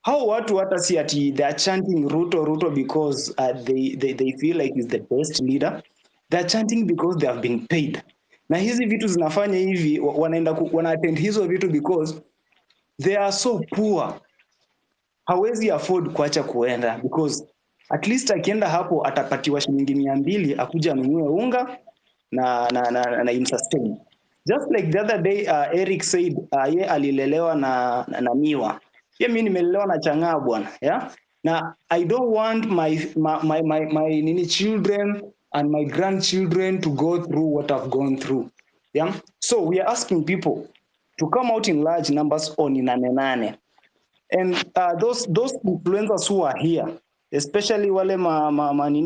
how watu hata si ati they are chanting Ruto because they feel like he's the best leader. They are chanting because they have been paid. Na hizi vitu zinafanya hivi wana attend hizo vitu because they are so poor. Hawezi afford kuacha kuenda, because at least akienda hapo atapatiwa shilingi 200 akuja anunue unga na imsustain. Just like the other day Eric said ye alilelewa na miwa. Ye mimi nimelelewa na changaa bwana, yeah? Na I don't want my children and my grandchildren to go through what I've gone through. Yeah? So we are asking people to come out in large numbers on Nane. And those influencers who are here, especially wale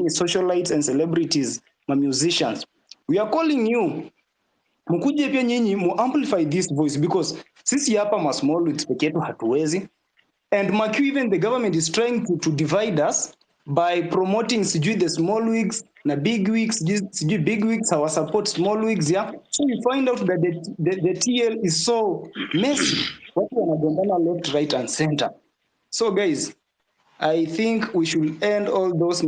socialites and celebrities, musicians, we are calling you mkuje pia nyinyi mu amplify this voice, because sisi hapa ma small wigs peke yetu hatuwezi, and Makiu, even the government is trying to divide us by promoting sijui the small wigs na big wigs, sijui big wigs our support small wigs, yeah. So we find out that the TL is so messy, watu wanagombana left, right and center. So guys, I think we should end all those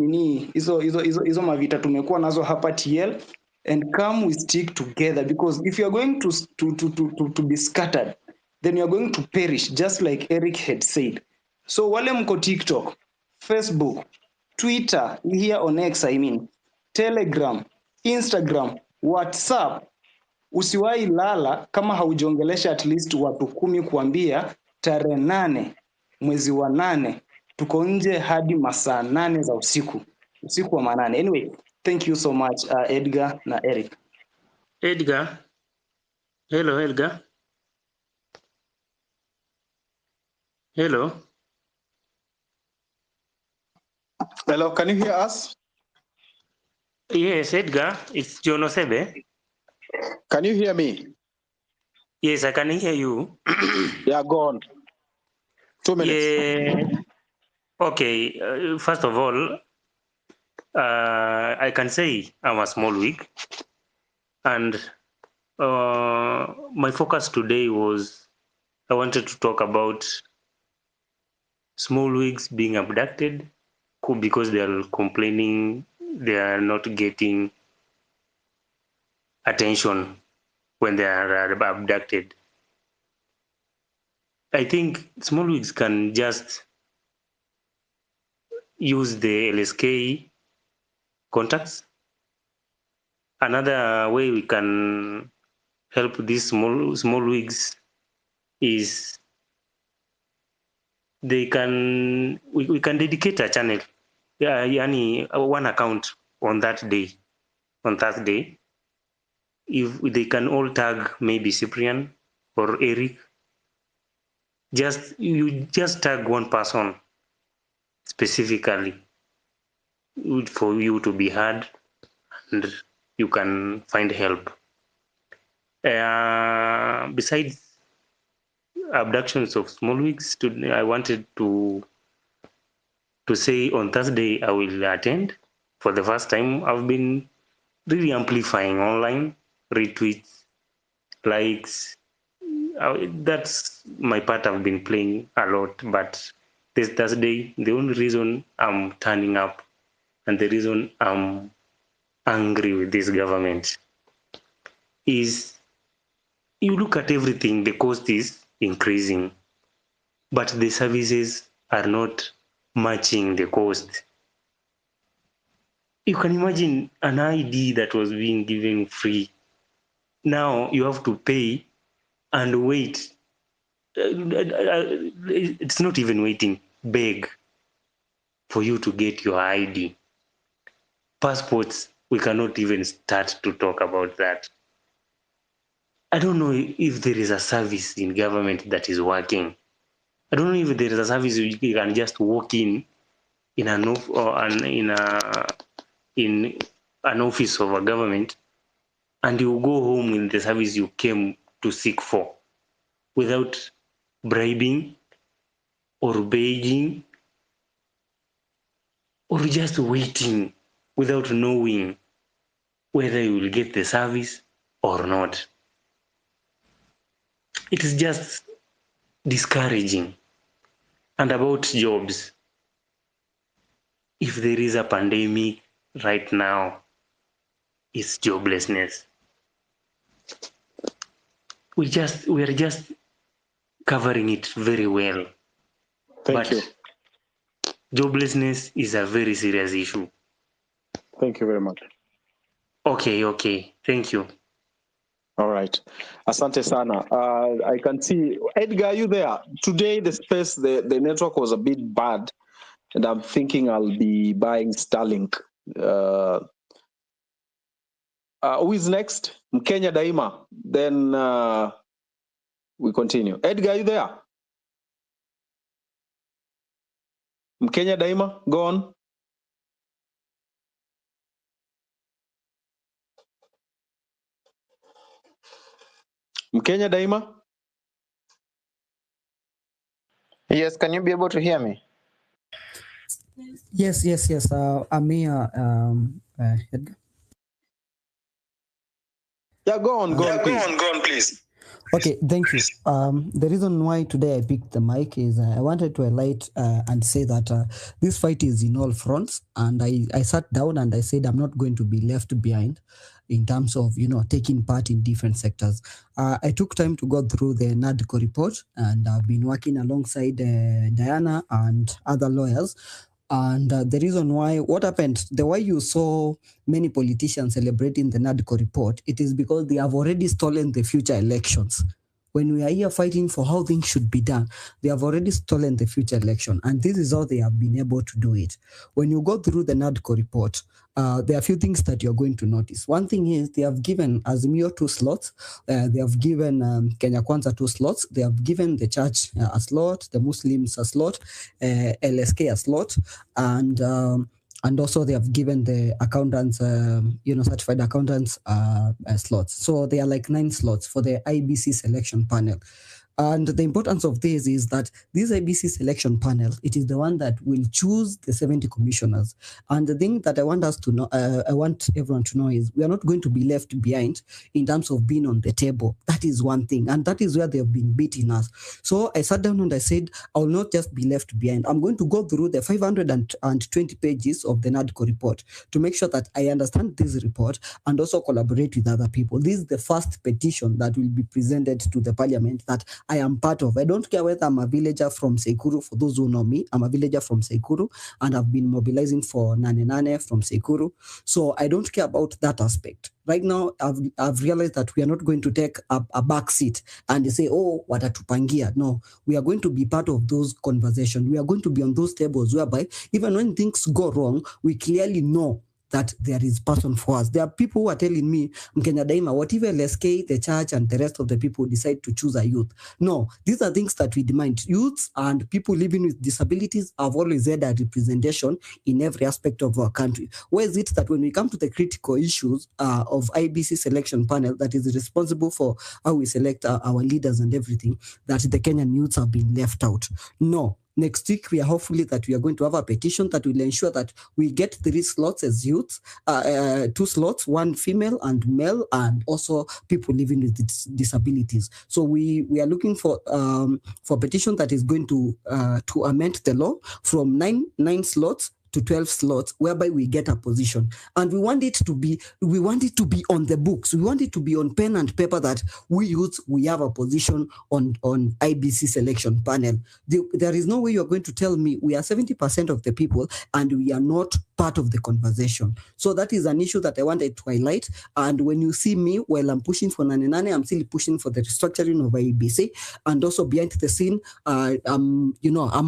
hizo mavita tumekuwa nazo hapa TL, and come we stick together, because if you are going to be scattered, then you are going to perish, just like Eric had said. So wale mko TikTok, Facebook, Twitter, here on X, I mean, Telegram, Instagram, WhatsApp, usiwahi lala kama haujongelesha at least watu 10 kuambia tarehe 8 mwezi wa 8 tuko nje hadi masaa 8 za usiku wa manane. Anyway, thank you so much Edgar na Eric. Edgar. Hello Edgar. Hello. Hello, can you hear us? Yes, Edgar, it's John Osebe. Can you hear me? Yes, I can hear you. Yeah, go on. 2 minutes. Yeah. Okay, first of all, I can say I'm a small wig, and my focus today was I wanted to talk about small wigs being abducted because they are complaining they are not getting attention when they are abducted. I think small wigs can just use the LSK contacts. Another way we can help these small wigs is we can dedicate a channel, one account on that day, on Thursday. If they can all tag maybe Cyprian or Eric, you just tag one person specifically for you to be heard, and you can find help. Besides abductions of small wigs, I wanted to say on Thursday I will attend for the first time. I've been really amplifying online, retweets, likes. That's my part. I've been playing a lot, but this Thursday, the only reason I'm turning up and the reason I'm angry with this government is you look at everything, the cost is increasing, but the services are not matching the cost. You can imagine an ID that was being given free. Now you have to pay and wait. It's not even waiting, beg for you to get your ID. Passports, we cannot even start to talk about that. I don't know if there is a service in government that is working. I don't know if there is a service you can just walk in an office of a government and you go home with the service you came to seek for without bribing or begging or just waiting without knowing whether you will get the service or not. It is just discouraging. And about jobs, if there is a pandemic right now, it's joblessness. We are just covering it very well. Thank you. Joblessness is a very serious issue. Thank you very much. Okay. Thank you. All right. Asante sana. I can see, Edgar, are you there? Today, the network was a bit bad, and I'm thinking I'll be buying Starlink. Who is next? Mkenya Daima. Then we continue. Edgar, are you there? Mkenya Daima, go on. Mkenya Daima? Yes, can you be able to hear me? Yes. I'm here, Edgar. Yeah, go on, please. Okay, thank you. The reason why today I picked the mic is I wanted to highlight and say that this fight is in all fronts, and I sat down and I said I'm not going to be left behind in terms of taking part in different sectors. I took time to go through the NADCO report, and I've been working alongside Diana and other lawyers. And the reason why, what happened, the way you saw many politicians celebrating the NADCO report, it is because they have already stolen the future elections. When we are here fighting for how things should be done, they have already stolen the future election. And this is how they have been able to do it. When you go through the NADCO report, there are a few things that you're going to notice. One thing is they have given Azimio 2 slots. They have given Kenya Kwanza 2 slots. They have given the church a slot, the Muslims a slot, LSK a slot, and also they have given the accountants, certified accountants slots. So they are like 9 slots for the IBC selection panel. And the importance of this is that this IBC selection panel, it is the one that will choose the 70 commissioners. And the thing that I want us to know, I want everyone to know is we are not going to be left behind in terms of being on the table. That is one thing. And that is where they have been beating us. So I sat down and I said, I will not just be left behind. I'm going to go through the 520 pages of the NADCO report to make sure that I understand this report and also collaborate with other people. This is the first petition that will be presented to the parliament that I am part of. I don't care whether I'm a villager from Sekuru. For those who know me, I'm a villager from Sekuru, and I've been mobilizing for Nane from Sekuru. So I don't care about that aspect. Right now, I've realized that we are not going to take a back seat and say, oh, watatupangia. No, we are going to be part of those conversations. We are going to be on those tables whereby even when things go wrong, we clearly know that there is person for us. There are people who are telling me, Mkenya Daima, whatever LSK, the church, and the rest of the people decide to choose a youth. No, these are things that we demand. Youths and people living with disabilities have always had a representation in every aspect of our country. Where is it that when we come to the critical issues of IBC selection panel that is responsible for how we select our leaders and everything, that the Kenyan youths have been left out? No. Next week, we are hopefully that we are going to have a petition that will ensure that we get 3 slots as youths, 2 slots, 1 female and male, and also people living with disabilities. So we are looking for petition that is going to amend the law from 9 slots to 12 slots, whereby we get a position, and we want it to be on the books. We want it to be on pen and paper that we have a position on IBC selection panel. There is no way you're going to tell me we are 70% of the people and we are not part of the conversation. So that is an issue that I wanted to highlight. And when you see me, while I'm pushing for Nane, I'm still pushing for the restructuring of IBC, and also behind the scene, I'm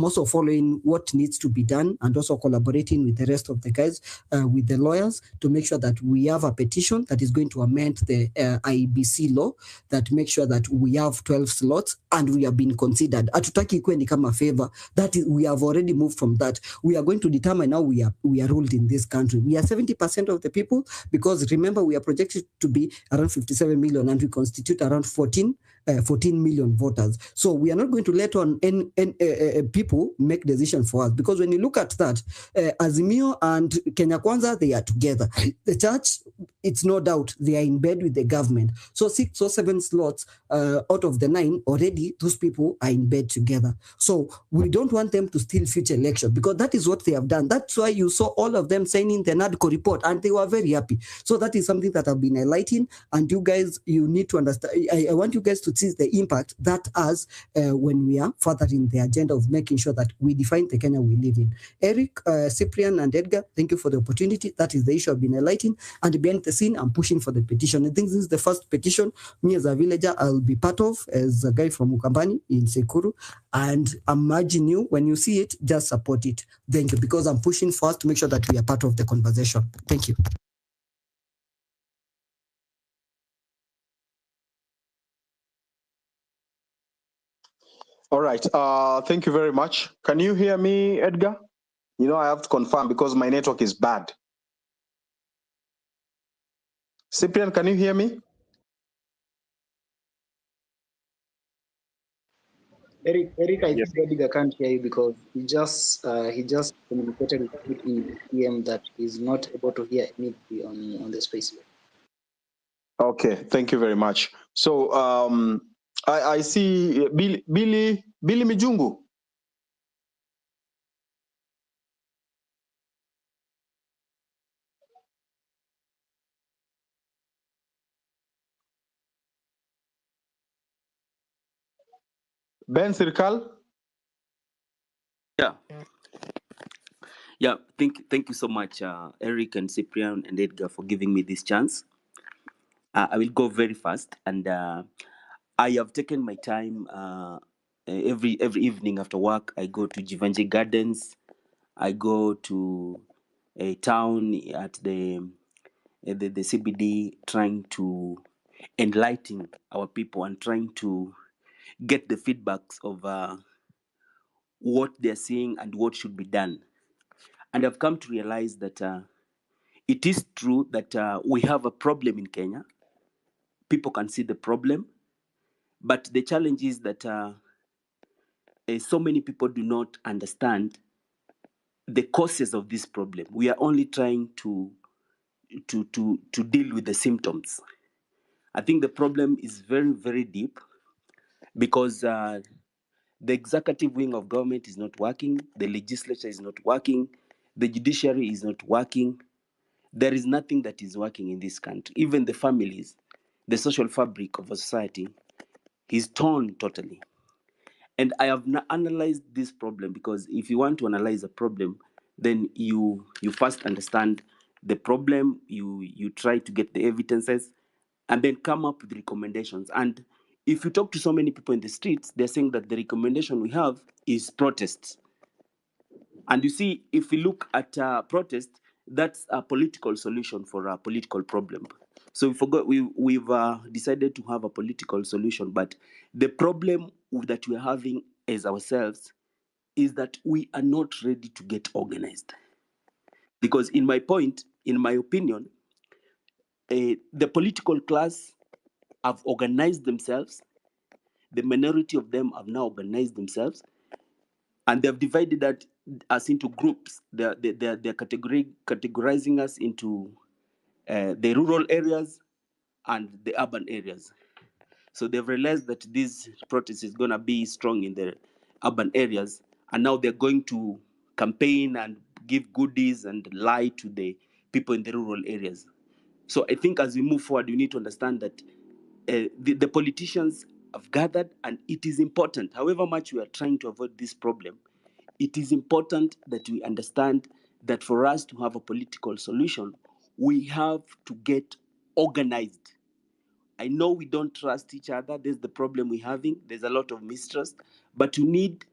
also following what needs to be done, and also collaborating with the rest of the guys, with the lawyers, to make sure that we have a petition that is going to amend the IBC law that makes sure that we have 12 slots and we have been considered. Hatutaki ikuwe ni kama favor. That is, we have already moved from that. We are going to determine how we are ruled in this country. We are 70% of the people, because remember, we are projected to be around 57 million and we constitute around 14 million voters. So we are not going to let on people make decisions for us, because when you look at that, Azimio and Kenya Kwanza, they are together. The church, it's no doubt they are in bed with the government. So 6 or 7 slots out of the 9 already, those people are in bed together. So we don't want them to steal future elections, because that is what they have done. That's why you saw all of them signing the NADCO report, and they were very happy. So that is something that I've been highlighting, and you guys, you need to understand. I want you guys to see the impact that has when we are furthering the agenda of making sure that we define the Kenya we live in. Eric, Cyprian, and Edgar, thank you for the opportunity. That is the issue I've been highlighting. And behind the scene, I'm pushing for the petition. I think this is the first petition me as a villager I'll be part of, as a guy from Ukambani in Sekuru. And I'm urging you, when you see it, just support it. Thank you, because I'm pushing for us to make sure that we are part of the conversation. Thank you. All right. Thank you very much. Can you hear me, Edgar? You know, I have to confirm because my network is bad. Cyprian, can you hear me? Eric, I think Edgar can't hear you because he just communicated with PM that he's not able to hear anything on the space. Okay, thank you very much. So I see Billy Mijungu. Ben Sirkal. Yeah, thank you so much, Eric and Cyprian and Edgar, for giving me this chance. I will go very fast, and I have taken my time. Every evening after work, I go to Jivanji Gardens. I go to a town at the CBD, trying to enlighten our people and trying to get the feedbacks of what they're seeing and what should be done. And I've come to realize that it is true that we have a problem in Kenya. People can see the problem, but the challenge is that so many people do not understand the causes of this problem. We are only trying to deal with the symptoms. I think the problem is very, very deep, because the executive wing of government is not working, the legislature is not working, the judiciary is not working. There is nothing that is working in this country. Even the families, the social fabric of a society is torn totally. And I have analyzed this problem, because if you want to analyze a problem, then you first understand the problem, you try to get the evidences, and then come up with recommendations. And if you talk to so many people in the streets, they're saying that the recommendation we have is protests. And you see, if we look at protest, that's a political solution for a political problem. So we've decided to have a political solution, but the problem that we're having as ourselves is that we are not ready to get organized. Because in my opinion, the political class have organized themselves. The minority of them have now organized themselves, and they've divided us into groups. They're categorizing us into the rural areas and the urban areas. So they've realized that this protest is going to be strong in the urban areas, and now they're going to campaign and give goodies and lie to the people in the rural areas. So I think as we move forward, we need to understand that the politicians have gathered, and it is important, however much we are trying to avoid this problem, it is important that we understand that for us to have a political solution, we have to get organized. I know we don't trust each other. There's the problem we're having. There's a lot of mistrust, but you need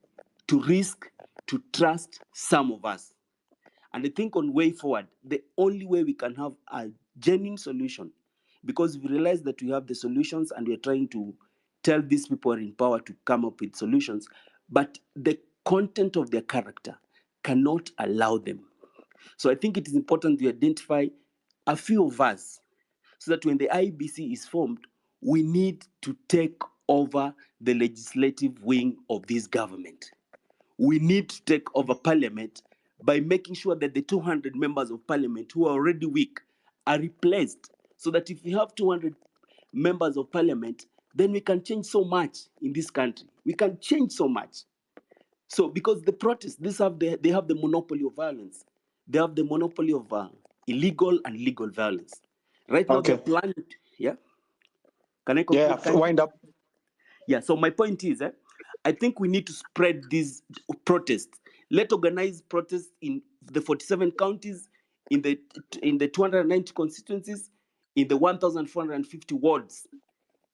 to risk to trust some of us. And I think on way forward, the only way we can have a genuine solution, because we realize that we have the solutions and we're trying to tell these people who are in power to come up with solutions, but the content of their character cannot allow them. So I think it is important to identify a few of us, so that when the IBC is formed, we need to take over the legislative wing of this government. We need to take over parliament by making sure that the 200 members of parliament who are already weak are replaced, so that if we have 200 members of parliament, then we can change so much in this country. We can change so much. So because the protests, they have the monopoly of violence. They have the monopoly of illegal and legal violence. Right now, they're planning. Yeah. Can I conclude? Yeah, wind up. Yeah. So my point is, I think we need to spread these protests. Let's organize protests in the 47 counties, in the 290 constituencies, in the 1,450 wards.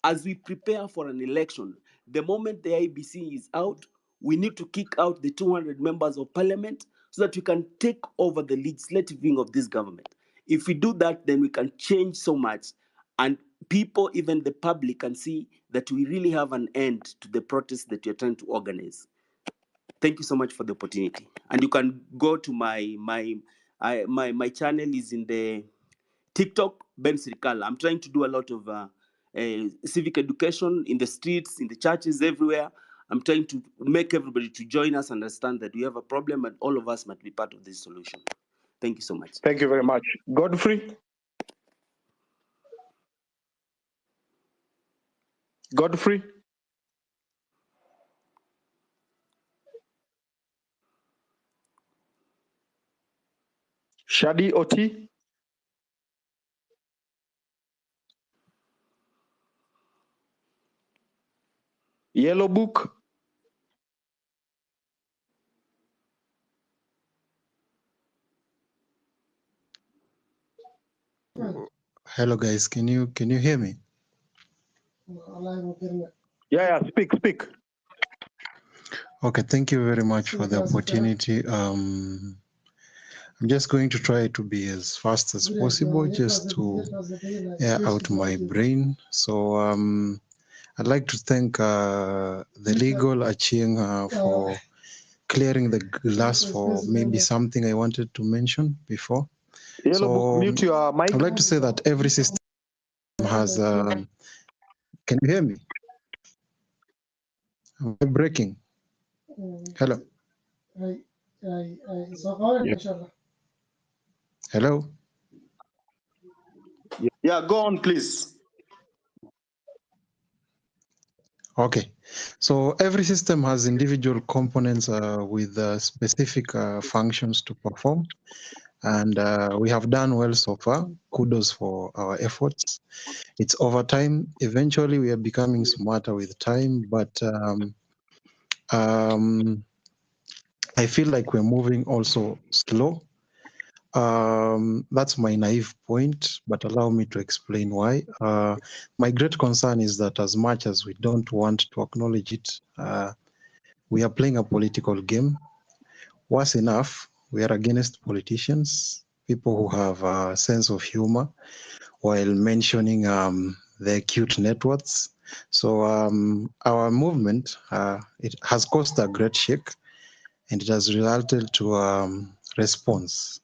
As we prepare for an election, the moment the IBC is out, we need to kick out the 200 members of parliament so that we can take over the legislative wing of this government. If we do that, then we can change so much, and people, even the public, can see that we really have an end to the protests that you're trying to organize. Thank you so much for the opportunity. And you can go to my channel is in the TikTok, Ben Sirikala. I'm trying to do a lot of civic education in the streets, in the churches, everywhere. I'm trying to make everybody to join us, understand that we have a problem and all of us must be part of this solution. Thank you so much. Thank you very much. Godfrey? Godfrey? Shadi Oti? Yellow Book? Hello guys, can you hear me? Yeah, speak. Okay, thank you very much for the opportunity. I'm just going to try to be as fast as possible just to air out my brain. So I'd like to thank the legal Aching for clearing the glass for maybe something I wanted to mention before. Yellow Book, mute your mic. I'd like to say that every system has can you hear me? Am I breaking? Hello. Hello. Yeah, go on, please. Okay, so every system has individual components with specific functions to perform, and we have done well so far. Kudos for our efforts. It's over time. Eventually, we are becoming smarter with time, but I feel like we're moving also slow. That's my naive point, but allow me to explain why. My great concern is that as much as we don't want to acknowledge it, we are playing a political game. Worse enough, we are against politicians, people who have a sense of humor, while mentioning their cute net worths. So our movement, it has caused a great shake, and it has resulted to response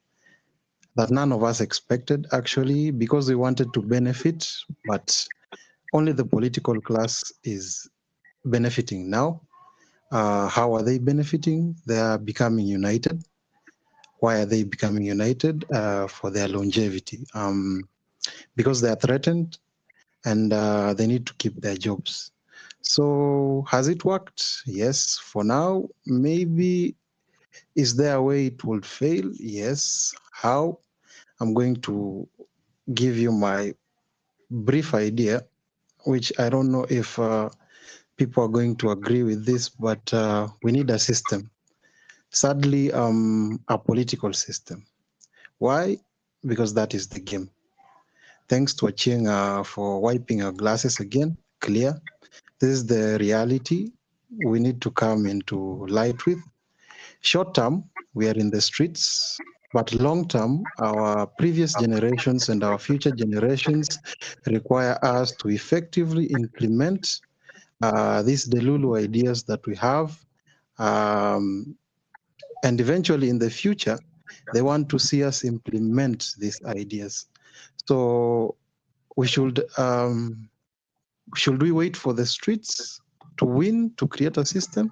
that none of us expected, actually, because we wanted to benefit, but only the political class is benefiting now. How are they benefiting? They are becoming united. Why are they becoming united? For their longevity. Because they are threatened and they need to keep their jobs. So has it worked? Yes. For now, maybe. Is there a way it will fail? Yes. How? I'm going to give you my brief idea, which I don't know if people are going to agree with this, but we need a system. Sadly, a political system. Why? Because that is the game. Thanks to Achieng for wiping our glasses again, clear. This is the reality we need to come into light with. Short term, we are in the streets, but long term, our previous generations and our future generations require us to effectively implement these Delulu ideas that we have. And eventually in the future, they want to see us implement these ideas. So we should we wait for the streets to win, to create a system?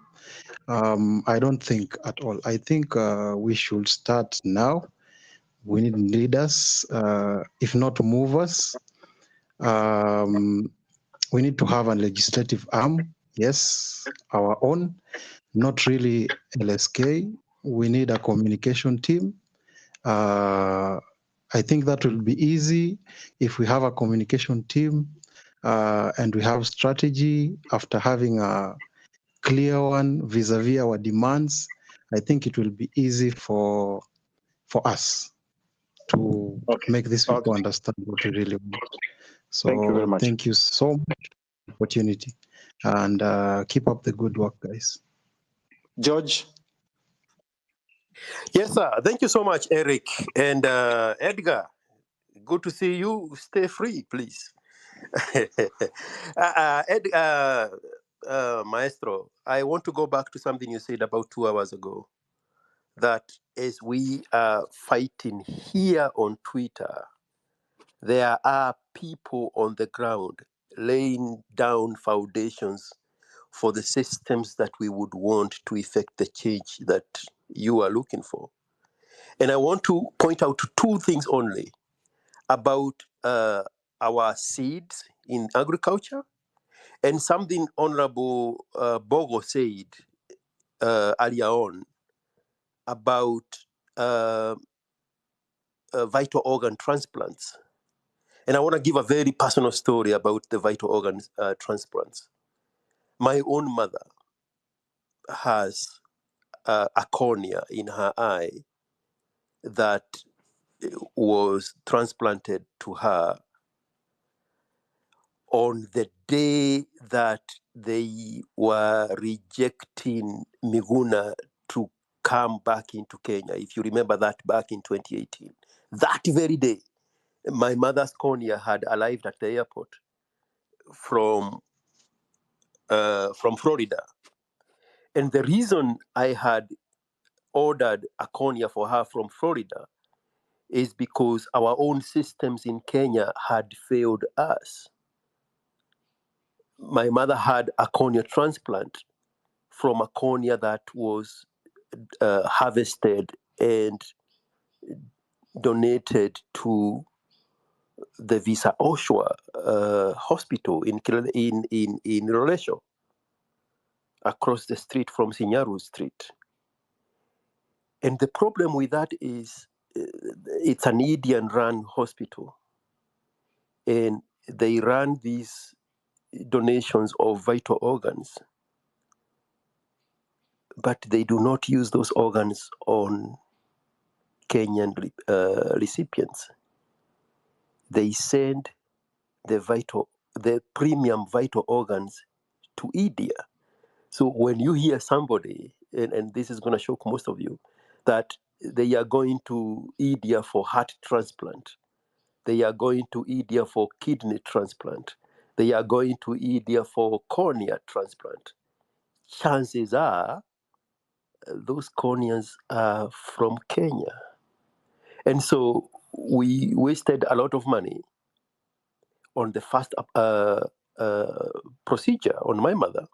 I don't think at all. I think we should start now. We need leaders, if not movers. We need to have a legislative arm, yes, our own, not really LSK. We need a communication team. I think that will be easy if we have a communication team and we have strategy after having a clear one vis-a-vis our demands. I think it will be easy for us to make these people understand what we really want. So Thank you very much. Thank you so much for the opportunity, and keep up the good work, guys. George? Yes, sir. Thank you so much, Eric. And Edgar, good to see you. Stay free, please. Maestro, I want to go back to something you said about 2 hours ago. That as we are fighting here on Twitter, there are people on the ground laying down foundations for the systems that we would want to effect the change that you are looking for. And I want to point out 2 things only about our seeds in agriculture and something Honorable Bogo said earlier on about vital organ transplants. And I want to give a very personal story about the vital organ transplants. My own mother has a cornea in her eye that was transplanted to her on the day that they were rejecting Miguna to come back into Kenya. If you remember that back in 2018, that very day, my mother's cornea had arrived at the airport from Florida. And the reason I had ordered a cornea for her from Florida is because our own systems in Kenya had failed us. My mother had a cornea transplant from a cornea that was harvested and donated to the Visa Oshwa hospital in Rolesho, across the street from Sinyaru Street. And the problem with that is it's an Indian-run hospital. And they run these donations of vital organs but they do not use those organs on Kenyan recipients. They send the premium vital organs to India. So when you hear somebody, and this is going to shock most of you, that they are going to India for heart transplant, they are going to India for kidney transplant, they are going to India for cornea transplant, chances are those corneas are from Kenya. And so we wasted a lot of money on the first procedure on my mother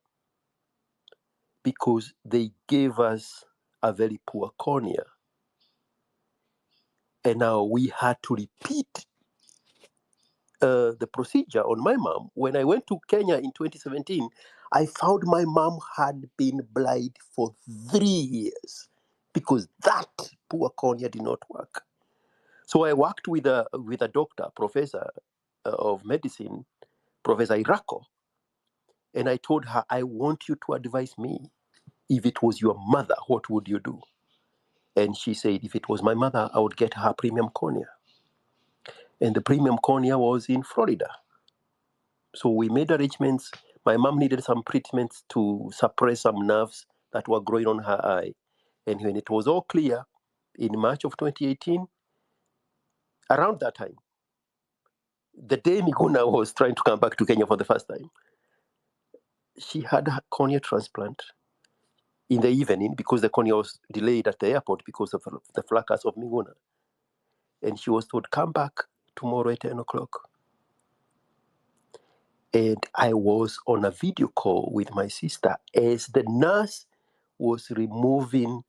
because they gave us a very poor cornea. And now we had to repeat the procedure on my mom. When I went to Kenya in 2017, I found my mom had been blind for 3 years because that poor cornea did not work. So I worked with a doctor, professor of medicine, Professor Irako, and I told her, I want you to advise me. If it was your mother, what would you do? And she said, if it was my mother, I would get her premium cornea. And the premium cornea was in Florida. So we made arrangements. My mom needed some treatments to suppress some nerves that were growing on her eye. And when it was all clear, in March of 2018, around that time, the day Miguna was trying to come back to Kenya for the first time, she had a cornea transplant in the evening because the cornea was delayed at the airport because of the fracas of Miguna. And she was told, come back tomorrow at 10 o'clock. And I was on a video call with my sister as the nurse was removing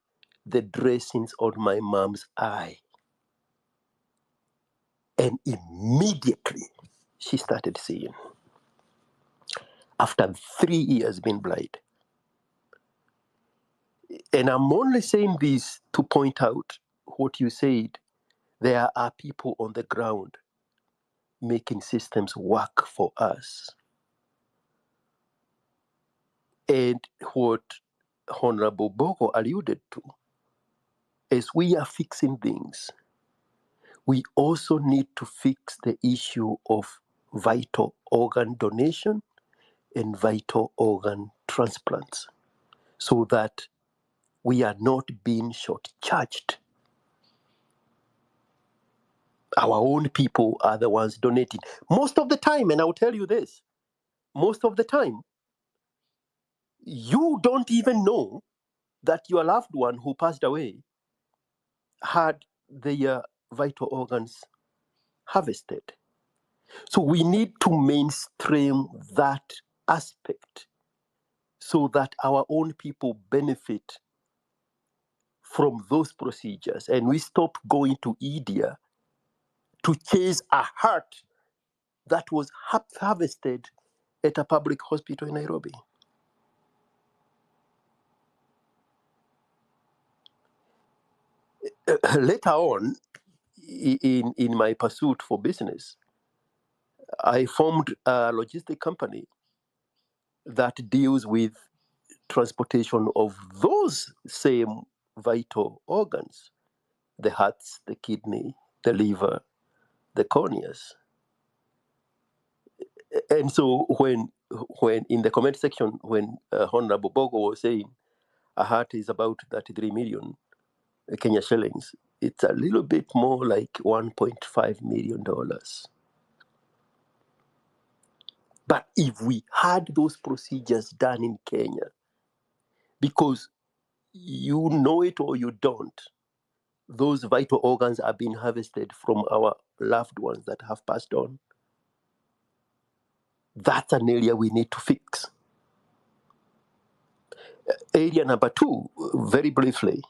the dressings on my mom's eye. And immediately she started seeing. After 3 years being blind. And I'm only saying this to point out what you said. There are people on the ground making systems work for us. And what Honorable Bogo alluded to, as we are fixing things, we also need to fix the issue of vital organ donation and vital organ transplants so that we are not being shortchanged. Our own people are the ones donating. Most of the time, and I'll tell you this, most of the time, you don't even know that your loved one who passed away had their vital organs harvested. So we need to mainstream that aspect so that our own people benefit from those procedures and we stop going to India to chase a heart that was harvested at a public hospital in Nairobi. Later on, in my pursuit for business, I formed a logistic company that deals with transportation of those same vital organs, the hearts, the kidney, the liver, the corneas. And so when in the comment section, when Honorable Bogo was saying a heart is about 33 million Kenya shillings, it's a little bit more like $1.5 million. But if we had those procedures done in Kenya, because you know it or you don't, those vital organs are being harvested from our loved ones that have passed on. That's an area we need to fix. Area number 2, very briefly,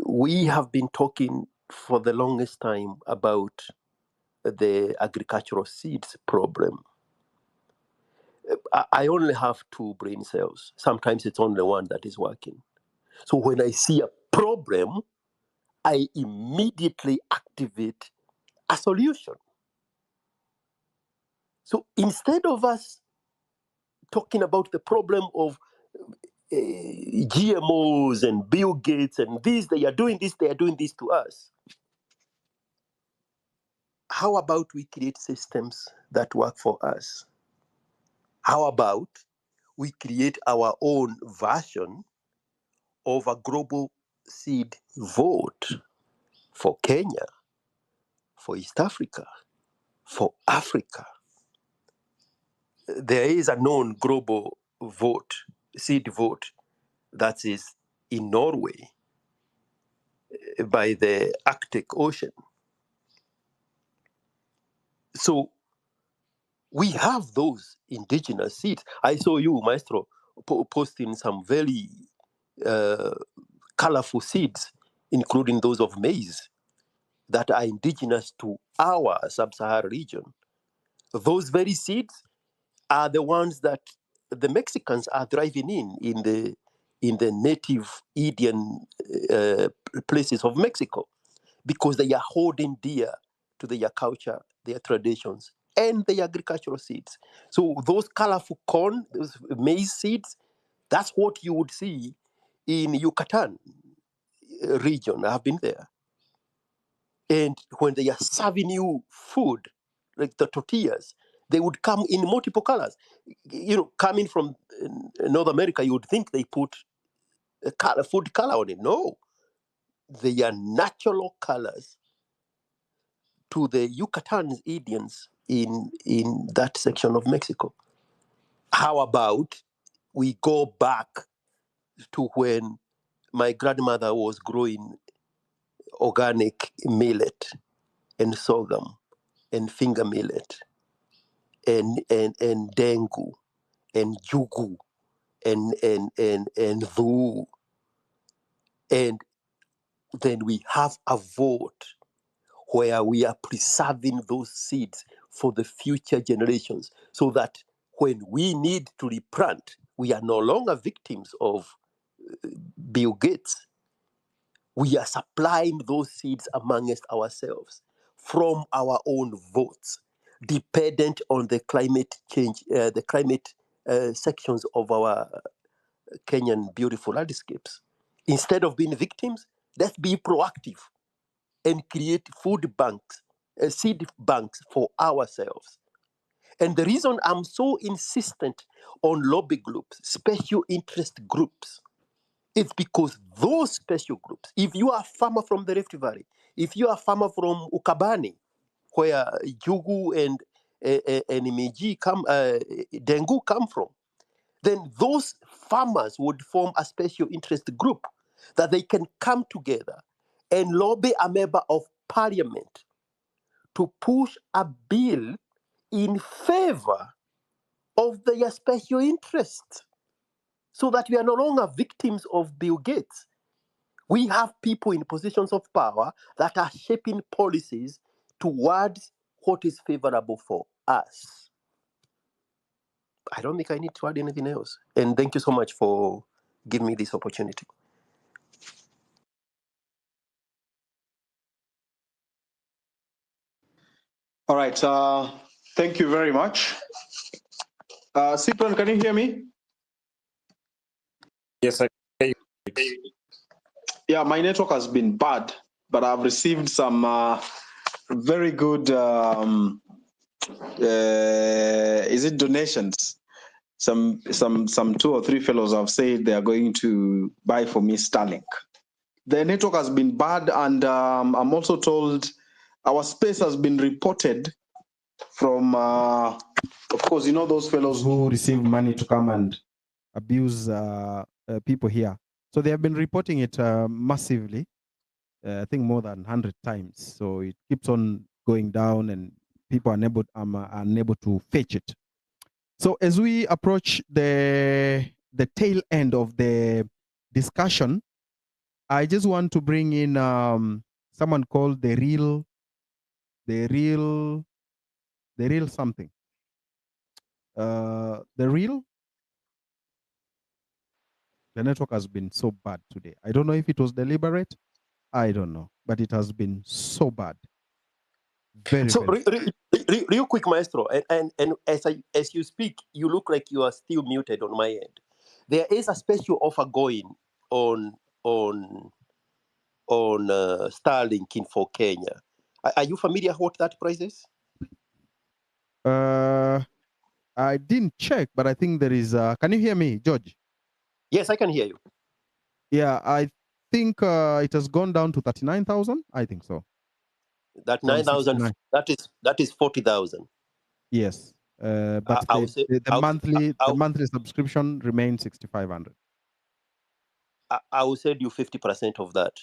we have been talking for the longest time about the agricultural seeds problem. I only have 2 brain cells. Sometimes it's only one that is working. So when I see a problem, I immediately activate a solution. So instead of us talking about the problem of GMOs and Bill Gates and this, they are doing this to us. How about we create systems that work for us? How about we create our own version of a global seed vote for Kenya, for East Africa, for Africa? There is a known global vote, seed vote, that is in Norway by the Arctic Ocean. So we have those indigenous seeds. I saw you, Maestro, posting some very colorful seeds, including those of maize, that are indigenous to our sub-Saharan region. Those very seeds are the ones that the Mexicans are thriving in the native Indian places of Mexico, because they are holding dear to their culture, their traditions, and their agricultural seeds. So those colorful corn, those maize seeds, that's what you would see in Yucatan region. I've been there. And when they are serving you food, like the tortillas, they would come in multiple colors. You know, coming from North America, you would think they put a food color on it. No, they are natural colors to the Yucatan Indians in that section of Mexico. How about we go back to when my grandmother was growing organic millet and sorghum and finger millet and dengu and jugu and dhuu, and then we have a vote where we are preserving those seeds for the future generations, so that when we need to replant, we are no longer victims of Bill Gates. We are supplying those seeds amongst ourselves from our own votes, dependent on the climate change, the climate sections of our Kenyan beautiful landscapes. Instead of being victims, let's be proactive and create food banks, seed banks for ourselves. And the reason I'm so insistent on lobby groups, special interest groups, is because those special groups, if you are a farmer from the Rift Valley, if you are a farmer from Ukabani, where Jugu and Imiji Dengu come from, then those farmers would form a special interest group that they can come together and lobby a member of parliament to push a bill in favor of their special interests, so that we are no longer victims of Bill Gates. We have people in positions of power that are shaping policies towards what is favorable for us. I don't think I need to add anything else. And thank you so much for giving me this opportunity. All right. Thank you very much. Cyprian, can you hear me? Yes, I can hear you. Yeah, my network has been bad, but I've received some very good, is it donations? Some 2 or 3 fellows have said they are going to buy for me Starlink. The network has been bad, and I'm also told our space has been reported from, of course, you know those fellows who receive money to come and abuse people here. So they have been reporting it massively, I think more than 100 times. So it keeps on going down, and people are unable to fetch it. So as we approach the tail end of the discussion, I just want to bring in someone called the real something. The network has been so bad today. I don't know if it was deliberate. I don't know, but it has been so bad. Real quick, Maestro, and as you speak, you look like you are still muted on my end. There is a special offer going on Starlink in for Kenya. Are you familiar what that price is? I didn't check, but I think there is. Can you hear me, George? Yes, I can hear you. Yeah, I think it has gone down to 39,000. I think so. That From 9,000. 69. That is 40,000. Yes, but I would say the monthly subscription remains 6,500. I will send you 50% of that,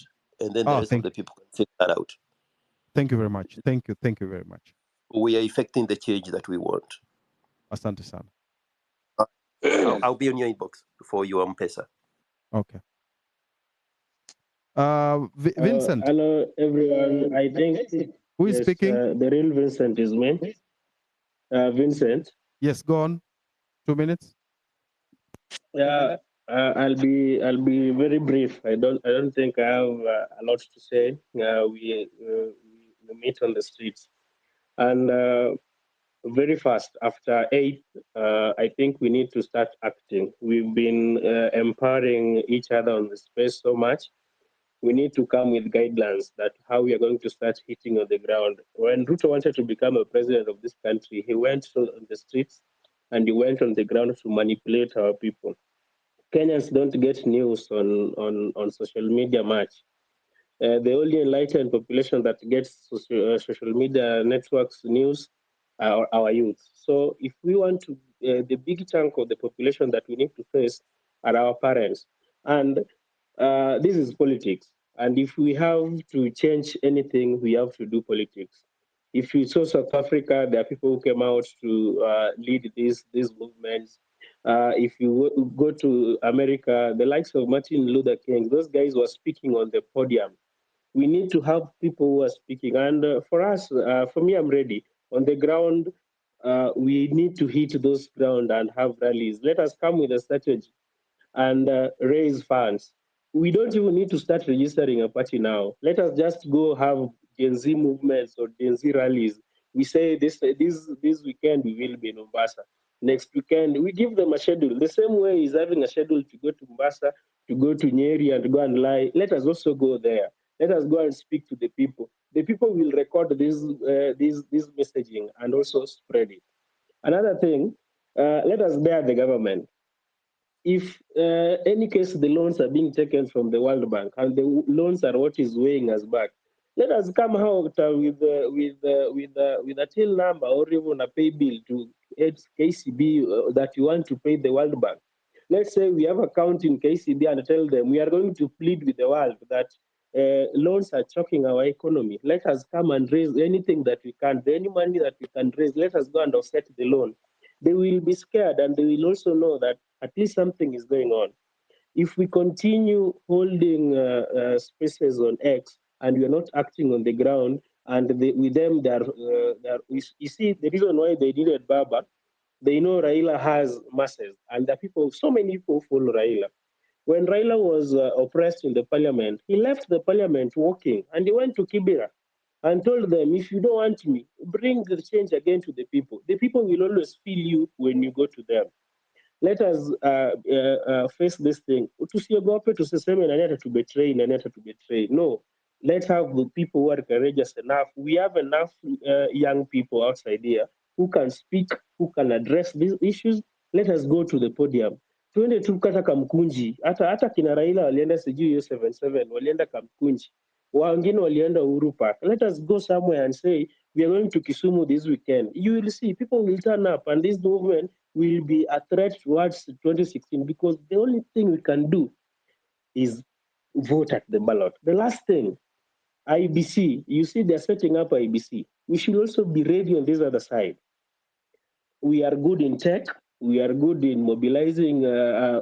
and then the rest of the people can figure that out. Thank you very much. Thank you very much. We are effecting the change that we want. Asante sana. I'll be on your inbox for your M-Pesa. Okay. Vincent. Hello, everyone. I think who is speaking? The real Vincent is me. Vincent. Yes, go on. 2 minutes. Yeah, I'll be very brief. I don't think I have a lot to say. We meet on the streets, and very fast after 8, I think we need to start acting. We've been empowering each other on the space so much. We need to come with guidelines that how we are going to start hitting on the ground. When Ruto wanted to become a president of this country, he went on the streets and he went on the ground to manipulate our people. Kenyans don't get news on social media much. The only enlightened population that gets social media networks news are our youth. So if we want to, the big chunk of the population that we need to face are our parents. And this is politics. And if we have to change anything, we have to do politics. If you saw South Africa, there are people who came out to lead these movements. If you go to America, the likes of Martin Luther King, those guys were speaking on the podium. We need to have people who are speaking. And for us, for me, I'm ready. On the ground, we need to hit those ground and have rallies. Let us come with a strategy and raise funds. We don't even need to start registering a party now. Let us just go have Gen Z movements or Gen Z rallies. We say this weekend we will be in Mombasa. Next weekend, we give them a schedule. The same way is having a schedule to go to Mombasa, to go to Nyeri and to go and lie. Let us also go there. Let us go and speak to the people. The people will record this messaging and also spread it. Another thing, let us dare the government. If any case the loans are being taken from the World Bank and the loans are what is weighing us back, let us come out with a till number or even a pay bill to KCB that you want to pay the World Bank. Let's say we have an account in KCB and tell them we are going to plead with the world that loans are choking our economy. Let us come and raise anything that we can, any money that we can raise. Let us go and offset the loan. They will be scared and they will also know that at least something is going on. If we continue holding spaces on X and we are not acting on the ground, and with them, you see, the reason why they needed Baba, they know Raila has masses, and the people, so many people follow Raila. When Raila was oppressed in the parliament, he left the parliament walking and he went to Kibera and told them, if you don't want me, bring the change again to the people. The people will always feel you when you go to them. Let us face this thing. Tusiogope tusiseme nani atatubetray, nani atatubetray. No, let's have the people who are courageous enough. We have enough young people outside here who can speak, who can address these issues. Let us go to the podium. Tuende tu kata Kamkunji. Hata kina Raila walienda sijui hiyo 77, walienda Kamkunji. Wengine walienda Uhuru Park. Let us go somewhere and say, we are going to Kisumu this weekend. You will see people will turn up and this movement will be a threat towards 2016 because the only thing we can do is vote at the ballot. The last thing, IBC, you see they're setting up IBC. We should also be ready on this other side. We are good in tech, we are good in mobilizing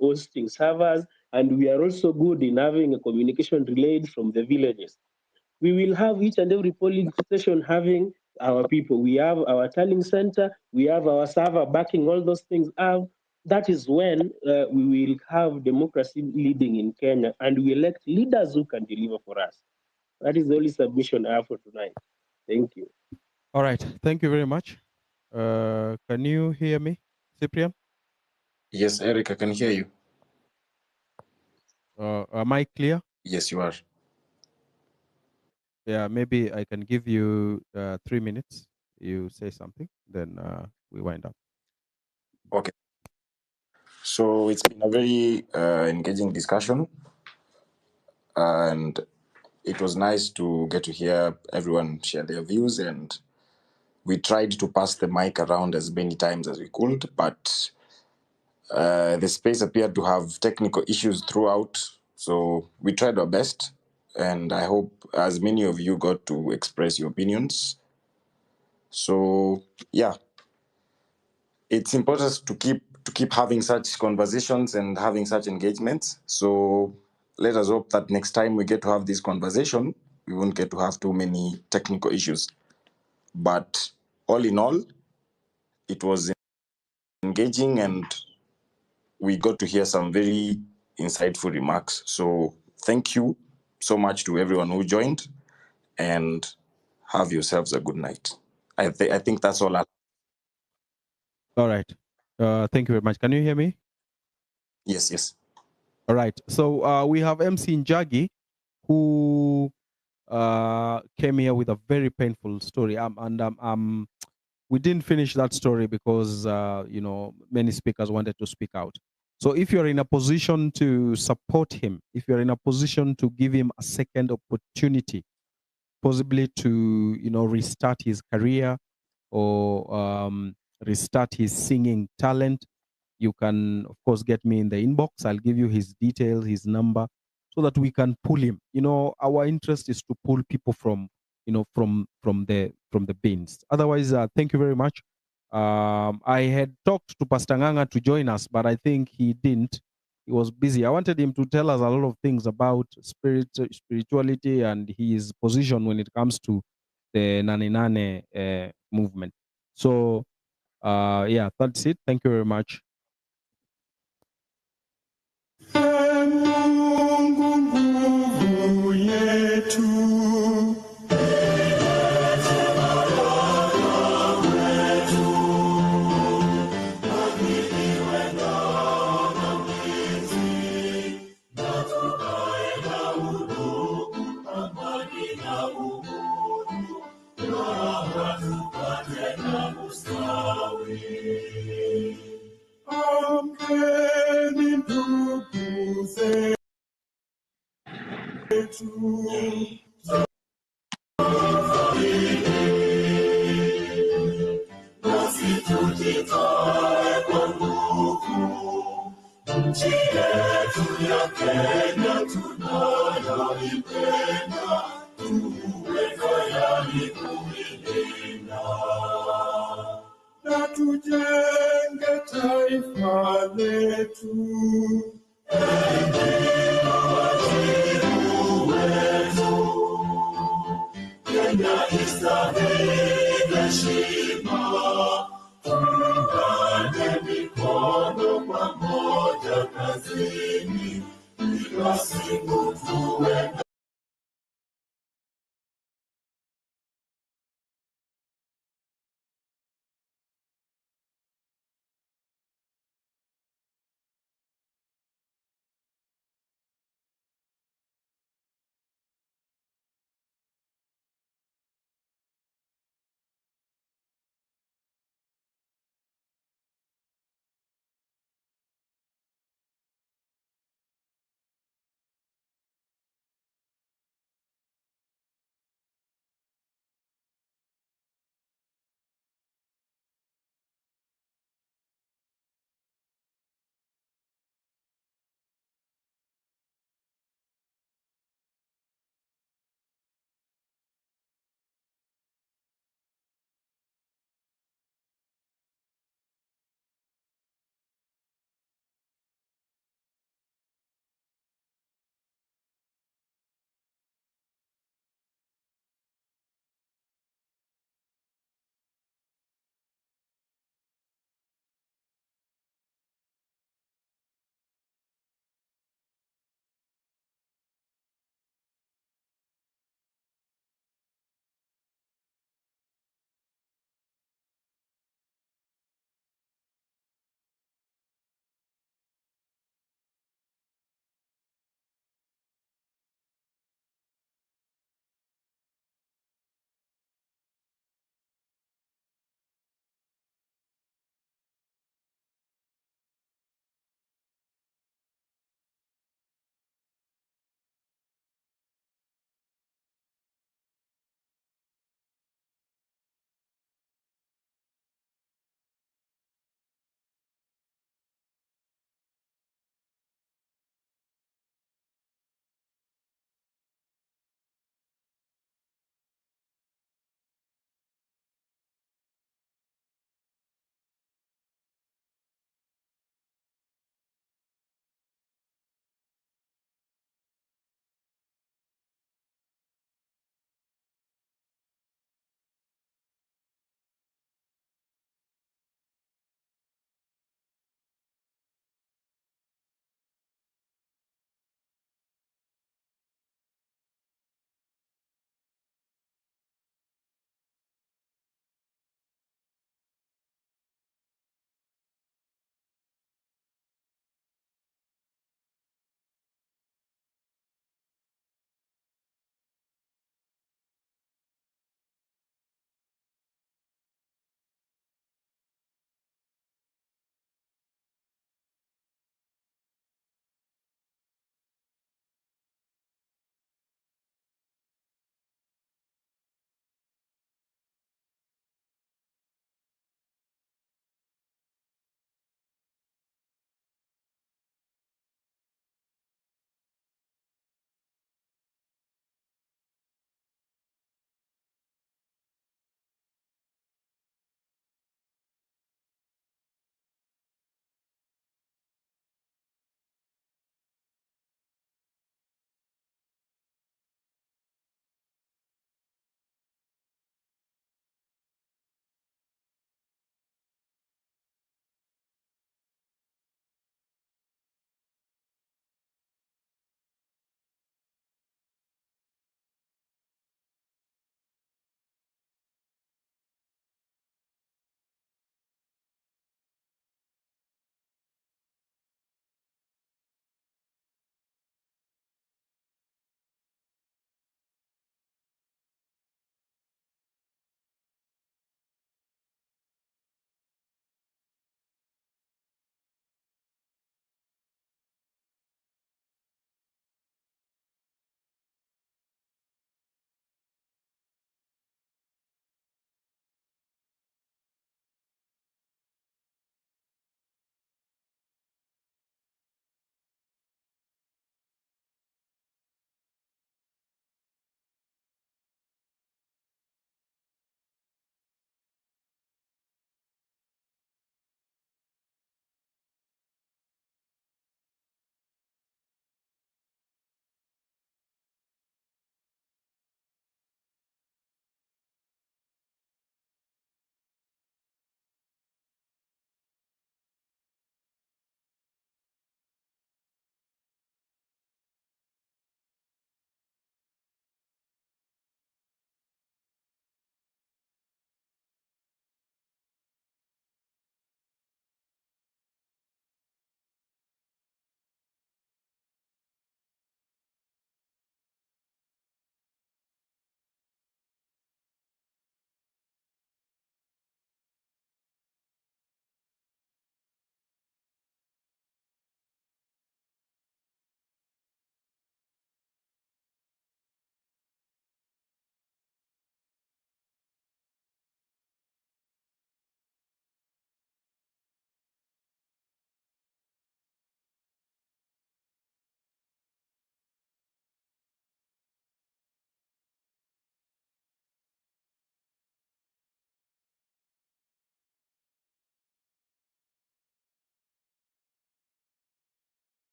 hosting servers, and we are also good in having a communication relayed from the villages. We will have each and every polling station having our people. We have our tallying center, we have our server backing all those things up. That is when we will have democracy leading in Kenya and we elect leaders who can deliver for us. That is the only submission I have for tonight. Thank you. All right. Thank you very much. Can you hear me, Cyprian? Yes, Eric, I can hear you. Am I clear? Yes, you are. Yeah, maybe I can give you 3 minutes. You say something, then we wind up. Okay. So it's been a very engaging discussion, and it was nice to get to hear everyone share their views, and we tried to pass the mic around as many times as we could, but the space appeared to have technical issues throughout, so we tried our best, and I hope as many of you got to express your opinions. So yeah, it's important to keep having such conversations and having such engagements. So let us hope that next time we get to have this conversation, we won't get to have too many technical issues. But all in all, it was engaging, and we got to hear some very insightful remarks. So thank you so much to everyone who joined, and have yourselves a good night. I think that's all. All right. Thank you very much. Can you hear me? Yes. All right. So we have MC Njagi, who came here with a very painful story. We didn't finish that story because many speakers wanted to speak out. So if you're in a position to support him, if you're in a position to give him a second opportunity, possibly to restart his career or restart his singing talent, you can of course get me in the inbox. I'll give you his details, his number, so that we can pull him. Our interest is to pull people from the bins. Otherwise, thank you very much. I had talked to Pastor Nganga to join us, but I think he didn't. He was busy. I wanted him to tell us a lot of things about spirituality and his position when it comes to the Nane movement. So, yeah, that's it. Thank you very much. Nchi yetu ya Kenya tunayoipenda, tuwe tayari kuilinda na tujenge taifa letu. Wajibu wetu, Kenya istahili heshima. Tuungane mikono pamoja kazini, kila siku tuwe